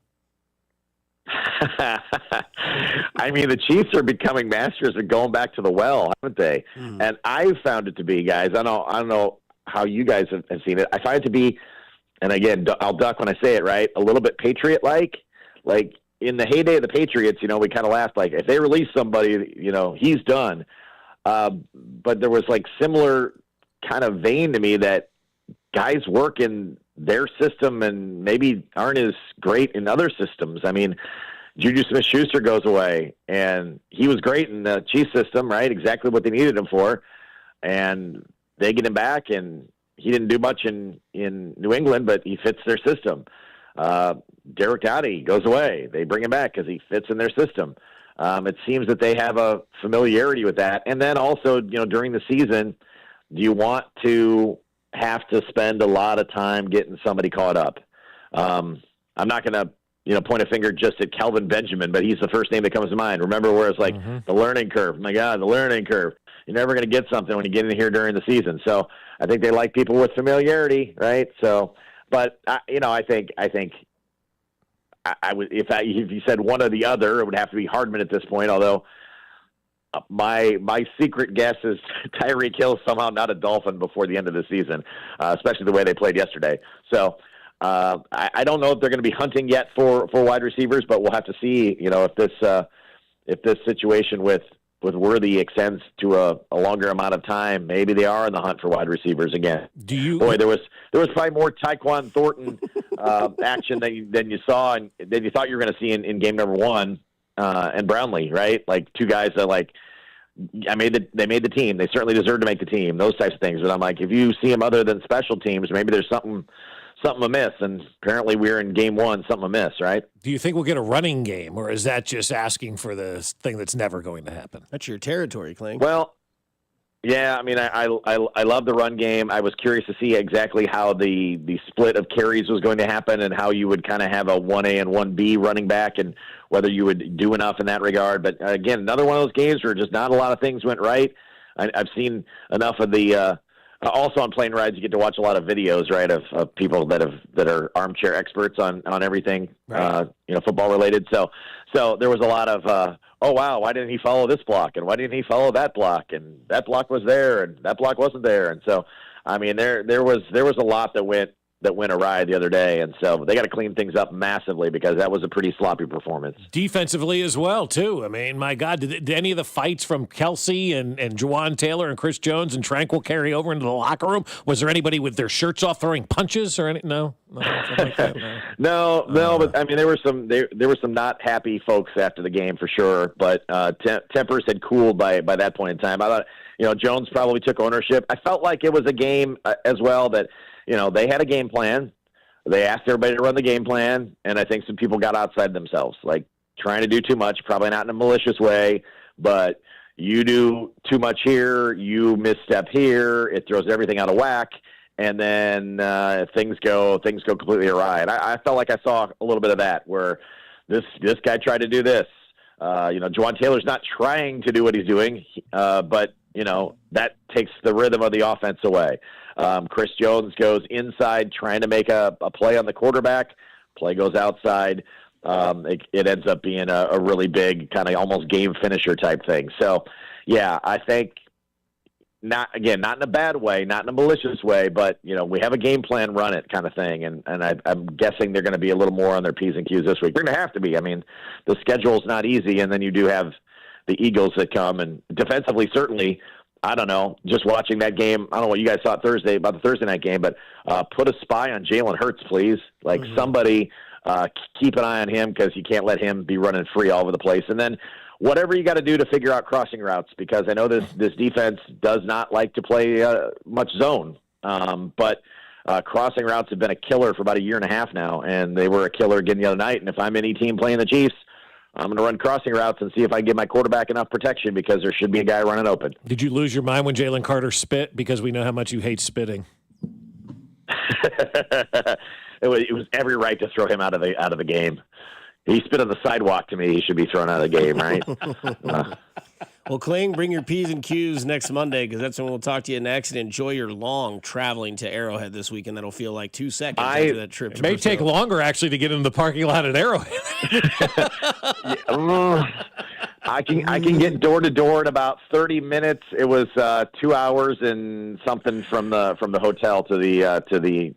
I mean, the Chiefs are becoming masters of going back to the well, haven't they? And I've found it to be, guys, I don't know how you guys have seen it. I find it to be, and again, I'll duck when I say it, right, a little bit Patriot-like. Like, in the heyday of the Patriots, we kind of laughed, like, if they release somebody, he's done. But there was, like, similar kind of vein to me that guys work in their system and maybe aren't as great in other systems. I mean, Juju Smith-Schuster goes away, and he was great in the Chiefs system, right? Exactly what they needed him for. And they get him back, and he didn't do much in New England, but he fits their system. Derek Dowdy goes away. They bring him back because he fits in their system. It seems that they have a familiarity with that. And then also, during the season, do you want to have to spend a lot of time getting somebody caught up? I'm not going to, point a finger just at Kelvin Benjamin, but he's the first name that comes to mind. Remember where it's like the learning curve. My God, the learning curve. You're never going to get something when you get in here during the season. So I think they like people with familiarity, right? So, but I think I would, if you said one or the other, it would have to be Hardman at this point. Although my secret guess is Tyreek Hill somehow not a Dolphin before the end of the season, especially the way they played yesterday. So I don't know if they're going to be hunting yet for wide receivers, but we'll have to see. If this situation with Worthy extends to a longer amount of time, maybe they are in the hunt for wide receivers again. Boy, there was probably more Tyquan Thornton action than you saw and than you thought you were going to see in game number one, and Brownlee, right? Like two guys that they made the team. They certainly deserve to make the team. Those types of things. But I'm like, if you see them other than special teams, maybe there's something amiss, and apparently we're in game one, something amiss, right? Do you think we'll get a running game, or is that just asking for the thing that's never going to happen? That's your territory, Kling. Well, yeah, I mean, I love the run game. I was curious to see exactly how the split of carries was going to happen and how you would kind of have a 1A and 1B running back and whether you would do enough in that regard. But again, another one of those games where just not a lot of things went right. I've seen enough of the also on plane rides, you get to watch a lot of videos, right, of people that are armchair experts on everything, right. Football related. So there was a lot of, oh wow, why didn't he follow this block, and why didn't he follow that block, and that block was there, and that block wasn't there, and so I mean there was a lot that went awry the other day, and so they got to clean things up massively because that was a pretty sloppy performance. Defensively as well, too. I mean, my God, did any of the fights from Kelsey and Jawan Taylor and Chris Jones and Tranquil carry over into the locker room? Was there anybody with their shirts off throwing punches or anything? No, like that, no. No, but I mean, there were some not happy folks after the game for sure, but tempers had cooled by that point in time. I thought, Jones probably took ownership. I felt like it was a game as well that, they had a game plan. They asked everybody to run the game plan, and I think some people got outside themselves, like trying to do too much, probably not in a malicious way, but you do too much here, you misstep here, it throws everything out of whack, and then things go completely awry. And I felt like I saw a little bit of that, where this guy tried to do this. Jawan Taylor's not trying to do what he's doing, but that takes the rhythm of the offense away. Chris Jones goes inside trying to make a play on the quarterback. Play goes outside. It ends up being a really big kind of almost game finisher type thing. So, yeah, I think not in a bad way, not in a malicious way, but, we have a game plan, run it kind of thing. And I'm guessing they're going to be a little more on their P's and Q's this week. They're going to have to be. I mean, the schedule's not easy, and then you do have the Eagles that come, and defensively, certainly, I don't know, just watching that game, I don't know what you guys thought about the Thursday night game, but put a spy on Jalen Hurts, please. Like somebody keep an eye on him because you can't let him be running free all over the place. And then whatever you got to do to figure out crossing routes, because I know this defense does not like to play much zone. But crossing routes have been a killer for about a year and a half now, and they were a killer again the other night. And if I'm any team playing the Chiefs, I'm going to run crossing routes and see if I can give my quarterback enough protection, because there should be a guy running open. Did you lose your mind when Jalen Carter spit? Because we know how much you hate spitting. It was every right to throw him out of the game. He spit on the sidewalk to me. He should be thrown out of the game, right? Well, Kling, bring your P's and Q's next Monday, because that's when we'll talk to you next. And enjoy your long traveling to Arrowhead this weekend. That'll feel like 2 seconds after that trip. It may take longer, actually, to get into the parking lot at Arrowhead. I can get door to door in about 30 minutes. It was 2 hours and something from the hotel to the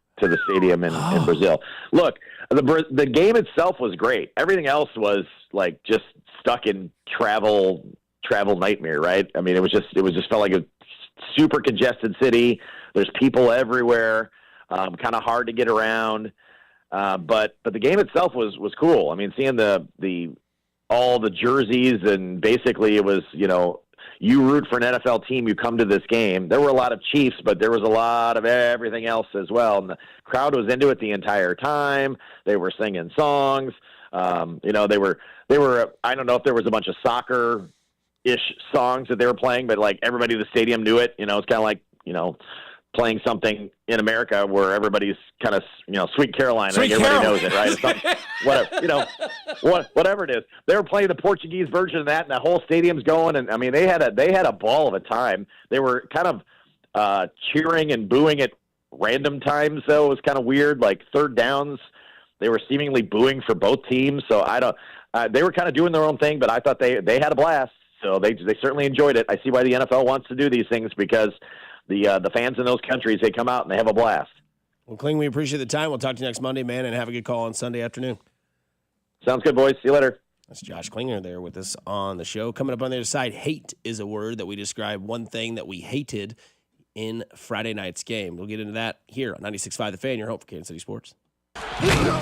stadium in Brazil. Look, the game itself was great. Everything else was like just stuck in travel nightmare, right? I mean, it was just felt like a super congested city. There's people everywhere, kind of hard to get around. But the game itself was cool. I mean, seeing all the jerseys, and basically it was, you root for an NFL team, you come to this game. There were a lot of Chiefs, but there was a lot of everything else as well. And the crowd was into it the entire time. They were singing songs. They were, I don't know if there was a bunch of soccer-ish songs that they were playing, but like everybody in the stadium knew it. It's kind of like, playing something in America where everybody's kind of, Sweet Caroline. Everybody knows it, right? Whatever it is. They were playing the Portuguese version of that, and the whole stadium's going. And I mean, they had a ball of a time. They were kind of cheering and booing at random times, though. It was kind of weird. Like third downs, they were seemingly booing for both teams. So they were kind of doing their own thing, but I thought they had a blast. So they certainly enjoyed it. I see why the NFL wants to do these things, because the fans in those countries, they come out and they have a blast. Well, Kling, we appreciate the time. We'll talk to you next Monday, man, and have a good call on Sunday afternoon. Sounds good, boys. See you later. That's Josh Klinger there with us on the show. Coming up on the other side, hate is a word that we describe one thing that we hated in Friday night's game. We'll get into that here on 96.5 The Fan, your home for Kansas City sports.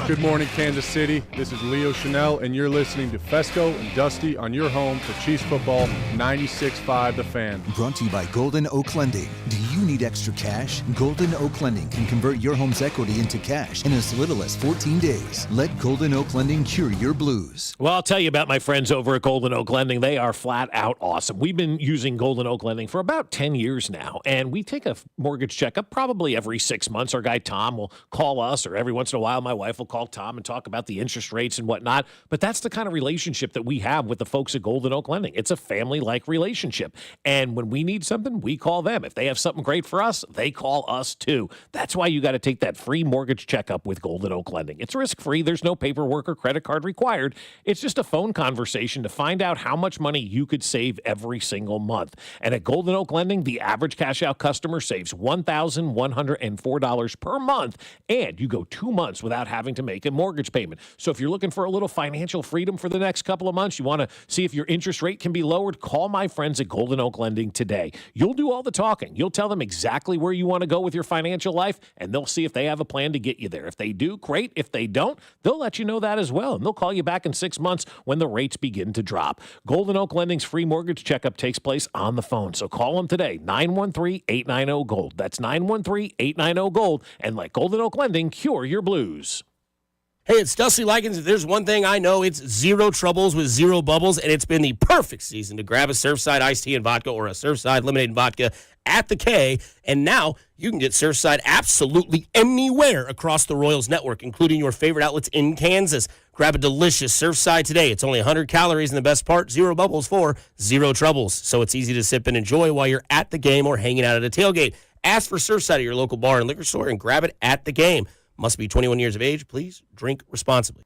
Good morning, Kansas City. This is Leo Chanel, and you're listening to Fescoe and Dusty on your home for Chiefs football, 96.5 The Fan. Brought to you by Golden Oak Lending. Do you need extra cash? Golden Oak Lending can convert your home's equity into cash in as little as 14 days. Let Golden Oak Lending cure your blues. Well, I'll tell you about my friends over at Golden Oak Lending. They are flat out awesome. We've been using Golden Oak Lending for about 10 years now, and we take a mortgage checkup probably every 6 months. Our guy Tom will call us, or every once in a while my wife will call Tom and talk about the interest rates and whatnot. But that's the kind of relationship that we have with the folks at Golden Oak Lending. It's a family-like relationship. And when we need something, we call them. If they have something great for us, they call us too. That's why you got to take that free mortgage checkup with Golden Oak Lending. It's risk-free. There's no paperwork or credit card required. It's just a phone conversation to find out how much money you could save every single month. And at Golden Oak Lending, the average cash-out customer saves $1,104 per month, and you go 2 months without having to make a mortgage payment. So if you're looking for a little financial freedom for the next couple of months, you want to see if your interest rate can be lowered, call my friends at Golden Oak Lending today. You'll do all the talking. You'll tell them exactly where you want to go with your financial life, and they'll see if they have a plan to get you there. If they do, great. If they don't, they'll let you know that as well, and they'll call you back in 6 months when the rates begin to drop. Golden Oak Lending's free mortgage checkup takes place on the phone, so call them today, 913-890-GOLD. That's 913-890-GOLD, and let Golden Oak Lending cure your blues. Hey, it's Dusty Likens. If there's one thing I know, it's zero troubles with zero bubbles, and it's been the perfect season to grab a Surfside iced tea and vodka or a Surfside lemonade and vodka at the K, and now you can get Surfside absolutely anywhere across the Royals network, including your favorite outlets in Kansas. Grab a delicious Surfside today. It's only 100 calories, and the best part, zero bubbles for zero troubles. So it's easy to sip and enjoy while you're at the game or hanging out at a tailgate. Ask for Surfside at your local bar and liquor store and grab it at the game. Must be 21 years of age. Please drink responsibly.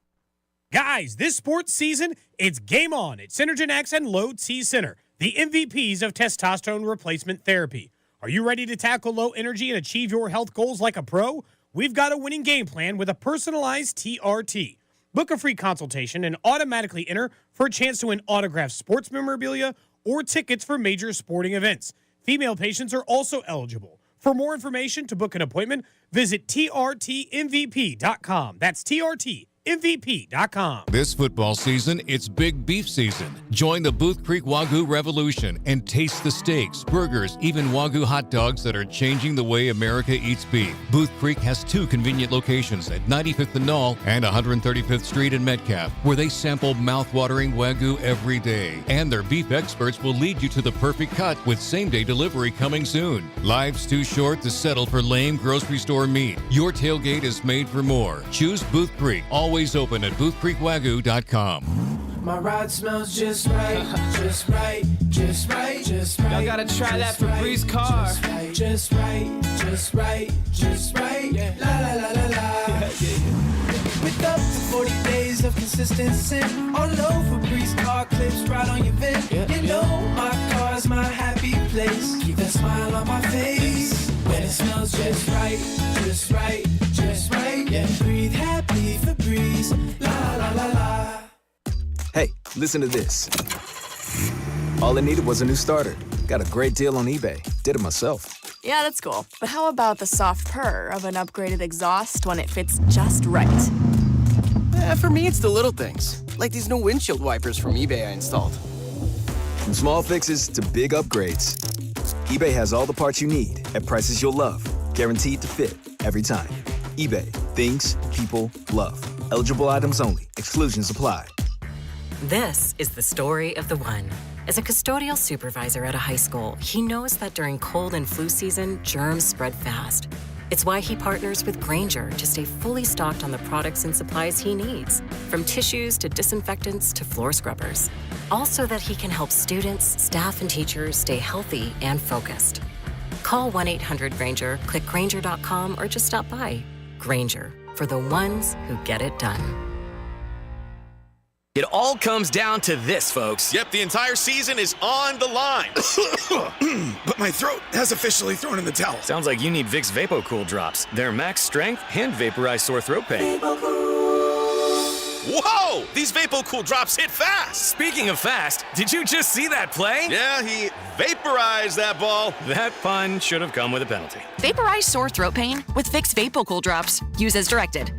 Guys, this sports season, it's game on at Synergen X and Low T Center, the MVPs of testosterone replacement therapy. Are you ready to tackle low energy and achieve your health goals like a pro? We've got a winning game plan with a personalized TRT. Book a free consultation and automatically enter for a chance to win autographed sports memorabilia or tickets for major sporting events. Female patients are also eligible. For more information to book an appointment, visit trtmvp.com. That's trtmvp.com. MVP.com. This football season, it's big beef season. Join the Booth Creek Wagyu revolution and taste the steaks, burgers, even Wagyu hot dogs that are changing the way America eats beef. Booth Creek has 2 convenient locations at 95th and Knoll and 135th Street in Metcalf, where they sample mouth-watering Wagyu every day. And their beef experts will lead you to the perfect cut with same-day delivery coming soon. Life's too short to settle for lame grocery store meat. Your tailgate is made for more. Choose Booth Creek. Always open at boothcreekwagyu.com. My ride smells just right, just right, just right, just right. Y'all gotta try that Febreze car. Just right, just right, just right. Yeah. La la la la la. With up to 40 days of consistency, all low Febreze car clips right on your vent. You know my car's my happy place. Keep that smile on my face. When it smells just right, just right, just right. Yeah, breathe happy Febreze. La la la la. Hey, listen to this. All I needed was a new starter. Got a great deal on eBay. Did it myself. Yeah, that's cool. But how about the soft purr of an upgraded exhaust when it fits just right? For me, it's the little things, like these new windshield wipers from eBay I installed. From small fixes to big upgrades, eBay has all the parts you need at prices you'll love, guaranteed to fit every time. eBay, things people love. Eligible items only. Exclusions apply. This is the story of the one. As a custodial supervisor at a high school, he knows that during cold and flu season, germs spread fast. It's why he partners with Grainger to stay fully stocked on the products and supplies he needs, from tissues to disinfectants to floor scrubbers. Also that he can help students, staff, and teachers stay healthy and focused. Call 1-800-GRAINGER, click Grainger.com, or just stop by. Grainger, for the ones who get it done. It all comes down to this, folks. Yep, the entire season is on the line. But my throat has officially thrown in the towel. Sounds like you need Vicks VapoCool drops. They're max strength and vaporize sore throat pain. Whoa! These VapoCool drops hit fast. Speaking of fast, did you just see that play? Yeah, he vaporized that ball. That pun should have come with a penalty. Vaporize sore throat pain with Vicks VapoCool drops. Use as directed.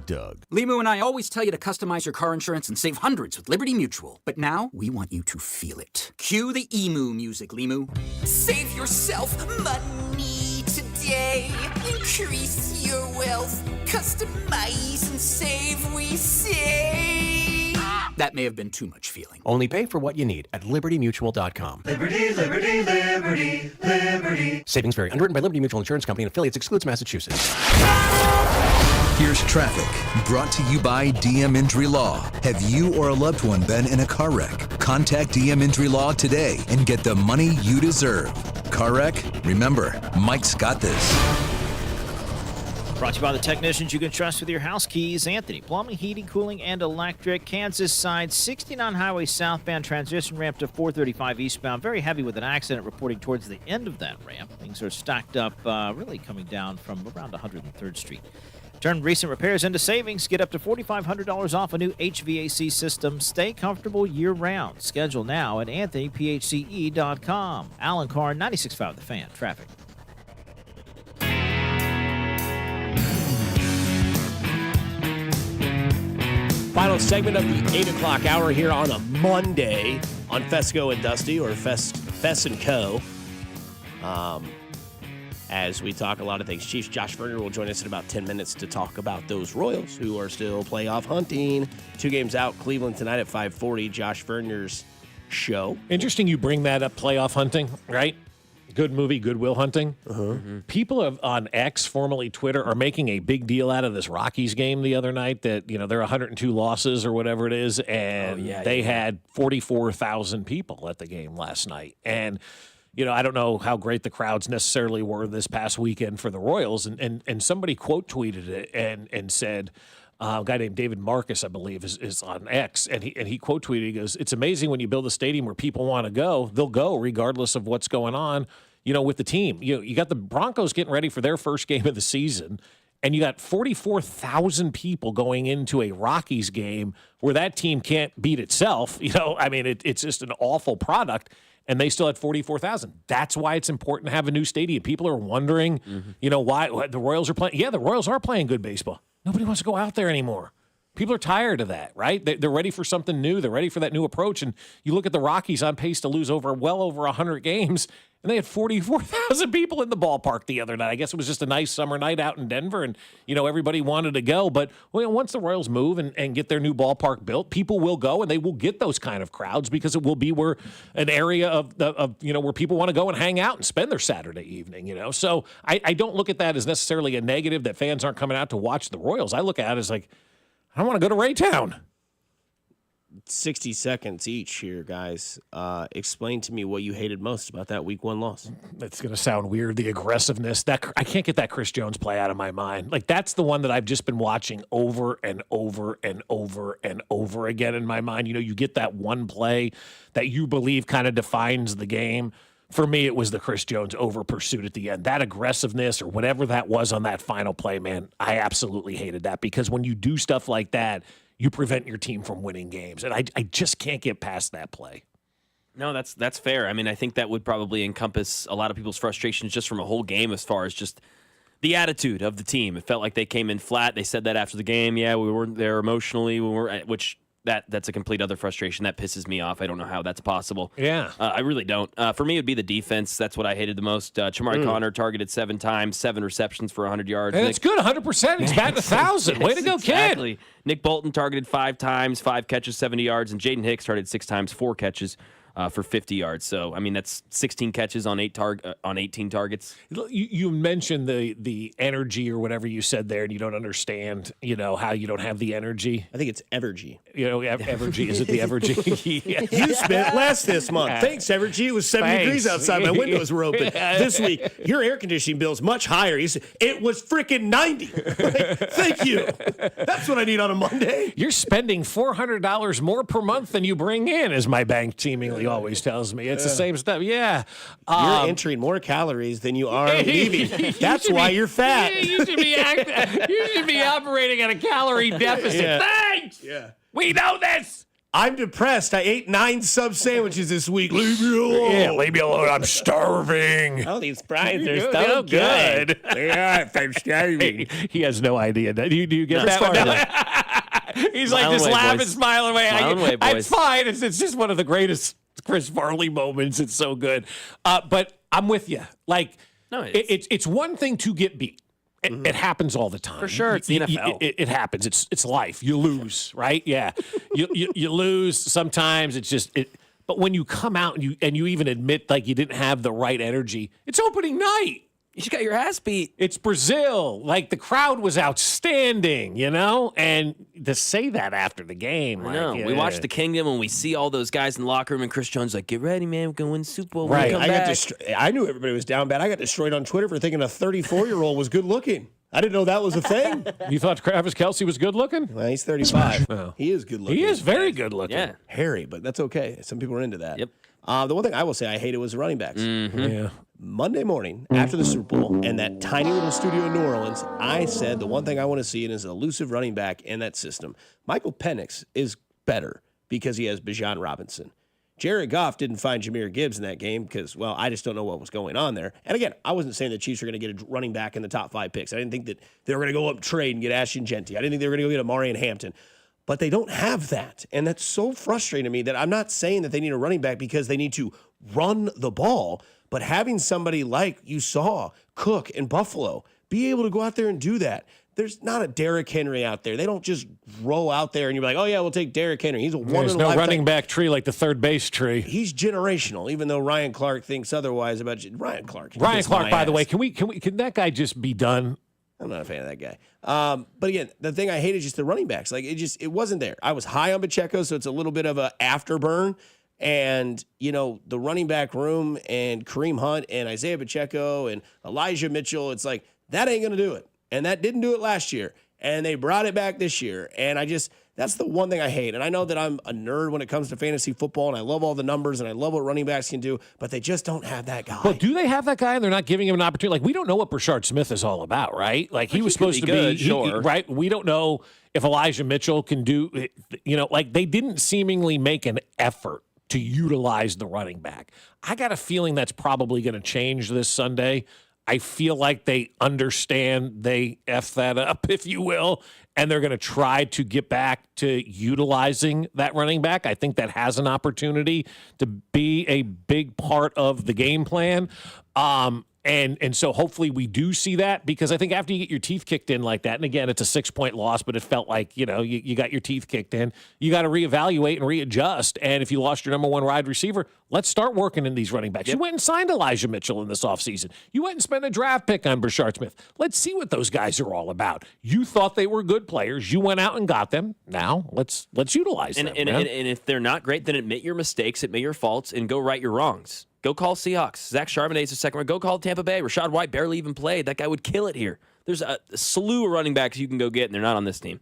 Doug. Limu and I always tell you to customize your car insurance and save hundreds with Liberty Mutual. But now, we want you to feel it. Cue the emu music, Limu. Save yourself money today. Increase your wealth. Customize and save, we say. That may have been too much feeling. Only pay for what you need at libertymutual.com. Liberty, liberty, liberty, liberty. Savings vary. Underwritten by Liberty Mutual Insurance Company and affiliates. Excludes Massachusetts. Here's traffic, brought to you by DM Injury Law. Have you or a loved one been in a car wreck? Contact DM Injury Law today and get the money you deserve. Car wreck? Remember, Mike's got this. Brought to you by the technicians you can trust with your house keys. Anthony, plumbing, heating, cooling, and electric. Kansas side, 69 highway southbound transition ramp to 435 eastbound. Very heavy with an accident reporting towards the end of that ramp. Things are stacked up, really coming down from around 103rd Street. Turn recent repairs into savings. Get up to $4,500 off a new HVAC system. Stay comfortable year-round. Schedule now at anthonyphce.com. Alan Carr, 96.5 The Fan. Traffic. Final segment of the 8 o'clock hour here on a Monday on Fescoe and Dusty, or Fess and Co. As we talk a lot of things. Chiefs Josh Verner will join us in about 10 minutes to talk about those Royals who are still playoff hunting. 2 games out, Cleveland tonight at 5:40. Josh Verner's show. Interesting you bring that up, playoff hunting, right? Good movie, Good Will Hunting. People on X, formerly Twitter, are making a big deal out of this Rockies game the other night that, you know, there are 102 losses or whatever it is, and they had 44,000 people at the game last night. And you know, I don't know how great the crowds necessarily were this past weekend for the Royals, and somebody quote tweeted it and said, a guy named David Marcus, I believe, is on X, and he quote tweeted, he goes, "It's amazing when you build a stadium where people want to go, they'll go regardless of what's going on, you know, with the team. You got the Broncos getting ready for their first game of the season, and you got 44,000 people going into a Rockies game where that team can't beat itself. You know, I mean, it's just an awful product." and they still had 44,000. That's why it's important to have a new stadium. People are wondering, why the Royals are playing. Yeah, the Royals are playing good baseball. Nobody wants to go out there anymore. People are tired of that, right? They're ready for something new. They're ready for that new approach. And you look at the Rockies on pace to lose well over 100 games, and they had 44,000 people in the ballpark the other night. I guess it was just a nice summer night out in Denver, and, everybody wanted to go. But once the Royals move and get their new ballpark built, people will go, and they will get those kind of crowds because it will be an area of where people want to go and hang out and spend their Saturday evening, So I don't look at that as necessarily a negative that fans aren't coming out to watch the Royals. I look at it as like, I want to go to Raytown. 60 seconds each here, guys. Explain to me what you hated most about that week 1 loss. That's going to sound weird. The aggressiveness. I can't get that Chris Jones play out of my mind. Like, that's the one that I've just been watching over and over and over and over again in my mind. You get that one play that you believe kind of defines the game. For me, it was the Chris Jones over pursuit at the end. That aggressiveness or whatever that was on that final play, man, I absolutely hated that because when you do stuff like that, you prevent your team from winning games. And I just can't get past that play. No, that's fair. I mean, I think that would probably encompass a lot of people's frustrations just from a whole game as far as just the attitude of the team. It felt like they came in flat. They said that after the game. Yeah, we weren't there emotionally, which that's a complete other frustration. That pisses me off. I don't know how that's possible. Yeah. I really don't. For me, it would be the defense. That's what I hated the most. Chamari Connor targeted 7 times, 7 receptions for 100 yards. And it's good, 100%. He's batting 1,000. Way to go, exactly. kid. Nick Bolton targeted 5 times, 5 catches, 70 yards. And Jaden Hicks targeted 6 times, 4 catches. For 50 yards. So, I mean, that's 16 catches on 18 targets. You mentioned the energy or whatever you said there, and you don't understand, how you don't have the energy. I think it's Evergy. Evergy. Is it the Evergy? Yeah. You spent less this month. Thanks, Evergy. It was 70 degrees outside. My windows were open. This week, your air conditioning bill is much higher. It was freaking 90. Thank you. That's what I need on a Monday. You're spending $400 more per month than you bring in, as my bank seemingly always tells me. It's the same stuff. Yeah. You're entering more calories than you are leaving. That's why you're fat. You should be operating at a calorie deficit. Yeah. Thanks. Yeah. We know this. I'm depressed. I ate 9 sub sandwiches this week. Leave me alone. Yeah, leave me alone. I'm starving. Oh, these fries are so good. Yeah, I'm starving. He has no idea. Do you get that one? He's like just laughing, smiling away. I'm fine. It's just one of the greatest Chris Farley moments. It's so good. But I'm with you. Like, it's one thing to get beat. It happens all the time. For sure, it's the NFL. It happens. It's life. You lose, right? Yeah. You lose. Sometimes it's just it. But when you come out and you even admit like you didn't have the right energy, it's opening night. You just got your ass beat. It's Brazil. Like, the crowd was outstanding, And to say that after the game. I know. We watch The Kingdom and we see all those guys in the locker room, and Chris Jones like, get ready, man. We're going to win the Super Bowl. Right. I knew everybody was down bad. I got destroyed on Twitter for thinking a 34-year-old was good looking. I didn't know that was a thing. You thought Travis Kelce was good looking? Well, he's 35. Oh. He is good looking. He is very good looking. Yeah. Hairy, but that's okay. Some people are into that. Yep. The one thing I will say I hated was the running backs. Mm-hmm. Yeah. Monday morning after the Super Bowl and that tiny little studio in New Orleans, I said the one thing I want to see is an elusive running back in that system. Michael Penix is better because he has Bijan Robinson. Jared Goff didn't find Jahmyr Gibbs in that game because, well, I just don't know what was going on there. And again, I wasn't saying the Chiefs were going to get a running back in the top 5 picks. I didn't think that they were going to go up trade and get Ashton Genty. I didn't think they were going to go get Amari and Hampton. But they don't have that. And that's so frustrating to me that I'm not saying that they need a running back because they need to run the ball. But having somebody like you saw, Cook in Buffalo, be able to go out there and do that. There's not a Derrick Henry out there. They don't just roll out there and you're like, oh, yeah, we'll take Derrick Henry. He's a one There's in a no lifetime. running back tree like the third base tree. He's generational, even though Ryan Clark thinks otherwise about Ryan Clark. Ryan Clark, by the way, can that guy just be done? I'm not a fan of that guy. But again, the thing I hate is just the running backs. Like, it wasn't there. I was high on Pacheco, so it's a little bit of a afterburn. And, the running back room and Kareem Hunt and Isaiah Pacheco and Elijah Mitchell, it's like, that ain't going to do it. And that didn't do it last year. And they brought it back this year. And that's the one thing I hate. And I know that I'm a nerd when it comes to fantasy football, and I love all the numbers, and I love what running backs can do, but they just don't have that guy. Well, do they have that guy, and they're not giving him an opportunity? Like, we don't know what Brashard Smith is all about, right? Like, he was supposed to be, sure. Right? We don't know if Elijah Mitchell can do, like, they didn't seemingly make an effort to utilize the running back. I got a feeling that's probably going to change this Sunday. I feel like they understand they F that up, if you will, and they're going to try to get back to utilizing that running back. I think that has an opportunity to be a big part of the game plan. And so hopefully we do see that, because I think after you get your teeth kicked in like that, and again, it's a 6-point loss, but it felt like, you got your teeth kicked in, you got to reevaluate and readjust. And if you lost your number one wide receiver, let's start working in these running backs. Yep. You went and signed Elijah Mitchell in this offseason. You went and spent a draft pick on Brashard Smith. Let's see what those guys are all about. You thought they were good players. You went out and got them. Now let's utilize them. And if they're not great, then admit your mistakes, admit your faults, and go right your wrongs. Go call Seahawks. Zach Charbonnet's the second one. Go call Tampa Bay. Rashad White barely even played. That guy would kill it here. There's a slew of running backs you can go get, and they're not on this team.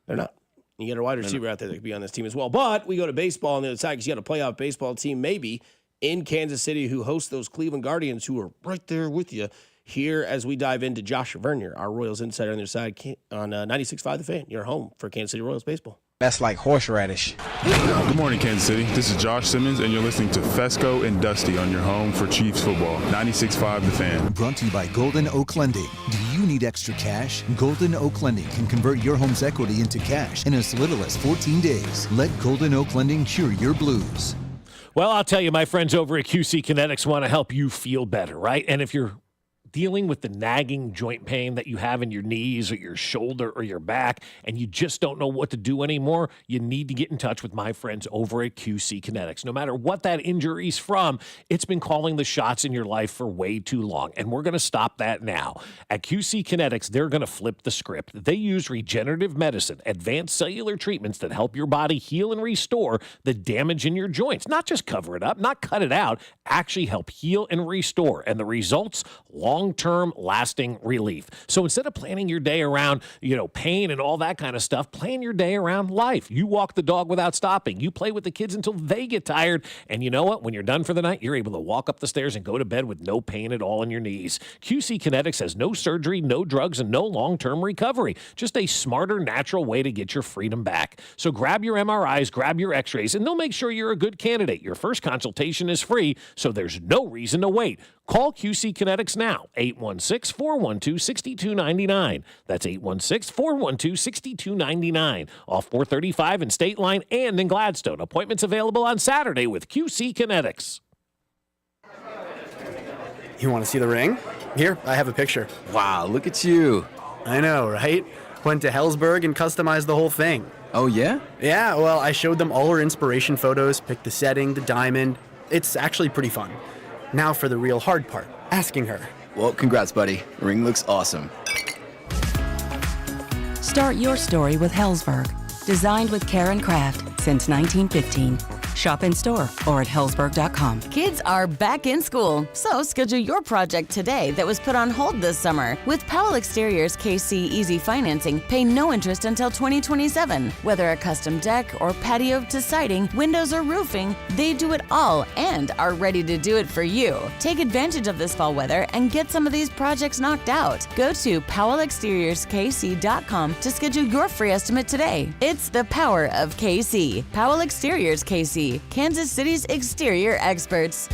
They're not. You get a wide receiver out there that could be on this team as well. But we go to baseball on the other side, because you got a playoff baseball team maybe in Kansas City who hosts those Cleveland Guardians, who are right there with you here as we dive into Josh Vernier, our Royals insider on their side on 96.5 The Fan, your home for Kansas City Royals baseball. That's like horseradish. Good morning, Kansas City. This is Josh Simmons, and you're listening to Fescoe and Dusty on your home for Chiefs football. 96.5 The Fan. Brought to you by Golden Oak Lending. Do you need extra cash? Golden Oak Lending can convert your home's equity into cash in as little as 14 days. Let Golden Oak Lending cure your blues. Well, I'll tell you, my friends over at QC Kinetics want to help you feel better, right? And if you're dealing with the nagging joint pain that you have in your knees or your shoulder or your back, and you just don't know what to do anymore, you need to get in touch with my friends over at QC Kinetics. No matter what that injury's from, it's been calling the shots in your life for way too long, and we're going to stop that now. At QC Kinetics, they're going to flip the script. They use regenerative medicine, advanced cellular treatments that help your body heal and restore the damage in your joints. Not just cover it up, not cut it out, actually help heal and restore. And the results, long-term lasting relief. So instead of planning your day around, pain and all that kind of stuff, plan your day around life. You walk the dog without stopping. You play with the kids until they get tired. And you know what? When you're done for the night, you're able to walk up the stairs and go to bed with no pain at all in your knees. QC Kinetics has no surgery, no drugs, and no long-term recovery. Just a smarter, natural way to get your freedom back. So grab your MRIs, grab your x-rays, and they'll make sure you're a good candidate. Your first consultation is free, so there's no reason to wait. Call QC Kinetics now, 816-412-6299. That's 816-412-6299. Off 435 in State Line and in Gladstone. Appointments available on Saturday with QC Kinetics. You want to see the ring? Here, I have a picture. Wow, look at you. I know, right? Went to Hellsberg and customized the whole thing. Oh, yeah? Yeah, well, I showed them all her inspiration photos, picked the setting, the diamond. It's actually pretty fun. Now for the real hard part, asking her. Well, congrats, buddy. The ring looks awesome. Start your story with Hellsberg. Designed with care and craft since 1915. Shop in store or at hellsberg.com. Kids are back in school, so schedule your project today that was put on hold this summer. With Powell Exteriors KC Easy Financing, pay no interest until 2027. Whether a custom deck or patio to siding, windows or roofing, they do it all and are ready to do it for you. Take advantage of this fall weather and get some of these projects knocked out. Go to powellexteriourskc.com to schedule your free estimate today. It's the power of KC. Powell Exteriors KC, Kansas City's exterior experts.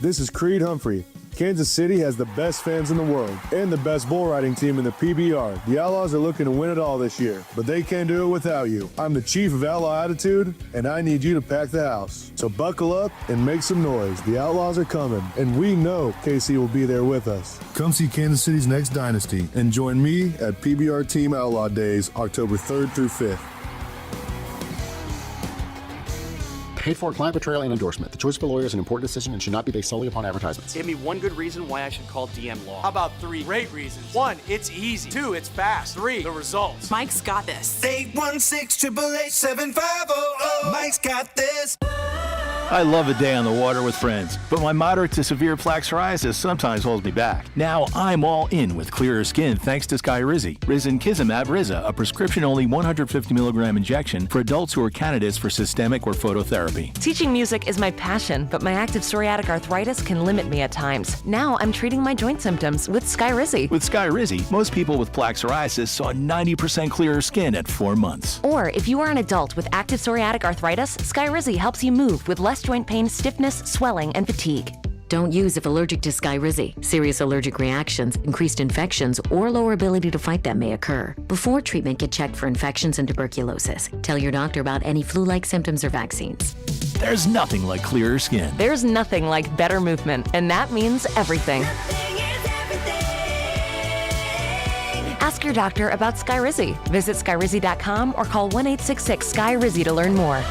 This is Creed Humphrey. Kansas City has the best fans in the world and the best bull riding team in the PBR. The Outlaws are looking to win it all this year, but they can't do it without you. I'm the chief of Outlaw Attitude, and I need you to pack the house. So buckle up and make some noise. The Outlaws are coming, and we know KC will be there with us. Come see Kansas City's next dynasty and join me at PBR Team Outlaw Days, October 3rd through 5th. Paid for client betrayal and endorsement. The choice of a lawyer is an important decision and should not be based solely upon advertisements. Give me one good reason why I should call DM Law. How about 3 great reasons? 1, it's easy. 2, it's fast. 3, the results. Mike's got this. 816-888-7500. Mike's got this. I love a day on the water with friends, but my moderate to severe plaque psoriasis sometimes holds me back. Now I'm all in with clearer skin thanks to Skyrizi. Risankizumab Riza, a prescription-only 150 milligram injection for adults who are candidates for systemic or phototherapy. Teaching music is my passion, but my active psoriatic arthritis can limit me at times. Now I'm treating my joint symptoms with Skyrizi. With Skyrizi, most people with plaque psoriasis saw 90% clearer skin at 4 months. Or if you are an adult with active psoriatic arthritis, Skyrizi helps you move with less joint pain, stiffness, swelling, and fatigue. Don't use if allergic to Skyrizi. Serious allergic reactions, increased infections, or lower ability to fight them may occur. Before treatment, get checked for infections and tuberculosis. Tell your doctor about any flu-like symptoms or vaccines. There's nothing like clearer skin. There's nothing like better movement, and that means everything. Ask your doctor about Skyrizi. Visit Skyrizi.com or call 1-866-SKY-RIZZI to learn more.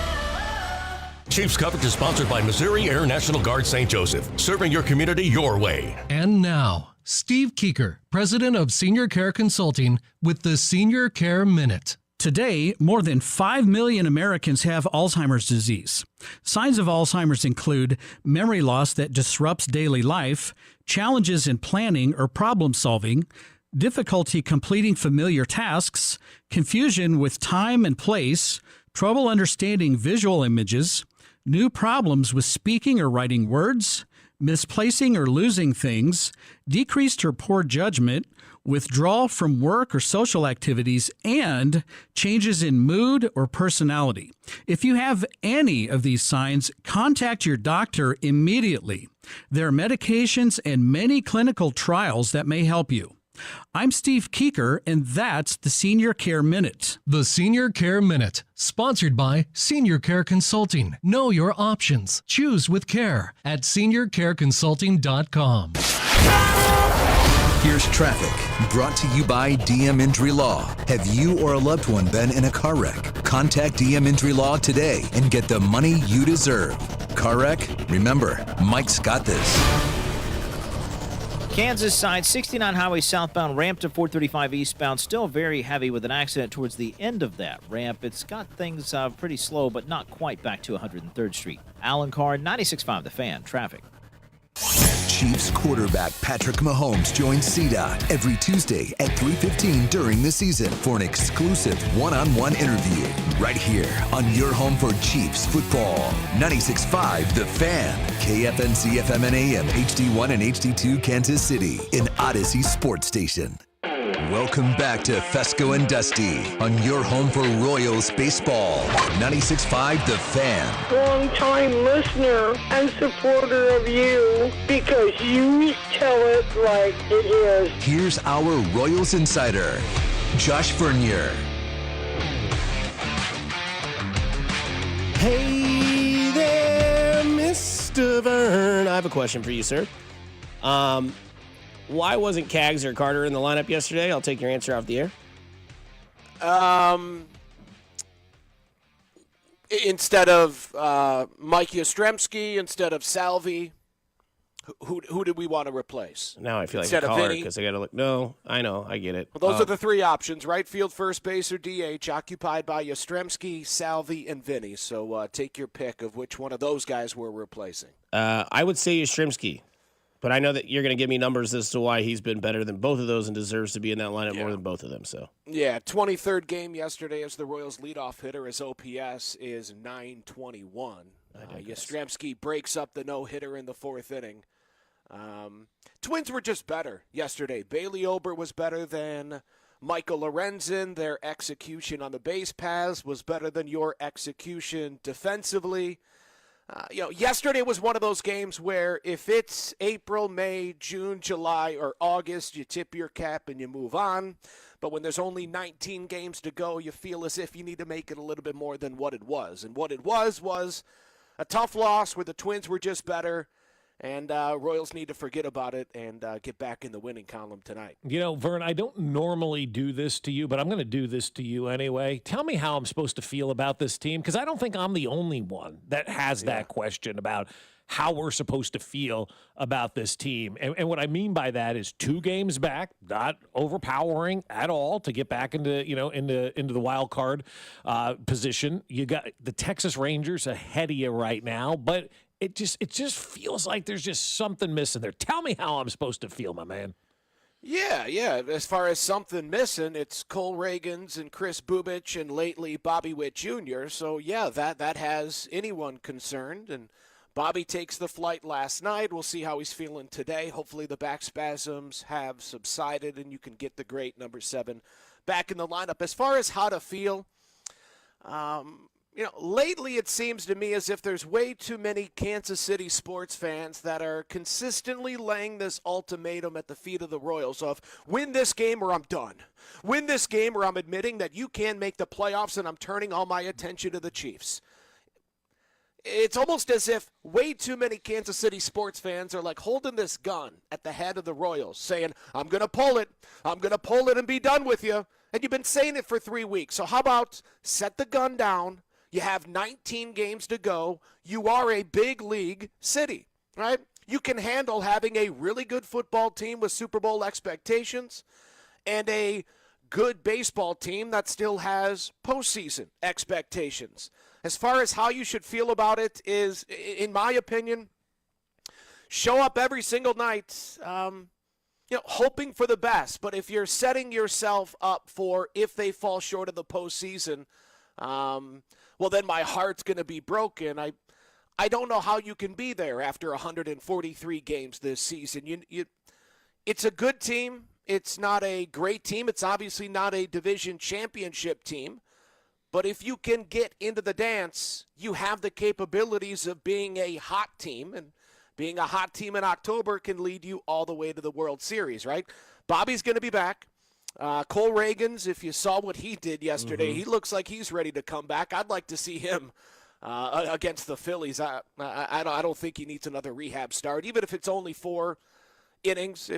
Chiefs coverage is sponsored by Missouri Air National Guard St. Joseph, serving your community your way. And now, Steve Keeker, president of Senior Care Consulting, with the Senior Care Minute. Today, more than 5 million Americans have Alzheimer's disease. Signs of Alzheimer's include memory loss that disrupts daily life, challenges in planning or problem solving, difficulty completing familiar tasks, confusion with time and place, trouble understanding visual images, new problems with speaking or writing words, misplacing or losing things, decreased or poor judgment, withdrawal from work or social activities, and changes in mood or personality. If you have any of these signs, contact your doctor immediately. There are medications and many clinical trials that may help you. I'm Steve Keeker, and that's the Senior Care Minute. The Senior Care Minute, sponsored by Senior Care Consulting. Know your options. Choose with care at seniorcareconsulting.com. Here's traffic, brought to you by DM Injury Law. Have you or a loved one been in a car wreck? Contact DM Injury Law today and get the money you deserve. Car wreck? Remember, Mike's got this. Kansas side, 69 highway southbound, ramp to 435 eastbound. Still very heavy with an accident towards the end of that ramp. It's got things pretty slow, but not quite back to 103rd Street. Alan Carr, 96.5 The Fan, traffic. Chiefs quarterback Patrick Mahomes joins CDOT every Tuesday at 3:15 during the season for an exclusive one-on-one interview right here on your home for Chiefs football. 96.5 The Fan, KFNC FM and AM, HD1 and HD2 Kansas City, an Odyssey sports station. Welcome back to Fescoe and Dusty on your home for Royals baseball. 96.5 The Fan. Long-time listener and supporter of you because you tell it like it is. Here's our Royals insider, Josh Vernier. Hey there, Mr. Vern. I have a question for you, sir. Why wasn't Cags or Carter in the lineup yesterday? I'll take your answer off the air. Instead of Mike Yastrzemski, instead of Salvi, who did we want to replace? Now I feel instead like a of caller Vinny? because I got to look. No, I know. I get it. Well, those are the three options: right field, first base, or DH, occupied by Yastrzemski, Salvi, and Vinny. So take your pick of which one of those guys we're replacing. I would say Yastrzemski. But I know that you're going to give me numbers as to why he's been better than both of those and deserves to be in that lineup more than both of them. So yeah, 23rd game yesterday as the Royals' leadoff hitter. His OPS is 921. Yastrzemski breaks up the no-hitter in the fourth inning. Twins were just better yesterday. Bailey Ober was better than Michael Lorenzen. Their execution on the base paths was better than your execution defensively. Yesterday was one of those games where if it's April, May, June, July, or August, you tip your cap and you move on. But when there's only 19 games to go, you feel as if you need to make it a little bit more than what it was. And what it was a tough loss where the Twins were just better. And Royals need to forget about it and get back in the winning column tonight. You know, Vern, I don't normally do this to you, but I'm going to do this to you anyway. Tell me how I'm supposed to feel about this team, because I don't think I'm the only one that has that question about how we're supposed to feel about this team. And what I mean by that is 2 games back, not overpowering at all to get back into the wild card position. You got the Texas Rangers ahead of you right now, but it just feels like there's just something missing there. Tell me how I'm supposed to feel, my man. Yeah. As far as something missing, it's Cole Reagans and Chris Bubich and lately Bobby Witt Jr. So, yeah, that has anyone concerned. And Bobby takes the flight last night. We'll see how he's feeling today. Hopefully the back spasms have subsided and you can get the great number 7 back in the lineup. As far as how to feel, lately it seems to me as if there's way too many Kansas City sports fans that are consistently laying this ultimatum at the feet of the Royals of win this game or I'm done. Win this game or I'm admitting that you can make the playoffs and I'm turning all my attention to the Chiefs. It's almost as if way too many Kansas City sports fans are like holding this gun at the head of the Royals saying, I'm going to pull it. I'm going to pull it and be done with you. And you've been saying it for 3 weeks. So how about set the gun down? You have 19 games to go. You are a big league city, right? You can handle having a really good football team with Super Bowl expectations and a good baseball team that still has postseason expectations. As far as how you should feel about it is, in my opinion, show up every single night, hoping for the best. But if you're setting yourself up for if they fall short of the postseason, well, then my heart's going to be broken. I don't know how you can be there after 143 games this season. It's a good team. It's not a great team. It's obviously not a division championship team. But if you can get into the dance, you have the capabilities of being a hot team. And being a hot team in October can lead you all the way to the World Series, right? Bobby's going to be back. Cole Reagans, if you saw what he did yesterday, he looks like he's ready to come back. I'd like to see him against the Phillies. I don't think he needs another rehab start, even if it's only 4 innings.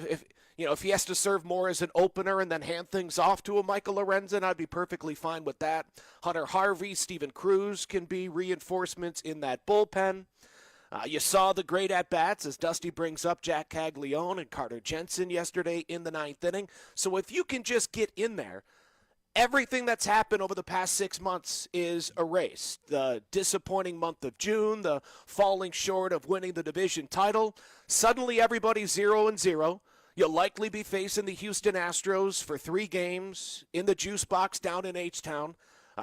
If he has to serve more as an opener and then hand things off to a Michael Lorenzen, I'd be perfectly fine with that. Hunter Harvey, Steven Cruz can be reinforcements in that bullpen. You saw the great at-bats as Dusty brings up Jack Caglione and Carter Jensen yesterday in the 9th inning. So if you can just get in there, everything that's happened over the past 6 months is erased. The disappointing month of June, the falling short of winning the division title. Suddenly everybody's 0-0. You'll likely be facing the Houston Astros for 3 games in the juice box down in H-Town.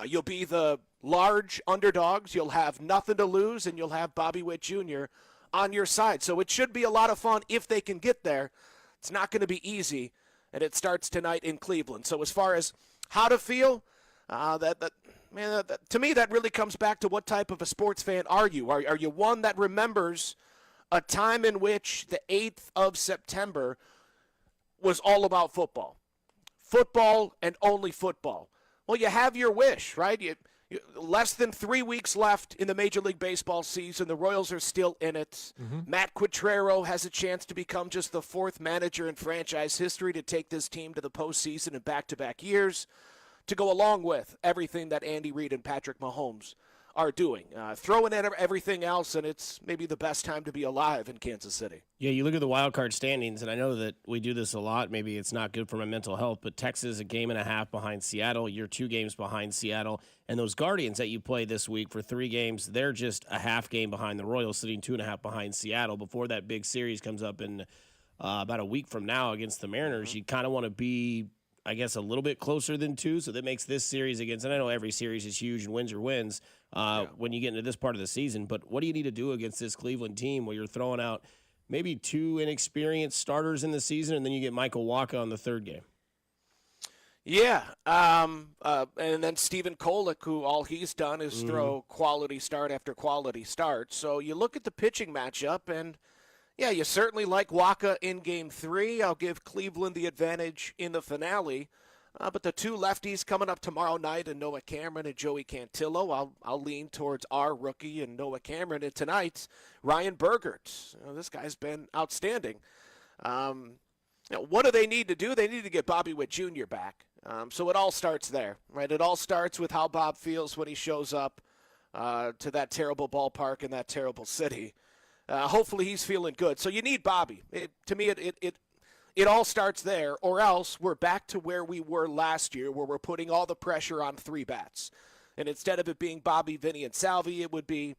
You'll be the large underdogs. You'll have nothing to lose, and you'll have Bobby Witt Jr. on your side. So it should be a lot of fun if they can get there. It's not going to be easy, and it starts tonight in Cleveland. So as far as how to feel, to me that really comes back to what type of a sports fan are you? Are you one that remembers a time in which the 8th of September was all about football? Football and only football. Well, you have your wish, right? Less than 3 weeks left in the Major League Baseball season. The Royals are still in it. Matt Quatrero has a chance to become just the 4th manager in franchise history to take this team to the postseason in back-to-back years, to go along with everything that Andy Reid and Patrick Mahomes are doing. Throw in everything else, and it's maybe the best time to be alive in Kansas City. Yeah, you look at the wild card standings, and I know that we do this a lot. Maybe it's not good for my mental health, but Texas a game and a half behind Seattle. You're 2 games behind Seattle. And those Guardians that you play this week for 3 games, they're just a half game behind the Royals, sitting 2.5 behind Seattle. Before that big series comes up in about a week from now against the Mariners, you kind of want to be, I guess, a little bit closer than 2. So that makes this series against, and I know every series is huge and wins or wins when you get into this part of the season, but what do you need to do against this Cleveland team where you're throwing out maybe 2 inexperienced starters in the season, and then you get Michael Wacha on the 3rd game? Yeah, and then Stephen Kolek, who all he's done is throw quality start after quality start. So you look at the pitching matchup, and yeah, you certainly like Wacha in Game 3. I'll give Cleveland the advantage in the finale. But the 2 lefties coming up tomorrow night, and Noah Cameron and Joey Cantillo, I'll lean towards our rookie and Noah Cameron. And tonight, Ryan Bergert. This guy's been outstanding. What do they need to do? They need to get Bobby Witt Jr. back. So it all starts there, right? It all starts with how Bob feels when he shows up to that terrible ballpark in that terrible city. Hopefully he's feeling good. So you need Bobby. To me, it all starts there, or else we're back to where we were last year, where we're putting all the pressure on 3 bats. And instead of it being Bobby, Vinny, and Salvi, it would be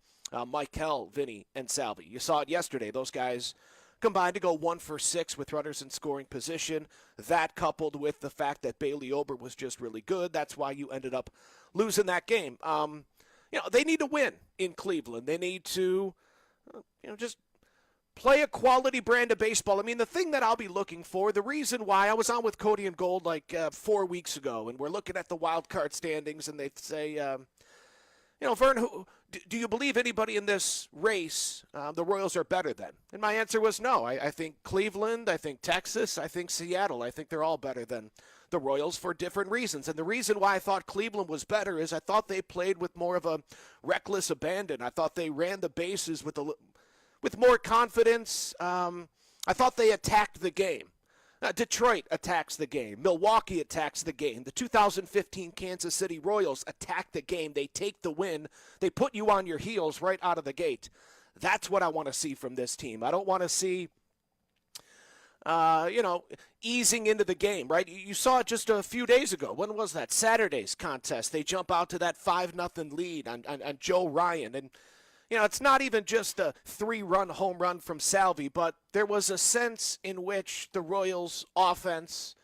Michael, Vinny, and Salvi. You saw it yesterday. Those guys combined to go 1 for 6 with runners in scoring position. That coupled with the fact that Bailey Ober was just really good. That's why you ended up losing that game. They need to win in Cleveland. They need to, just play a quality brand of baseball. I mean, the thing that I'll be looking for, the reason why I was on with Cody and Gold 4 weeks ago, and we're looking at the wild card standings, and they say, Vern, do you believe anybody in this race, the Royals are better than? And my answer was no. I think Cleveland, I think Texas, I think Seattle. I think they're all better than the Royals for different reasons. And the reason why I thought Cleveland was better is I thought they played with more of a reckless abandon. I thought they ran the bases with more confidence. I thought they attacked the game. Detroit attacks the game. Milwaukee attacks the game. The 2015 Kansas City Royals attack the game. They take the win. They put you on your heels right out of the gate. That's what I want to see from this team. I don't want to see, easing into the game, right? You saw it just a few days ago. When was that? Saturday's contest. They jump out to that 5-0 lead on Joe Ryan. And it's not even just a 3-run home run from Salvi, but there was a sense in which the Royals' offense,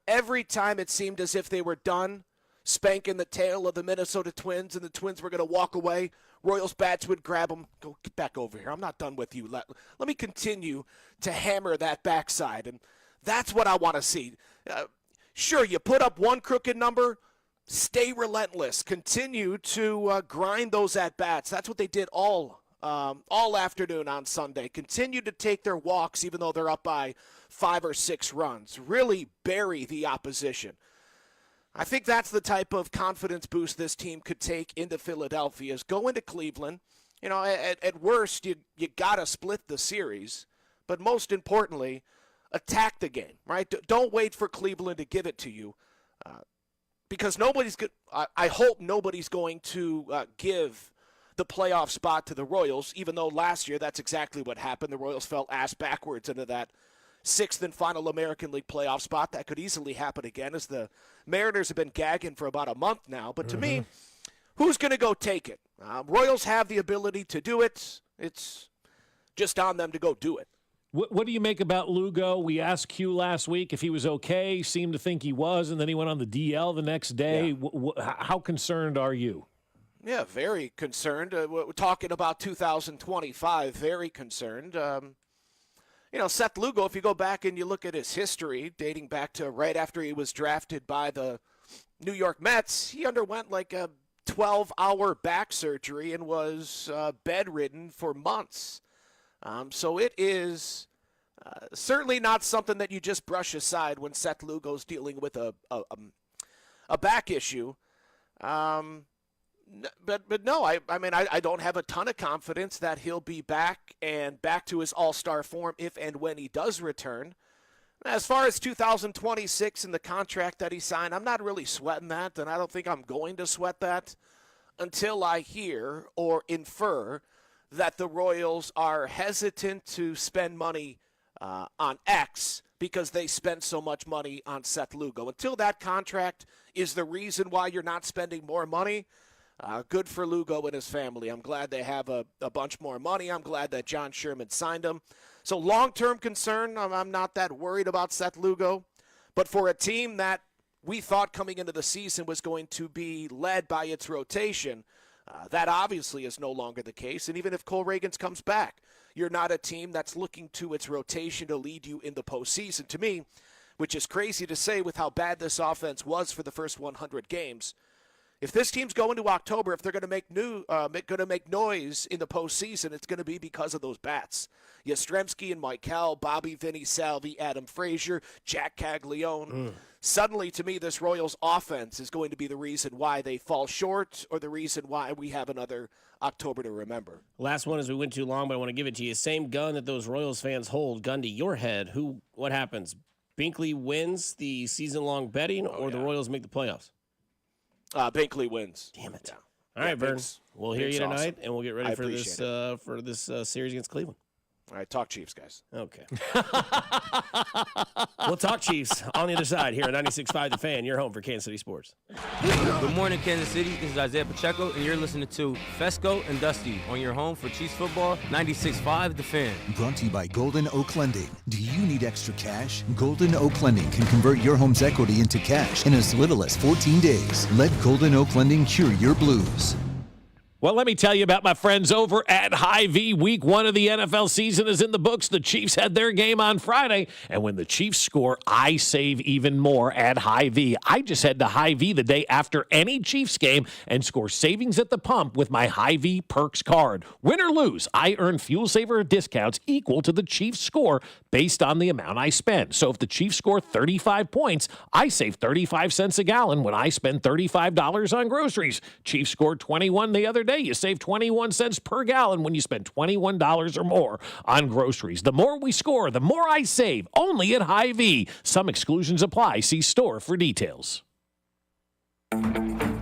every time it seemed as if they were done spanking the tail of the Minnesota Twins and the Twins were going to walk away, Royals bats would grab them, go, get back over here. I'm not done with you. Let me continue to hammer that backside. And that's what I want to see. Sure, you put up one crooked number, stay relentless. Continue to grind those at-bats. That's what they did all afternoon on Sunday. Continue to take their walks even though they're up by 5 or 6 runs. Really bury the opposition. I think that's the type of confidence boost this team could take into Philadelphia is go into Cleveland. At worst, you got to split the series. But most importantly, attack the game, right? Don't wait for Cleveland to give it to you. Because I hope nobody's going to give the playoff spot to the Royals, even though last year that's exactly what happened. The Royals fell ass backwards into that 6th and final American League playoff spot. That could easily happen again, as the Mariners have been gagging for about a month now. But to me, who's going to go take it? Royals have the ability to do it. It's just on them to go do it. What do you make about Lugo? We asked Q last week if he was okay, seemed to think he was, and then he went on the DL the next day. Yeah. How concerned are you? Yeah, very concerned. We're talking about 2025, very concerned. Seth Lugo, if you go back and you look at his history, dating back to right after he was drafted by the New York Mets, he underwent like a 12-hour back surgery and was bedridden for months. So it is certainly not something that you just brush aside when Seth Lugo's dealing with a back issue. But no, I don't have a ton of confidence that he'll be back and back to his all-star form if and when he does return. As far as 2026 and the contract that he signed, I'm not really sweating that, and I don't think I'm going to sweat that until I hear or infer that the Royals are hesitant to spend money on X because they spent so much money on Seth Lugo. Until that contract is the reason why you're not spending more money, good for Lugo and his family. I'm glad they have a bunch more money. I'm glad that John Sherman signed him. So long-term concern, I'm not that worried about Seth Lugo. But for a team that we thought coming into the season was going to be led by its rotation, that obviously is no longer the case. And even if Cole Reagans comes back, you're not a team that's looking to its rotation to lead you in the postseason. To me, which is crazy to say with how bad this offense was for the first 100 games, if this team's going to October, if they're going to make noise in the postseason, it's going to be because of those bats. Yastrzemski and Michael, Bobby, Vinny, Salvi, Adam Frazier, Jack Caglione. Suddenly, to me, this Royals offense is going to be the reason why they fall short or the reason why we have another October to remember. Last one as we went too long, but I want to give it to you. Same gun that those Royals fans hold, gun to your head. What happens? Binkley wins the season-long betting or the Royals make the playoffs? Binkley wins. Damn it. Yeah. All right, Vern. We'll hear you tonight, awesome. and we'll get ready I for this series against Cleveland. All right, talk Chiefs, guys. Okay. We'll talk Chiefs on the other side here at 96.5 The Fan, your home for Kansas City sports. Good morning, Kansas City. This is Isaiah Pacheco, and you're listening to Fescoe and Dusty on your home for Chiefs football, 96.5 The Fan. Brought to you by Golden Oak Lending. Do you need extra cash? Golden Oak Lending can convert your home's equity into cash in as little as 14 days. Let Golden Oak Lending cure your blues. Well, let me tell you about my friends over at Hy-Vee. Week 1 of the NFL season is in the books. The Chiefs had their game on Friday, and when the Chiefs score, I save even more at Hy-Vee. I just head to Hy-Vee the day after any Chiefs game and score savings at the pump with my Hy-Vee Perks card. Win or lose, I earn fuel saver discounts equal to the Chiefs score based on the amount I spend. So if the Chiefs score 35 points, I save 35 cents a gallon when I spend $35 on groceries. Chiefs scored 21 the other day. You save 21 cents per gallon when you spend $21 or more on groceries. The more we score, the more I save. Only at Hy-Vee. Some exclusions apply. See store for details.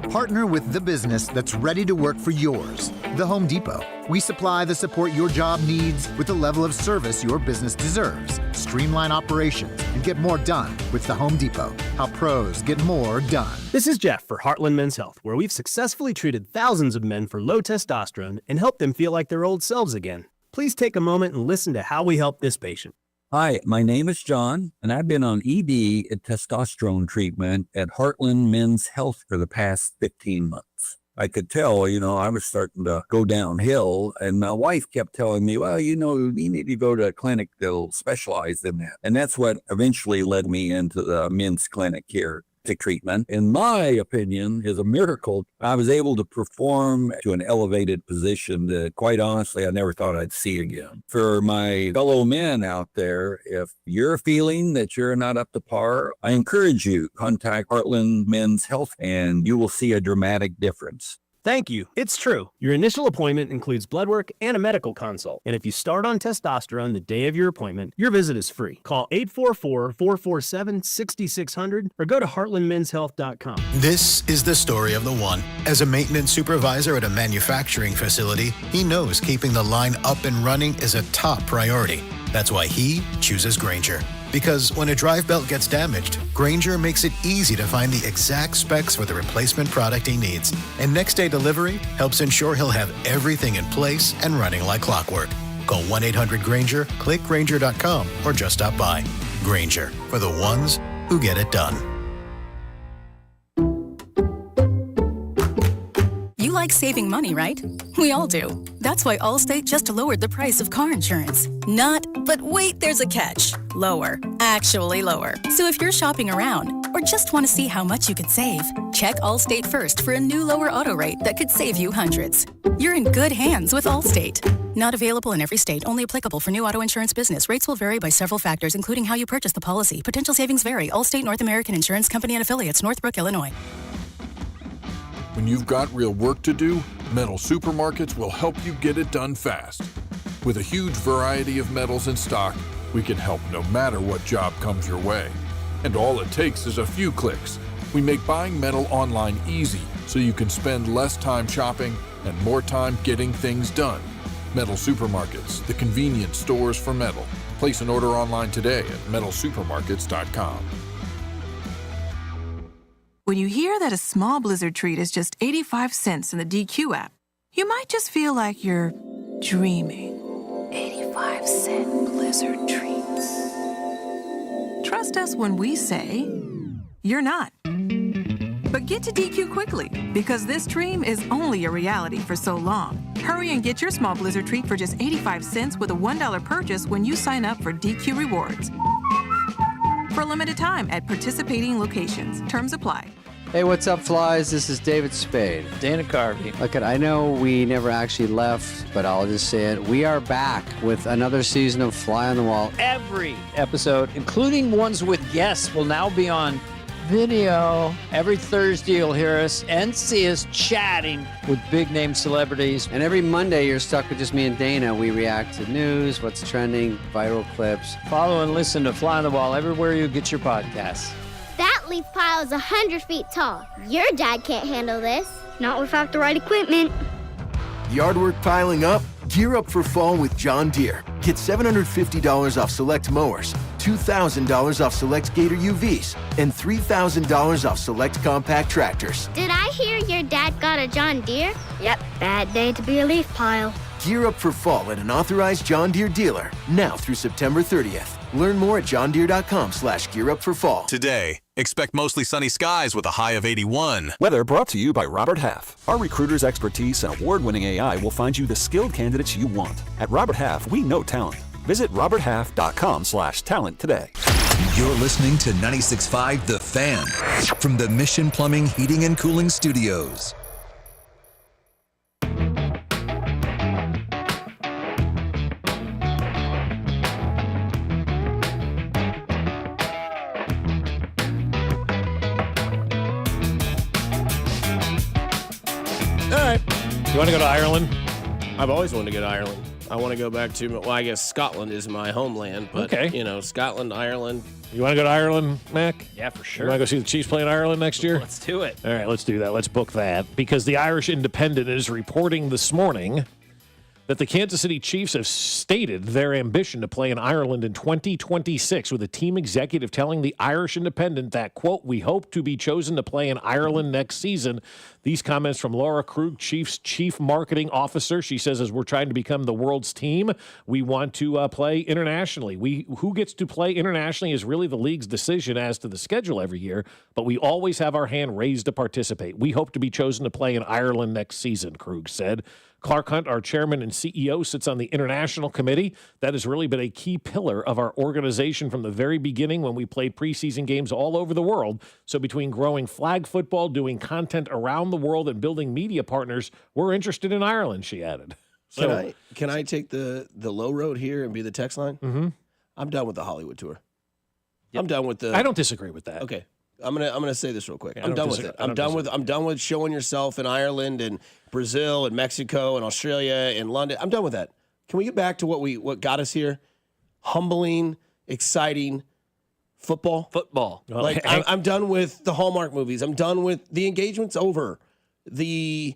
Partner with the business that's ready to work for yours. The Home Depot. We supply the support your job needs with the level of service your business deserves. Streamline operations and get more done with the Home Depot. How pros get more done. This is Jeff for Heartland Men's Health, where we've successfully treated thousands of men for low testosterone and helped them feel like their old selves again. Please take a moment and listen to how we help this patient. Hi, my name is John, and I've been on ED and testosterone treatment at Heartland Men's Health for the past 15 months. I could tell, I was starting to go downhill, and my wife kept telling me, well, you need to go to a clinic that'll specialize in that. And that's what eventually led me into the men's clinic here. Treatment, in my opinion, is a miracle. I was able to perform to an elevated position that, quite honestly, I never thought I'd see again. For my fellow men out there, if you're feeling that you're not up to par, I encourage you, contact Heartland Men's Health, and you will see a dramatic difference. Thank you. It's true. Your initial appointment includes blood work and a medical consult. And if you start on testosterone the day of your appointment, your visit is free. Call 844-447-6600 or go to heartlandmenshealth.com. This is the story of the one. As a maintenance supervisor at a manufacturing facility, he knows keeping the line up and running is a top priority. That's why he chooses Grainger. Because when a drive belt gets damaged, Grainger makes it easy to find the exact specs for the replacement product he needs. And next day delivery helps ensure he'll have everything in place and running like clockwork. Call 1-800-GRAINGER, click Grainger.com, or just stop by. Grainger, for the ones who get it done. You like saving money, right? We all do. That's why Allstate just lowered the price of car insurance. Not, but wait, there's a catch. Lower. Actually lower. So if you're shopping around or just want to see how much you could save, check Allstate first for a new lower auto rate that could save you hundreds. You're in good hands with Allstate. Not available in every state. Only applicable for new auto insurance business. Rates will vary by several factors, including how you purchase the policy. Potential savings vary. Allstate North American Insurance Company and Affiliates, Northbrook, Illinois. When you've got real work to do, Metal Supermarkets will help you get it done fast. With a huge variety of metals in stock, we can help no matter what job comes your way. And all it takes is a few clicks. We make buying metal online easy so you can spend less time shopping and more time getting things done. Metal Supermarkets, the convenience stores for metal. Place an order online today at metalsupermarkets.com. When you hear that a small Blizzard treat is just 85 cents in the DQ app, you might just feel like you're dreaming. 85-cent Blizzard treats. Trust us when we say you're not. But get to DQ quickly, because this dream is only a reality for so long. Hurry and get your small Blizzard treat for just 85 cents with a $1 purchase when you sign up for DQ Rewards. For a limited time at participating locations. Terms apply. Hey, what's up, flies? This is David Spade. Dana Carvey. Look, I know we never actually left, but I'll just say it. We are back with another season of Fly on the Wall. Every episode, including ones with guests, will now be on video. Every Thursday, you'll hear us and see us chatting with big-name celebrities. And every Monday, you're stuck with just me and Dana. We react to news, what's trending, viral clips. Follow and listen to Fly on the Wall everywhere you get your podcasts. That leaf pile is 100 feet tall. Your dad can't handle this. Not without the right equipment. Yard work piling up? Gear up for fall with John Deere. Get $750 off select mowers, $2,000 off select Gator UVs, and $3,000 off select compact tractors. Did I hear your dad got a John Deere? Yep, bad day to be a leaf pile. Gear up for fall at an authorized John Deere dealer, now through September 30th. Learn more at johndeere.com/gearupforfall. Today, expect mostly sunny skies with a high of 81. Weather brought to you by Robert Half. Our recruiters' expertise and award-winning AI will find you the skilled candidates you want. At Robert Half, we know talent. Visit roberthalf.com/talent today. You're listening to 96.5 The Fan from the Mission Plumbing, Heating, and Cooling Studios. You want to go to Ireland? I've always wanted to go to Ireland. I want to go back to, well, I guess Scotland is my homeland, but, Scotland, Ireland. You want to go to Ireland, Mac? Yeah, for sure. You want to go see the Chiefs play in Ireland next year? Let's do it. All right, let's do that. Let's book that. Because the Irish Independent is reporting this morning that the Kansas City Chiefs have stated their ambition to play in Ireland in 2026, with a team executive telling the Irish Independent that, quote, "We hope to be chosen to play in Ireland next season." These comments from Laura Krug, Chiefs Chief Marketing Officer. She says, as we're trying to become the world's team, we want to play internationally. Who gets to play internationally is really the league's decision as to the schedule every year, but we always have our hand raised to participate. We hope to be chosen to play in Ireland next season, Krug said. Clark Hunt, our chairman and CEO, sits on the international committee. That has really been a key pillar of our organization from the very beginning when we played preseason games all over the world. So between growing flag football, doing content around the world, and building media partners, we're interested in Ireland, she added. So Can I take the low road here and be the text line? Mm-hmm. I'm done with the Hollywood tour. I'm done with the. I don't disagree with that. Okay. I'm gonna say this real quick. Yeah, I'm done with it. I'm done with showing yourself in Ireland and Brazil and Mexico and Australia and London. I'm done with that. Can we get back to what got us here? Humbling, exciting football. Well, I'm done with the Hallmark movies. I'm done with the engagement's over. The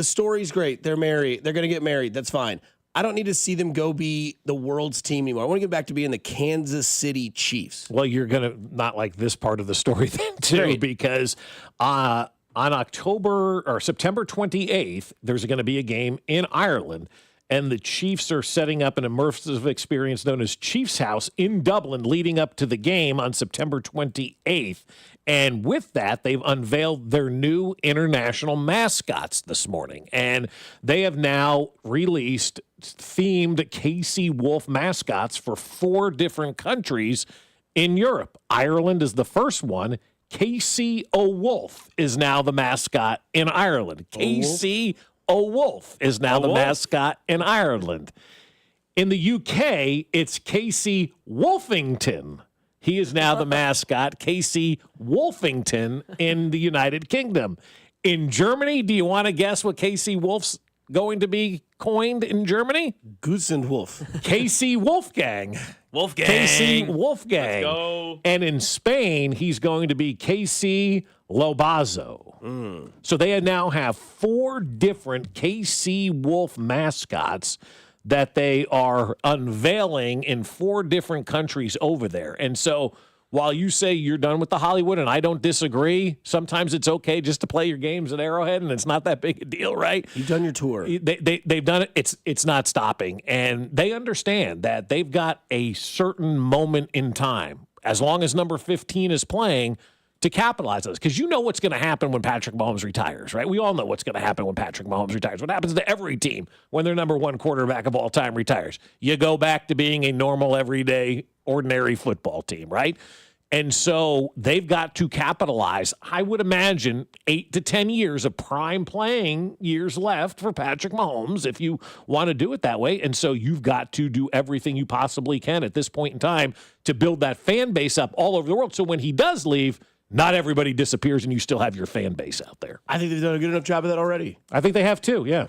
story's great. They're married. They're gonna get married. That's fine. I don't need to see them go be the world's team anymore. I want to get back to being the Kansas City Chiefs. Well, you're going to not like this part of the story then, too, Great. because on September 28th, there's going to be a game in Ireland, and the Chiefs are setting up an immersive experience known as Chiefs House in Dublin leading up to the game on September 28th. And with that, they've unveiled their new international mascots this morning. And they have now released themed KC Wolf mascots for 4 different countries in Europe. Ireland is the first one. KC Wolf is now the mascot in Ireland. KC Wolf is now the mascot in Ireland. In the UK, it's KC Wolfington. He is now the mascot, KC Wolfington, in the United Kingdom. In Germany, do you want to guess what KC Wolf's going to be coined in Germany? Wolf. KC Wolfgang. KC Wolfgang. Let's go. And in Spain, he's going to be KC Lobazo. So they now have 4 different KC Wolf mascots that they are unveiling in 4 different countries over there. And so while you say you're done with the Hollywood, and I don't disagree, sometimes it's okay just to play your games at Arrowhead, and it's not that big a deal, right? You've done your tour. They've done it. It's not stopping. And they understand that they've got a certain moment in time, as long as number 15 is playing, to capitalize on this. Because you know what's going to happen when Patrick Mahomes retires, right? We all know what's going to happen when Patrick Mahomes retires. What happens to every team when their number 1 quarterback of all time retires? You go back to being a normal, everyday, ordinary football team, right? And so they've got to capitalize. I would imagine 8 to 10 years of prime playing years left for Patrick Mahomes if you want to do it that way. And so you've got to do everything you possibly can at this point in time to build that fan base up all over the world. So when he does leave, not everybody disappears and you still have your fan base out there. I think they've done a good enough job of that already. I think they have too, yeah.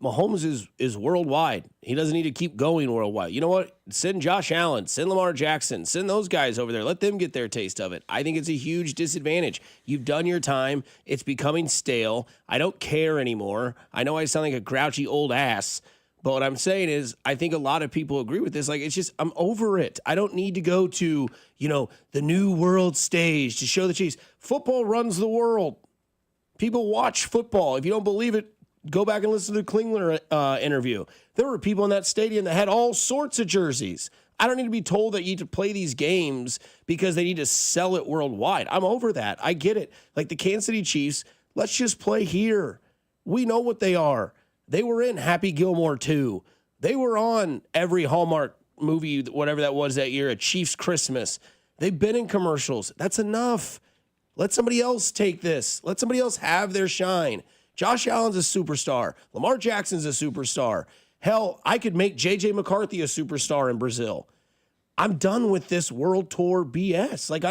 Mahomes is worldwide. He doesn't need to keep going worldwide. You know what? Send Josh Allen, send Lamar Jackson, send those guys over there. Let them get their taste of it. I think it's a huge disadvantage. You've done your time. It's becoming stale. I don't care anymore. I know I sound like a grouchy old ass, but what I'm saying is I think a lot of people agree with this. Like, it's just, I'm over it. I don't need to go to, the new world stage to show the Chiefs. Football runs the world. People watch football. If you don't believe it, go back and listen to the Klinger interview. There were people in that stadium that had all sorts of jerseys. I don't need to be told that you need to play these games because they need to sell it worldwide. I'm over that. I get it. Like the Kansas City Chiefs, let's just play here. We know what they are. They were in Happy Gilmore 2. They were on every Hallmark movie, whatever that was that year, a Chiefs Christmas. They've been in commercials. That's enough. Let somebody else take this. Let somebody else have their shine. Josh Allen's a superstar. Lamar Jackson's a superstar. Hell, I could make J.J. McCarthy a superstar in Brazil. I'm done with this world tour BS. Like,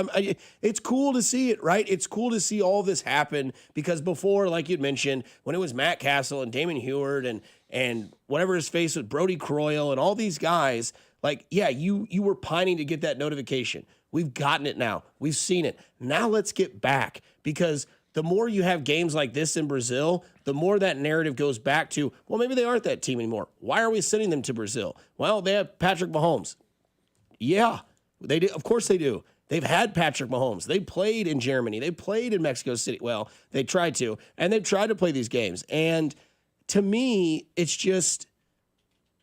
it's cool to see it, right? It's cool to see all this happen because before, like you'd mentioned, when it was Matt Castle and Damon Heward and whatever his face with Brody Croyle and all these guys, like, yeah, you were pining to get that notification. We've gotten it now. We've seen it. Now let's get back because the more you have games like this in Brazil, the more that narrative goes back to, well, maybe they aren't that team anymore. Why are we sending them to Brazil? Well, they have Patrick Mahomes. Yeah, they do. Of course they do. They've had Patrick Mahomes. They played in Germany. They played in Mexico City. Well, they tried to, and they've tried to play these games. And to me, it's just,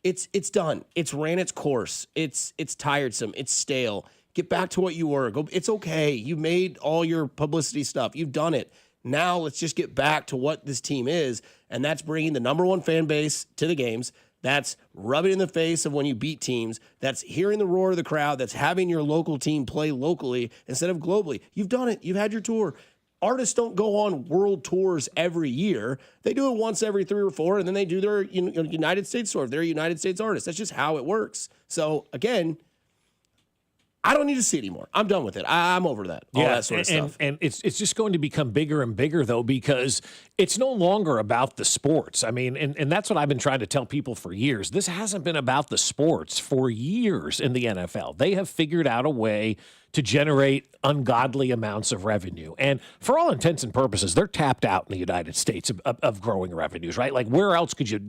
it's done. It's ran its course. It's tiresome. It's stale. Get back to what you were. It's okay. You made all your publicity stuff. You've done it. Now let's just get back to what this team is, and that's bringing the number one fan base to the games. That's rubbing in the face of when you beat teams. That's hearing the roar of the crowd. That's having your local team play locally instead of globally. You've done it. You've had your tour. Artists don't go on world tours every year. They do it once every 3 or 4, and then they do their United States tour. They're a United States artist. That's just how it works. So, again, I don't need to see it anymore. I'm done with it. I'm over that. All that sort of stuff. And it's just going to become bigger and bigger, though, because it's no longer about the sports. I mean, and that's what I've been trying to tell people for years. This hasn't been about the sports for years in the NFL. They have figured out a way to generate ungodly amounts of revenue. And for all intents and purposes, they're tapped out in the United States of growing revenues, right? Like, where else could you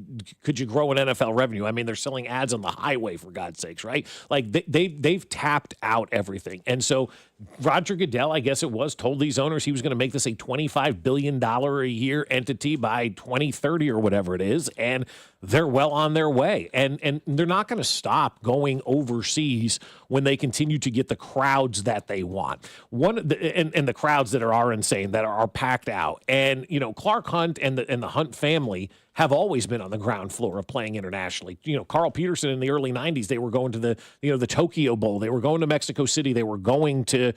grow an NFL revenue? I mean, they're selling ads on the highway, for God's sakes, right? Like, they've tapped out everything. And so Roger Goodell, I guess it was, told these owners he was going to make this a $25 billion a year entity by 2030 or whatever it is. And they're well on their way. And they're not going to stop going overseas when they continue to get the crowds that they want. And the crowds that are insane, that are packed out. And, Clark Hunt and the Hunt family have always been on the ground floor of playing internationally. Carl Peterson in the early 90s, they were going to the Tokyo Bowl. They were going to Mexico City. They were going to,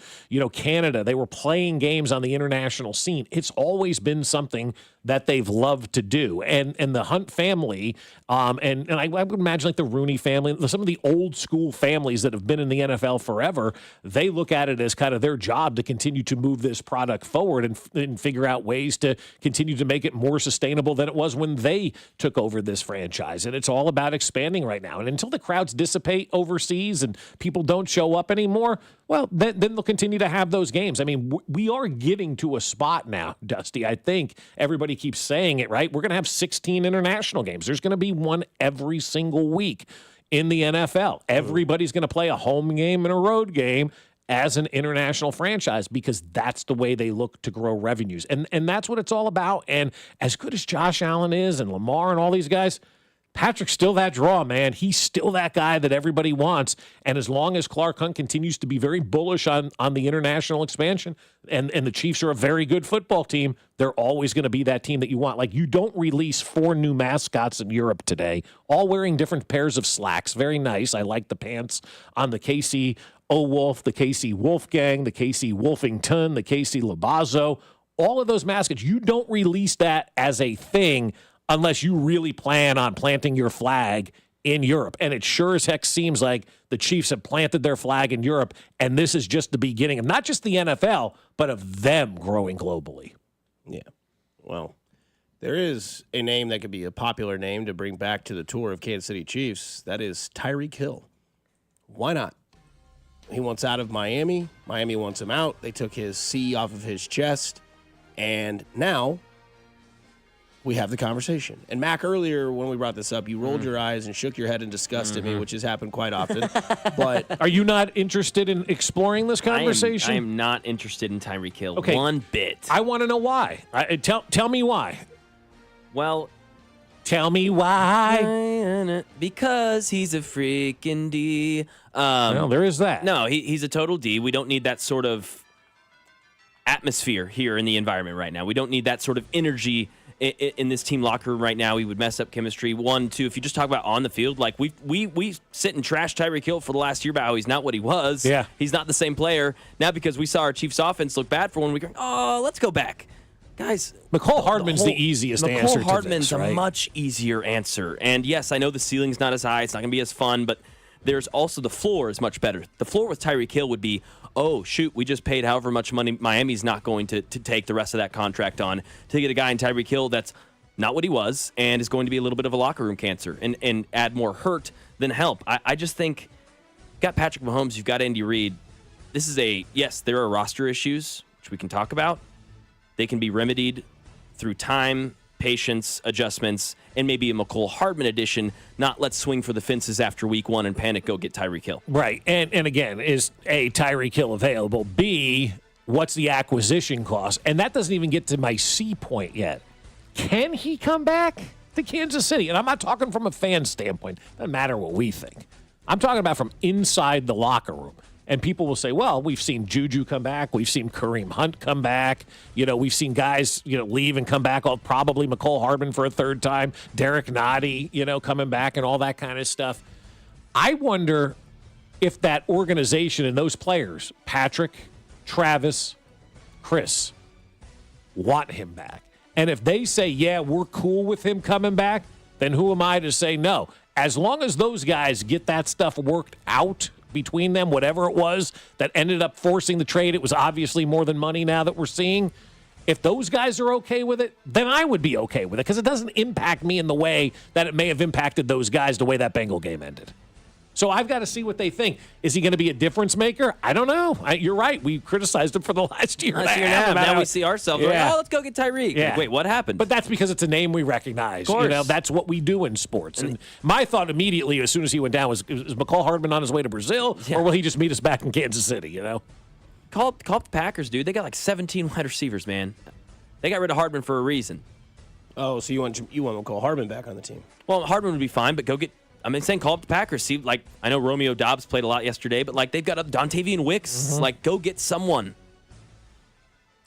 Canada. They were playing games on the international scene. It's always been something that they've loved to do. And the Hunt family, and I would imagine like the Rooney family, some of the old school families that have been in the NFL forever, they look at it as kind of their job to continue to move this product forward and figure out ways to continue to make it more sustainable than it was when they took over this franchise. And it's all about expanding right now. And until the crowds dissipate overseas and people don't show up anymore, well, then they'll continue to have those games. I mean, we are getting to a spot now, Dusty. I think everybody keeps saying it, right? We're going to have 16 international games. There's going to be one every single week in the NFL. Everybody's going to play a home game and a road game as an international franchise because that's the way they look to grow revenues. And that's what it's all about. And as good as Josh Allen is and Lamar and all these guys, Patrick's still that draw, man. He's still that guy that everybody wants. And as long as Clark Hunt continues to be very bullish on the international expansion, and the Chiefs are a very good football team, they're always going to be that team that you want. Like, you don't release 4 new mascots in Europe today, all wearing different pairs of slacks. Very nice. I like the pants on the KC Wolf, the KC Wolfgang, the KC Wolfington, the KC Labazo. All of those mascots, you don't release that as a thing unless you really plan on planting your flag in Europe. And it sure as heck seems like the Chiefs have planted their flag in Europe, and this is just the beginning of not just the NFL, but of them growing globally. Yeah. Well, There is a name that could be a popular name to bring back to the tour of Kansas City Chiefs. That is Tyreek Hill. Why not? He wants out of Miami. Miami wants him out. They took his C off of his chest. And now we have the conversation. And Mac, earlier when we brought this up, you rolled your eyes and shook your head in disgust at me, which has happened quite often. But are you not interested in exploring this conversation? I am not interested in Tyreek Hill one bit. I want to know why. Tell me why. Well, tell me why. Because he's a freaking D. Well, there is that. No, he's a total D. We don't need that sort of atmosphere here in the environment right now. We don't need that sort of energy in this team locker room right now. He would mess up chemistry. 1, 2. If you just talk about on the field, like we sit and trash Tyreek Hill for the last year about how he's not what he was. Yeah. He's not the same player. Now because we saw our Chiefs offense look bad for 1 week, let's go back. Guys, McCole Hardman's the easiest answer to this, Hardman's right? a much easier answer. And yes, I know the ceiling's not as high. It's not going to be as fun, but there's also the floor is much better. The floor with Tyreek Hill would be, oh, shoot, we just paid however much money Miami's not going to take the rest of that contract on to get a guy in Tyreek Hill that's not what he was and is going to be a little bit of a locker room cancer and add more hurt than help. I just think you've got Patrick Mahomes, you've got Andy Reid. This is yes, there are roster issues, which we can talk about. They can be remedied through time, patience, adjustments, and maybe a McCole Hardman edition, not let's swing for the fences after week 1 and panic, go get Tyreek Hill. Right. And again, is A, Tyreek Hill available? B, what's the acquisition cost? And that doesn't even get to my C point yet. Can he come back to Kansas City? And I'm not talking from a fan standpoint. Doesn't matter what we think. I'm talking about from inside the locker room. And people will say, well, we've seen Juju come back. We've seen Kareem Hunt come back. We've seen guys, leave and come back. Probably McCole Hardman for a third time. Derek Nottie, coming back and all that kind of stuff. I wonder if that organization and those players, Patrick, Travis, Chris, want him back. And if they say, yeah, we're cool with him coming back, then who am I to say no? As long as those guys get that stuff worked out between them, whatever it was that ended up forcing the trade, it was obviously more than money now that we're seeing. If those guys are okay with it, then I would be okay with it because it doesn't impact me in the way that it may have impacted those guys the way that Bengal game ended. So I've got to see what they think. Is he going to be a difference maker? I don't know. You're right. We criticized him for the last year and a half. Now we see ourselves. Yeah. Let's go get Tyreek. Yeah. Like, wait, what happened? But that's because it's a name we recognize. Of course. That's what we do in sports. And my thought immediately, as soon as he went down, was McCole Hardman on his way to Brazil, or will he just meet us back in Kansas City? Call up the Packers, dude. They got like 17 wide receivers, man. They got rid of Hardman for a reason. Oh, so you want McCole Hardman back on the team? Well, Hardman would be fine, but go get. I'm saying call up the Packers. See, I know Romeo Doubs played a lot yesterday, but they've got Dontavian Wicks. Mm-hmm. Go get someone.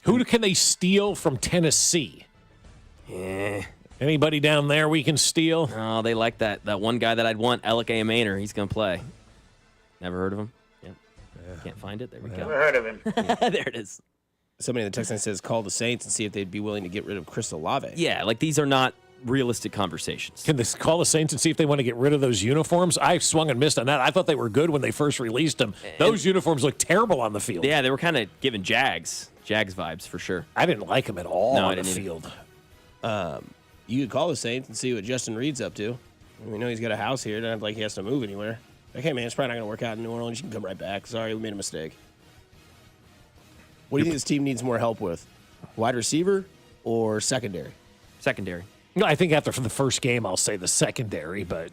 Who can they steal from Tennessee? Anybody down there we can steal? Oh, they like that one guy that I'd want, Alec Amainer. He's going to play. Never heard of him? Yep. Can't find it. There we go. Never heard of him. There it is. Somebody in the text line says call the Saints and see if they'd be willing to get rid of Chris Olave. Yeah, these are not realistic conversations. Can they call the Saints and see if they want to get rid of those uniforms? I swung and missed on that. I thought they were good when they first released them. Those uniforms look terrible on the field. Yeah, they were kind of giving Jags vibes for sure. I didn't like them at all on the field. You could call the Saints and see what Justin Reed's up to. We know he's got a house here. Don't have he has to move anywhere. Like, hey, man, it's probably not going to work out in New Orleans. You can come right back. Sorry, we made a mistake. What do you think this team needs more help with? Wide receiver or secondary? Secondary. No, I think after the first game, I'll say the secondary, but.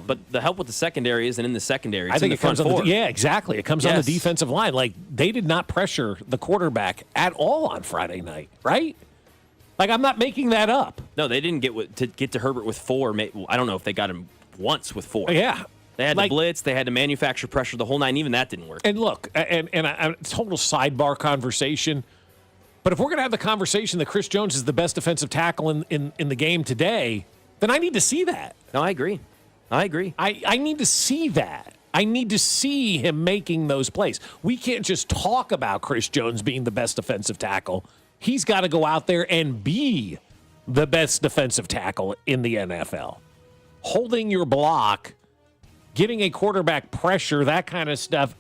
But the help with the secondary isn't in the secondary. It's I think in the front four. Yeah, exactly. It comes on the defensive line. They did not pressure the quarterback at all on Friday night, right? I'm not making that up. No, they didn't get to Herbert with 4. I don't know if they got him once with 4. Yeah. They had to blitz. They had to manufacture pressure the whole 9. Even that didn't work. And look, and total sidebar conversation. But if we're going to have the conversation that Chris Jones is the best defensive tackle in the game today, then I need to see that. No, I agree. I need to see that. I need to see him making those plays. We can't just talk about Chris Jones being the best defensive tackle. He's got to go out there and be the best defensive tackle in the NFL. Holding your block, getting a quarterback pressure, that kind of stuff.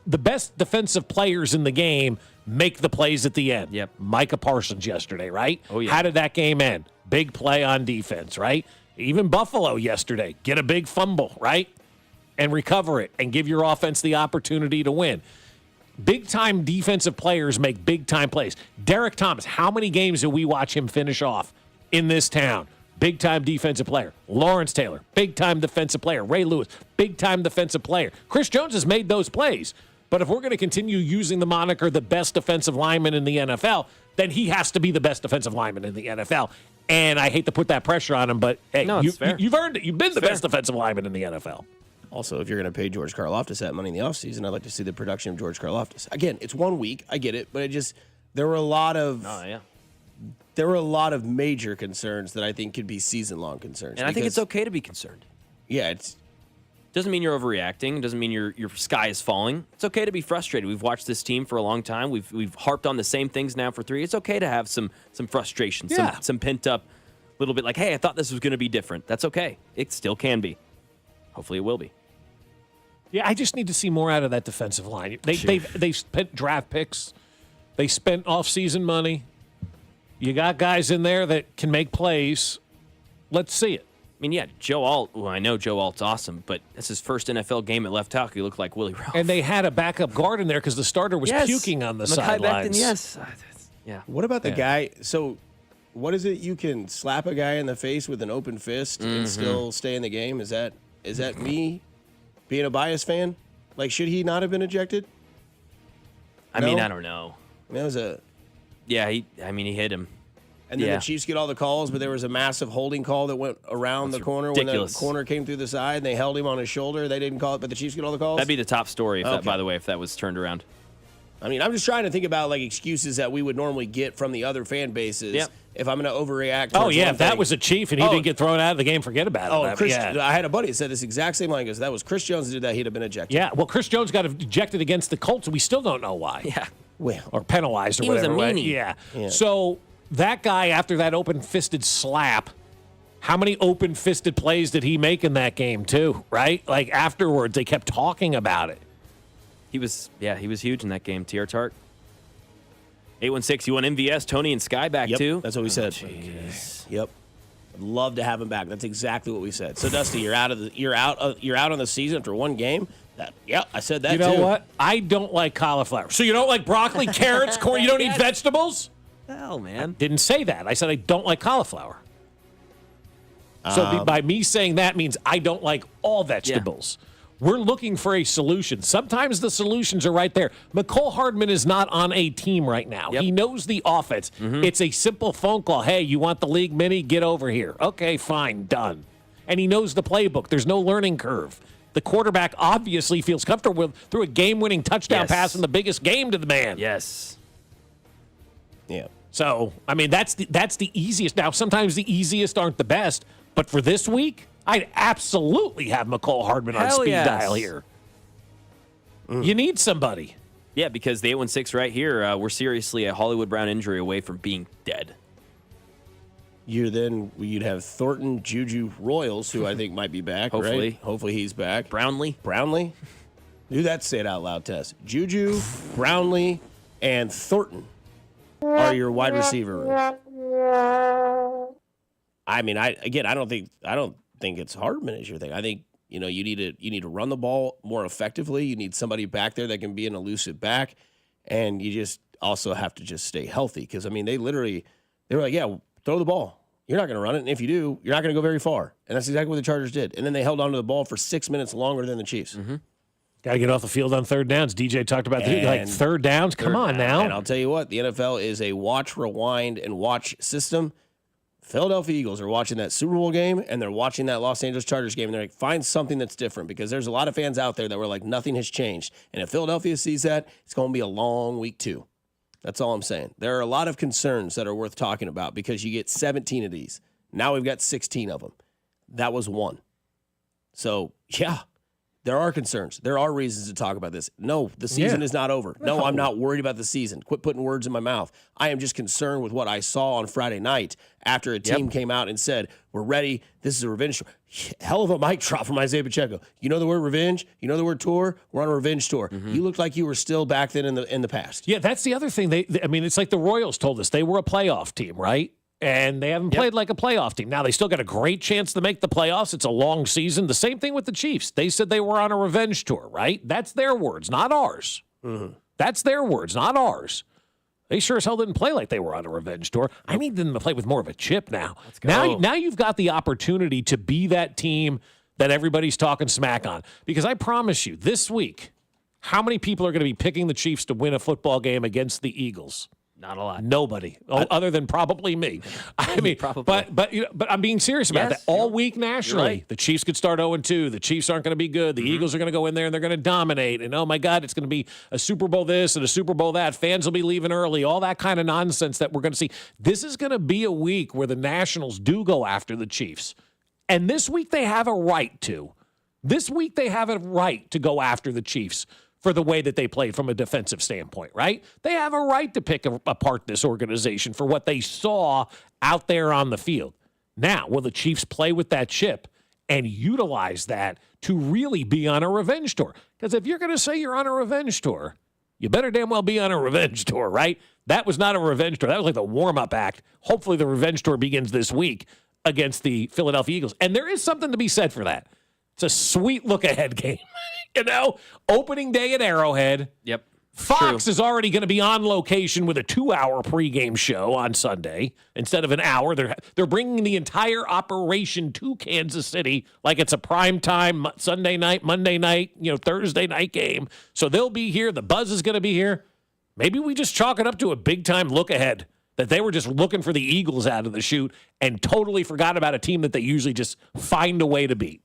The best defensive players in the game make the plays at the end. Yep. Micah Parsons yesterday, right? Oh, yeah. How did that game end? big play on defense, right? Even Buffalo yesterday, get a big fumble, right? And recover it and give your offense the opportunity to win. Big-time defensive players make big-time plays. Derek Thomas, how many games did we watch him finish off in this town? Big-time defensive player. Lawrence Taylor, big-time defensive player. Ray Lewis, big-time defensive player. Chris Jones has made those plays. But if we're going to continue using the moniker the best defensive lineman in the NFL, then he has to be the best defensive lineman in the NFL. And I hate to put that pressure on him, but hey, you've earned it. You've been the best defensive lineman in the NFL. Also, if you're going to pay George Karlaftis that money in the offseason, I'd like to see the production of George Karlaftis. Again, it's 1 week. I get it. But there were a lot of major concerns that I think could be season-long concerns. And I think it's okay to be concerned. Yeah, doesn't mean you're overreacting. Doesn't mean your sky is falling. It's okay to be frustrated. We've watched this team for a long time. We've harped on the same things now for 3. It's okay to have some frustration, some pent up little bit like, hey, I thought this was going to be different. That's okay. It still can be. Hopefully it will be. Yeah, I just need to see more out of that defensive line. They spent draft picks. They spent off-season money. You got guys in there that can make plays. Let's see it. I mean, yeah, Joe Alt. Well, I know Joe Alt's awesome, but that's his first NFL game at left tackle. He looked like Willie Ralph. And they had a backup guard in there because the starter was puking on the sidelines. Yes. Yeah. What about the guy? So, what is it? You can slap a guy in the face with an open fist and still stay in the game? Is that me being a biased fan? Like, should he not have been ejected? I mean, I don't know. I mean, that was a... Yeah, he hit him. And then the Chiefs get all the calls, but there was a massive holding call that went around the corner ridiculous. When the corner came through the side, and they held him on his shoulder. They didn't call it, but the Chiefs get all the calls? That'd be the top story, by the way, if that was turned around. I mean, I'm just trying to think about, like, excuses that we would normally get from the other fan bases if I'm going to overreact. Oh, yeah, if that was a Chief and he didn't get thrown out of the game, forget about it. I had a buddy that said this exact same line. He goes, that was Chris Jones that did that, he'd have been ejected. Yeah, well, Chris Jones got ejected against the Colts, and we still don't know why. Yeah. Well, or penalized or whatever. He was a meanie. Yeah. So that guy, after that open-fisted slap, how many open-fisted plays did he make in that game, too, right? Like, afterwards, they kept talking about it. He was huge in that game, TR Tart. 816, you want MVS, Tony, and Sky back too? That's what we said. Yep. I'd love to have him back. That's exactly what we said. So Dusty, you're out on the season after one game. I said that too. You know what? I don't like cauliflower. So you don't like broccoli, carrots, corn? You don't eat vegetables? Hell, man. I didn't say that. I said I don't like cauliflower. So by me saying that means I don't like all vegetables. Yeah. We're looking for a solution. Sometimes the solutions are right there. McCole Hardman is not on a team right now. Yep. He knows the offense. Mm-hmm. It's a simple phone call. Hey, you want the league mini? Get over here. Okay, fine, done. And he knows the playbook. There's no learning curve. The quarterback obviously feels comfortable with through a game-winning touchdown pass in the biggest game to the man. Yes. Yeah. So, I mean, that's the easiest. Now, sometimes the easiest aren't the best, but for this week, I'd absolutely have McCole Hardman on speed dial here. You need somebody. Yeah, because the 816 right here, we're seriously a Hollywood Brown injury away from being dead. You'd have Thornton, Juju, Royals, who I think might be back. Hopefully. Right? Hopefully he's back. Brownlee. Do that say it out loud, Tess. Juju, Brownlee, and Thornton are your wide receiver. I mean, I don't think it's Hardman is your thing. I think you need to run the ball more effectively. You need somebody back there that can be an elusive back, and you just also have to just stay healthy. Because I mean, they were like, yeah, throw the ball. You're not going to run it, and if you do, you're not going to go very far. And that's exactly what the Chargers did. And then they held onto the ball for 6 minutes longer than the Chiefs. Mm-hmm. Got to get off the field on third downs. DJ talked about third downs. Come on now. And I'll tell you what, the NFL is a watch, rewind, and watch system. Philadelphia Eagles are watching that Super Bowl game, and they're watching that Los Angeles Chargers game, and they're like, find something that's different, because there's a lot of fans out there that were like, nothing has changed. And if Philadelphia sees that, it's going to be a long week 2. That's all I'm saying. There are a lot of concerns that are worth talking about because you get 17 of these. Now we've got 16 of them. That was 1. So, yeah, there are concerns. There are reasons to talk about this. No, the season is not over. No, I'm not worried about the season. Quit putting words in my mouth. I am just concerned with what I saw on Friday night after a team came out and said, we're ready. This is a revenge tour. Hell of a mic drop from Isaiah Pacheco. You know the word revenge? You know the word tour? We're on a revenge tour. Mm-hmm. You looked like you were still back then in the past. Yeah, that's the other thing. I mean, it's like the Royals told us. They were a playoff team, right? And they haven't played like a playoff team. Now, they still got a great chance to make the playoffs. It's a long season. The same thing with the Chiefs. They said they were on a revenge tour, right? That's their words, not ours. Mm-hmm. That's their words, not ours. They sure as hell didn't play like they were on a revenge tour. I need them to play with more of a chip now. Now you've got the opportunity to be that team that everybody's talking smack on. Because I promise you, this week, how many people are going to be picking the Chiefs to win a football game against the Eagles? Not a lot. Nobody, other than probably me. I mean, Probably. but I'm being serious about that. All week nationally, right. the Chiefs could start 0-2. The Chiefs aren't going to be good. The Eagles are going to go in there and they're going to dominate. And oh my God, it's going to be a Super Bowl this and a Super Bowl that. Fans will be leaving early. All that kind of nonsense that we're going to see. This is going to be a week where the Nationals do go after the Chiefs, and this week they have a right to. This week they have a right to go after the Chiefs for the way that they played from a defensive standpoint, right? They have a right to pick apart this organization for what they saw out there on the field. Now, will the Chiefs play with that chip and utilize that to really be on a revenge tour? Because if you're going to say you're on a revenge tour, you better damn well be on a revenge tour, right? That was not a revenge tour. That was like the warm-up act. Hopefully the revenge tour begins this week against the Philadelphia Eagles. And there is something to be said for that. It's a sweet look-ahead game. You know, opening day at Arrowhead. Yep. Fox is already going to be on location with a 2-hour pregame show on Sunday instead of an hour. They're bringing the entire operation to Kansas City like it's a primetime Sunday night, Monday night, Thursday night game. So they'll be here. The buzz is going to be here. Maybe we just chalk it up to a big-time look ahead, that they were just looking for the Eagles out of the chute and totally forgot about a team that they usually just find a way to beat.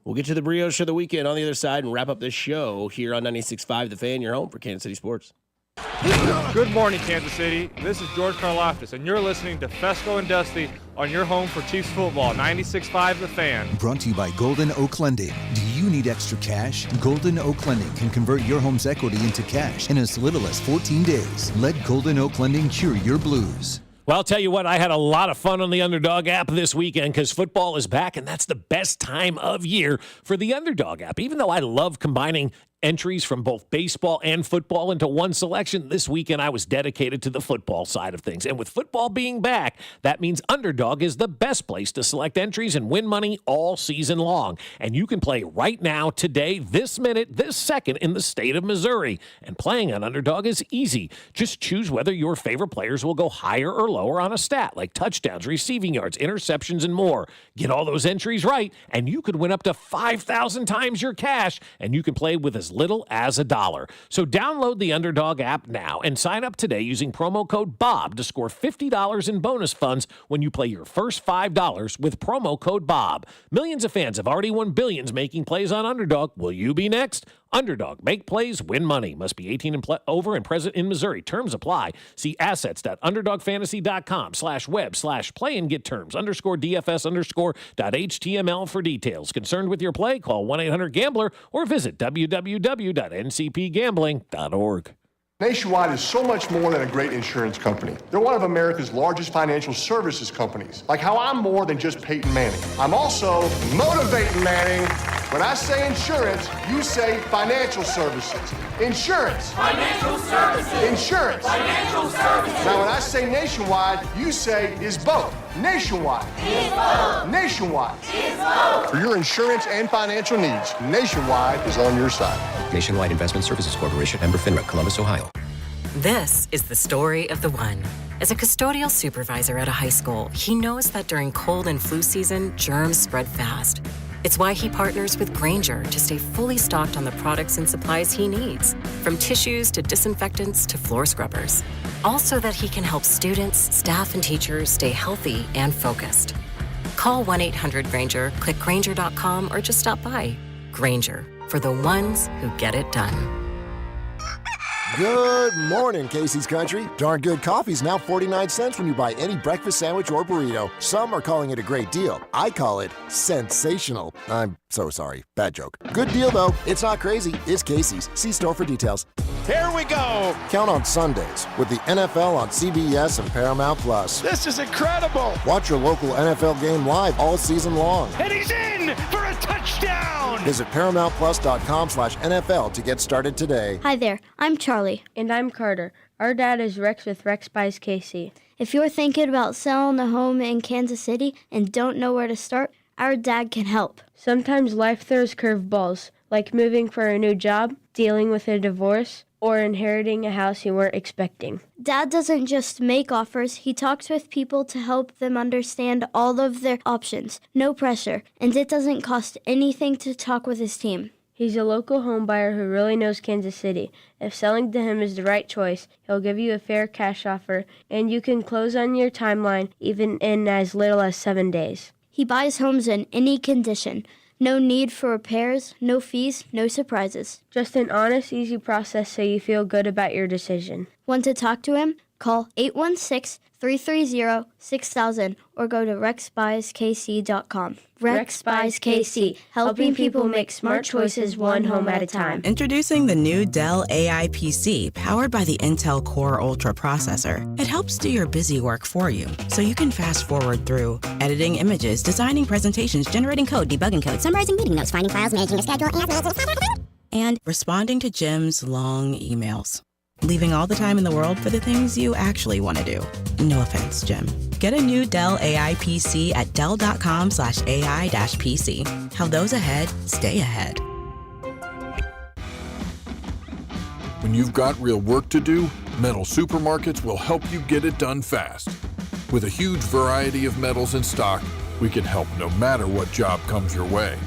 We'll get to the brioche of the weekend on the other side and wrap up this show here on 96.5 The Fan, your home for Kansas City sports. Good morning, Kansas City. This is George Karlaftis, and you're listening to Fescoe and Dusty on your home for Chiefs football, 96.5 The Fan. Brought to you by Golden Oak Lending. Do you need extra cash? Golden Oak Lending can convert your home's equity into cash in as little as 14 days. Let Golden Oak Lending cure your blues. Well, I'll tell you what, I had a lot of fun on the Underdog app this weekend because football is back, and that's the best time of year for the Underdog app. Even though I love combining entries from both baseball and football into one selection, this weekend I was dedicated to the football side of things. And with football being back, that means Underdog is the best place to select entries and win money all season long. And you can play right now, today, this minute, this second in the state of Missouri. And playing on Underdog is easy. Just choose whether your favorite players will go higher or lower on a stat, like touchdowns, receiving yards, interceptions, and more. Get all those entries right, and you could win up to 5,000 times your cash, and you can play with as little as $1. So download the Underdog app now and sign up today using promo code BOB to score $50 in bonus funds when you play your first $5 with promo code BOB. Millions of fans have already won billions making plays on Underdog. Will you be next? Underdog. Make plays, win money. Must be 18 and over and present in Missouri. Terms apply. See assets.underdogfantasy.com/web/play and get terms. _DFS_.html for details. Concerned with your play? Call 1-800-GAMBLER or visit www.ncpgambling.org. Nationwide is so much more than a great insurance company. They're one of America's largest financial services companies. Like how I'm more than just Peyton Manning. I'm also motivating Manning. When I say insurance, you say financial services. Insurance. Financial services. Insurance. Financial services. Now when I say nationwide, you say is both. Nationwide. Is both. Nationwide. Is both. For your insurance and financial needs, Nationwide is on your side. Nationwide Investment Services Corporation, member FINRA, Columbus, Ohio. This is the story of the one. As a custodial supervisor at a high school, he knows that during cold and flu season, germs spread fast. It's why he partners with Grainger to stay fully stocked on the products and supplies he needs, from tissues to disinfectants to floor scrubbers. All so that he can help students, staff, and teachers stay healthy and focused. Call 1-800-GRAINGER, click Grainger.com, or just stop by. Grainger, for the ones who get it done. Good morning, Casey's Country. Darn Good Coffee's now 49 cents when you buy any breakfast sandwich or burrito. Some are calling it a great deal. I call it sensational. I'm so sorry. Bad joke. Good deal, though. It's not crazy. It's Casey's. See store for details. Here we go. Count on Sundays with the NFL on CBS and Paramount+. This is incredible. Watch your local NFL game live all season long. And he's in for a touchdown. Visit ParamountPlus.com/NFL to get started today. Hi there, I'm Charlie. And I'm Carter. Our dad is Rex with Rex Buys KC. If you're thinking about selling a home in Kansas City and don't know where to start, our dad can help. Sometimes life throws curveballs, like moving for a new job, dealing with a divorce, or inheriting a house you weren't expecting. Dad doesn't just make offers, he talks with people to help them understand all of their options. No pressure, and it doesn't cost anything to talk with his team. He's a local home buyer who really knows Kansas City. If selling to him is the right choice, he'll give you a fair cash offer, and you can close on your timeline even in as little as 7 days. He buys homes in any condition. No need for repairs, no fees, no surprises. Just an honest, easy process so you feel good about your decision. Want to talk to him? Call 816-330-6000 or go to rexbuyskc.com. Rex Buys KC, helping people make smart choices one home at a time. Introducing the new Dell AI PC powered by the Intel Core Ultra processor. It helps do your busy work for you, so you can fast forward through editing images, designing presentations, generating code, debugging code, summarizing meeting notes, finding files, managing a schedule, and responding to Jim's long emails. Leaving all the time in the world for the things you actually want to do. No offense, Jim. Get a new Dell AI PC at dell.com/AI-PC. How those ahead stay ahead. When you've got real work to do, Metal Supermarkets will help you get it done fast. With a huge variety of metals in stock, we can help no matter what job comes your way.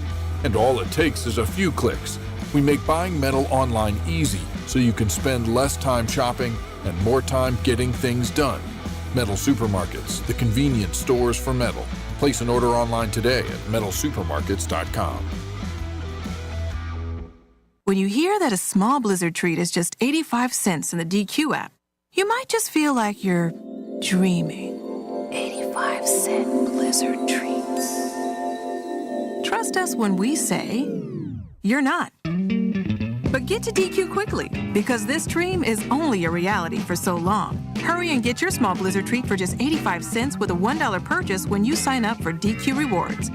And all it takes is a few clicks. We make buying metal online easy so you can spend less time shopping and more time getting things done. Metal Supermarkets, the convenient stores for metal. Place an order online today at metalsupermarkets.com. When you hear that a small Blizzard treat is just 85 cents in the DQ app, you might just feel like you're dreaming. 85-cent Blizzard treats. Trust us when we say you're not. But get to DQ quickly, because this dream is only a reality for so long. Hurry and get your small Blizzard treat for just 85 cents with a $1 purchase when you sign up for DQ Rewards.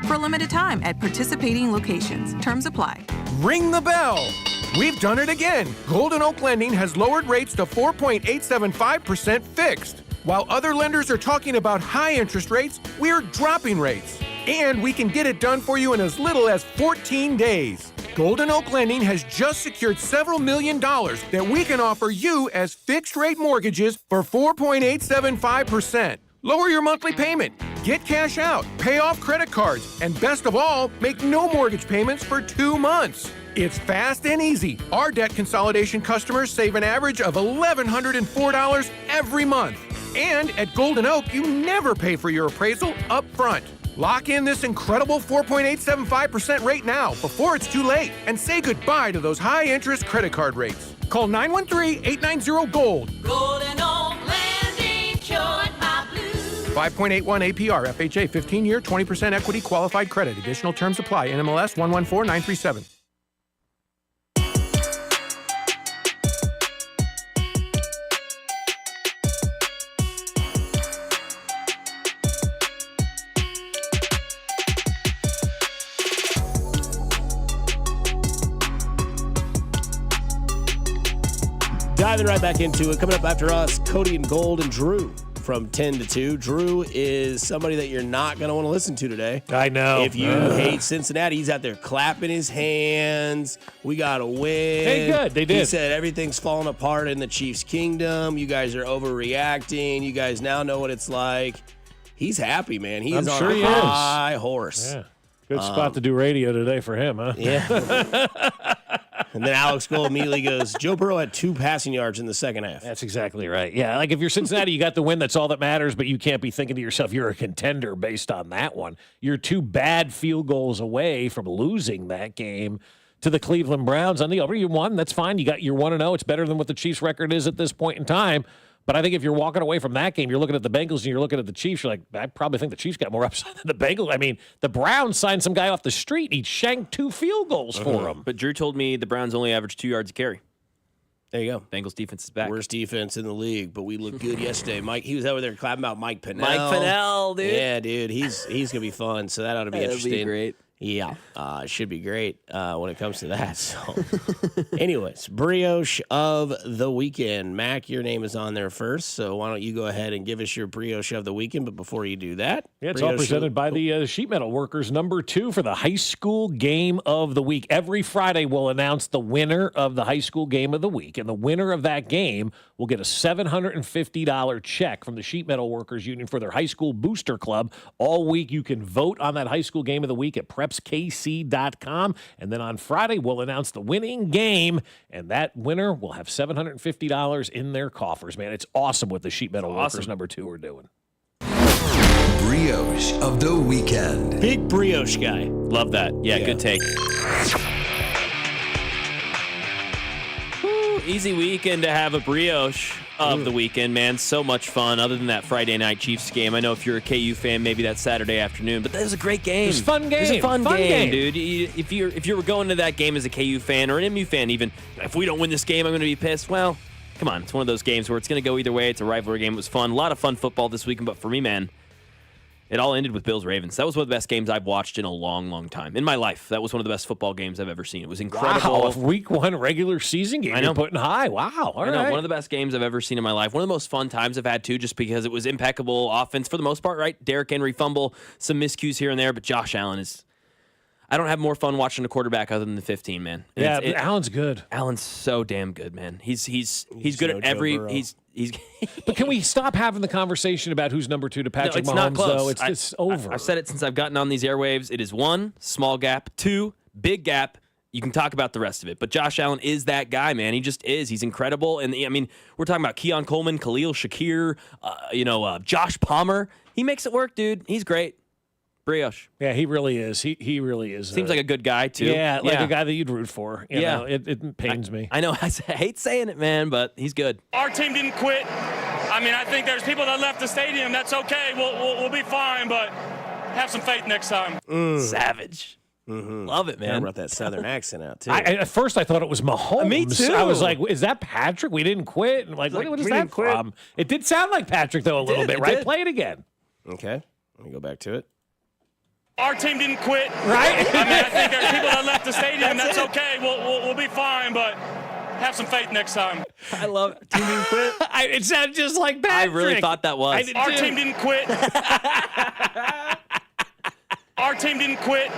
For a limited time at participating locations. Terms apply. Ring the bell! We've done it again. Golden Oak Lending has lowered rates to 4.875% fixed. While other lenders are talking about high interest rates, we're dropping rates. And we can get it done for you in as little as 14 days. Golden Oak Lending has just secured several $1 million that we can offer you as fixed-rate mortgages for 4.875%. Lower your monthly payment, get cash out, pay off credit cards, and best of all, make no mortgage payments for 2 months. It's fast and easy. Our debt consolidation customers save an average of $1,104 every month. And at Golden Oak, you never pay for your appraisal up front. Lock in this incredible 4.875% rate now before it's too late and say goodbye to those high-interest credit card rates. Call 913-890-GOLD. Golden Oak Lending, cured my blues. 5.81 APR, FHA, 15-year, 20% equity, qualified credit. Additional terms apply. NMLS 114937. Diving right back into it. Coming up after us, Cody and Gold and Drew from 10 to 2. Drew is somebody that you're not going to want to listen to today. I know. If you hate Cincinnati, he's out there clapping his hands. We got to win. Hey, good. They did. He said everything's falling apart in the Chiefs' kingdom. You guys are overreacting. You guys now know what it's like. He's happy, man. He is on a high horse. Yeah. Good spot to do radio today for him, huh? Yeah. And then Alex Gold immediately goes, Joe Burrow had 2 passing yards in the second half. That's exactly right. Yeah, like if you're Cincinnati, you got the win. That's all that matters, but you can't be thinking to yourself, you're a contender based on that one. You're 2 bad field goals away from losing that game to the Cleveland Browns on the over. You won. That's fine. You got your 1-0. It's better than what the Chiefs' record is at this point in time. But I think if you're walking away from that game, you're looking at the Bengals and you're looking at the Chiefs, you're like, I probably think the Chiefs got more upside than the Bengals. I mean, the Browns signed some guy off the street. He shanked 2 field goals for them. But Drew told me the Browns only average 2 yards a carry. There you go. Bengals defense is back. Worst defense in the league, but we looked good yesterday. Mike, he was over there clapping about Mike Pennell. Mike Pennell, dude. Yeah, dude. He's going to be fun, so that ought to be interesting. Be great. Yeah, it should be great when it comes to that. So, anyways, brioche of the weekend. Mac, your name is on there first, so why don't you go ahead and give us your brioche of the weekend? But before you do that, yeah, it's all presented by the sheet metal workers. Number 2 for the high school game of the week. Every Friday, we'll announce the winner of the high school game of the week, and the winner of that game will get a $750 check from the Sheet Metal Workers Union for their high school booster club. All week, you can vote on that high school game of the week at prepskc.com. And then on Friday, we'll announce the winning game, and that winner will have $750 in their coffers. Man, it's awesome what the Sheet Metal Workers number 2 are doing. Brioche of the weekend. Big brioche guy. Love that. Yeah, good take. Easy weekend to have a brioche of the weekend, man. So much fun. Other than that Friday night Chiefs game, I know if you're a KU fan, maybe that's Saturday afternoon, but that was a great game. It was a fun game. It was a fun game, dude. If you were going to that game as a KU fan or an MU fan, even if we don't win this game, I'm going to be pissed. Well, come on, it's one of those games where it's going to go either way. It's a rivalry game. It was fun. A lot of fun football this weekend, but for me, man, it all ended with Bills-Ravens. That was one of the best games I've watched in a long, long time. In my life, that was one of the best football games I've ever seen. It was incredible. Wow, week 1 regular season game you're putting high. Wow, all I know, right. one of the best games I've ever seen in my life. One of the most fun times I've had, too, just because it was impeccable offense for the most part, right? Derrick Henry fumble, some miscues here and there, but Josh Allen is... I don't have more fun watching a quarterback other than the 15, man. And yeah, Allen's good. Allen's so damn good, man. He's good at every... He's But can we stop having the conversation about who's number 2 to Patrick Mahomes, not close. Though? It's over. I've said it since I've gotten on these airwaves. It is 1, small gap. 2, big gap. You can talk about the rest of it. But Josh Allen is that guy, man. He just is. He's incredible. And, I mean, we're talking about Keon Coleman, Khalil Shakir, Josh Palmer. He makes it work, dude. He's great. Brioche. Yeah, he really is. He really is. Seems like a good guy, too. Yeah, like a guy that you'd root for. You know, it pains me. I know. I hate saying it, man, but he's good. Our team didn't quit. I mean, I think there's people that left the stadium. That's okay. We'll be fine, but have some faith next time. Savage. Mm-hmm. Love it, man. I brought that southern accent out, too. At first, I thought it was Mahomes. Me too. I was like, is that Patrick? We didn't quit. And what is that from? It did sound like Patrick, though, a little bit, right? Play it again. Okay. Let me go back to it. Our team didn't quit. Right? I mean, I think there's people that left the stadium. That's okay. We'll be fine, but have some faith next time. I love it. Team didn't quit. It sounded just like Patrick. I really thought that was. Our team didn't quit. Our team didn't quit.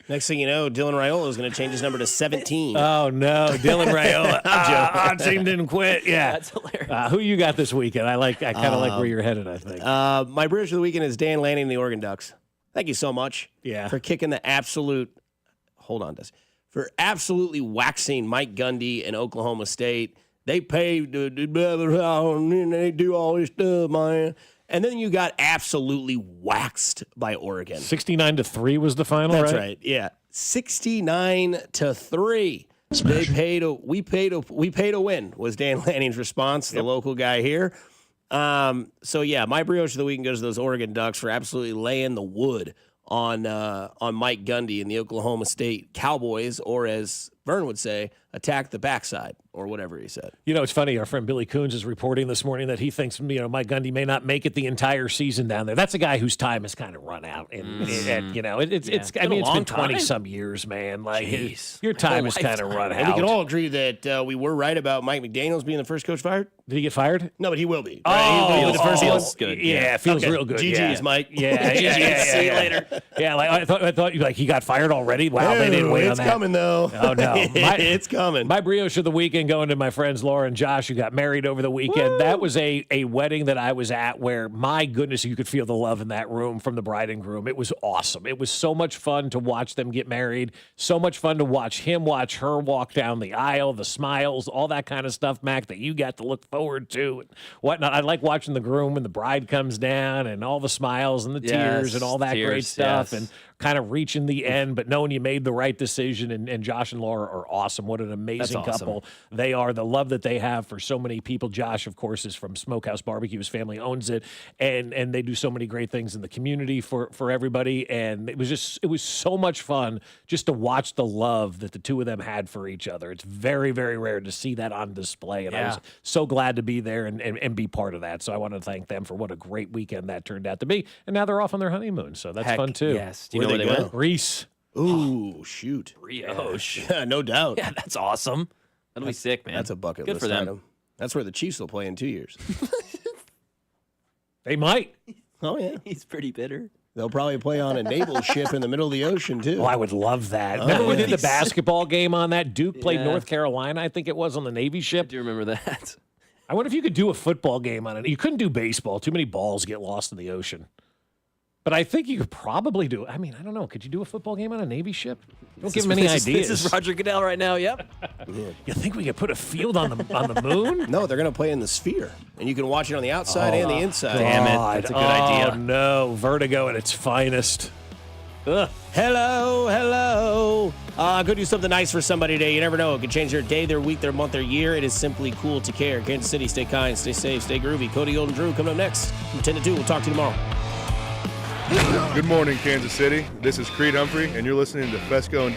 Next thing you know, Dylan Raiola is going to change his number to 17. Oh, no. Dylan Raiola. Our team didn't quit. Yeah. That's hilarious. Who you got this weekend? I kind of like where you're headed, I think. My brioche of the weekend is Dan Lanning, the Oregon Ducks. Thank you so much for kicking the absolute – hold on, Dusty. For absolutely waxing Mike Gundy and Oklahoma State. They paved and they do all this stuff, man. And then you got absolutely waxed by Oregon. 69-3 was the final, That's right. Yeah. 69-3. We paid a win was Dan Lanning's response, the local guy here. So yeah, my brioche of the weekend goes to those Oregon Ducks for absolutely laying the wood on Mike Gundy and the Oklahoma State Cowboys, or as Vern would say, attack the backside, or whatever he said. You know, it's funny. Our friend Billy Coons is reporting this morning that he thinks, Mike Gundy may not make it the entire season down there. That's a guy whose time has kind of run out. And it's been 20-some years, man. Like, your time has kind of run out. And we can all agree that we were right about Mike McDaniels being the first coach fired. Did he get fired? No, but he will be. Oh, he the first feels good. Yeah, it feels real good. GG's, Mike. Yeah. See you later. Yeah, like I thought he got fired already. Wow, they didn't wait on that. It's coming, though. Oh, no. It's coming. My brioche of the weekend going to my friends Laura and Josh, who got married over the weekend. Woo! That was a wedding that I was at where, my goodness, you could feel the love in that room from the bride and groom. It was awesome. It was so much fun to watch them get married. So much fun to watch her walk down the aisle, the smiles, all that kind of stuff, Mac, that you got to look forward to and whatnot. I like watching the groom when the bride comes down and all the smiles and the tears and all that great stuff and kind of reaching the end, but knowing you made the right decision. And Josh and Laura are awesome. What an amazing couple they are. The love that they have for so many people. Josh, of course, is from Smokehouse Barbecue. His family owns it, and they do so many great things in the community for everybody. And it was so much fun just to watch the love that the two of them had for each other. It's very, very rare to see that on display, and I was so glad to be there and be part of that. So I want to thank them for what a great weekend that turned out to be. And now they're off on their honeymoon, so that's fun too. Yes. Do you know where they went? Greece. Ooh, shoot. Brioche. Yeah, no doubt. Yeah, that's awesome. That'll be sick, man. That's a bucket Good list for them. item. That's where the Chiefs will play in 2 years. They might. Oh, yeah. He's pretty bitter. They'll probably play on a naval ship in the middle of the ocean, too. Oh, I would love that. Oh, Remember we yeah. did the basketball game on that? Duke played Yeah. North Carolina, I think it was, on the Navy I ship. do remember that. I wonder if you could do a football game on it. You couldn't do baseball. Too many balls get lost in the ocean. But I think you could probably do it. I mean, I don't know. Could you do a football game on a Navy ship? Don't give him any ideas. This is Roger Goodell right now. Yep. You think we could put a field on the moon? No, they're going to play in the sphere. And you can watch it on the outside and the inside. Damn it. That's a good idea. Oh, no. Vertigo at its finest. Ugh. Hello. Go do something nice for somebody today. You never know. It could change their day, their week, their month, their year. It is simply cool to care. Kansas City, stay kind, stay safe, stay groovy. Cody Gold and Drew coming up next from 10 to 2. We'll talk to you tomorrow. Good morning, Kansas City. This is Creed Humphrey, and you're listening to Fescoe and